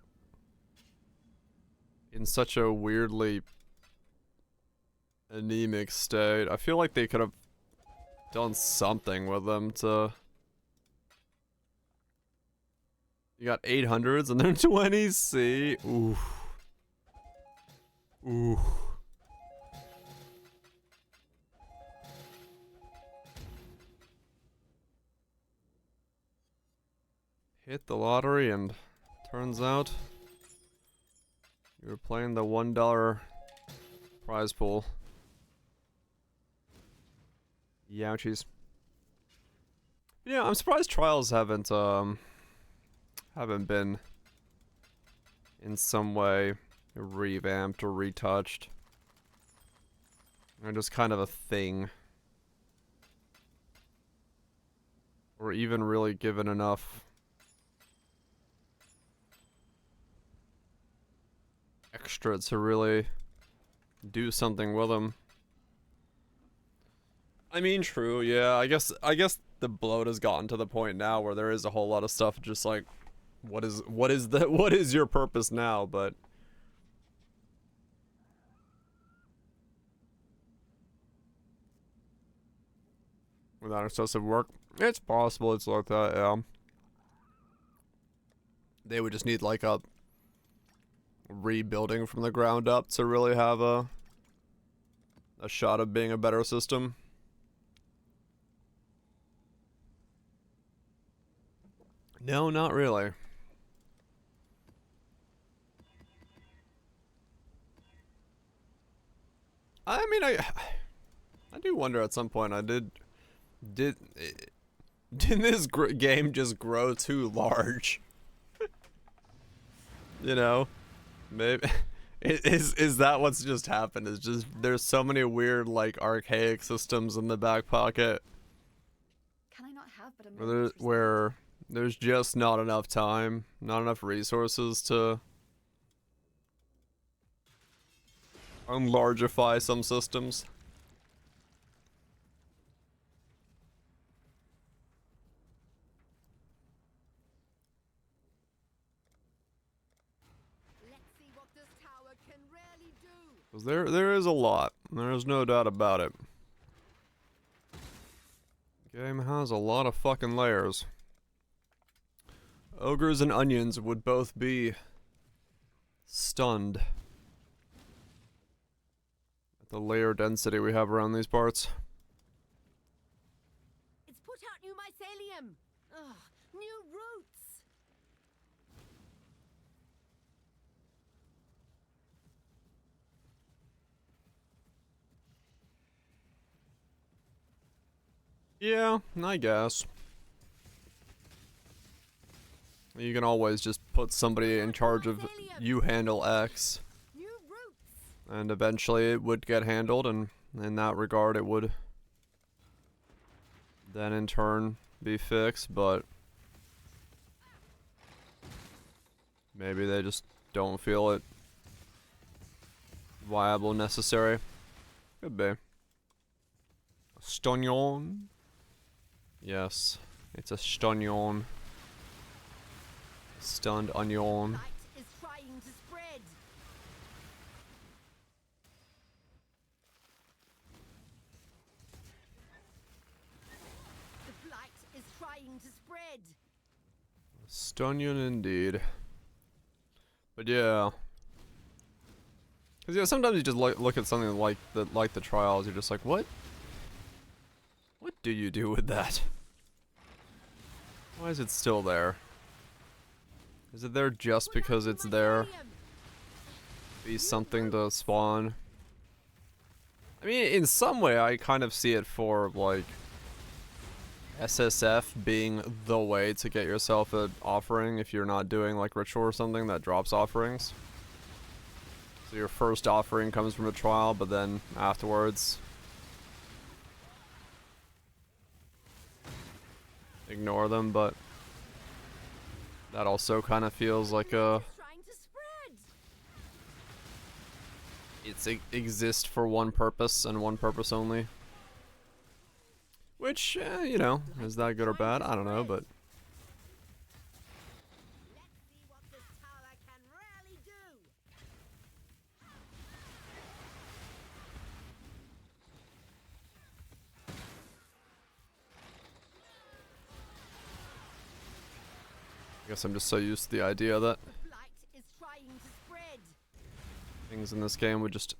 in such a weirdly anemic state, I feel like they could have done something with them to... You got 800s and then 20s, see? Ooh. Ooh. Hit the lottery and turns out you were playing the $1 prize pool. Youchies. Yeah, I'm surprised trials haven't been in some way revamped or retouched. They're just kind of a thing. Or even really given enough extra to really do something with them. I mean, true, yeah. I guess the bloat has gotten to the point now where there is a whole lot of stuff just like, what is your purpose now? But without excessive work, it's possible it's like that, yeah. They would just need like a rebuilding from the ground up to really have a shot of being a better system. No, not really. I mean, I do wonder at some point. Did this game just grow too large? You know, maybe is that what's just happened? Is just there's so many weird like archaic systems in the back pocket. Can I not have but a where there's just not enough time, not enough resources to unlargify some systems. Let's see what this tower can really do. Because there is a lot. There's no doubt about it. Game has a lot of fucking layers. Ogres and onions would both be stunned at the layer density we have around these parts. It's put out new mycelium. Ugh, new roots. Yeah, I guess. You can always just put somebody in charge of you handle X. And eventually it would get handled, and in that regard it would then in turn be fixed, but Maybe they just don't feel it viable, necessary. Could be. Stunyon. Yes, it's a stunyon. Stunned onion. Light is trying to spread. The blight is trying to spread. Stunyon indeed. But yeah. Cause yeah, sometimes you just look at something like the trials, you're just like, what? What do you do with that? Why is it still there? Is it there just because it's there? Be something to spawn? I mean, in some way, I kind of see it for, like, SSF being the way to get yourself an offering if you're not doing, like, ritual or something that drops offerings. So your first offering comes from a trial, but then afterwards, ignore them, but that also kind of feels like a... It's exist for one purpose and one purpose only. Which, you know, is that good or bad? I don't know, but... I guess I'm just so used to the idea that things in this game would just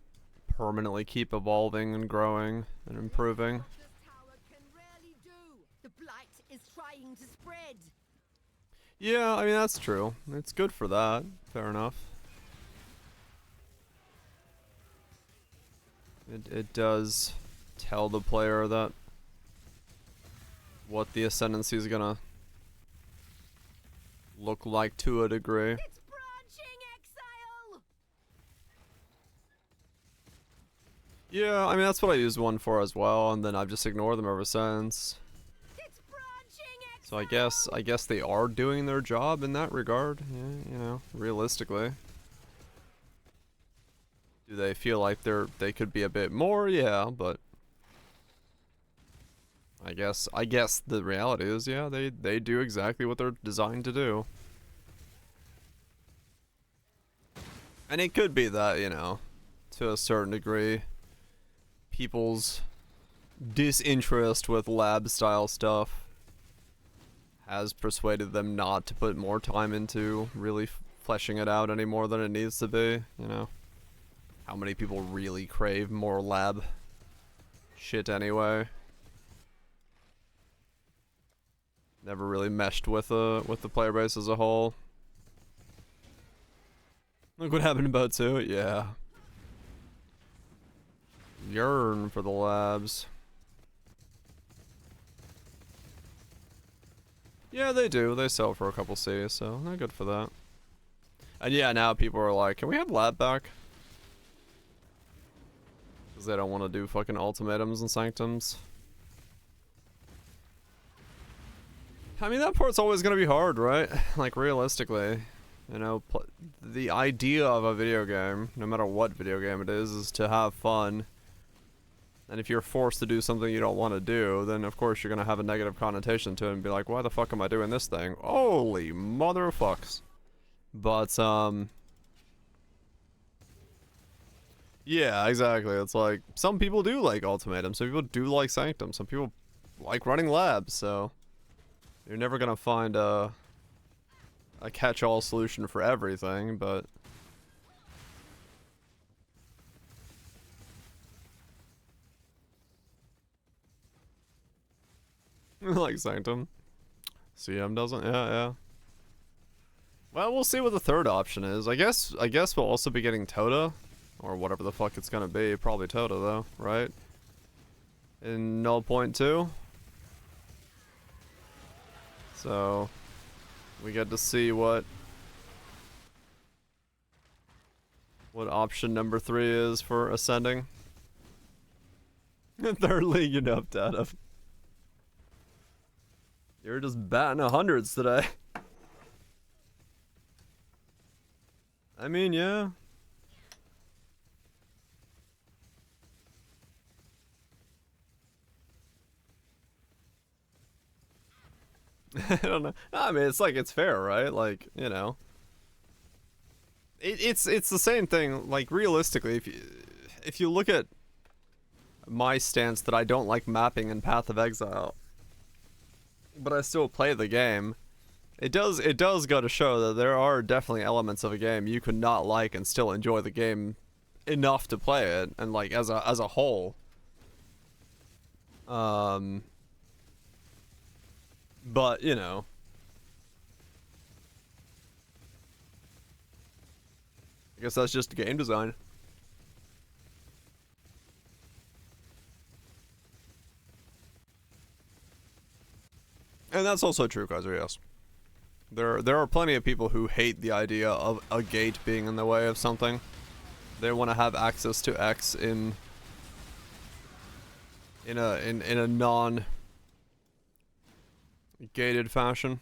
permanently keep evolving and growing and improving. Yeah, I mean, that's true. It's good for that. Fair enough. It does tell the player that what the ascendancy is gonna look like to a degree. It's branching exile. Yeah, I mean, that's what I used one for as well, and then I've just ignored them ever since. It's branching So exile. I guess they are doing their job in that regard. Yeah, you know, realistically. Do they feel like they could be a bit more? Yeah, but I guess the reality is, yeah, they do exactly what they're designed to do. And it could be that, you know, to a certain degree, people's disinterest with lab style stuff has persuaded them not to put more time into really fleshing it out any more than it needs to be, you know. How many people really crave more lab shit anyway? Never really meshed with the player base as a whole. Look what happened about 2, yeah. Yearn for the labs. Yeah, they do. They sell for a couple Cs, so they're good for that. And yeah, now people are like, can we have lab back? Because they don't want to do fucking ultimatums and sanctums. I mean, that part's always going to be hard, right? Like, realistically. You know, the idea of a video game, no matter what video game it is to have fun. And if you're forced to do something you don't want to do, then of course you're going to have a negative connotation to it and be like, why the fuck am I doing this thing? Holy motherfucks. But, yeah, exactly. It's like, some people do like Ultimatum, some people do like Sanctum, some people like running labs, so... You're never gonna find a catch-all solution for everything, but... like Sanctum. CM doesn't? Yeah. Well, we'll see what the third option is. I guess we'll also be getting Tota. Or whatever the fuck it's gonna be. Probably Tota, though, right? In 0.2? So, we get to see what option number 3 is for ascending. Third league, you know, data. You're just batting 100s today. I mean, yeah. I don't know. I mean, it's like, it's fair, right? Like, you know. It's the same thing, like, realistically, if you look at my stance that I don't like mapping in Path of Exile, but I still play the game, it does go to show that there are definitely elements of a game you could not like and still enjoy the game enough to play it, and like as a whole. But you know, I guess that's just game design. And that's also true, Kaiser, yes. There are plenty of people who hate the idea of a gate being in the way of something. They want to have access to X in a non-gated fashion.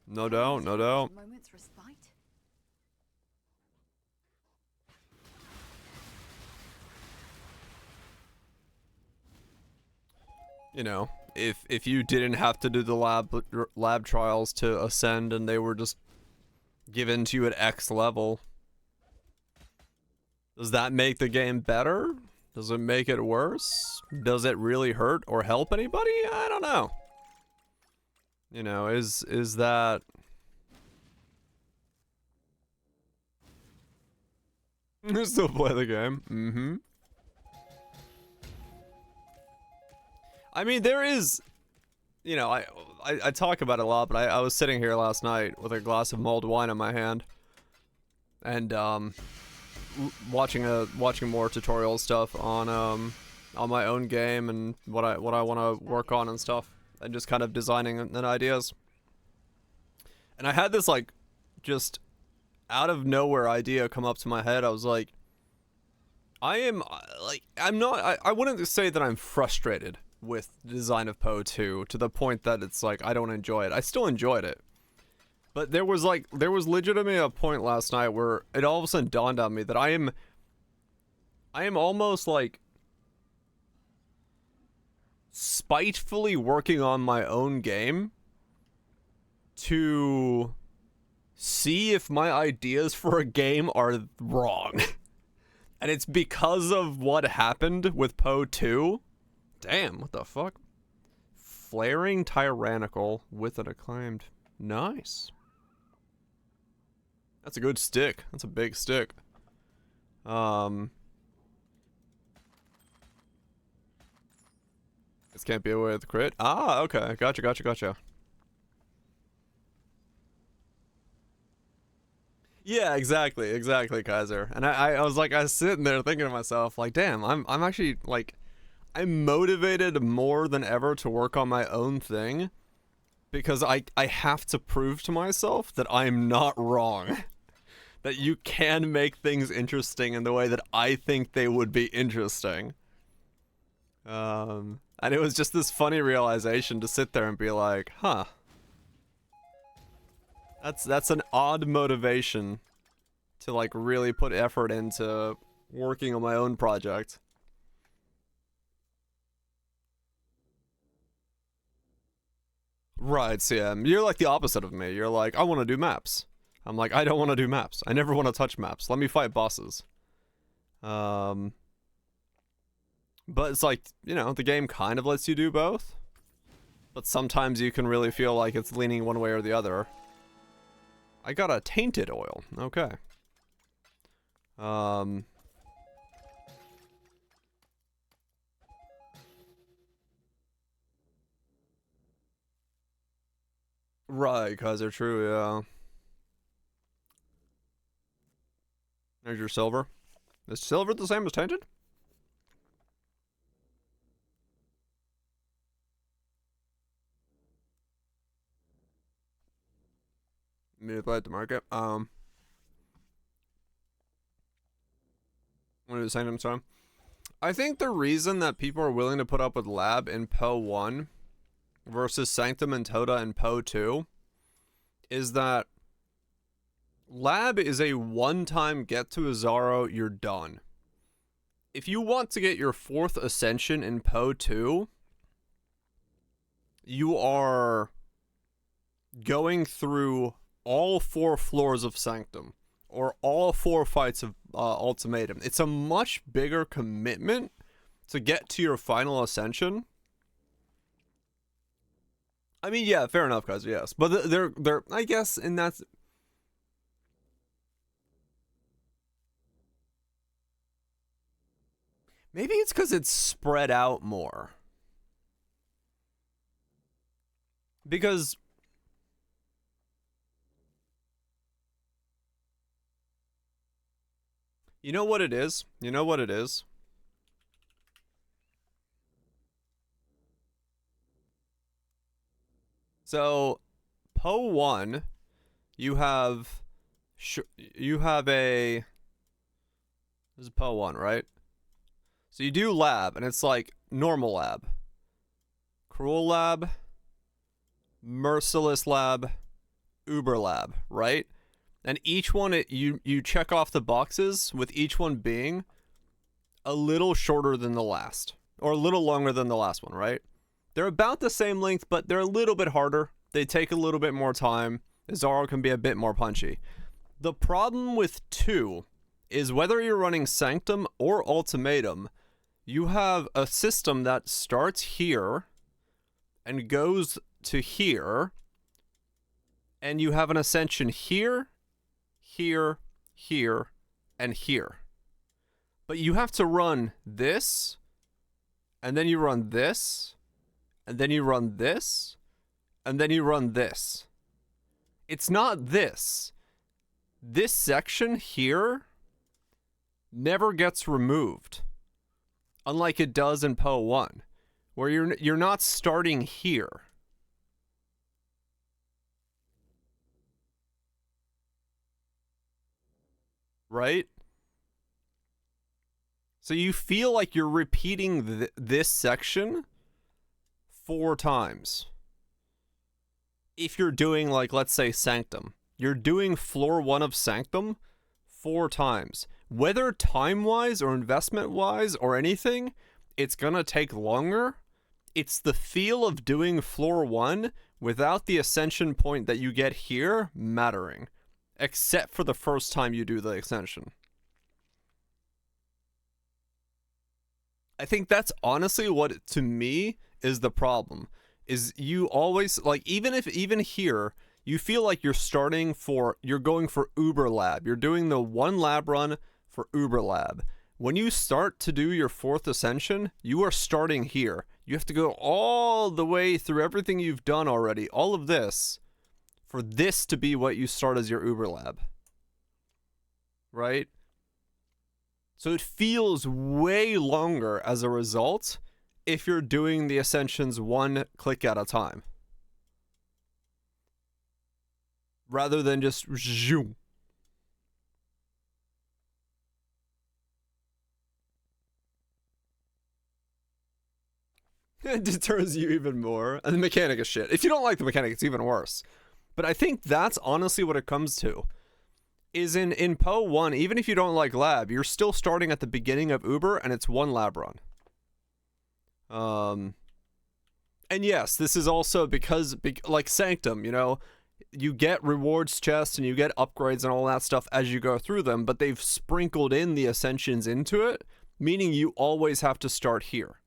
No doubt, no doubt. You know, if you didn't have to do the lab trials to ascend and they were just given to you at X level, does that make the game better? Does it make it worse? Does it really hurt or help anybody? I don't know. You know, is that... Still play the game. Mm-hmm. I mean, there is, you know, I talk about it a lot, but I was sitting here last night with a glass of mulled wine in my hand, and watching more tutorial stuff on my own game and what I want to work on and stuff, and just kind of designing and ideas. And I had this like just out of nowhere idea come up to my head. I was like, I'm not, I wouldn't say that I'm frustrated with the design of Poe 2 to the point that it's like I don't enjoy it. I still enjoyed it. But there was legitimately a point last night where it all of a sudden dawned on me that I am almost like spitefully working on my own game to see if my ideas for a game are wrong. And it's because of what happened with Poe 2. Damn, what the fuck? Flaring Tyrannical with an acclaimed. Nice. That's a good stick. That's a big stick. This can't be away with crit. Ah, okay. Gotcha. Yeah, exactly, Kaiser. And I was like, I was sitting there thinking to myself, like, damn, I'm actually like, I'm motivated more than ever to work on my own thing because I have to prove to myself that I'm not wrong. That you can make things interesting in the way that I think they would be interesting. And it was just this funny realization to sit there and be like, huh. That's an odd motivation to like really put effort into working on my own project. Right, CM. You're like the opposite of me. You're like, I want to do maps. I'm like, I don't want to do maps. I never want to touch maps. Let me fight bosses. But it's like, you know, the game kind of lets you do both. But sometimes you can really feel like it's leaning one way or the other. I got a tainted oil. Okay. Right, cause they're true, yeah. There's your silver. Is silver the same as tainted? Immediately at the market. What are you saying, I'm sorry? I think the reason that people are willing to put up with Lab in Poe 1 versus Sanctum and Toda in Poe 2 is that Lab is a one-time get to Azaro, you're done. If you want to get your 4th Ascension in Poe 2, you are going through all 4 floors of Sanctum, or all 4 fights of Ultimatum. It's a much bigger commitment to get to your final Ascension. I mean, yeah, fair enough, guys, yes. But they're I guess, and that's... Maybe it's because it's spread out more. Because... You know what it is? You know what it is? So, Poe 1, you have a... This is Poe 1, right? So you do lab, and it's like normal lab, cruel lab, merciless lab, uber lab, right? And each one, you check off the boxes with each one being a little shorter than the last, or a little longer than the last one, right? They're about the same length, but they're a little bit harder. They take a little bit more time. Azaro can be a bit more punchy. The problem with 2 is whether you're running Sanctum or Ultimatum, you have a system that starts here and goes to here, and you have an Ascension here, here, here, and here. But you have to run this, and then you run this, and then you run this, and then you run this. It's not this. This section here never gets removed, unlike it does in Poe 1, where you're not starting here. Right? So you feel like you're repeating this section 4 times. If you're doing, like, let's say Sanctum. You're doing floor 1 of Sanctum 4 times. Whether time-wise or investment-wise or anything, it's gonna take longer. It's the feel of doing floor 1 without the ascension point that you get here mattering. Except for the first time you do the ascension. I think that's honestly what, to me, is the problem. Is you always, like, even here, you feel like you're going for Uber Lab. You're doing the 1 lab run for Uber Lab. When you start to do your 4th Ascension, you are starting here. You have to go all the way through everything you've done already, all of this, for this to be what you start as your Uber Lab. Right? So it feels way longer as a result if you're doing the Ascensions 1 click at a time. Rather than just zoom. It deters you even more. And the mechanic is shit. If you don't like the mechanic, it's even worse. But I think that's honestly what it comes to. Is in Poe 1, even if you don't like lab, you're still starting at the beginning of Uber, and it's 1 lab run. And yes, this is also because, like Sanctum, you know, you get rewards chests and you get upgrades and all that stuff as you go through them, but they've sprinkled in the Ascensions into it, meaning you always have to start here.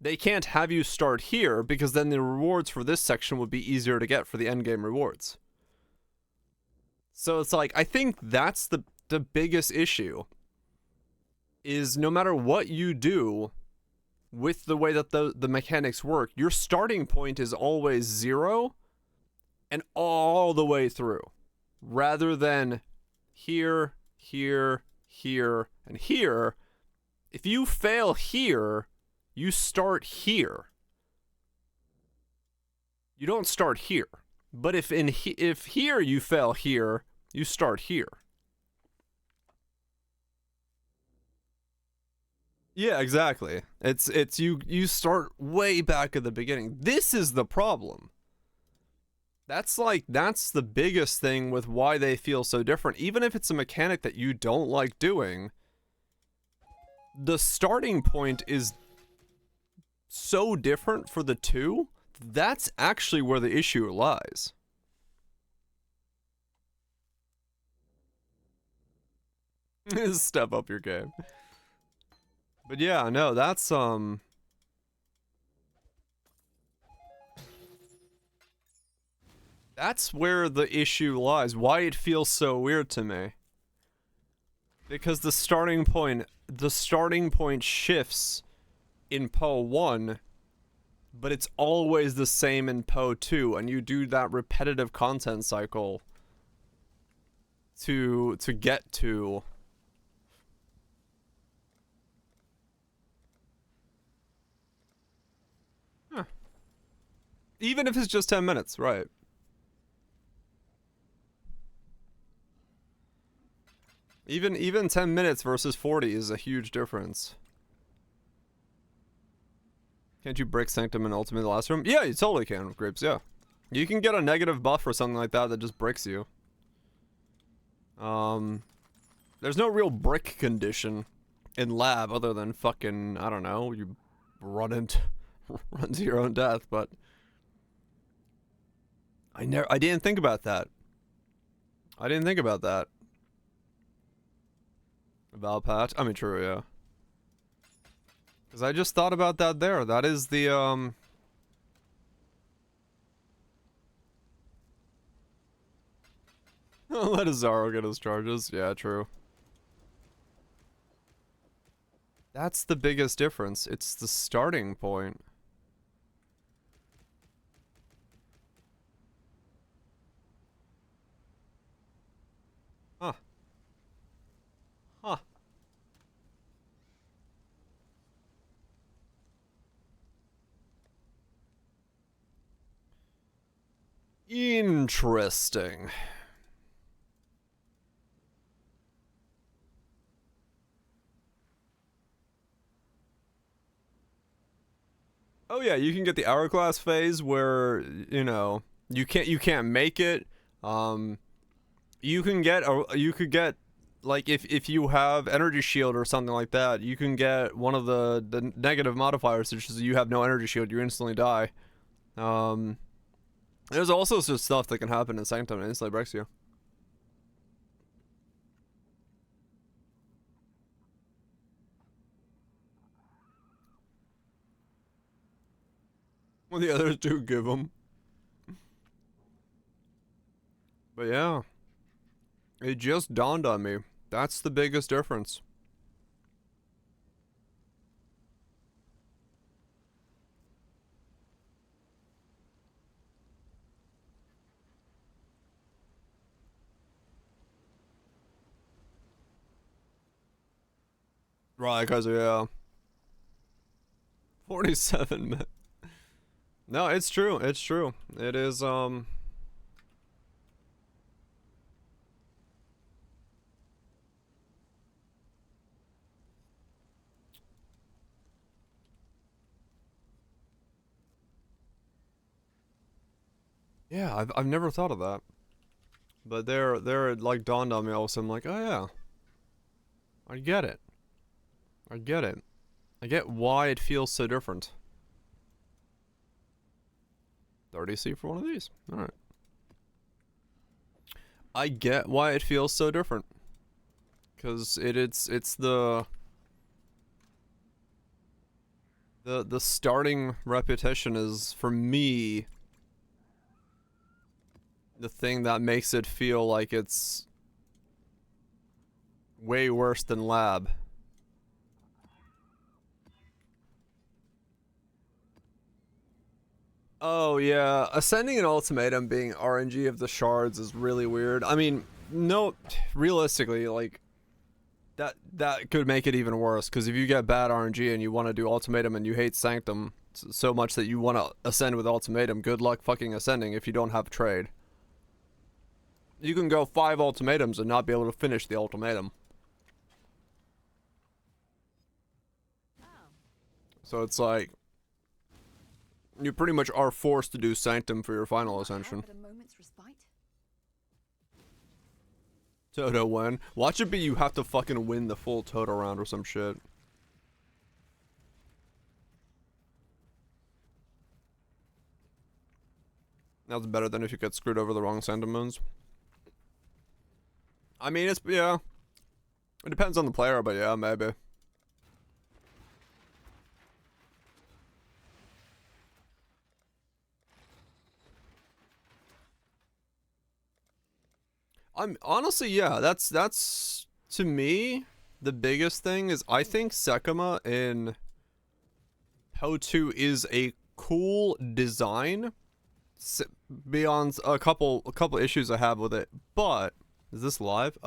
They can't have you start here because then the rewards for this section would be easier to get for the endgame rewards. So it's like, I think that's the biggest issue, is no matter what you do with the way that the mechanics work, your starting point is always 0 and all the way through, rather than here, here, here, and here. If you fail here, you start here. You don't start here. But if here you fail here, you start here. Yeah, exactly. It's you start way back at the beginning. This is the problem. That's the biggest thing with why they feel so different. Even if it's a mechanic that you don't like doing, the starting point is so different for the two. That's actually where the issue lies. Step up your game. But yeah, no, that's where the issue lies. Why it feels so weird to me. Because the starting point shifts in Poe 1, but it's always the same in Poe 2, and you do that repetitive content cycle to get to even if it's just 10 minutes, right? Even 10 minutes versus 40 is a huge difference. Can't you break Sanctum and Ultimate the last room? Yeah, you totally can, Grapes, yeah. You can get a negative buff or something like that just breaks you. There's no real brick condition in lab other than fucking, I don't know, you run into your own death, but I didn't think about that. Val patch? I mean, true, yeah. Because I just thought about that there. That is the, let Azaro get his charges. Yeah, true. That's the biggest difference. It's the starting point. Huh. Huh. Interesting. Oh yeah, you can get the hourglass phase where, you know, you can't make it. You could get like if you have energy shield or something like that, you can get one of the negative modifiers, which is you have no energy shield, you instantly die. There's also some stuff that can happen in Sanctum and instantly breaks you. Well, the others do give them. But yeah. It just dawned on me. That's the biggest difference. Right, guys, yeah. 47 minutes. No, it's true. It's true. It is, yeah, I've never thought of that. But there it like dawned on me also. I'm like, oh yeah. I get it. I get it. I get why it feels so different. 30C for one of these. Alright. I get why it feels so different. Cause it's the starting repetition is, for me, the thing that makes it feel like it's way worse than lab. Oh yeah, ascending an ultimatum being RNG of the shards is really weird. I mean, no, realistically, like that could make it even worse, because if you get bad RNG and you want to do ultimatum and you hate Sanctum so much that you want to ascend with ultimatum, good luck fucking ascending if you don't have trade. You can go 5 ultimatums and not be able to finish the ultimatum. So it's like, You pretty much are forced to do Sanctum for your final ascension. But a moment's respite? Toto win. Watch it be you have to fucking win the full Toto round or some shit. That's better than if you get screwed over the wrong sentiments. I mean, it's, yeah. It depends on the player, but yeah, maybe. I'm honestly, yeah, that's to me the biggest thing is I think Sekima in PO2 is a cool design beyond a couple issues I have with it. But is this live? It's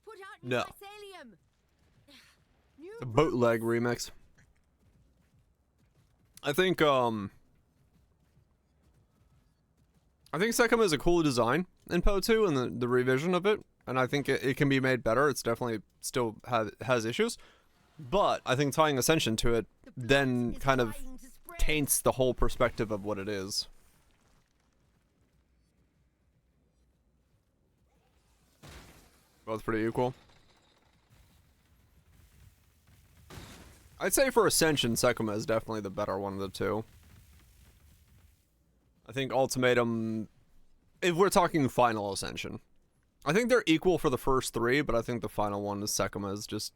put out No. mycelium. New The bootleg remix. I think Sekima is a cool design in PO2 and the revision of it, and I think it can be made better. It's definitely still has issues, but I think tying Ascension to it then kind of taints the whole perspective of what it is. Both pretty equal. I'd say for Ascension, Sekima is definitely the better one of the two. I think Ultimatum, if we're talking final Ascension, I think they're equal for the first three, but I think the final one is Sekima is just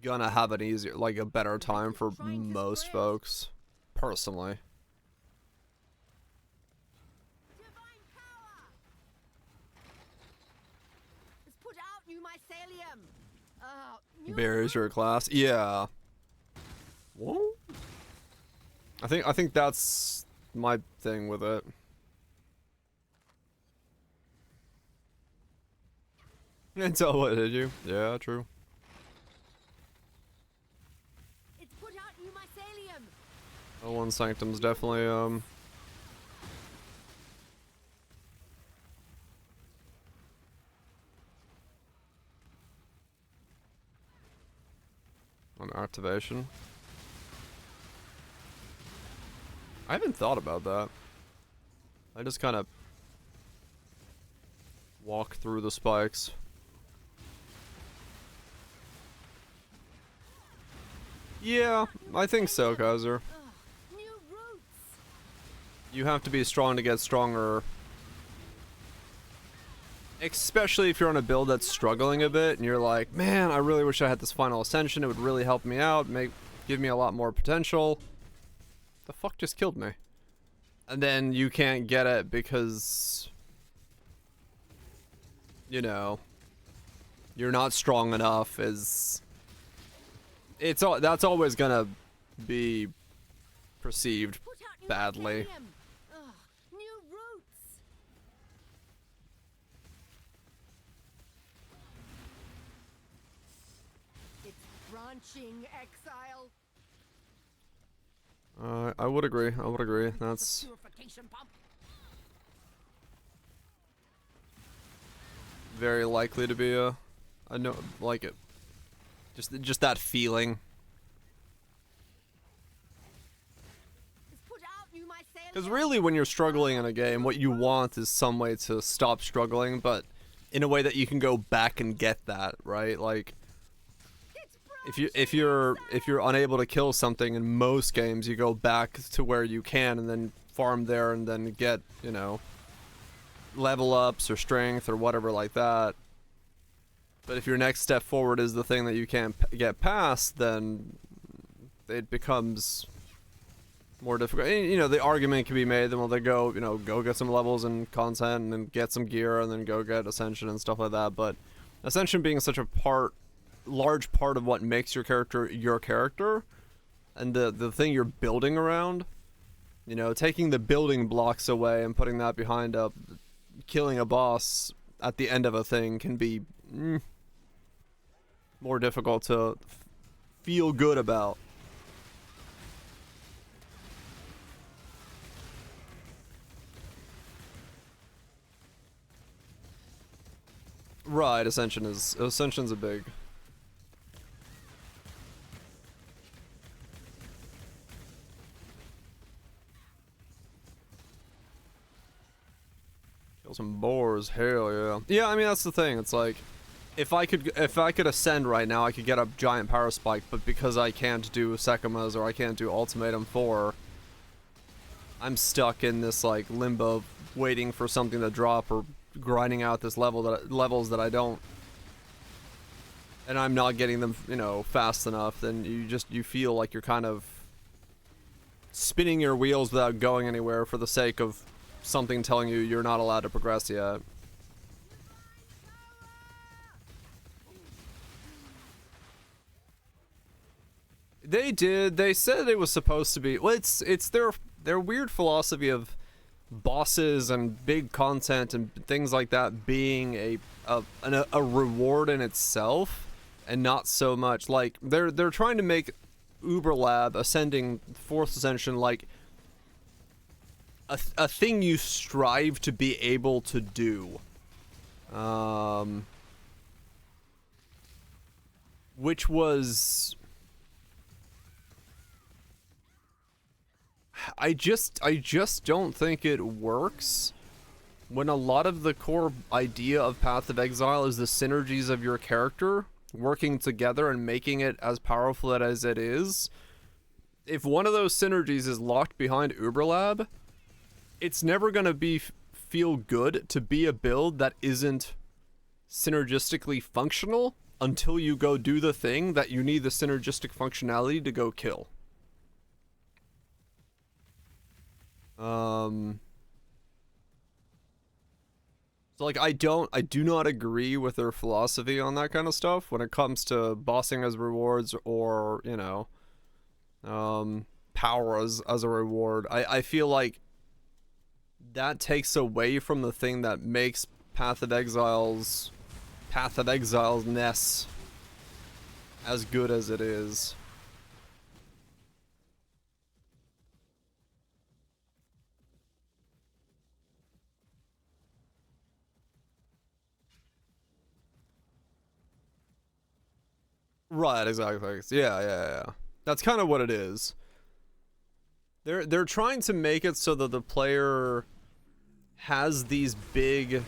gonna have an easier, like a better time for most folks, personally. divine power. It's put out new mycelium. New Barriers your class, yeah. Whoa. I think that's my thing with it. Until what did you? Yeah, true. It's put out new mycelium. Oh, one Sanctum's definitely an activation. I haven't thought about that. I just kind of walk through the spikes. Yeah, I think so, Kaiser. New roots. You have to be strong to get stronger. Especially if you're on a build that's struggling a bit and you're like, man, I really wish I had this final ascension. It would really help me out, give me a lot more potential. The fuck just killed me? And then you can't get it because, you know, you're not strong enough. That's always gonna be perceived Put out new badly. mycelium. New roots. It's branching exile. I would agree. I would agree. That's Purification pump. very likely to be I know, like it. Just that feeling. It's put out new mycelium. Because really, when you're struggling in a game, what you want is some way to stop struggling, but in a way that you can go back and get that, right? Like, if you're unable to kill something in most games, you go back to where you can and then farm there and then get, you know, level ups or strength or whatever like that. But if your next step forward is the thing that you can't get past, then it becomes more difficult. And, you know, the argument can be made, then well, they go, you know, go get some levels and content and then get some gear and then go get Ascension and stuff like that. But Ascension being such a large part of what makes your character and the thing you're building around, you know, taking the building blocks away and putting that behind killing a boss at the end of a thing can be more difficult to feel good about. Right, Ascension's a big. Kill some boars, hell yeah. Yeah, I mean that's the thing. It's like if I could ascend right now, I could get a giant power spike, but because I can't do Sekimas or I can't do Ultimatum 4, I'm stuck in this like limbo waiting for something to drop or grinding out this levels that I don't, and I'm not getting them, you know, fast enough. Then you feel like you're kind of spinning your wheels without going anywhere for the sake of something telling you you're not allowed to progress yet. They did. They said it was supposed to be. Well, it's their weird philosophy of bosses and big content and things like that being a reward in itself, and not so much like they're trying to make Uber Lab Ascending 4th Ascension like a thing you strive to be able to do. Which was, I just don't think it works when a lot of the core idea of Path of Exile is the synergies of your character working together and making it as powerful as it is. If one of those synergies is locked behind Uberlab, it's never gonna feel good to be a build that isn't synergistically functional until you go do the thing that you need the synergistic functionality to go kill. So like I do not agree with their philosophy on that kind of stuff when it comes to bossing as rewards or, you know, power as a reward. I feel like that takes away from the thing that makes Path of Exile's ness as good as it is. Right, exactly. Yeah. That's kind of what it is. They're trying to make it so that the player has these big,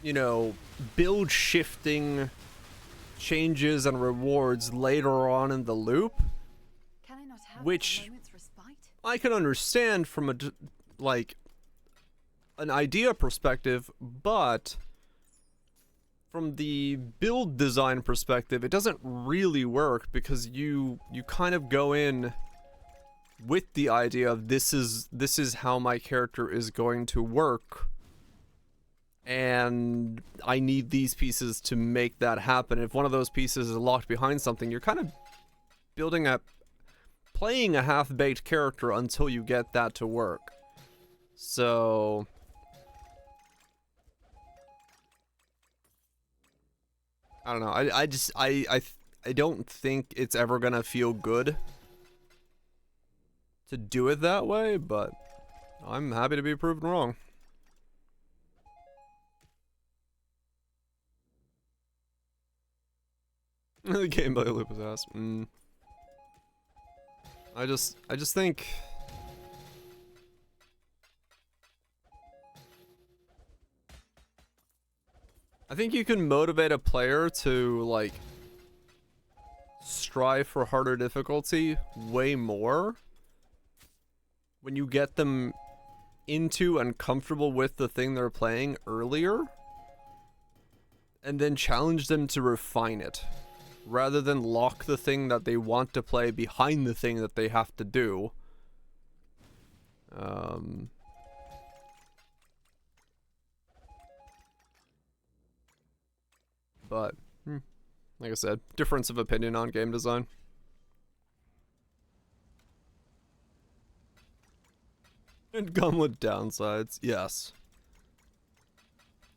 you know, build shifting changes and rewards later on in the loop, Can I not have which a moment's respite? I can understand from like an idea perspective, but from the build design perspective, it doesn't really work because you kind of go in with the idea of this is how my character is going to work, and I need these pieces to make that happen. If one of those pieces is locked behind something, you're kind of playing a half-baked character until you get that to work. So I don't know. I don't think it's ever gonna feel good to do it that way, but I'm happy to be proven wrong. The gameplay loop is ass. I just think you can motivate a player to like strive for harder difficulty way more when you get them into and comfortable with the thing they're playing earlier, and then challenge them to refine it rather than lock the thing that they want to play behind the thing that they have to do. But like I said, difference of opinion on game design. And come with downsides, yes.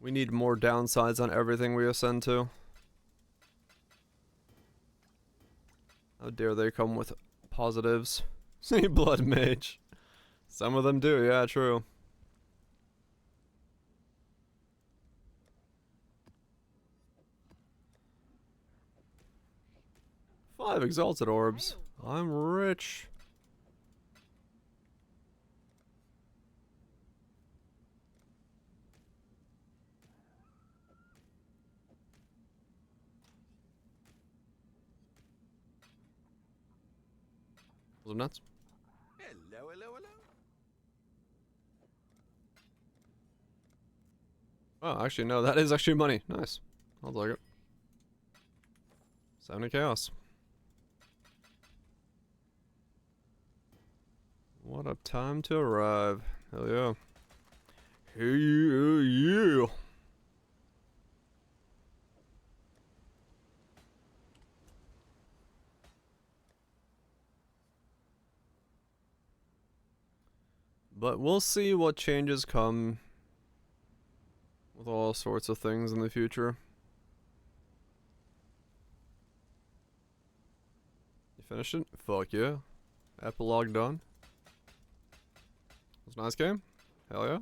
We need more downsides on everything we ascend to. How dare they come with positives? See, Blood Mage. Some of them do, yeah, true. Five exalted orbs. I'm rich. Was it nuts? Hello, hello, hello. Oh, actually, no, that is actually money. Nice. I'll take it. 70 chaos. What a time to arrive. Hell yeah. Hey, yeah. But we'll see what changes come with all sorts of things in the future. You finished it? Fuck yeah. Epilogue done. It was a nice game. Hell yeah.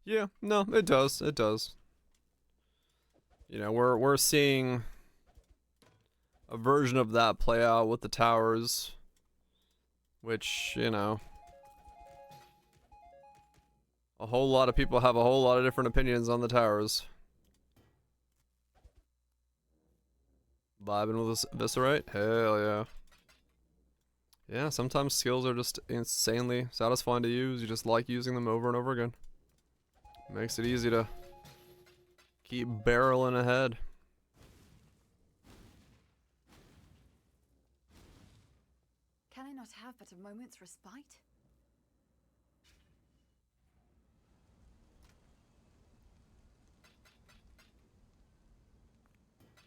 Yeah, no, it does. It does. You know, we're seeing a version of that play out with the towers, which, you know, a whole lot of people have a whole lot of different opinions on the towers. Vibing with this Viscerate? Hell yeah. Yeah, sometimes skills are just insanely satisfying to use. You just like using them over and over again. Makes it easy to keep barreling ahead. Can I not have but a moment's respite?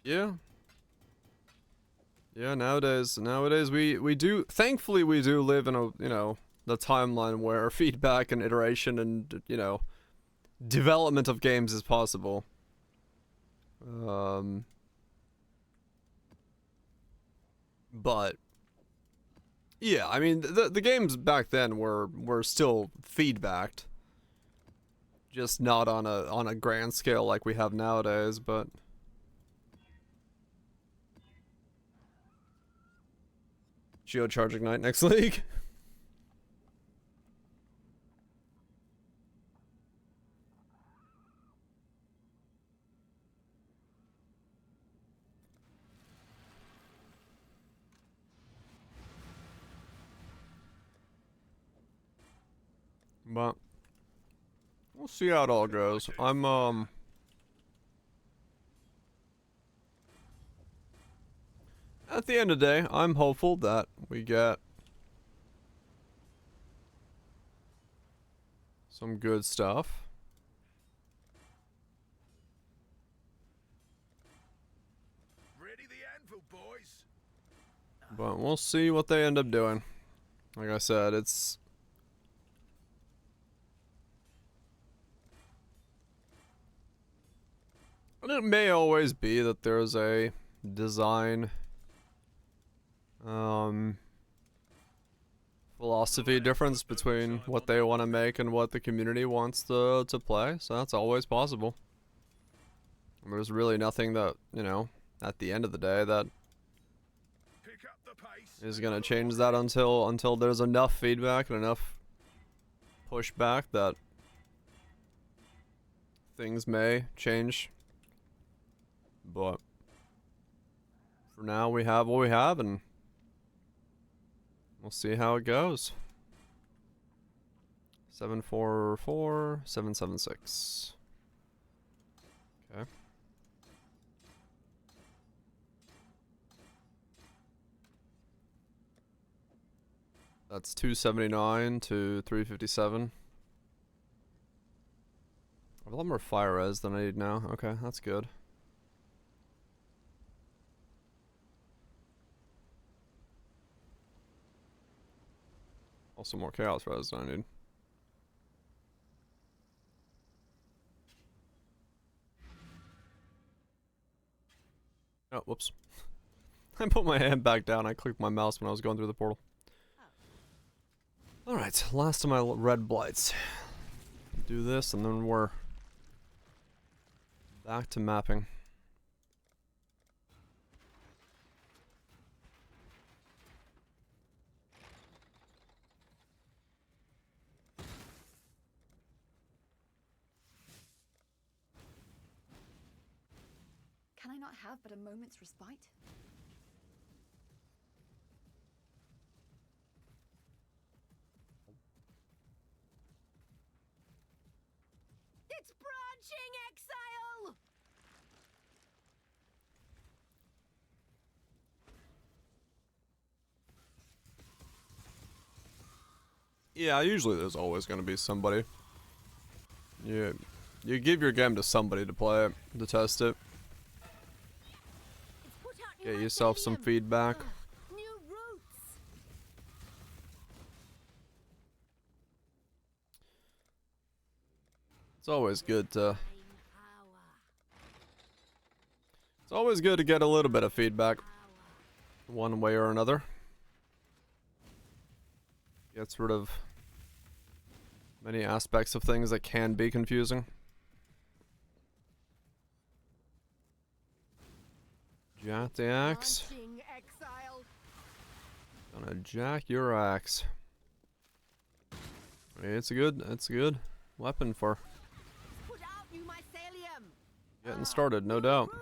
Yeah. Yeah, nowadays we do, thankfully we do live in a, you know, the timeline where feedback and iteration and, you know, development of games is possible. But yeah, I mean the games back then were still feedbacked, just not on a grand scale like we have nowadays, but Geocharging Night next league. But we'll see how it all goes. I'm at the end of the day, I'm hopeful that we get some good stuff. Ready the anvil, boys. But we'll see what they end up doing. Like I said, it's and it may always be that there's a design philosophy difference between what they want to make and what the community wants to play, so that's always possible. There's really nothing that, you know, at the end of the day that is gonna change that until there's enough feedback and enough pushback that things may change. But for now, we have what we have, and we'll see how it goes. 744, 776. Okay. That's 279 to 357. I have a lot more fire res than I need now. Okay, that's good. Also more chaos res than I need. Oh, whoops. I put my hand back down. I clicked my mouse when I was going through the portal. Alright, last of my red blights. Do this and then we're back to mapping. Can I not have but a moment's respite? It's branching exile! Yeah, usually there's always going to be somebody. You give your game to somebody to play it, to test it. Get yourself some feedback. New roots. It's always good to... It's always good to get a little bit of feedback. One way or another. Gets rid of many aspects of things that can be confusing. Jack the axe. Gonna jack your axe. It's a good weapon for getting started, no doubt.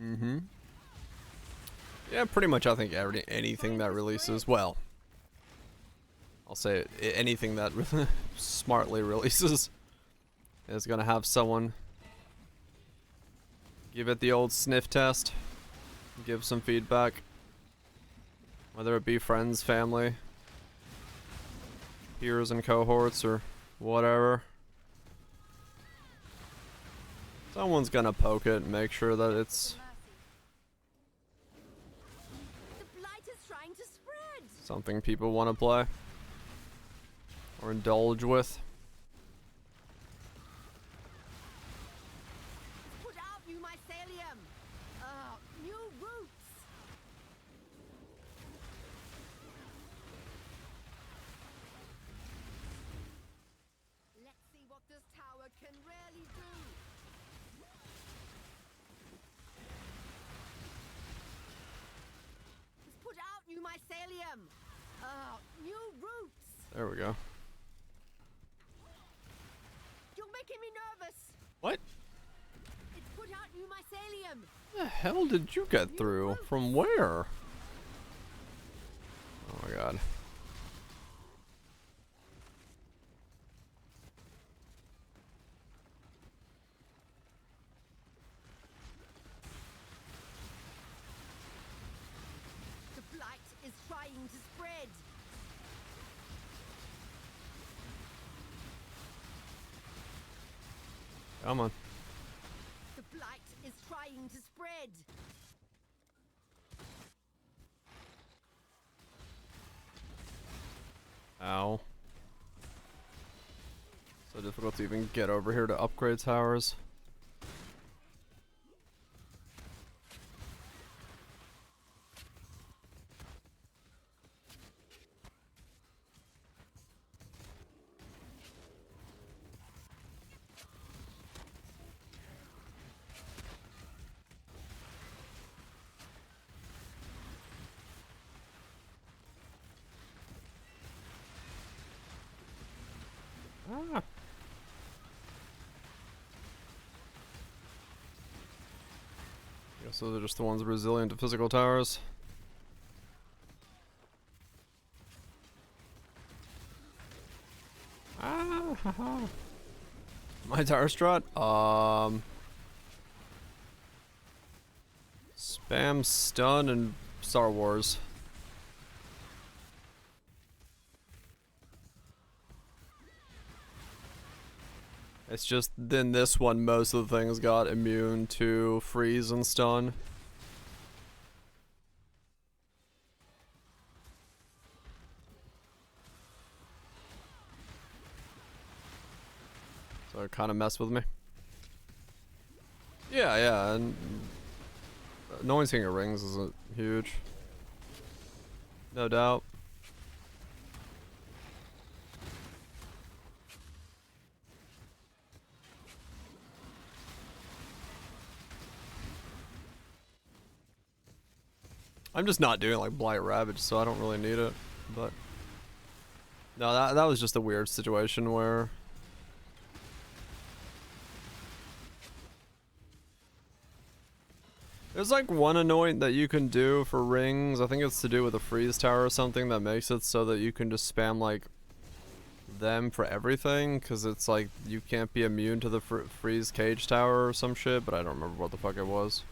Mm-hmm. Yeah, pretty much I think anything that releases, well, I'll say it, anything that smartly releases is gonna have someone give it the old sniff test, give some feedback, whether it be friends, family, peers and cohorts, or whatever. Someone's gonna poke it and make sure that it's something people want to play or indulge with. Put out new mycelium. New roots. Let's see what this tower can really do. Let's put out new mycelium. New roots. There we go. You're making me nervous. What? It's put out new mycelium. The hell did you get through? From where? Oh my god. The blight is trying to spread. Come on. The blight is trying to spread. Ow. So difficult to even get over here to upgrade towers. Ah. Guess those are just the ones resilient to physical towers. Ah, haha. My tower strat? Spam, stun, and Star Wars. It's just, then this one, most of the things got immune to freeze and stun. So it kind of messed with me. Yeah, and anointing of rings isn't huge. No doubt. I'm just not doing like Blight Ravage, so I don't really need it. But no, that was just a weird situation where there's like one annoyance that you can do for rings. I think it's to do with a freeze tower or something that makes it so that you can just spam like them for everything, because it's like you can't be immune to the freeze cage tower or some shit, but I don't remember what the fuck it was.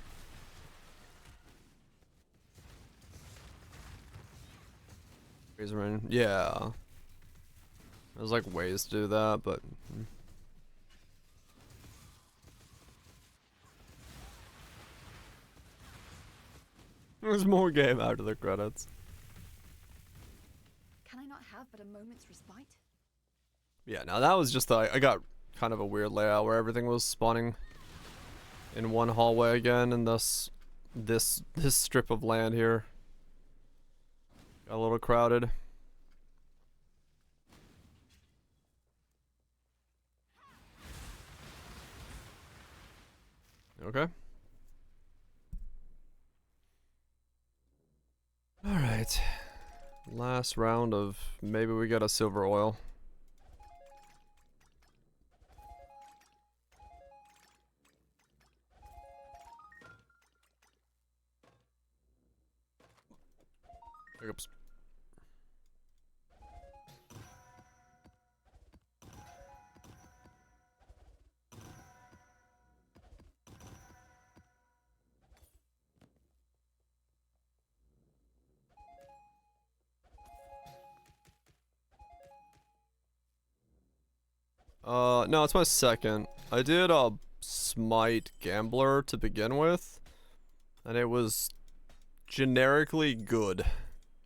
Freeze ring, yeah. There's like ways to do that, but there's more game after the credits. Can I not have but a moment's respite? Yeah, now that was just I got kind of a weird layout where everything was spawning in one hallway again, and thus this strip of land here got a little crowded. Okay. All right. Last round of maybe we get a silver oil. Oops. No, it's my second. I did a Smite Gambler to begin with, and it was generically good,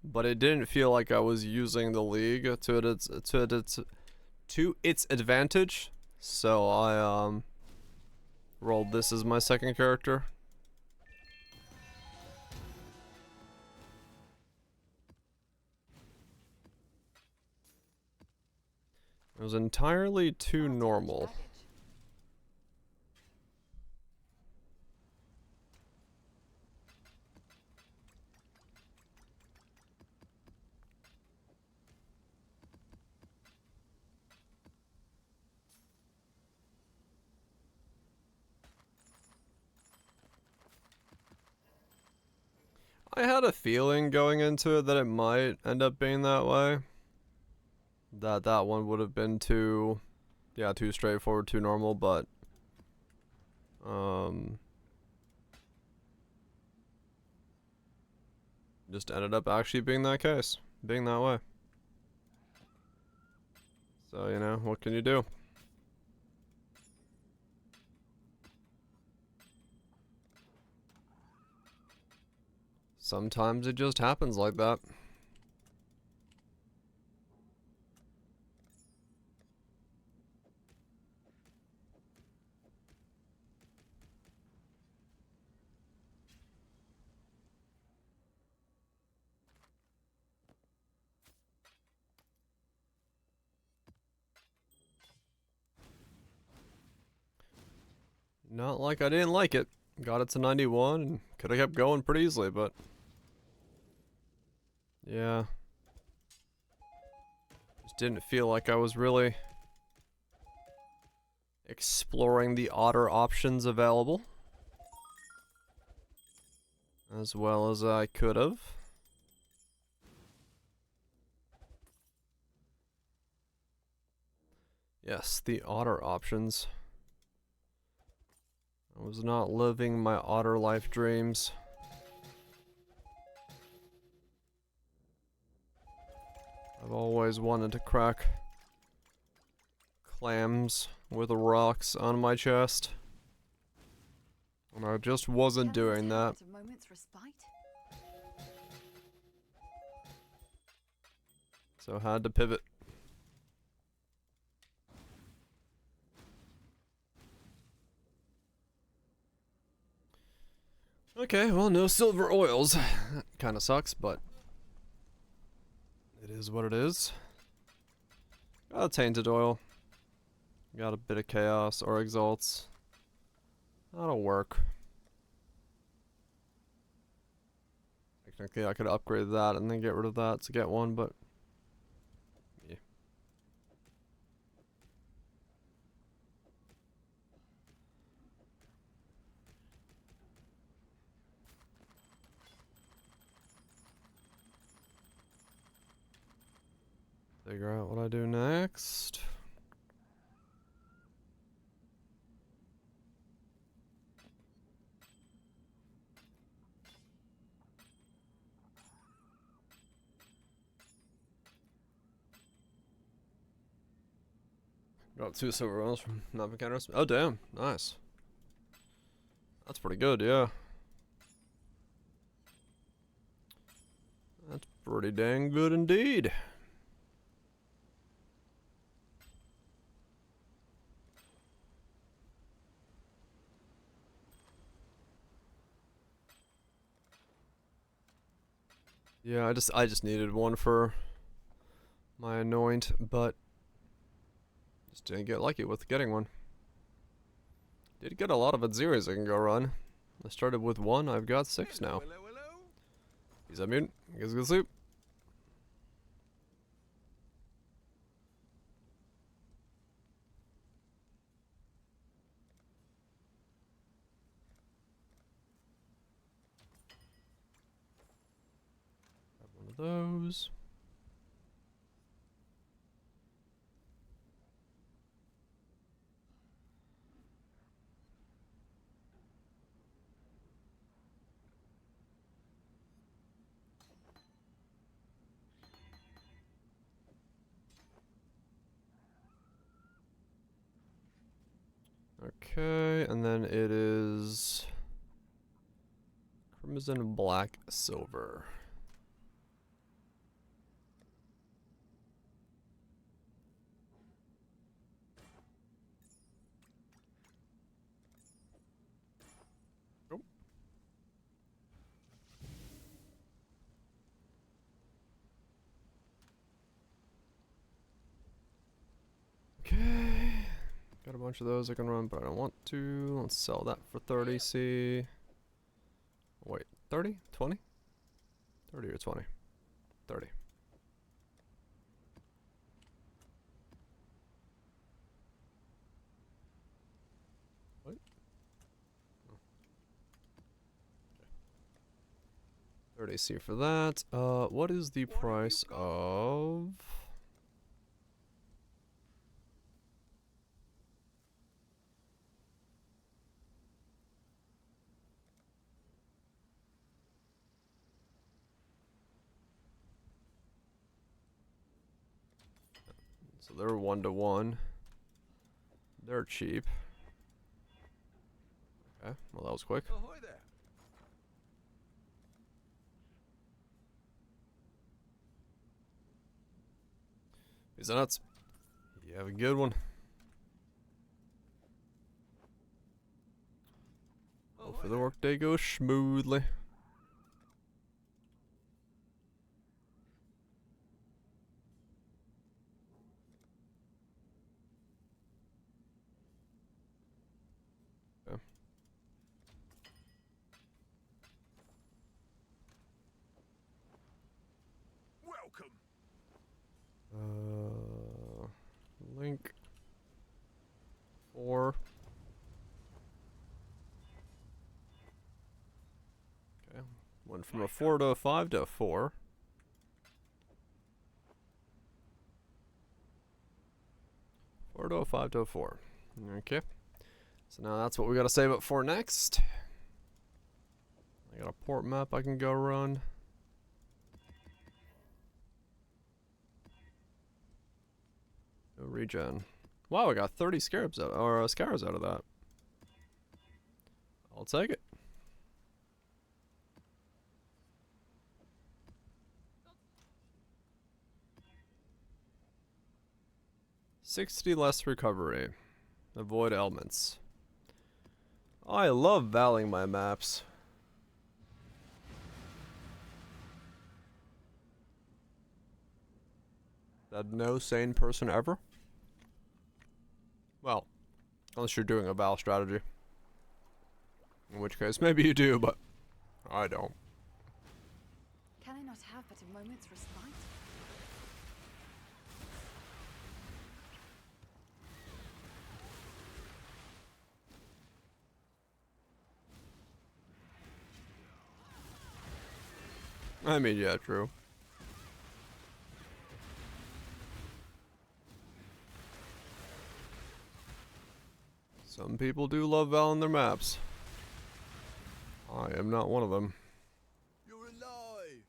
but it didn't feel like I was using the league to its advantage. So I rolled this as my second character. It was entirely too normal. I had a feeling going into it that it might end up being that way. That one would have been too straightforward, too normal, but just ended up actually being that case, being that way. So, you know, what can you do? Sometimes it just happens like that. Not like I didn't like it. Got it to 91 and could have kept going pretty easily, but yeah. Just didn't feel like I was really exploring the otter options available as well as I could have. Yes, the otter options. I was not living my otter life dreams. I've always wanted to crack clams with rocks on my chest, and I just wasn't doing that. So I had to pivot. Okay, well, no silver oils. That kind of sucks, but it is what it is. Got a tainted oil. Got a bit of chaos or exalts. That'll work. Technically, I could upgrade that and then get rid of that to get one, but yeah. Figure out what I do next. Got 2 silver rolls from Nova encounters. Oh damn, nice. That's pretty good, yeah. That's pretty dang good indeed. Yeah, I just needed one for my anoint, but just didn't get lucky with getting one. Did get a lot of Adziris I can go run. I started with 1, I've got 6 now. He's a mutant. He gets good sleep. Grab one of those. Okay, and then it is crimson, black, silver. Oh. Okay. Got a bunch of those I can run, but I don't want to. Let's sell that for 30, see. Wait, 30? 20? 30 or 20? 30. What? Oh. Okay. 30 C for that. What is the price of... So they're 1-to-1. They're cheap. Okay, well that was quick. Ahoy there. These are nuts. You have a good one. Hopefully the workday goes smoothly. Okay. Welcome. Link 4. Okay, went from a 4 to a 5 to a 4. Four to a 5 to a 4. Okay, so now that's what we gotta save up for next. I got a port map I can go run. No regen. Wow, I got 30 scarabs out, or scars out of that. I'll take it. $60 less recovery. Avoid elements. I love valuing my maps. That no sane person ever? Well, unless you're doing a Val strategy. In which case, maybe you do, but I don't. Can I not have but a moment's respite? I mean, yeah, true. Some people do love Val in their maps. I am not one of them. You're alive!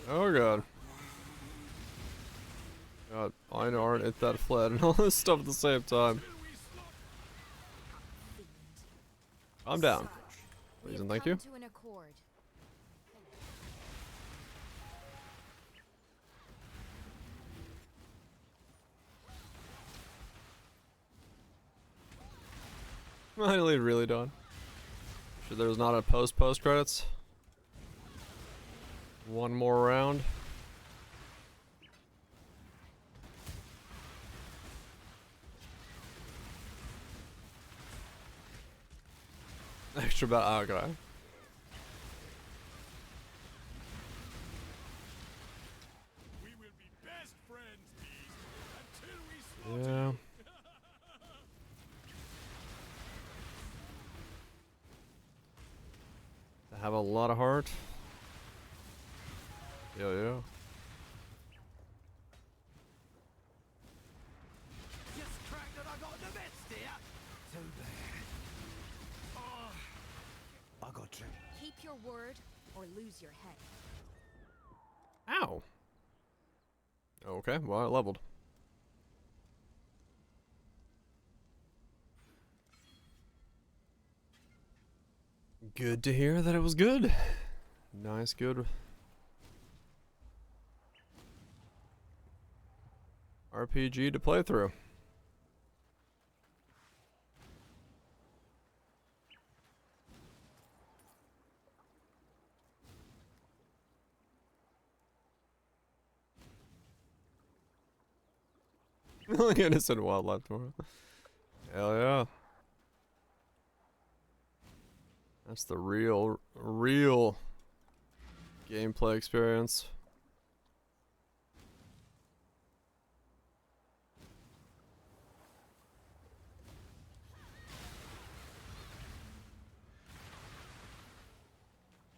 Oh god. God, I know aren't it that fled and all this stuff at the same time. I'm down. Please and thank you. To an accord. Finally, really done. Sure there's not a post credits. One more round. Extra bat. Okay. We will be best friends, Beast, until we slaughter Yeah. you. I have a lot of heart. Yeah, yeah. Just cracked that I got the bits, dear. Too bad. Oh, I got tricked. Keep your word or lose your head. Ow. Okay, well, I leveled. Good to hear that it was good. Nice, good. RPG to play through. Innocent wildlife tomorrow. Hell yeah. That's the real gameplay experience.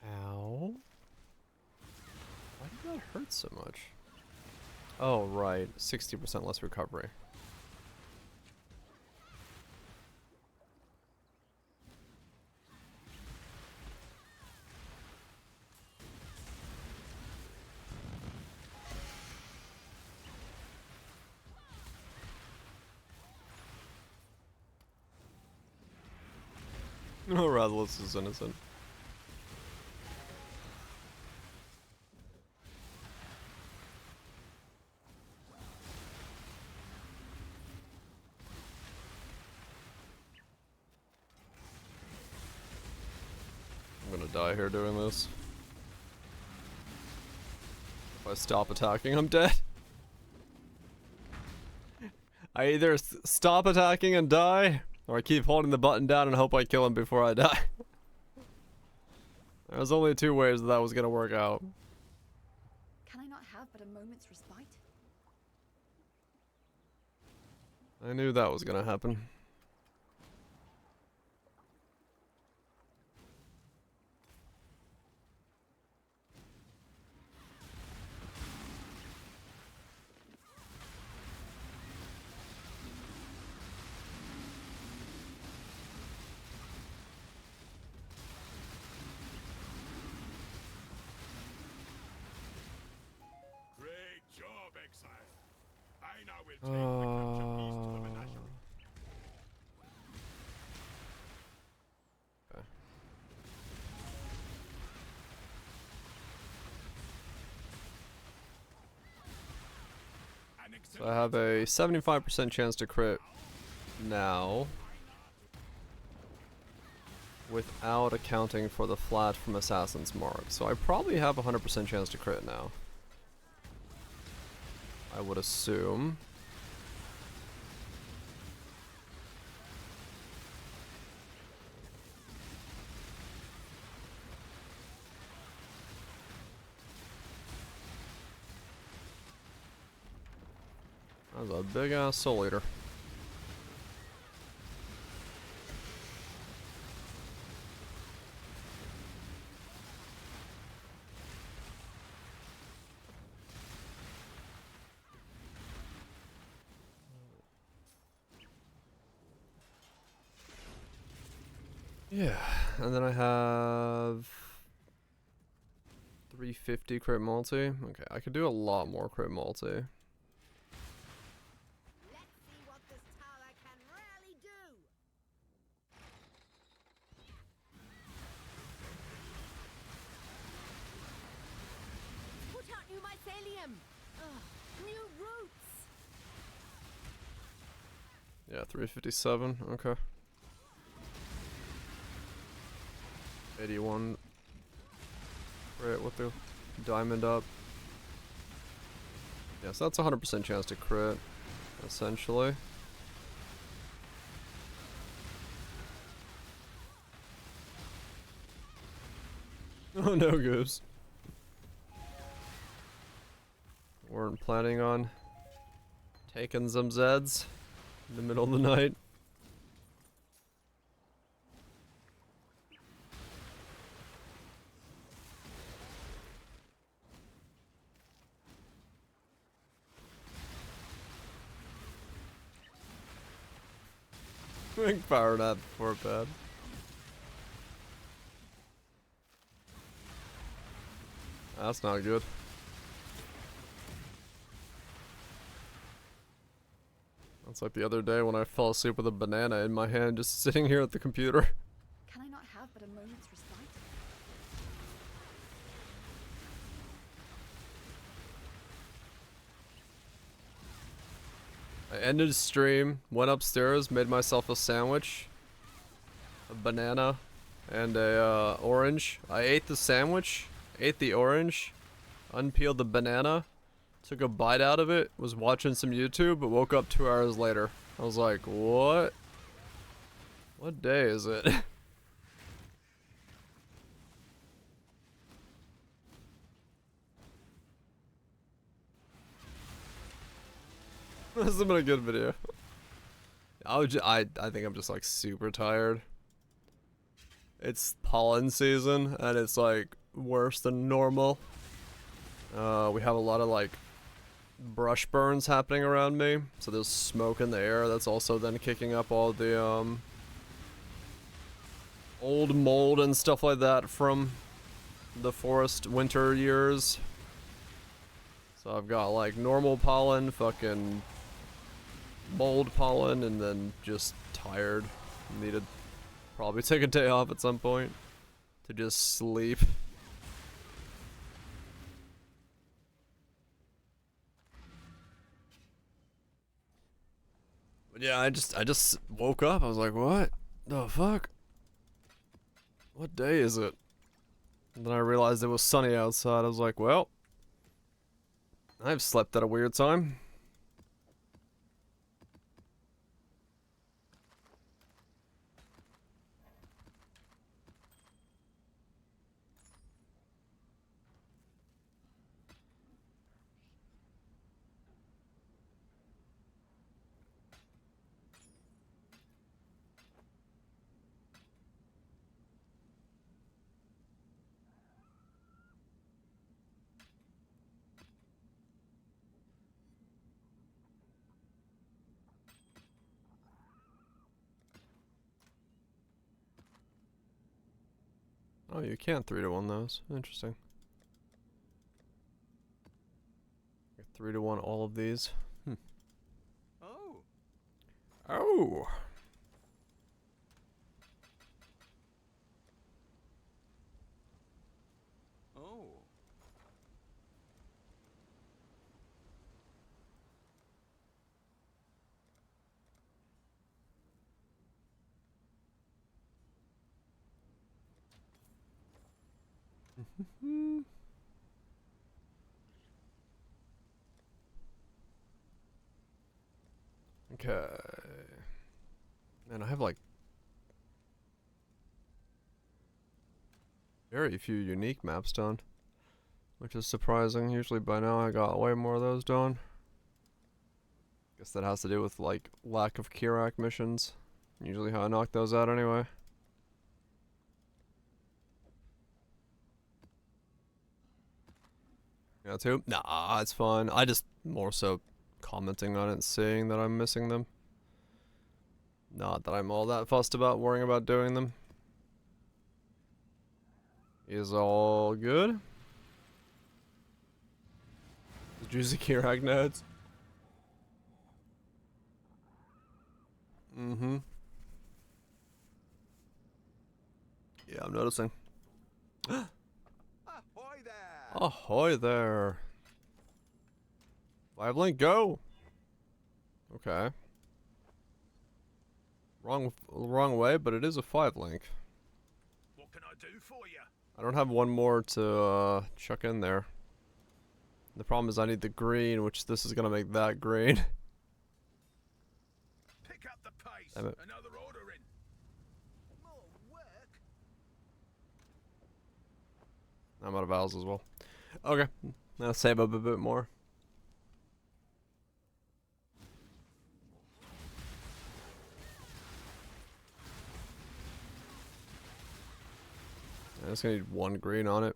Ow. Why did that hurt so much? Oh, right. 60% less recovery. No, Rathalos is innocent. I'm gonna die here doing this. If I stop attacking, I'm dead. I either stop attacking and die, or I keep holding the button down and hope I kill him before I die. There's only two ways that was gonna work out. Can I not have but a moment's respite? I knew that was gonna happen. Great job, Exile. I now will take the captured beast to the menagerie. So I have a 75% chance to crit now, without accounting for the flat from Assassin's Mark. So I probably have a 100% chance to crit now, I would assume. That was a big ass Soul Eater. Yeah, and then I have 350 crit multi. Okay, I could do a lot more crit multi. Let's see what this tower can really do. Put out new mycelium. New roots. Yeah, 357. Okay. 81 crit with the diamond up. Yeah, so that's a 100% chance to crit, essentially. Oh no, Goose. Weren't planning on taking some Zeds in the middle of the night. Quick power nap before bed. That's not good. That's like the other day when I fell asleep with a banana in my hand just sitting here at the computer. Can I not have but a moment's respite? I ended stream, went upstairs, made myself a sandwich, a banana, and a orange. I ate the sandwich, ate the orange, unpeeled the banana, took a bite out of it, was watching some YouTube, but woke up 2 hours later. I was like, what? What day is it? This has been a good video. I think I'm just like super tired. It's pollen season and it's like worse than normal. We have a lot of like brush burns happening around me, so there's smoke in the air that's also then kicking up all the old mold and stuff like that from the forest winter years. So I've got like normal pollen, fucking mold pollen, and then just tired. Need to probably take a day off at some point to just sleep. But yeah, I just woke up. I was like, what the fuck? What day is it? And then I realized it was sunny outside. I was like, well, I've slept at a weird time. Oh, you can 3-to-1 those. Interesting. 3-to-1 all of these. Oh. Oh. Oh. Okay. Man, I have like very few unique maps done, which is surprising. Usually by now I got way more of those done. Guess that has to do with like lack of Kirak missions. Usually how I knock those out anyway. Yeah, too? Nah, it's fun. I just more so commenting on it and seeing that I'm missing them. Not that I'm all that fussed about worrying about doing them. Is all good. The juicy Kirak nodes. Mm-hmm. Yeah, I'm noticing. Ahoy there! Ahoy there. 5 link, go! Okay. Wrong way, but it is a 5 link. What can I do for you? I don't have one more to chuck in there. The problem is I need the green, which this is gonna make that green. Pick up the pace. Damn it. Another order in. More work. I'm out of vowels as well. Okay, I'll save up a bit more. I just need 1 green on it.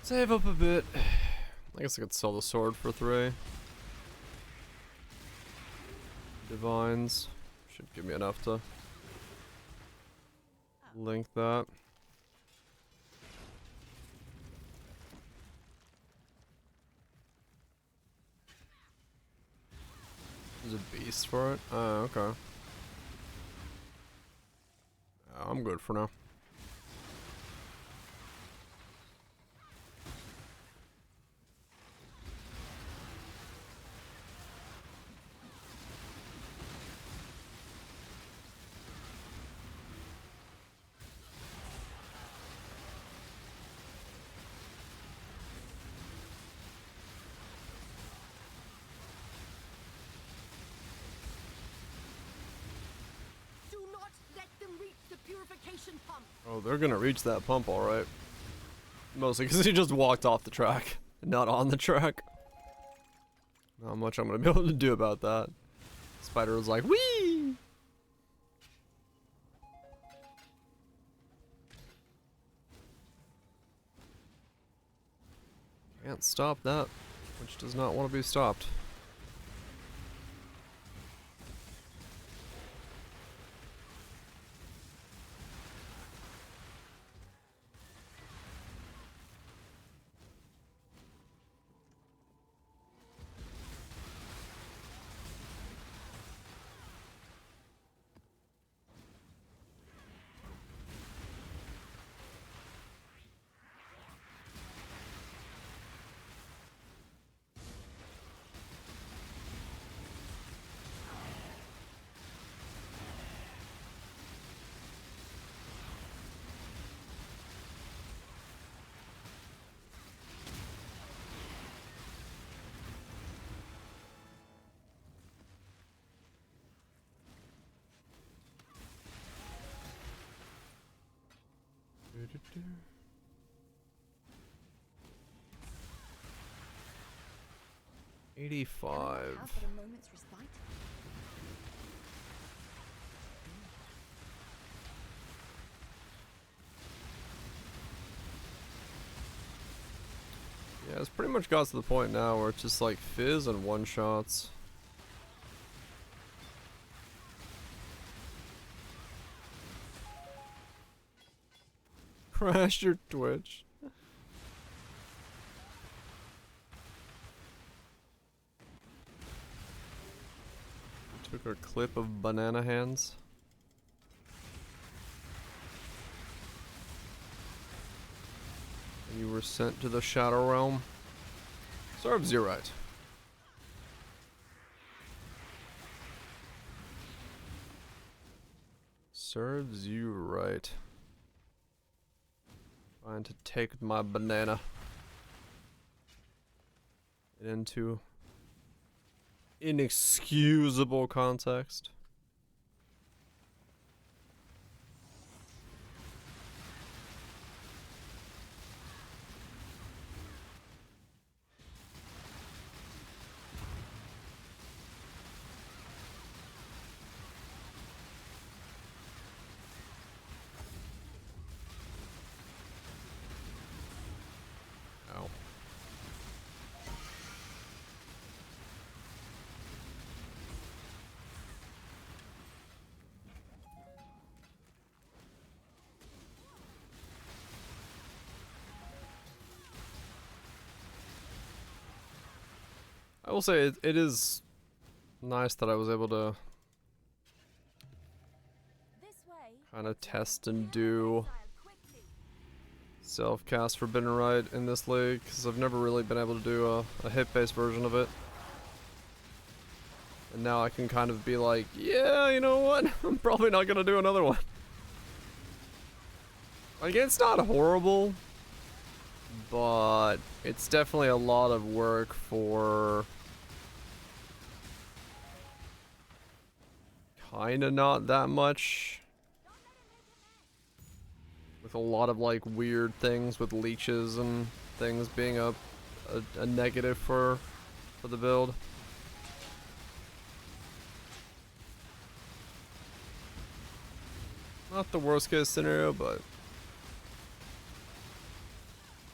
Save up a bit. I guess I could sell the sword for 3. Divines. Should give me enough to link that. There's a beast for it? Oh, okay. I'm good for now. Do not let them reach the purification pump. Oh, they're gonna reach that pump alright. Mostly because he just walked off the track, not on the track. Not much I'm gonna be able to do about that. Spider was like, whee! Can't stop that, which does not want to be stopped. Have 85. but a moment's respite. Yeah, it's pretty much got to the point now where it's just like fizz and one-shots. Crash your Twitch. Took a clip of banana hands. And you were sent to the Shadow Realm. Serves you right. Serves you right. Trying to take my banana into inexcusable context. I will say it is nice that I was able to kind of test and do self-cast Forbidden Rite in this league, because I've never really been able to do a hit-based version of it. And now I can kind of be like, yeah, you know what? I'm probably not going to do another one. Like, it's not horrible, but it's definitely a lot of work for kinda not that much. With a lot of like weird things with leeches and things being a negative for the build. Not the worst case scenario, but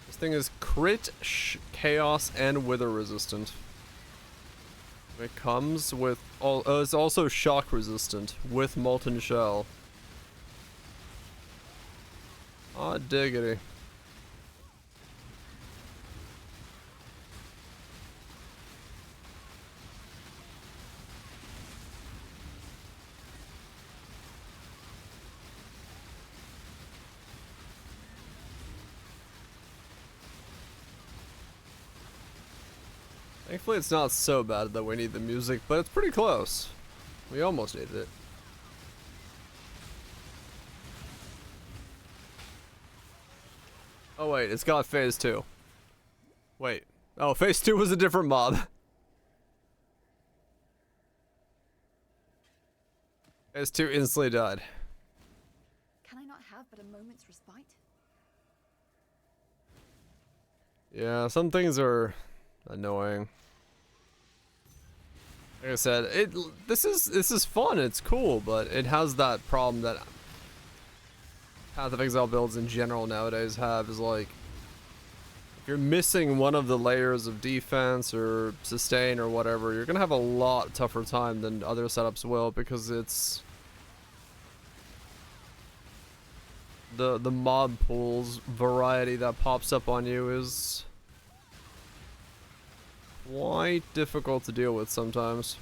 this thing is crit, chaos, and wither resistant. It comes with it's also shock resistant with molten shell. Ah, diggity. Thankfully it's not so bad that we need the music, but it's pretty close. We almost needed it. Oh wait, it's got phase 2. Wait. Oh, phase 2 was a different mob. Phase 2 instantly died. Can I not have but a moment's respite? Yeah, some things are annoying. Like I said, this is fun, it's cool, but it has that problem that Path of Exile builds in general nowadays have, is like, if you're missing one of the layers of defense or sustain or whatever, you're gonna have a lot tougher time than other setups will, because it's the mob pools variety that pops up on you is quite difficult to deal with sometimes.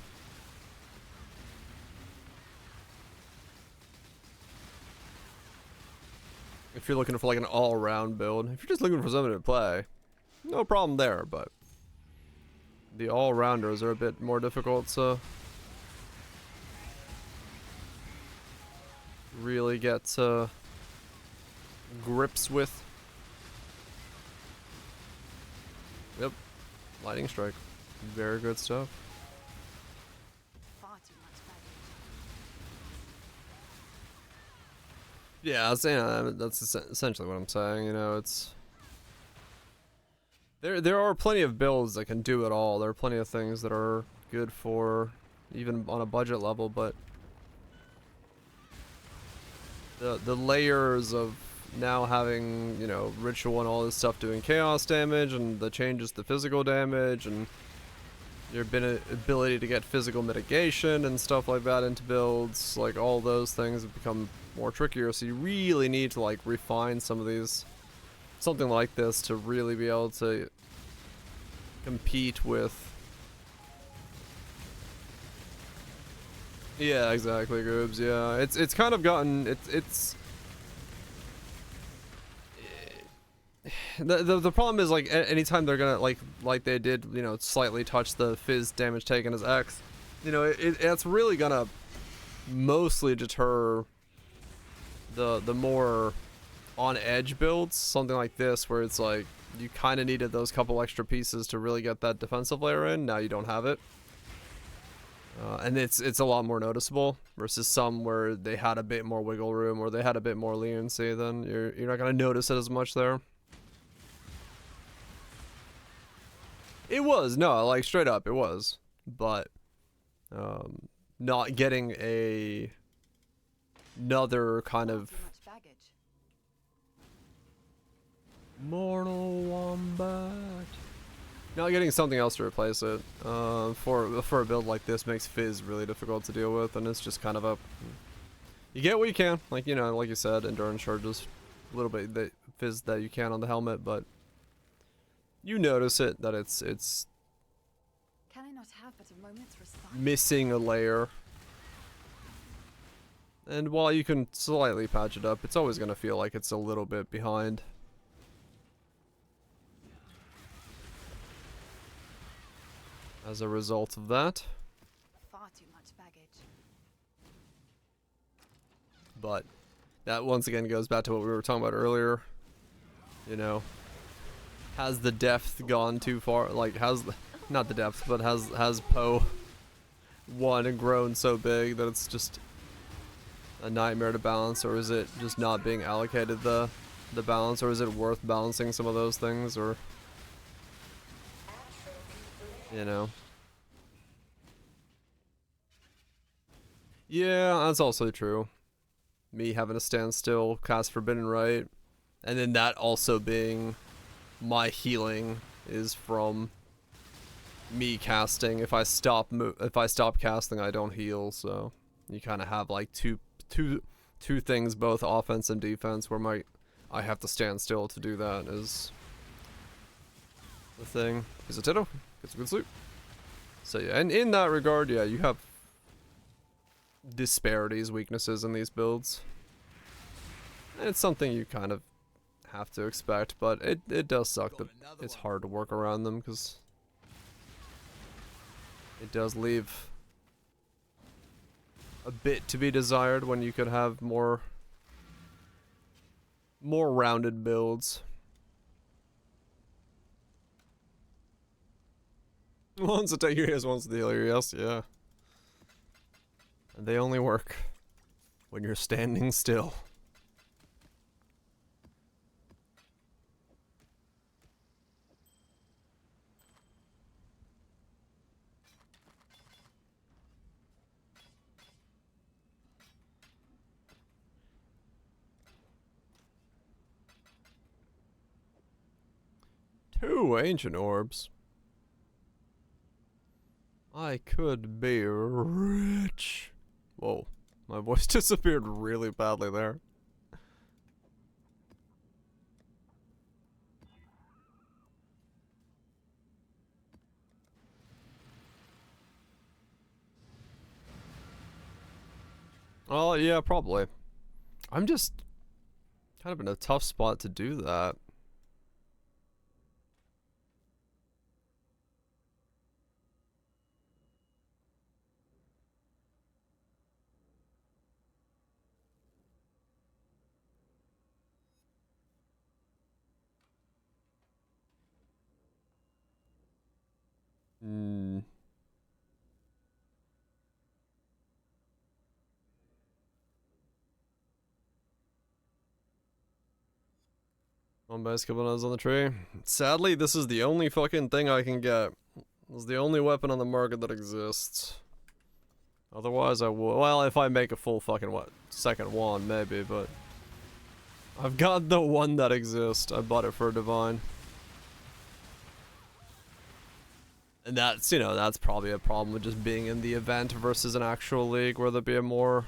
If you're looking for like an all-around build. If you're just looking for something to play, no problem there, but the all-rounders are a bit more difficult to really get to grips with. Yep. Lightning Strike. Very good stuff. Far too much baggage. Yeah, that's essentially what I'm saying. You know, it's there are plenty of builds that can do it all. There are plenty of things that are good for even on a budget level, but the layers of now having, you know, ritual and all this stuff doing chaos damage, and the changes to physical damage, and your ability to get physical mitigation and stuff like that into builds, like all those things have become more trickier, so you really need to like refine some of these, something like this, to really be able to compete with. Yeah, exactly, Goobs. Yeah, it's kind of gotten it's the problem is, like, anytime they're gonna like they did, you know, slightly touch the fizz damage taken as X, you know, it's really gonna mostly deter the more on edge builds, something like this, where it's like you kind of needed those couple extra pieces to really get that defensive layer in. Now you don't have it, and it's a lot more noticeable versus some where they had a bit more wiggle room or they had a bit more leniency. Then you're not gonna notice it as much there. It was, no, like straight up, it was, but not getting another kind of mortal wombat. Not getting something else to replace it for a build like this makes Fizz really difficult to deal with, and it's just kind of you get what you can, like, you know, like you said, endurance charges, a little bit the Fizz that you can on the helmet, but you notice it that it's Can I not have but a moment's respite? missing a layer. And while you can slightly patch it up, it's always going to feel like it's a little bit behind. As a result of that. Far too much baggage. But that once again goes back to what we were talking about earlier. You know, has the depth gone too far? Like, not the depth, but has Poe won and grown so big that it's just a nightmare to balance, or is it just not being allocated the balance, or is it worth balancing some of those things, or, you know? Yeah, that's also true. Me having to stand still, cast Forbidden Rite, and then that also being my healing is from me casting. If I stop casting, I don't heal. So you kind of have like two things, both offense and defense, where I have to stand still to do that. Is the thing. Is a Tito? Get some good sleep. So yeah, and in that regard, yeah, you have disparities, weaknesses in these builds. And it's something you kind of have to expect, but it does suck that it's hard to work around them, because it does leave a bit to be desired when you could have more rounded builds. One's to take your yes, one's to heal your yes, yeah. And they only work when you're standing still. Two ancient orbs. I could be rich. Whoa, my voice disappeared really badly there. Oh, yeah, probably. I'm just kind of in a tough spot to do that. One base couple nuts on the tree. Sadly, this is the only fucking thing I can get. This is the only weapon on the market that exists. Otherwise, I would. Well, if I make a full fucking second wand, maybe, but I've got the one that exists. I bought it for a divine. And that's, you know, that's probably a problem with just being in the event versus an actual league where there'd be a more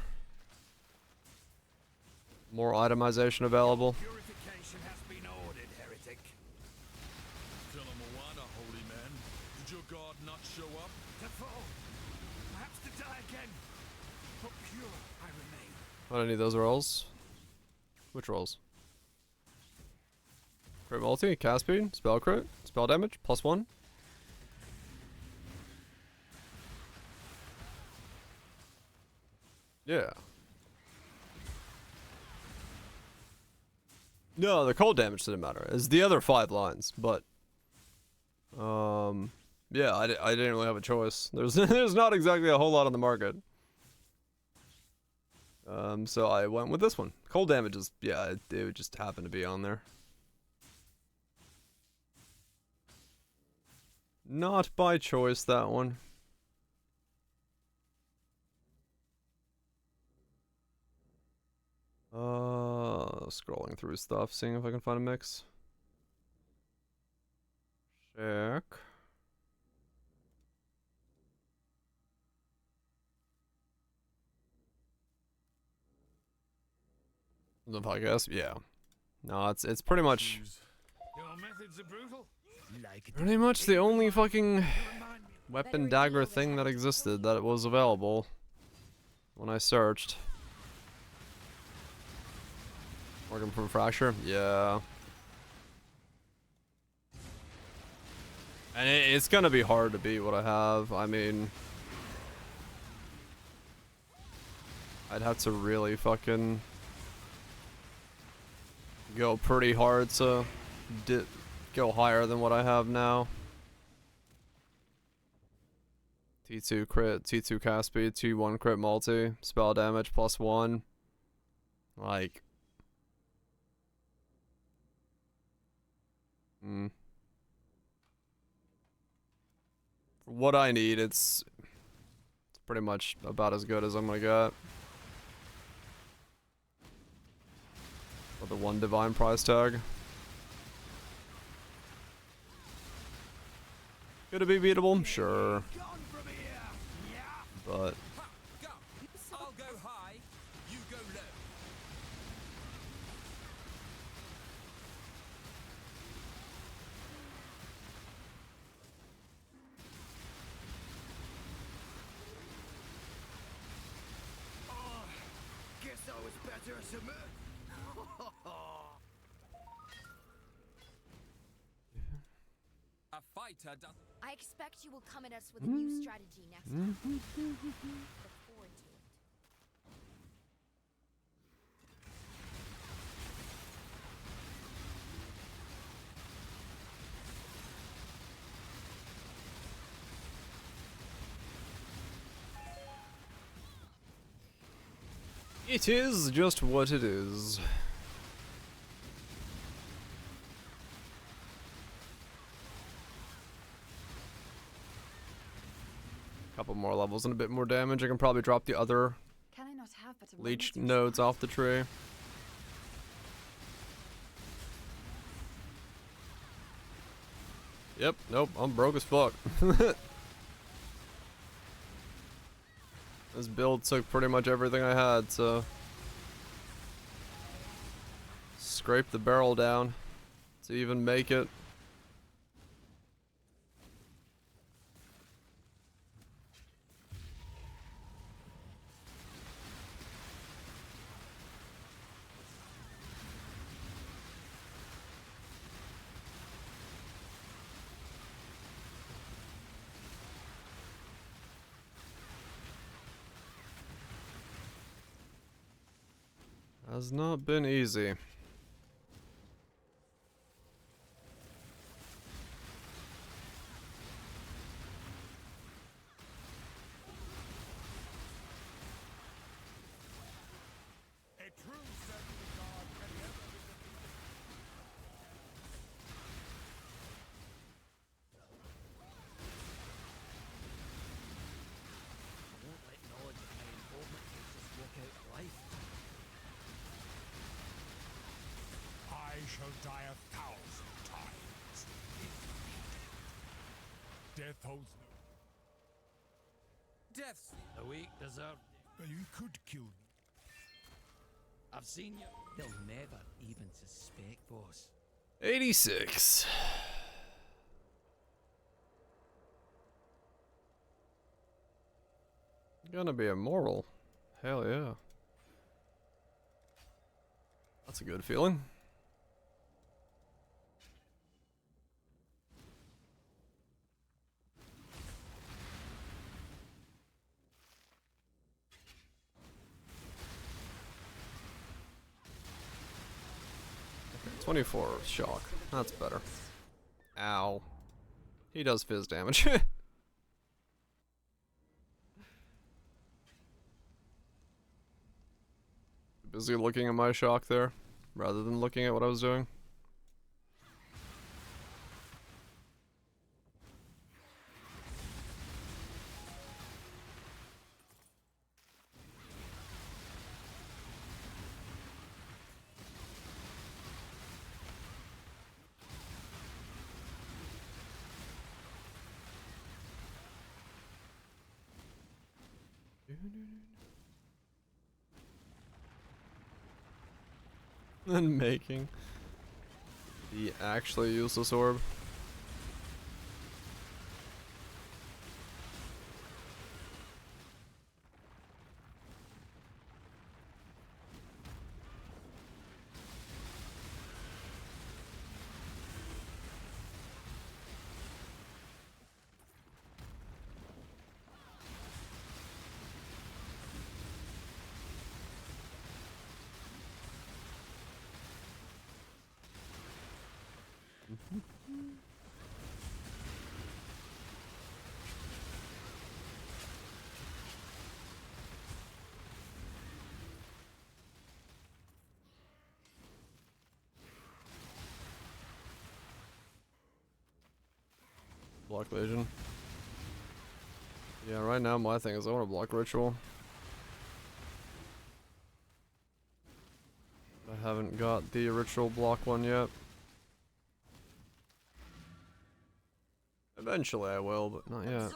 itemization available. Purification has been ordered, heretic. Tell him Moana, holy man. Did your god not show up? To fall, perhaps to die again. But pure I remain. I don't need those rolls. Which rolls? Crit multi, cast speed, spell crit, spell damage, +1. Yeah. No, the cold damage didn't matter. It's the other 5 lines, but yeah, I didn't really have a choice. There's not exactly a whole lot on the market. So I went with this one. Cold damage is, yeah, it would just happen to be on there. Not by choice, that one. Scrolling through stuff, seeing if I can find a mix. Check. The podcast, yeah. No, it's pretty much Your methods are brutal. pretty much the only fucking weapon dagger thing that existed that was available when I searched. Organ from Fracture, yeah. And it's gonna be hard to beat what I have. I mean, I'd have to really fucking go pretty hard to go higher than what I have now. T2 crit, T2 cast speed, T1 crit multi, spell damage +1. Like, for what I need, it's pretty much about as good as I'm gonna get. With the 1 divine price tag. Could it be beatable? Sure. But I'll go high, you go low. Guess I was better as a man. A fighter does. I expect you will come at us with a new strategy next time. Look forward to it. it is just what it is. Couple more levels and a bit more damage. I can probably drop the other Can I not have but a leech moment nodes off the tree. Yep, nope, I'm broke as fuck. This build took pretty much everything I had, so scrape the barrel down to even make it. Has not been easy. A true servant of God can never be defeated. I won't let knowledge of my involvement just walk out of life. I shall die 1,000 times. Death holds no. Death's The weak deserve. But you could kill me. I've seen you. They'll never even suspect, boss. 86. Gonna be immoral. Hell yeah. That's a good feeling. 24 shock. That's better. Ow. He does fizz damage. Busy looking at my shock there, rather than looking at what I was doing. And making the actually useless orb. Block Legion. Yeah, right now my thing is I want to block Ritual. I haven't got the Ritual block one yet. Eventually I will, but not yet.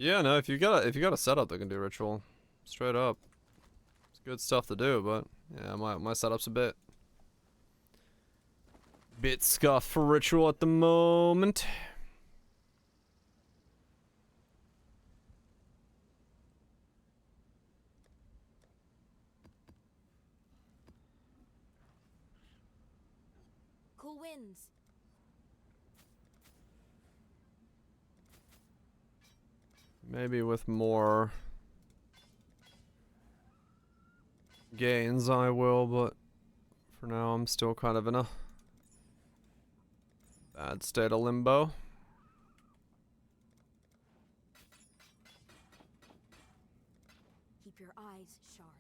Yeah, no, if you got a setup that can do Ritual, straight up, it's good stuff to do. But yeah, my setup's a bit scuffed for Ritual at the moment. Cool winds. Maybe with more gains I will, but for now I'm still kind of in a bad state of limbo. Keep your eyes sharp.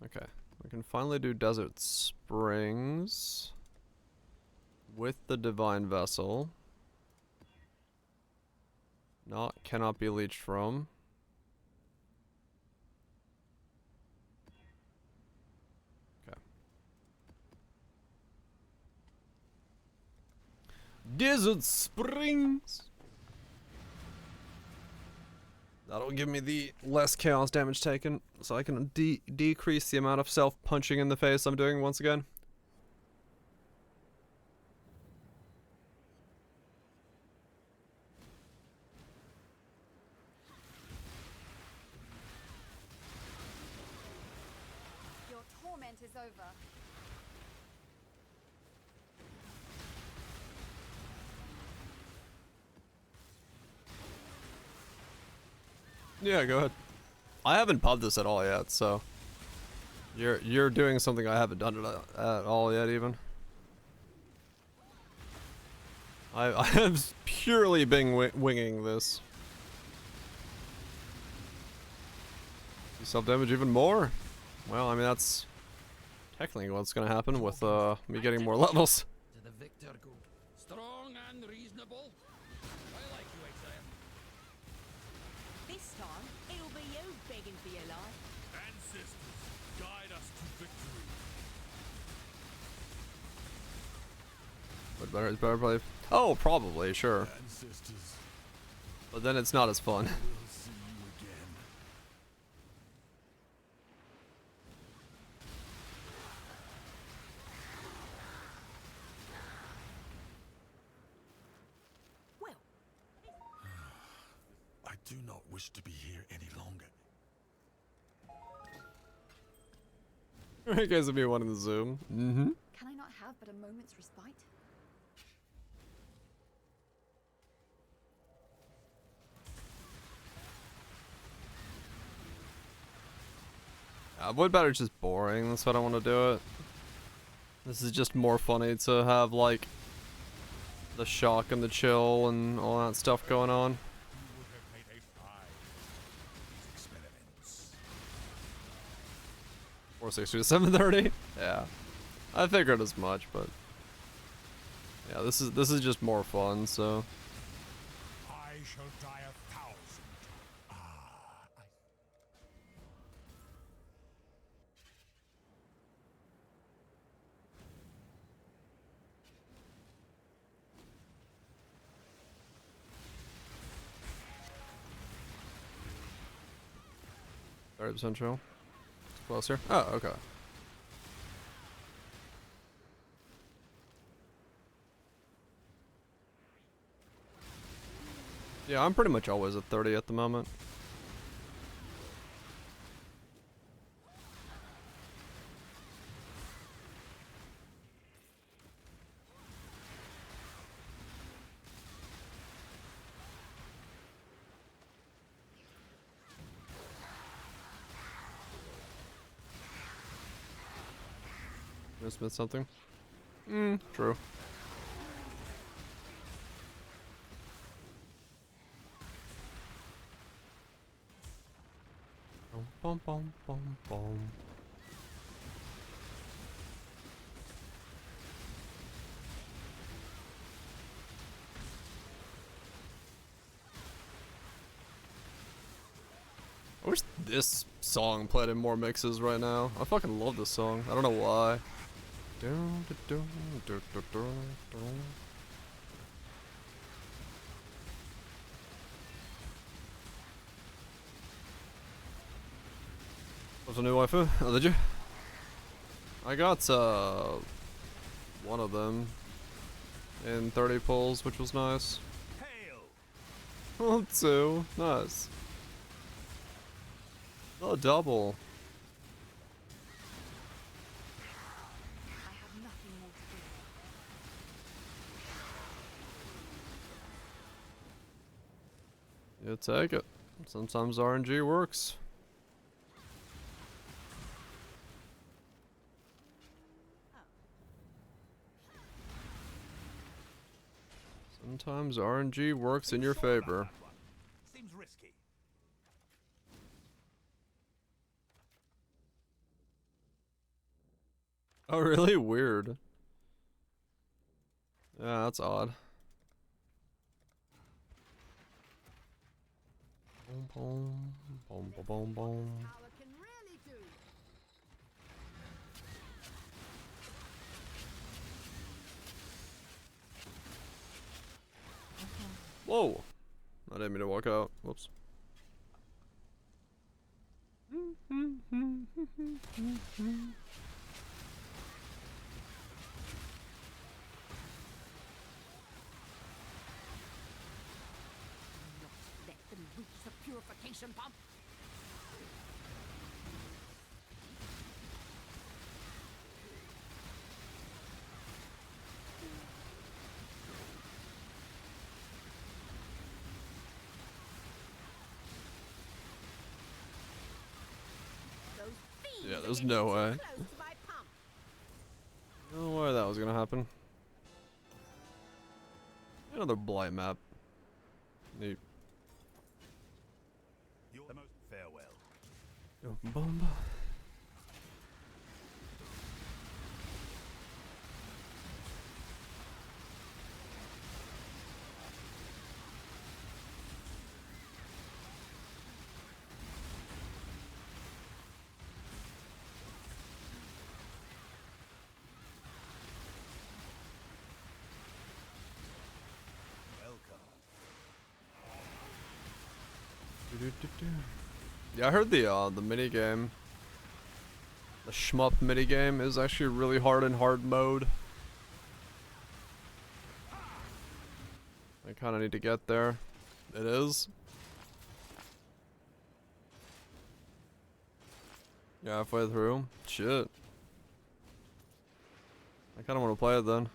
Okay, we can finally do Desert Springs with the Divine Vessel. Cannot be leached from. Okay. Desert Springs! That'll give me the less chaos damage taken, so I can decrease the amount of self-punching in the face I'm doing once again. Your torment is over. Yeah, go ahead. I haven't pubbed this at all yet, so you're doing something I haven't done it at all yet, even. I have purely been winging this. Self-damage even more? Well, I mean, that's technically what's gonna happen with me getting more levels. To the victor go. Strong and reasonable. I like you, Exile. This time, it'll be you begging for your life. Ancestors, guide us to victory. What better? It's better play. Oh, probably, sure. Ancestors, But then it's not as fun. we'll see you again. wish to be here any longer. You guys would be wanting to zoom. Mm-hmm. Can I not have but a moment's respite? Void Batter's just boring. That's why I don't want to do it. This is just more funny to have like the shock and the chill and all that stuff going on. 460 to 730. Yeah, I figured as much, but yeah, this is just more fun. So I shall die 1,000. Central. Closer. Oh, okay. Yeah, I'm pretty much always at 30 at the moment. Just missed something. True. Bum, bum, bum, bum. I wish this song played in more mixes right now. I fucking love this song. I don't know why. What's a new waifu? Oh, did you? I got one of them in 30 pulls, which was nice. Oh, two. Nice. Oh, double. I have nothing more to do. You take it. Sometimes RNG works. Sometimes RNG works in your favor. Seems risky. Oh, really? Weird. Yeah, that's odd. Boom, boom, boom, boom, boom, boom. Whoa! I didn't mean to walk out. Whoops. Let them reach the purification pump. Yeah, there's no way. No way that was gonna happen. Another blight map. Neat. The most farewell. Bomba. Yeah, I heard the mini game, the shmup mini game, is actually really hard in hard mode. I kind of need to get there. It is. You're halfway through? Shit. I kinda wanna play it then.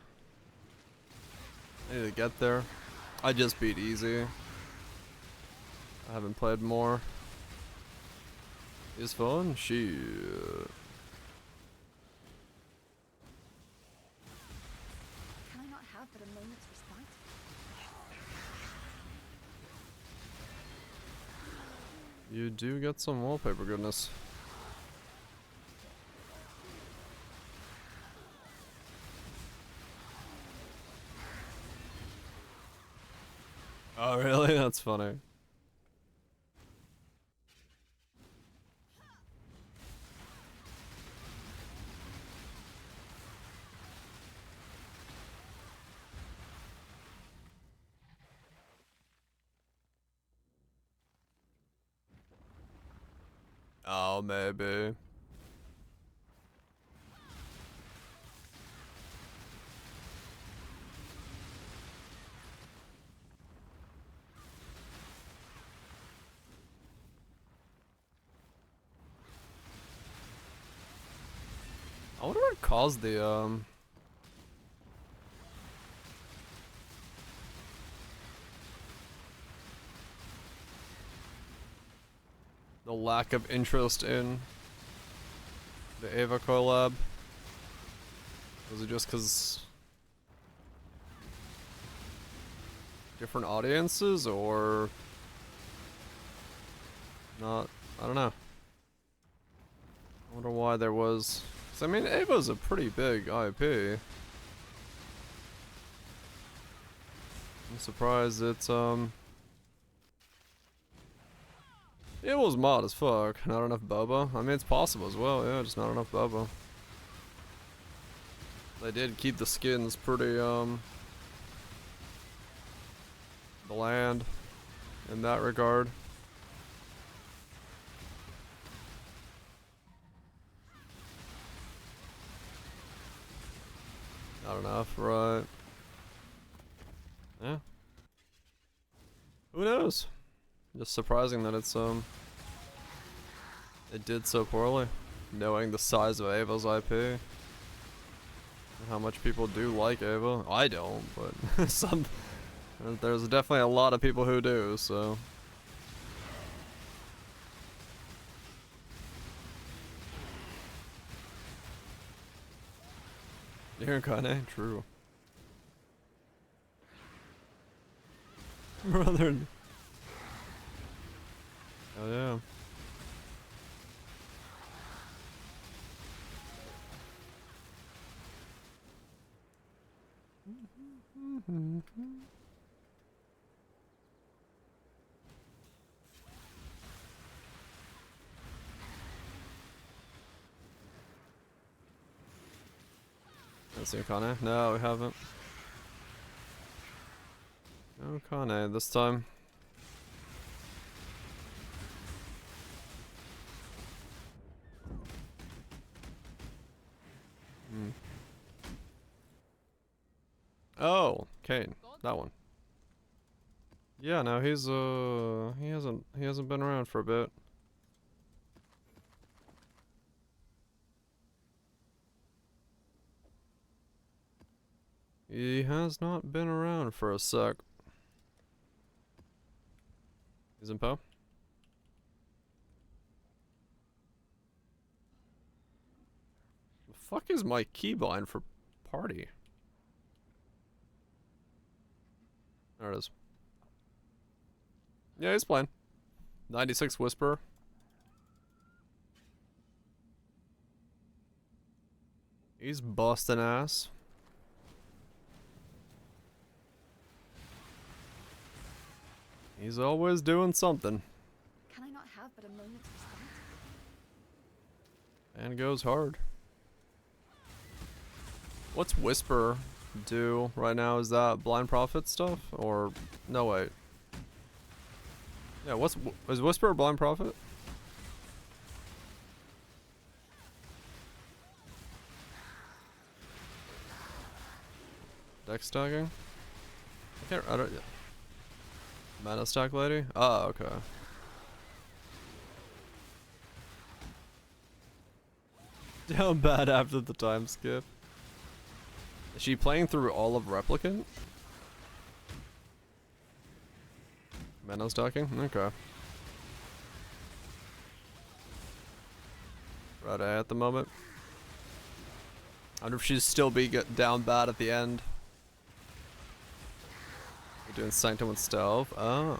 I need to get there. I just beat easy. I haven't played more. It's fun? Shit. Can I not have but a moment's respite? You do get some wallpaper goodness. Oh really? That's funny. Oh, maybe. I wonder what caused the lack of interest in the Ava collab. Was it just because different audiences or not? I don't know. I wonder why there was. 'Cause I mean, Ava's a pretty big IP. I'm surprised it's it was mod as fuck. Not enough Boba. I mean, it's possible as well. Yeah, just not enough Boba. They did keep the skins pretty bland in that regard. Not enough, right? Yeah. Who knows? Just surprising that it's it did so poorly, knowing the size of Ava's IP and how much people do like Ava. I don't, but there's definitely a lot of people who do. So you're kinda true, brother. Oh yeah. That's Okane? No, we haven't. Okane this time. Oh, Kane, that one. Yeah, no, he's he hasn't been around for a bit. He has not been around for a sec. He's in Poe. The fuck is my keybind for party? There it is. Yeah, he's playing. 96 Whisper. He's busting ass. He's always doing something. Can I not have but a moment's respite? And goes hard. What's Whisper do right now? Is that Blind Prophet stuff? Or no, wait. Yeah, is Whisper a Blind Prophet? Deck stacking? I don't. Mana stack lady? Oh, okay. Down bad after the time skip. Is she playing through all of Replicant? Menno's talking? Okay. Right at the moment. I wonder if she'd still be down bad at the end. We're doing Sanctum with Stealth. Oh.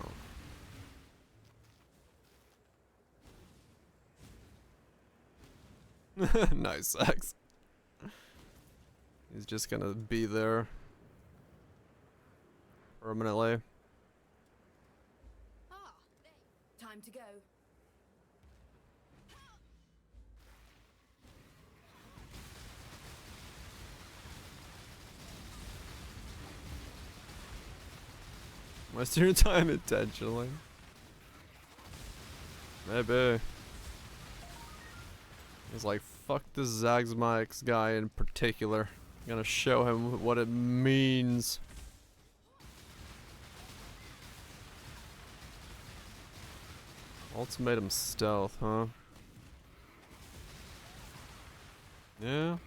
Nice, X. He's just gonna be there permanently. Time to go. Wasting your time intentionally. Maybe. He's like, fuck this Zaxmix guy in particular. I'm gonna show him what it means. Ultimatum stealth, huh? Yeah.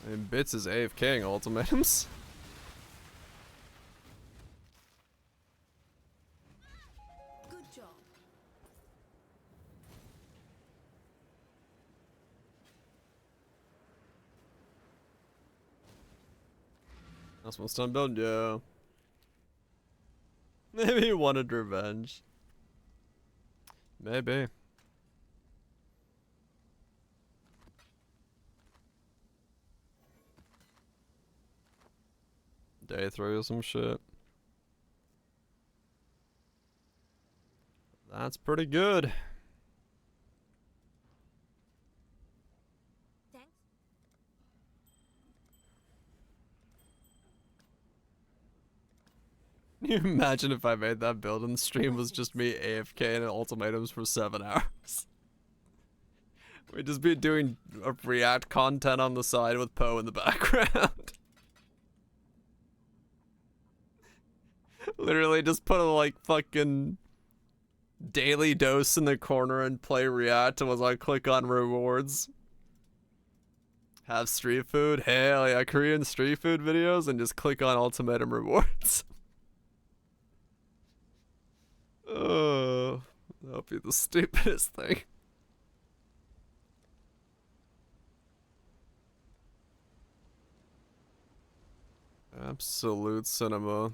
I mean, Bits is AFKing ultimatums. Good job. That's one stun build, yeah. Maybe he wanted revenge. Maybe. Day 3 or some shit. That's pretty good. Thanks. Can you imagine if I made that build and the stream was just me AFK and ultimatums for 7 hours? We'd just be doing a React content on the side with Poe in the background. Literally just put a like fucking daily dose in the corner and play React and was like click on rewards. Have street food? Hell yeah, Korean street food videos and just click on ultimatum rewards. Oh, that'll be the stupidest thing. Absolute cinema.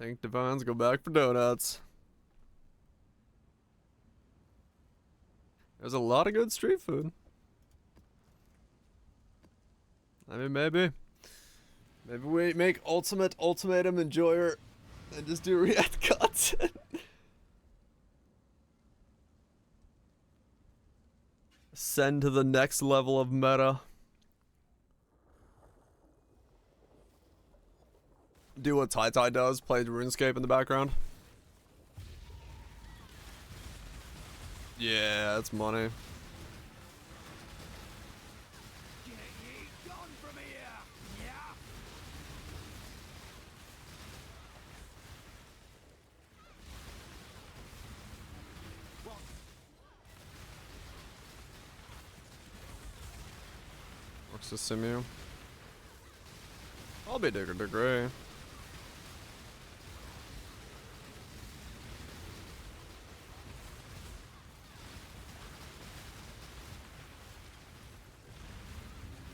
Tank Divines go back for donuts. There's a lot of good street food. I mean, maybe we make ultimatum enjoyer and just do React content. Send to the next level of meta. Do what Tai does, play RuneScape in the background. Yeah, that's money. Get ye gone from here! Yeah! Works to simu. I'll be Digger Gray.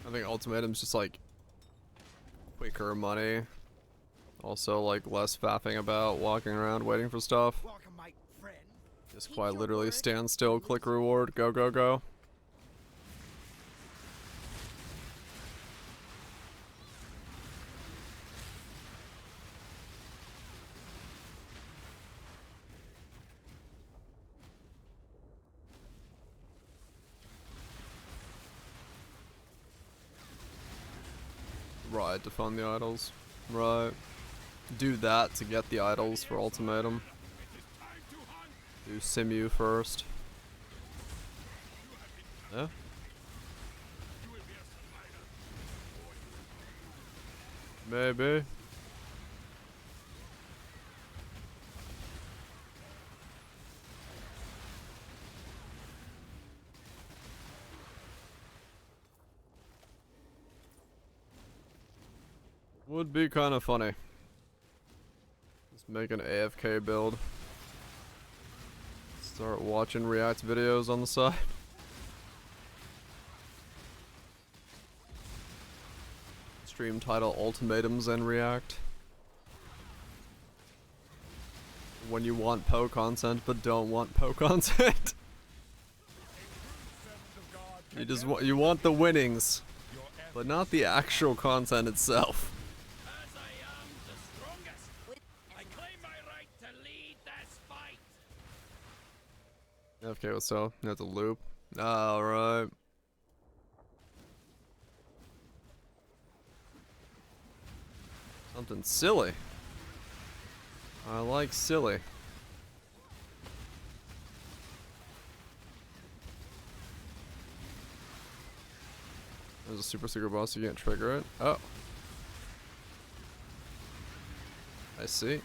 I think ultimatum's just like quicker money. Also like less faffing about, walking around waiting for stuff. Welcome, my friend. Just quite literally stand still, click reward, go go go. Right, to fund the idols. Right. Do that to get the idols for ultimatum. Do simu first. Yeah. Maybe. Would be kind of funny. Just make an AFK build. Start watching React videos on the side. Stream title Ultimatums and React. When you want Poe content but don't want Poe content. You want the winnings, but not the actual content itself. As I am the strongest, I claim my right to lead this fight. Okay, what's so? You have to loop. Alright. Something silly. I like silly. There's a super secret boss, you can't trigger it. Oh. I see.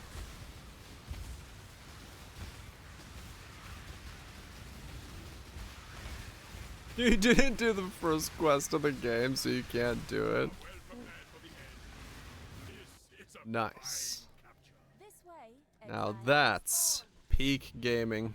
You didn't do the first quest of the game, so you can't do it. Nice. Now that's peak gaming.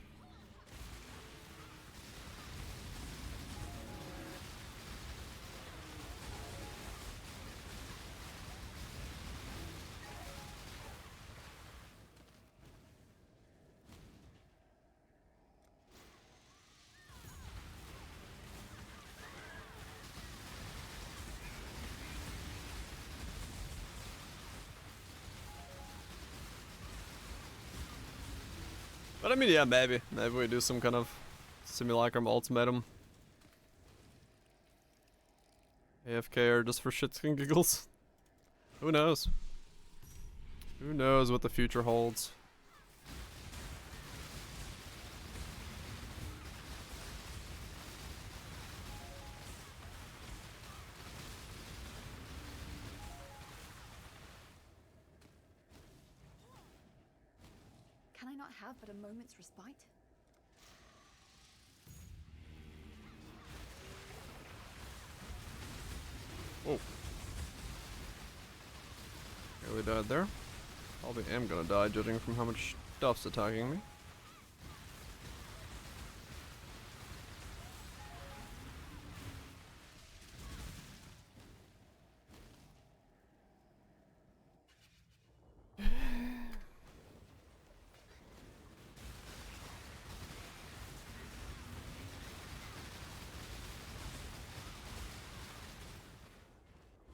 But I mean, yeah, maybe we do some kind of simulacrum ultimatum. AFK or just for shits and giggles. Who knows? Who knows what the future holds? Can I not have but a moment's respite? Oh. Nearly died there. Probably am gonna die judging from how much stuff's attacking me.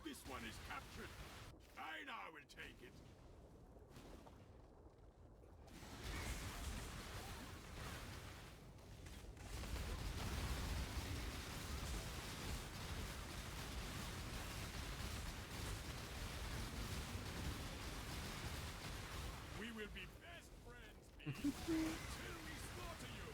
This one is captured. I now will take it. We will be best friends, beast, until we slaughter you.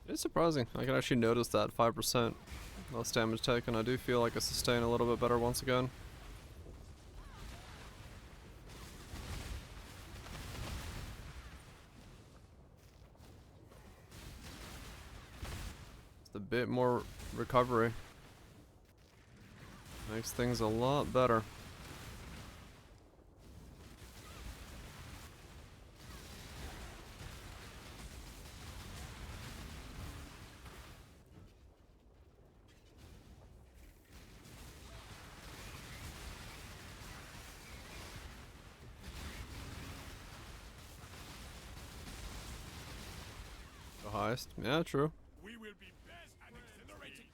It's surprising. I can actually notice that 5% less damage taken. I do feel like I sustain a little bit better once again. Just a bit more recovery. Makes things a lot better. The highest? Yeah, true. We will be best and exhilarating.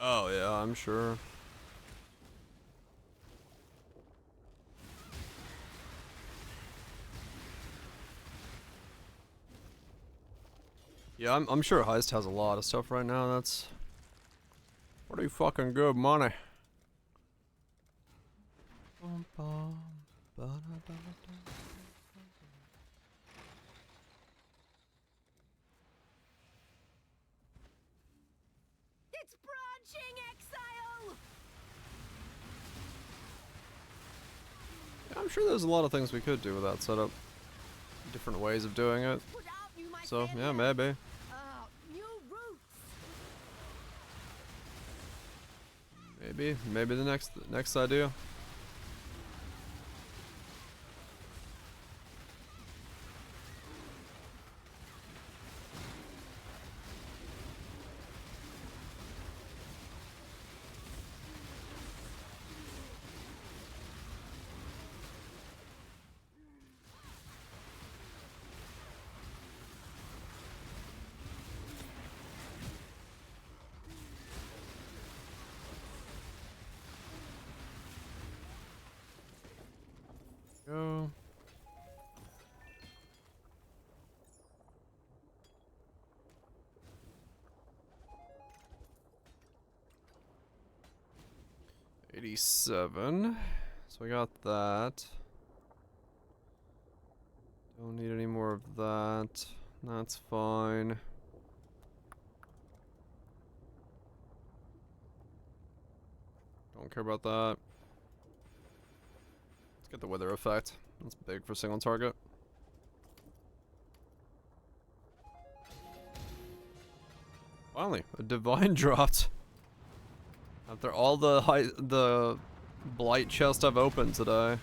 Oh yeah, I'm sure. Yeah, I'm sure Heist has a lot of stuff right now. That's pretty fucking good money. It's branching exile! Yeah, I'm sure there's a lot of things we could do with that setup. Different ways of doing it. Put out, you my So, yeah, failure. maybe. New roots! Maybe the next idea. Go. $87. So we got that. Don't need any more of that. That's fine. Don't care about that. Let's get the weather effect. That's big for single target. Finally, a divine dropped. After all the blight chest I've opened today. I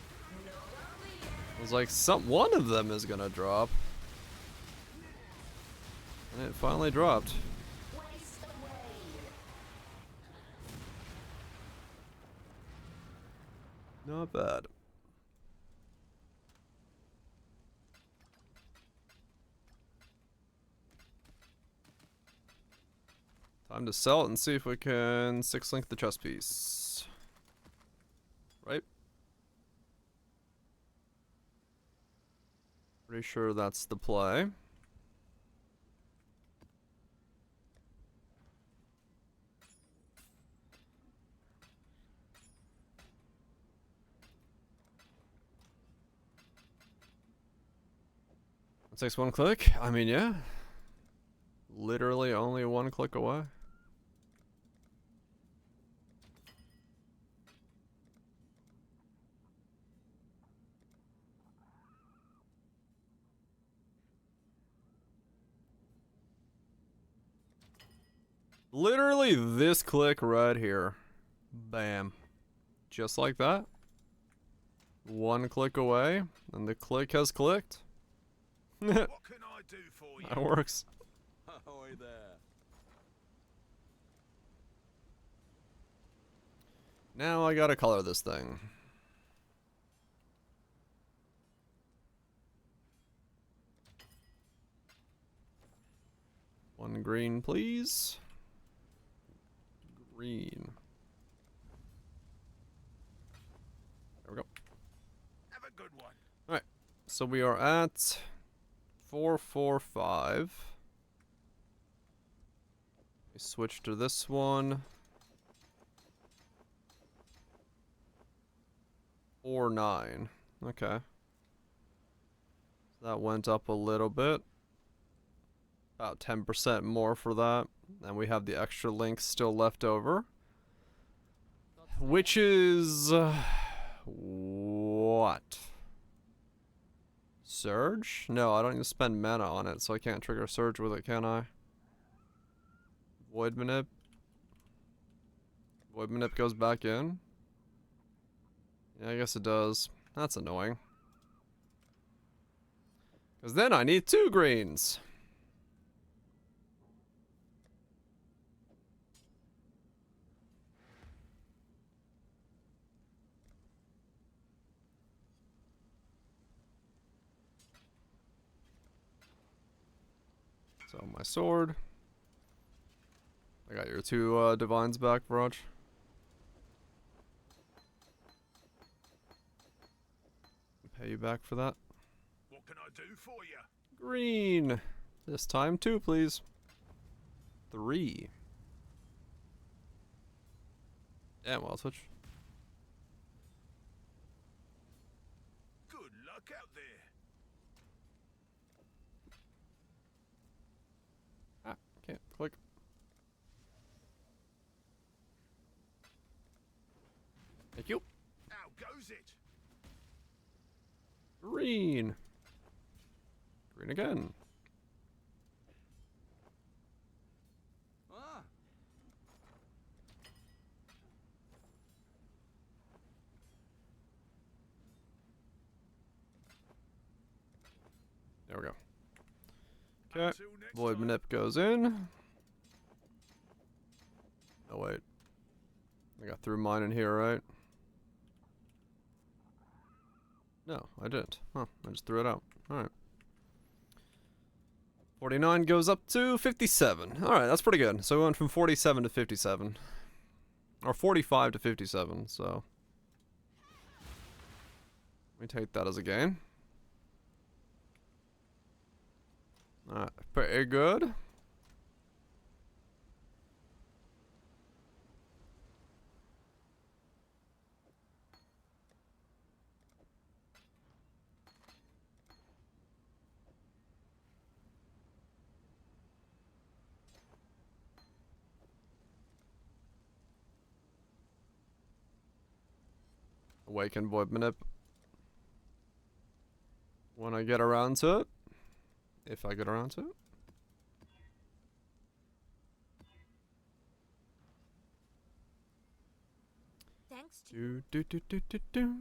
was like, one of them is gonna drop. And it finally dropped. Not bad. Time to sell it and see if we can 6-link the chest piece. Right? Pretty sure that's the play. It takes one click? I mean, yeah. Literally only one click away. Literally this click right here. Bam. Just like that. One click away, and the click has clicked. What can I do for you? That works. Ahoy there. Now I gotta color this thing. One green, please. Green. There we go. Have a good one. Alright, so we are at 445. We switch to this one. 49. Okay. That went up a little bit. About 10% more for that. And we have the extra links still left over. Which is... what? Surge? No, I don't need to spend mana on it, so I can't trigger Surge with it, can I? Void Manip? Void Manip goes back in? Yeah, I guess it does. That's annoying. Because then I need 2 greens. So my sword. I got your 2 divines back, Viraj. Pay you back for that. What can I do for you? Green. This time 2, please. 3. Yeah, well, switch. Good Look out there. Ah, can't click. Thank you. How goes it? Green. Green again. Ah. There we go. Okay. Void Manip goes in. Oh, wait. I got through mine in here, right? No, I didn't. Huh, I just threw it out. Alright. 49 goes up to 57. Alright, that's pretty good. So we went from 47 to 57. Or 45 to 57, so. We take that as a gain. Alright, pretty good. Awaken Void Manip. When I get around to it. If I get around to it. Thanks to Do do do do do do.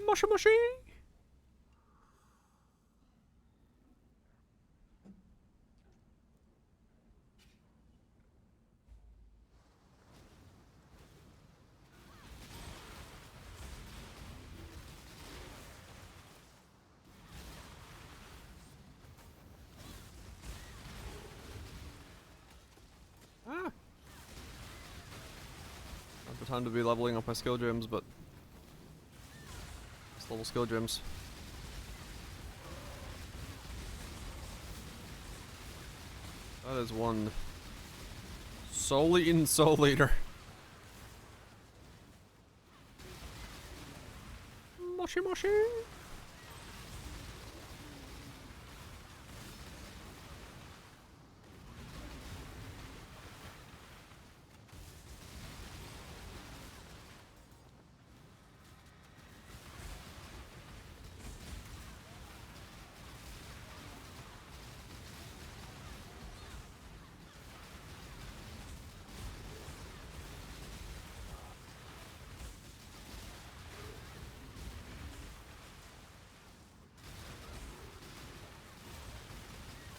Mushy mushy. Ah. Not the time to be leveling up my skill gems, but it's level skill gems. That is one soul eating soul eater. Mushy mushy.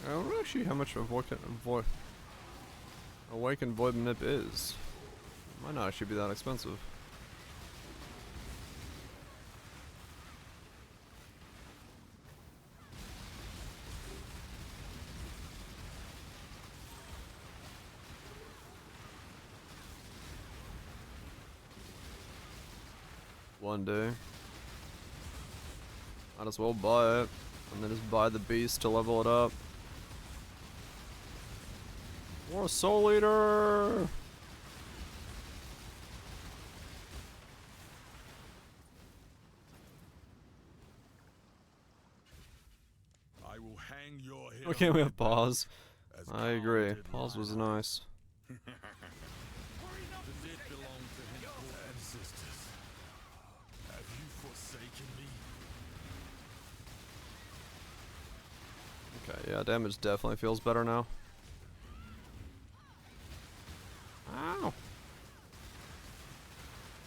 I don't know actually how much Awakened Void Manip is. Might not actually be that expensive. One day. Might as well buy it. And then just buy the beast to level it up. More Soul Eater! I will hang your head. Okay, we have pause. I agree. Pause was nice. The dead belong to his ancestors. Have you forsaken me? Okay, yeah, damage definitely feels better now. Ow!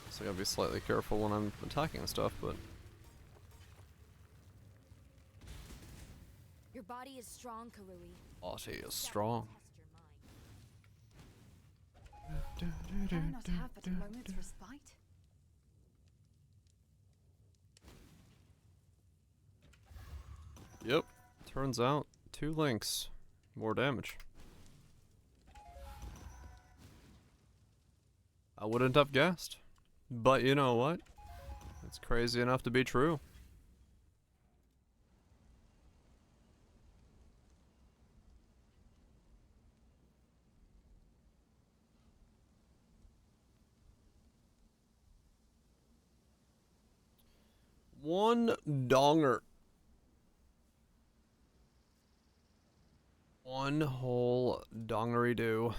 So I gotta be slightly careful when I'm attacking stuff, but your body is strong, Karui. body is strong. Can I not have but a moment's respite? Yep. Turns out, 2 links. More damage. I wouldn't have guessed. But you know what? It's crazy enough to be true. One donger. One whole dongery do.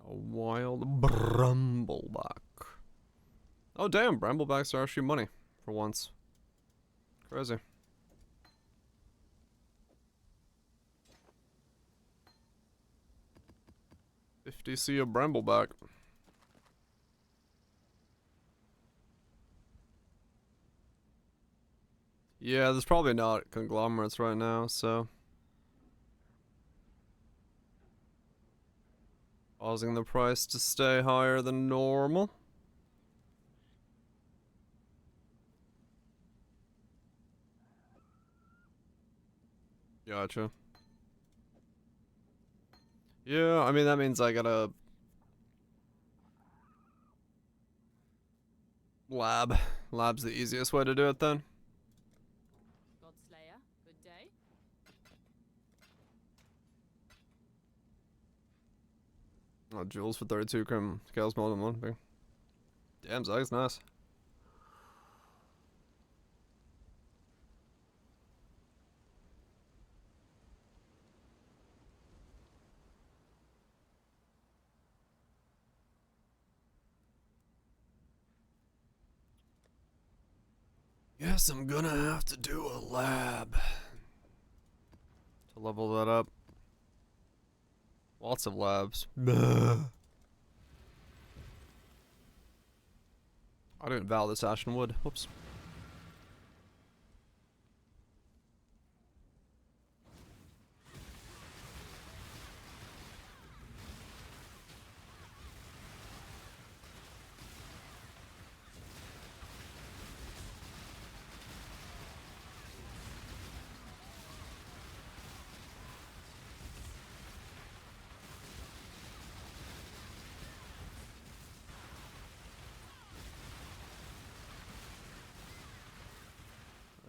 A wild brambleback. Oh damn, bramblebacks are actually money for once. Crazy. $50C a brambleback. Yeah, there's probably not conglomerates right now, so causing the price to stay higher than normal. Gotcha. Yeah, I mean that means I gotta lab. Lab's the easiest way to do it then. Godslayer, good day. Oh, jewels for 32 scales more than one thing. Damn, Zag's nice. Yes, I'm gonna have to do a lab to level that up. Lots of labs. I didn't vow this ashen wood. Whoops.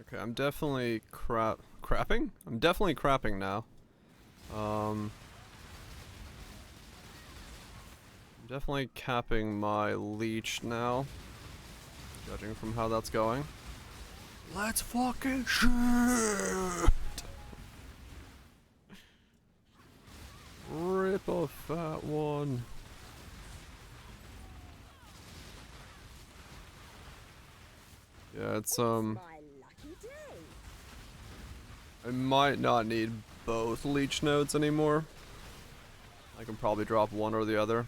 Okay, I'm definitely crapping? I'm definitely crapping now. I'm definitely capping my leech now, judging from how that's going. Let's fucking shoot! Rip a fat one. Yeah, it's I might not need both leech nodes anymore. I can probably drop one or the other.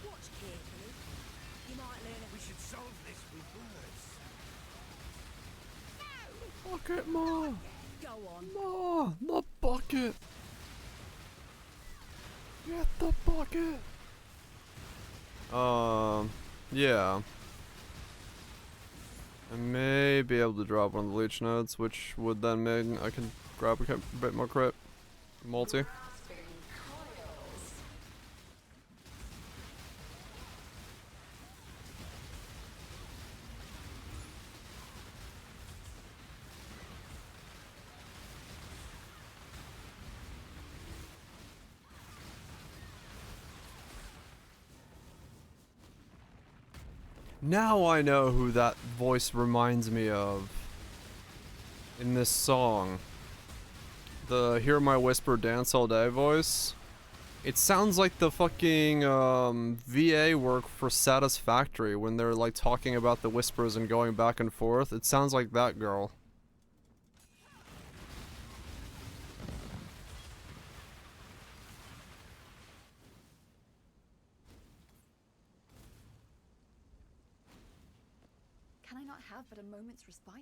Watch carefully. You might learn that we should solve this with words. Bucket, Ma! Go on. Ma! The bucket! Get the bucket! Yeah. I may be able to drop one of the leech nodes, which would then mean I can grab a bit more crit. Multi. Now I know who that voice reminds me of in this song. The Hear My Whisper Dance All Day voice. It sounds like the fucking VA work for Satisfactory when they're like talking about the whispers and going back and forth. It sounds like that girl. Can I not have but a moment's respite?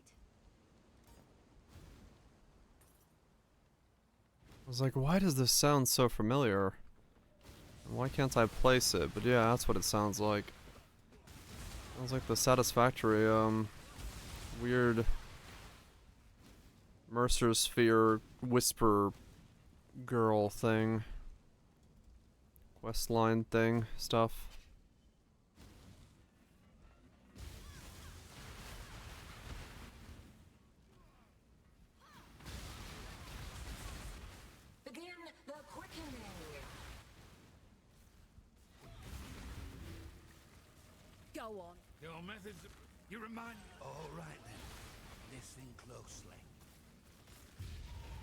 I was like, why does this sound so familiar? And why can't I place it? But yeah, that's what it sounds like. Sounds like the Satisfactory, weird Mercer Sphere Whisper Girl thing. Questline thing stuff. Begin the quickening. Go on. Your methods, you remind me. All right then. Listen closely.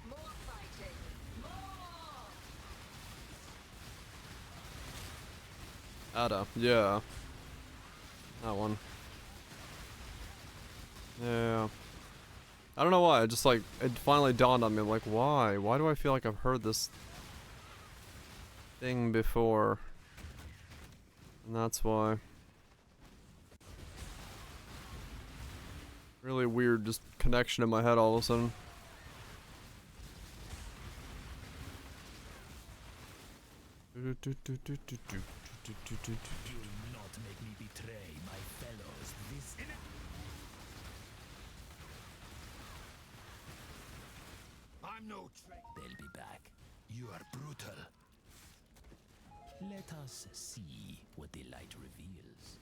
More fighting. More. Ada, yeah. That one. Yeah. I don't know why, it just like, it finally dawned on me, like, why? Why do I feel like I've heard this thing before? And that's why. Really weird, just connection in my head all of a sudden. Do not make me betray my fellows this I'm no traitor. They'll be back. You are brutal. Let us see what the light reveals.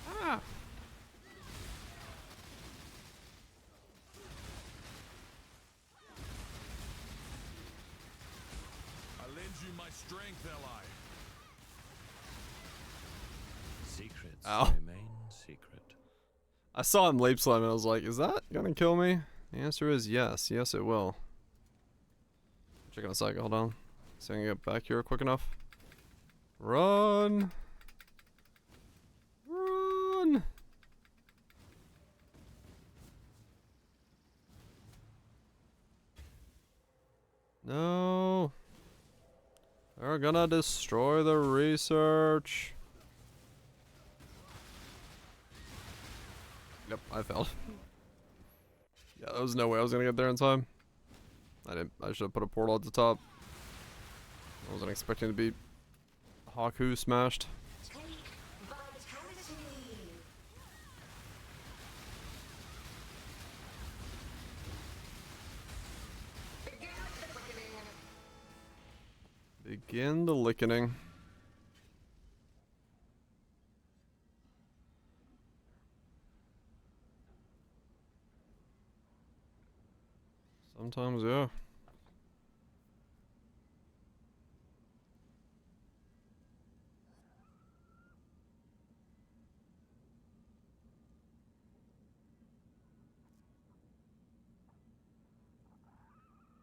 Ah! I lend you my strength, ally. Secrets Ow. remain secret. I saw him leap slam and I was like, is that gonna kill me? The answer is yes. Yes, it will. Check on a second, hold on. See if I can get back here quick enough. Run! Run! No! They're gonna destroy the research! Yep, I failed. Yeah, there was no way I was gonna get there in time. I should have put a portal at the top. I wasn't expecting to be Haku smashed. Take vitality. Begin the quickening. Begin the lickening. Sometimes, yeah.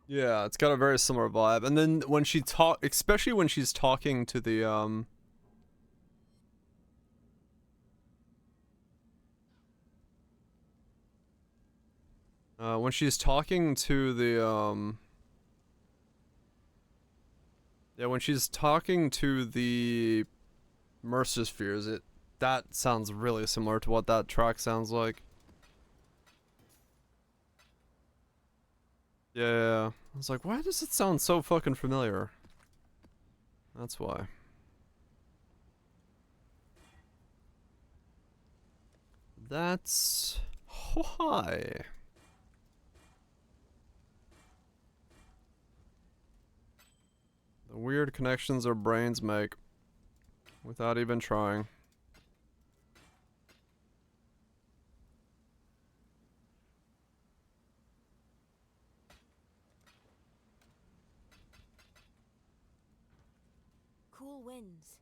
Yeah, it's got a very similar vibe. And then when she especially when she's talking to the when she's talking to the yeah, when she's talking to the Mercer Spheres, that sounds really similar to what that track sounds like. Yeah, I was like, why does it sound so fucking familiar? That's why. That's why. The weird connections our brains make without even trying. Cool wins.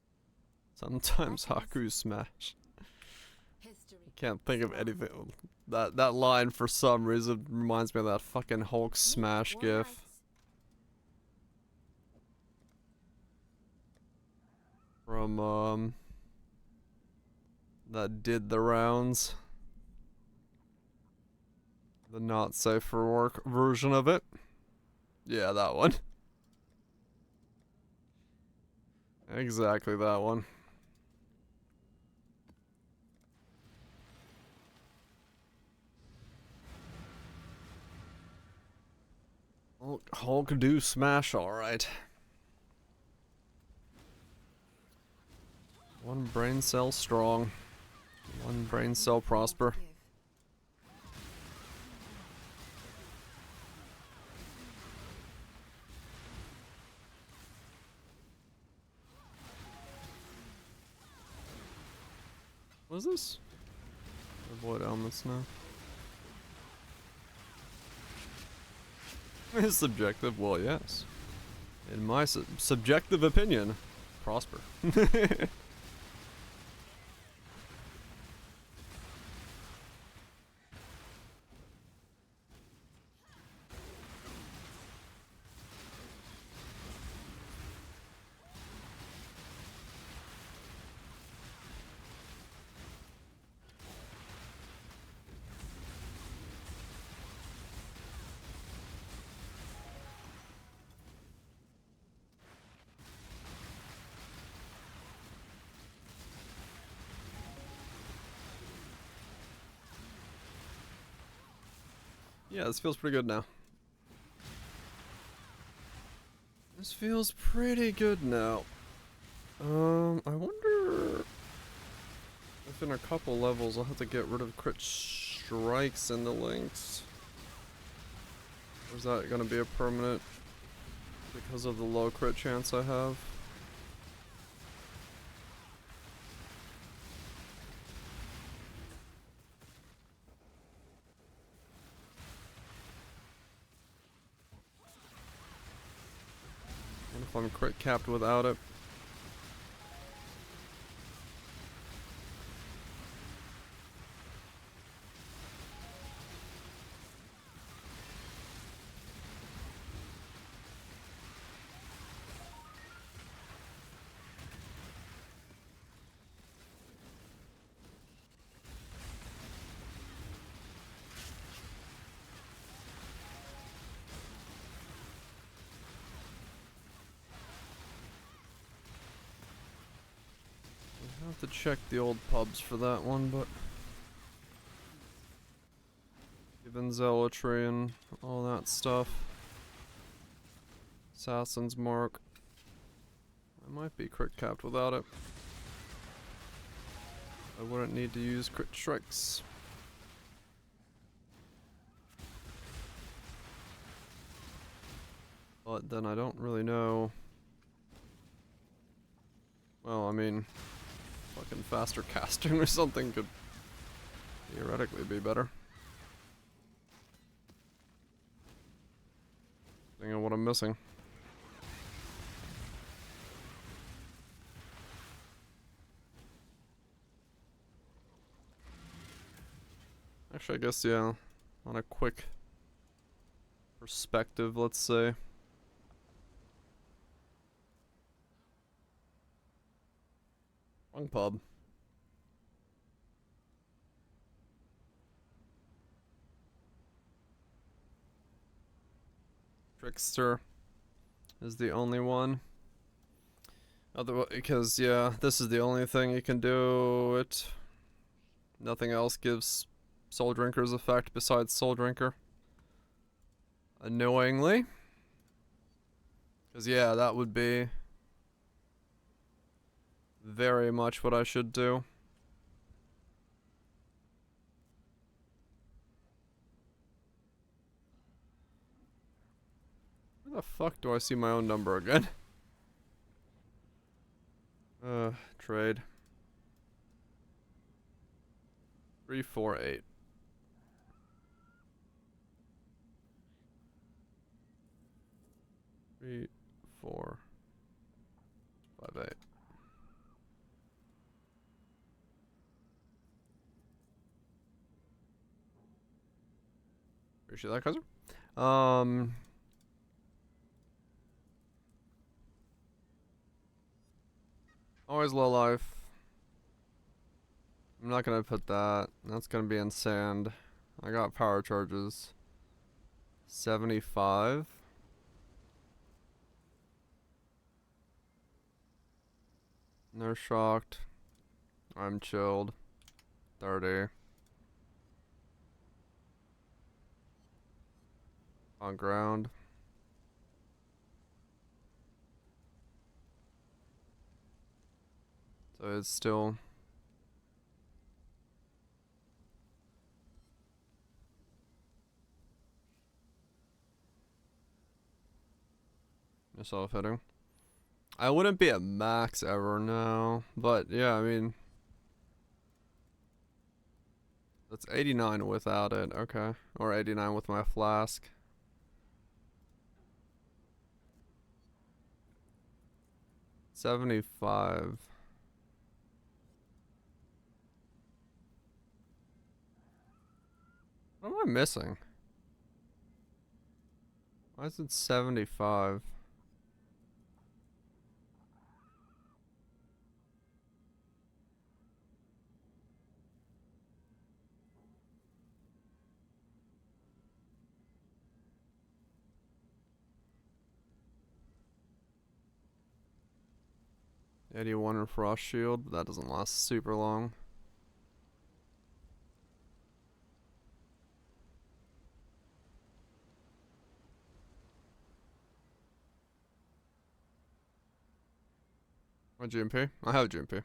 Sometimes Haku smash. History. I can't think of anything. That line for some reason reminds me of that fucking Hulk smash gif. From that did the rounds. The not safe for work version of it. Yeah, that one. Exactly that one. Hulk do smash, alright. One brain cell strong. One brain cell prosper. What is this? Avoid elements now. It's subjective, well, yes. In my subjective opinion, prosper. Yeah, this feels pretty good now. This feels pretty good now. I wonder if in a couple levels I'll have to get rid of crit strikes in the links. Or is that gonna be a permanent because of the low crit chance I have? What if I'm crit capped without it? I have to check the old pubs for that one, but given zealotry and all that stuff, Assassin's Mark, I might be crit capped without it. I wouldn't need to use crit strikes. But then I don't really know. Well, I mean, fucking faster casting or something could theoretically be better. Depending on what I'm missing. Actually, I guess, yeah, on a quick perspective, let's say. Wrong pub. Trickster is the only one. Otherwise, because yeah, this is the only thing you can do it. Nothing else gives Soul Drinker's effect besides Soul Drinker. Annoyingly. Because yeah, that would be very much what I should do. Where the fuck do I see my own number again? Trade. 348. 3, 4, 5, 8. Appreciate that, Kaiser. Always low life. I'm not gonna put that. That's gonna be in sand. I got power charges. 75. They're shocked. I'm chilled. 30. On ground. So it's still... self-hitting. I wouldn't be at max ever now, but yeah, I mean, that's 89 without it, okay, or 89 with my flask. $75. What am I missing? Why is it 75? $81 in Frost Shield, but that doesn't last super long. My GMP? I have GMP.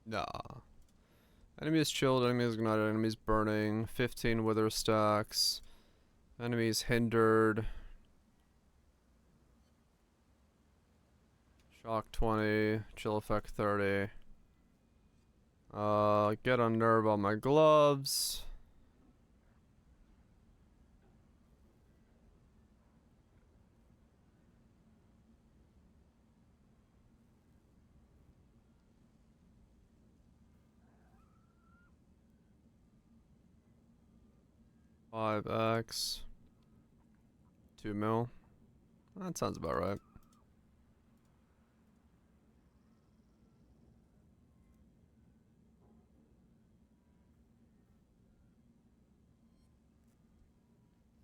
Nah. Enemies chilled, enemies ignited, enemies burning, 15 wither stacks, enemies hindered, shock 20, chill effect 30, get unnerve on my gloves, $5x, 2 mil. That sounds about right.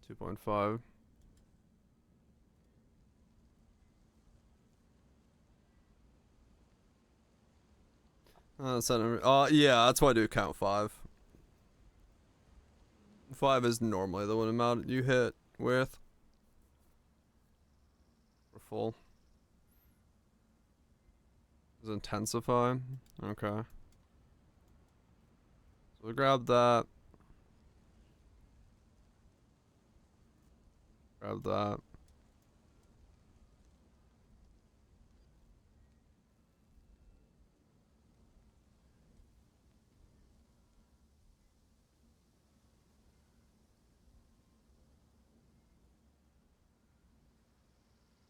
$2.5. Yeah, that's why I do count 5. 5 is normally the one amount you hit with. For full. Does intensify? Okay. So we grab that. Grab that.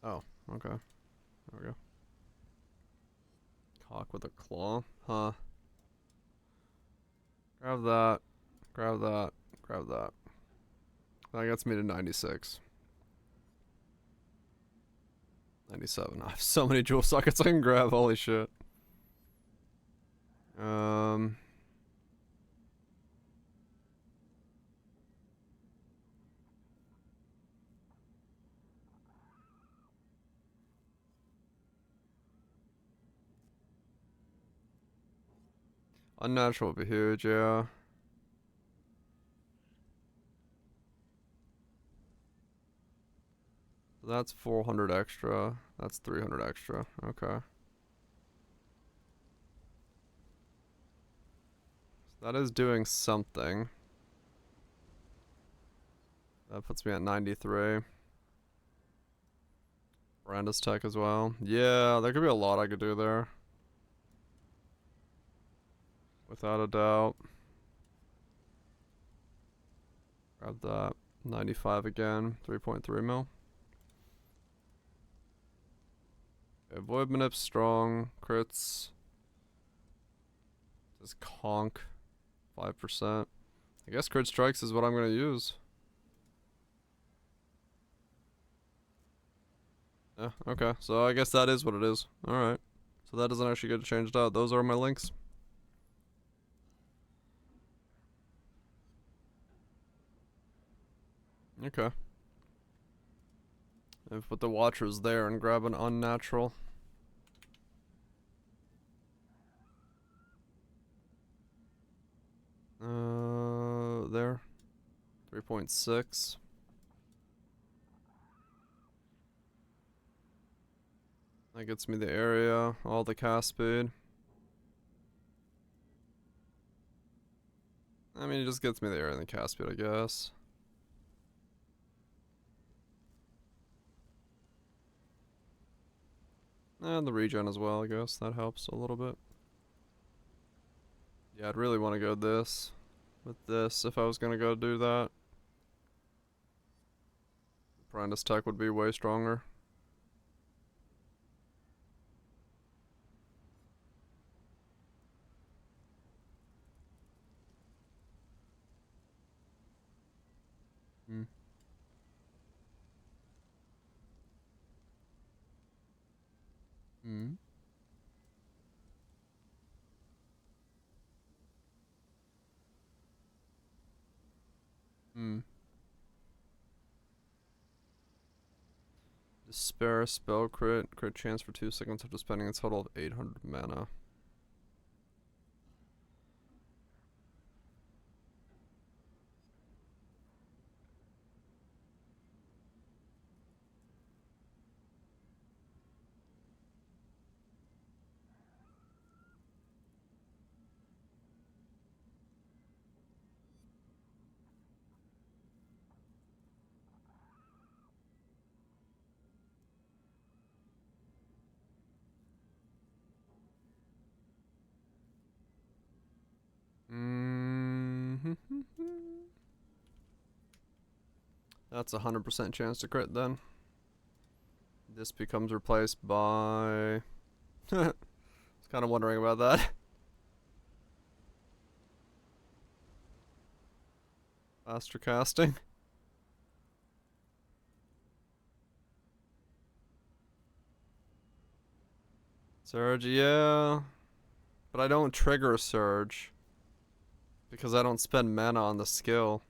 Oh, okay. There we go. Cock with a claw? Huh. Grab that. Grab that. Grab that. That gets me to 96. 97. I have so many jewel sockets I can grab, holy shit. Unnatural would be huge, yeah. That's 400 extra. That's 300 extra. Okay. So that is doing something. That puts me at 93. Brandis tech as well. Yeah, there could be a lot I could do there. Without a doubt. Grab that. 95 again. 3.3 mil. Okay, Void Manip strong. Crits. This conk. 5%. I guess crit strikes is what I'm gonna use. Yeah, okay. So I guess that is what it is. Alright. So that doesn't actually get changed out. Those are my links. Okay. And put the watchers there and grab an unnatural. 3.6. That gets me the area, all the cast speed. I mean, it just gets me the area and the cast speed, I guess. And the regen as well, I guess. That helps a little bit. Yeah, I'd really want to go this with this if I was going to go do that. Apprentice tech would be way stronger. Hmm. Hmm. Hmm. Despair, spell crit, crit chance for 2 seconds after spending a total of 800 mana. That's a 100% chance to crit then. This becomes replaced by... I was kind of wondering about that. Faster casting. Surge, yeah. But I don't trigger a surge. Because I don't spend mana on the skill.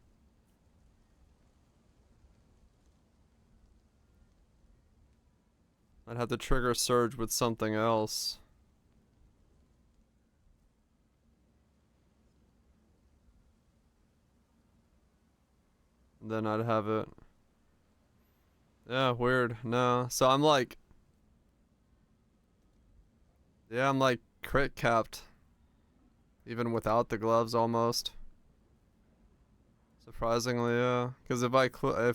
I'd have to trigger surge with something else. And then I'd have it. Yeah, weird. No. So I'm like... Yeah, I'm like crit capped. Even without the gloves almost. Surprisingly, yeah. Because if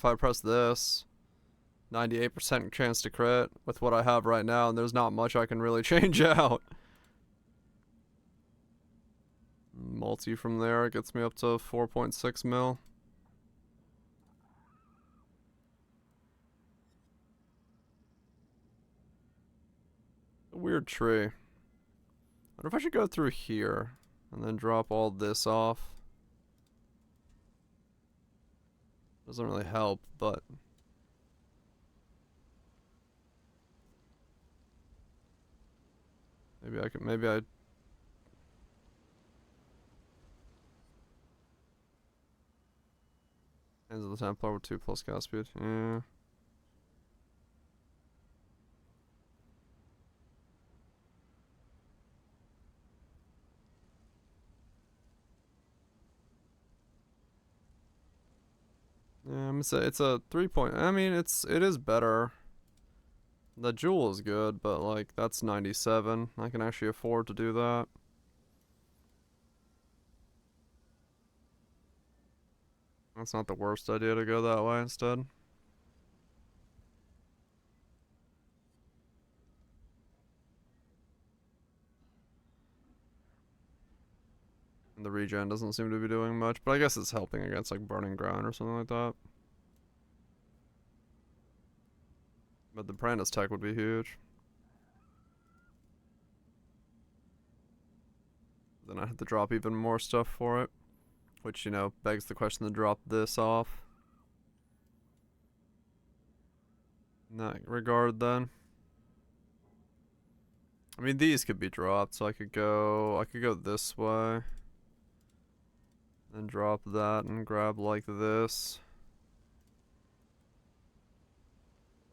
I press this... 98% chance to crit with what I have right now, and there's not much I can really change out. Multi from there, it gets me up to 4.6 mil. A weird tree. I wonder if I should go through here and then drop all this off. Doesn't really help, but... maybe I... Hands of the Templar with 2 plus cast speed, yeah. Yeah, it's a 3 point, I mean, it is better. The jewel is good, but like, that's 97. I can actually afford to do that. That's not the worst idea to go that way instead. And the regen doesn't seem to be doing much, but I guess it's helping against like burning ground or something like that. But the Brandis tech would be huge. Then I have to drop even more stuff for it. Which, you know, begs the question to drop this off. In that regard, then. I mean, these could be dropped, so I could go this way. Then drop that and grab like this.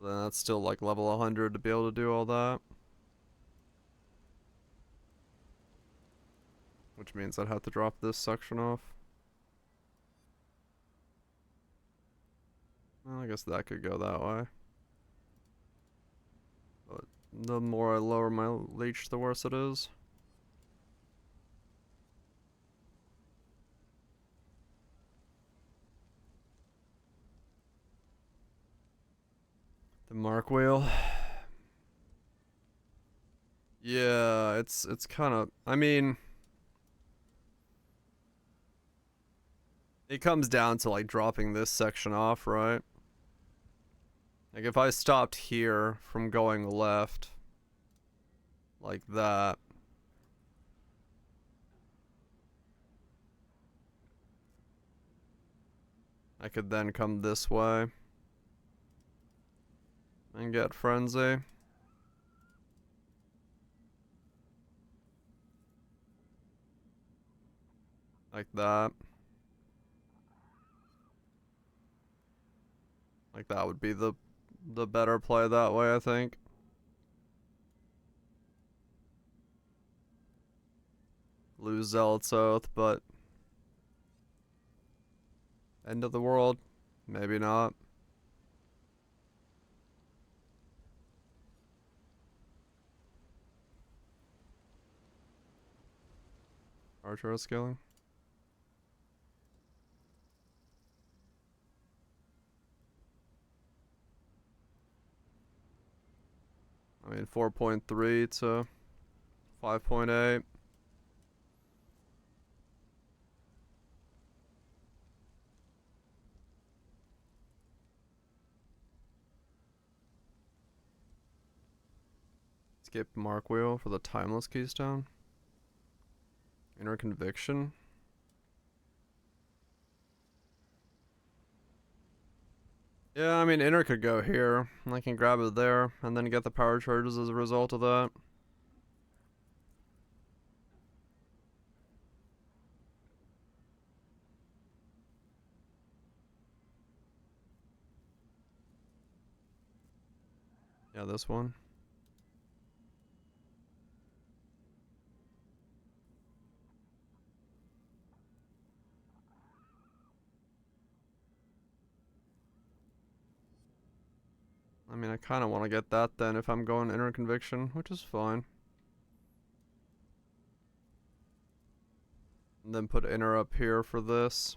Then that's still like level 100 to be able to do all that. Which means I'd have to drop this section off. guess that could go that way. But the more I lower my leech, the worse it is. The mark wheel. Yeah, it's kind of, I mean, it comes down to like dropping this section off, right? Like if I stopped here from going left like that, I could then come this way and get Frenzy. Like that. Like that would be the better play that way, I think. Lose Zealot's Oath, but end of the world. Maybe not. Archer scaling. I mean 4.3 to 5.8. Skip Mark Wheel for the Timeless Keystone. Inner Conviction. Yeah, I mean, Inner could go here. I can grab it there, and then get the power charges as a result of that. Yeah, this one. I mean, I kind of want to get that then if I'm going Inner Conviction, which is fine. And then put Inner up here for this.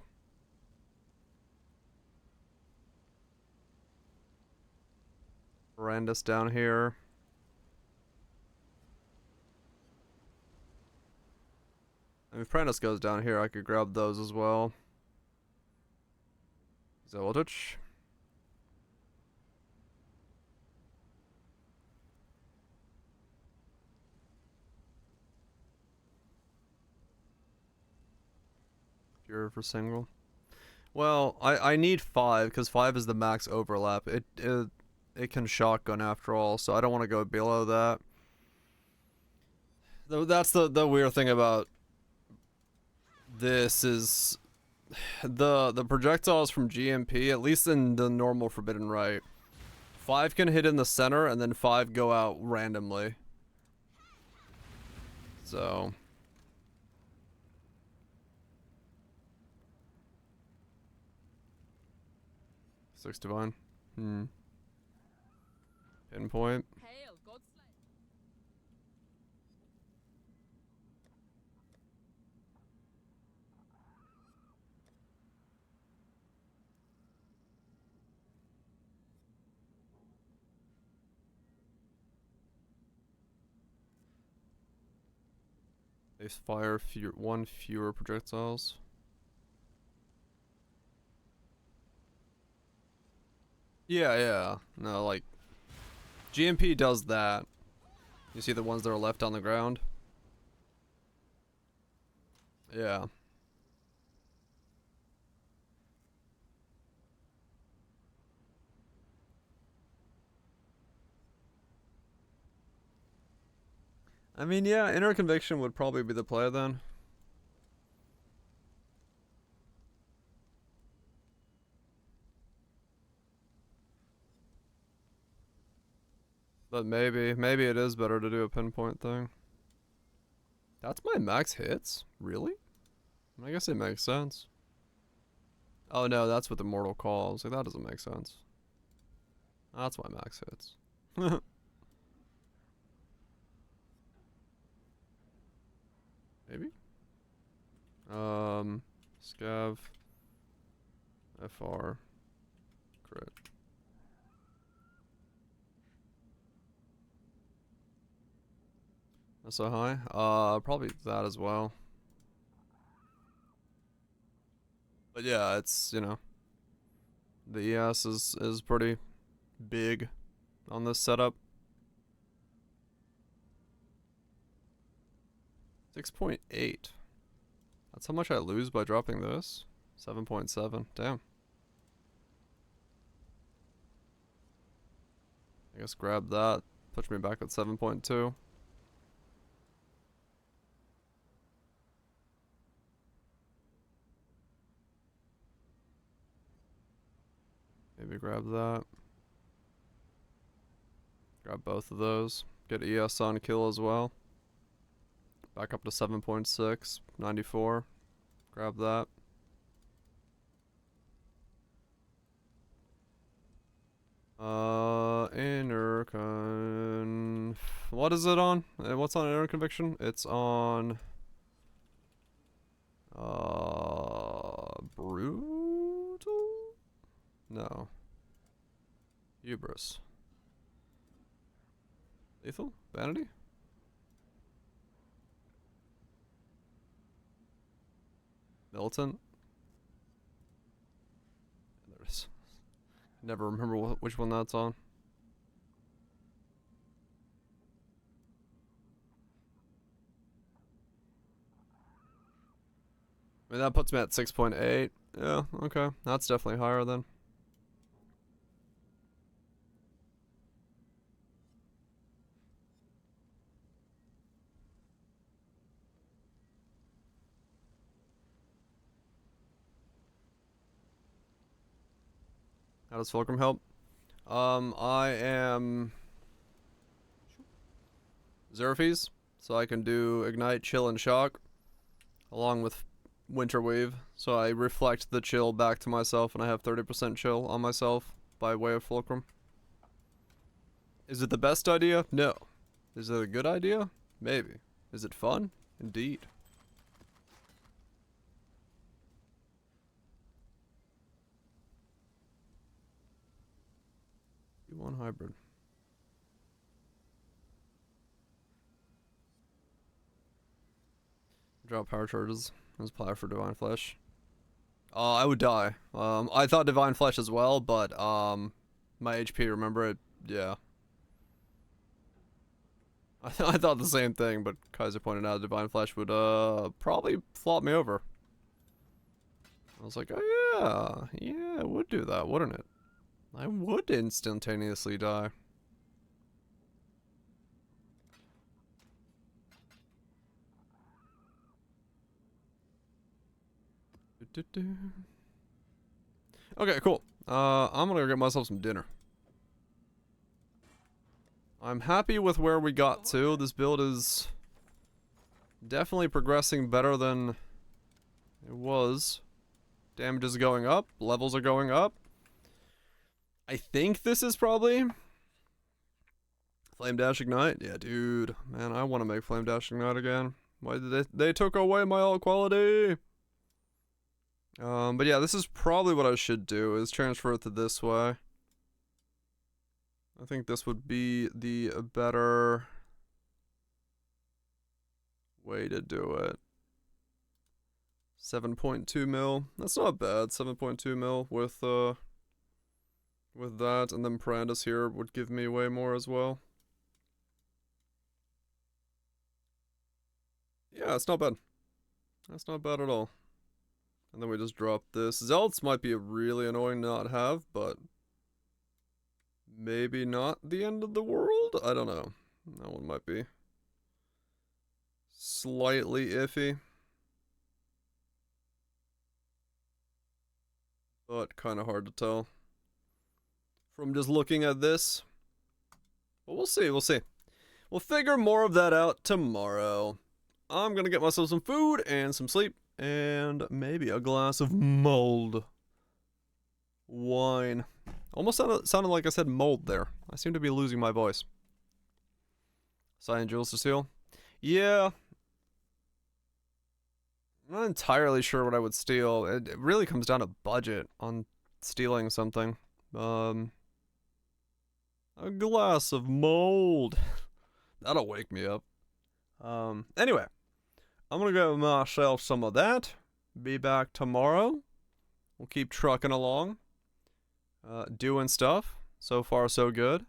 Brandis down here. I mean, if Brandis goes down here, I could grab those as well. Zealotich. Fury for single. Well, I need 5 because 5 is the max overlap. It can shotgun after all, so I don't want to go below that. Though that's the weird thing about this is the projectiles from GMP, at least in the normal Forbidden Rite, 5 can hit in the center and then 5 go out randomly. So 6 divine. Pinpoint. Hail, Godslayer. They fire 1 fewer projectiles. Yeah. No, like GMP does that. You see the ones that are left on the ground? Yeah. I mean, yeah, Inner Conviction would probably be the play then. But maybe it is better to do a pinpoint thing. That's my max hits? Really? I guess it makes sense. Oh no, that's with Immortal Call. I was like, that doesn't make sense. That's my max hits. Maybe? Scav. FR. Crit. That's so high? Probably that as well. But yeah, it's, you know, the ES is pretty big on this setup. 6.8. That's how much I lose by dropping this? 7.7. Damn. I guess grab that. Puts me back at 7.2. Maybe grab that. Grab both of those. Get ES on kill as well. Back up to 7.6. 94. Grab that. Inner what is it on? What's on inner conviction? It's on brutal? No. Hubris. Lethal? Vanity? Militant? There it is. Never remember which one that's on. I mean, that puts me at 6.8. Yeah, okay. That's definitely higher then. How does Fulcrum help? I am Xeraphes, so I can do Ignite, Chill, and Shock, along with Winter Wave, so I reflect the chill back to myself, and I have 30% chill on myself by way of Fulcrum. Is it the best idea? No. Is it a good idea? Maybe. Is it fun? Indeed. One hybrid. Drop power charges. Let's apply for Divine Flesh. I would die. I thought Divine Flesh as well, but my HP, remember it? Yeah. I thought the same thing, but Kaiser pointed out Divine Flesh would probably flop me over. I was like, oh yeah, it would do that, wouldn't it? I would instantaneously die. Okay, cool. I'm gonna go get myself some dinner. I'm happy with where we got to. This build is definitely progressing better than it was. Damage is going up. Levels are going up. I think this is probably Flame Dash Ignite. Yeah, dude. Man, I want to make Flame Dash Ignite again. Why did they took away my ult quality? But yeah, this is probably what I should do, is transfer it to this way. I think this would be the better way to do it. 7.2 mil. That's not bad. 7.2 mil with that, and then Parandus here would give me way more as well. Yeah, it's not bad. That's not bad at all. And then we just drop this. Zealots might be really annoying to not have, but maybe not the end of the world? I don't know. That one might be slightly iffy. But kind of hard to tell from just looking at this. But we'll see, we'll see. We'll figure more of that out tomorrow. I'm gonna get myself some food and some sleep. And maybe a glass of mulled wine. Almost sounded like I said mold there. I seem to be losing my voice. Cyan jewels to steal? Yeah. I'm not entirely sure what I would steal. It really comes down to budget on stealing something. A glass of mold. That'll wake me up. Anyway. I'm gonna get myself some of that. Be back tomorrow. We'll keep trucking along. Doing stuff. So far, so good.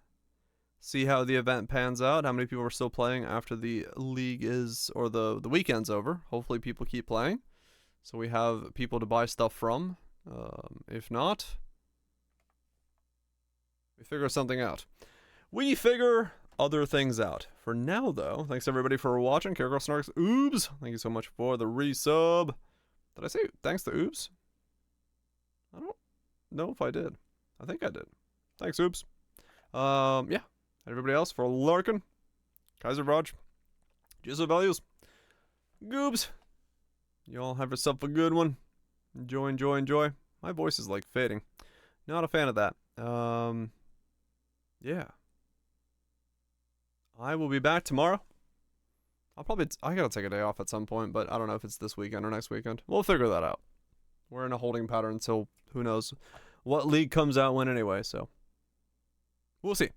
See how the event pans out. How many people are still playing after the league is, or the weekend's over. Hopefully people keep playing. So we have people to buy stuff from. If not, we figure something out. We figure other things out. For now, though, thanks everybody for watching. Caragirl Snarks, Oobs. Thank you so much for the resub. Did I say thanks to Oobs? I don't know if I did. I think I did. Thanks, Oobs. Yeah. Everybody else for lurking. Kaiser Raj. Jizzle values. Goobs. Y'all have yourself a good one. Enjoy, enjoy, enjoy. My voice is like fading. Not a fan of that. Yeah. I will be back tomorrow. I gotta take a day off at some point, but I don't know if it's this weekend or next weekend. We'll figure that out. We're in a holding pattern until who knows what league comes out when anyway, so we'll see.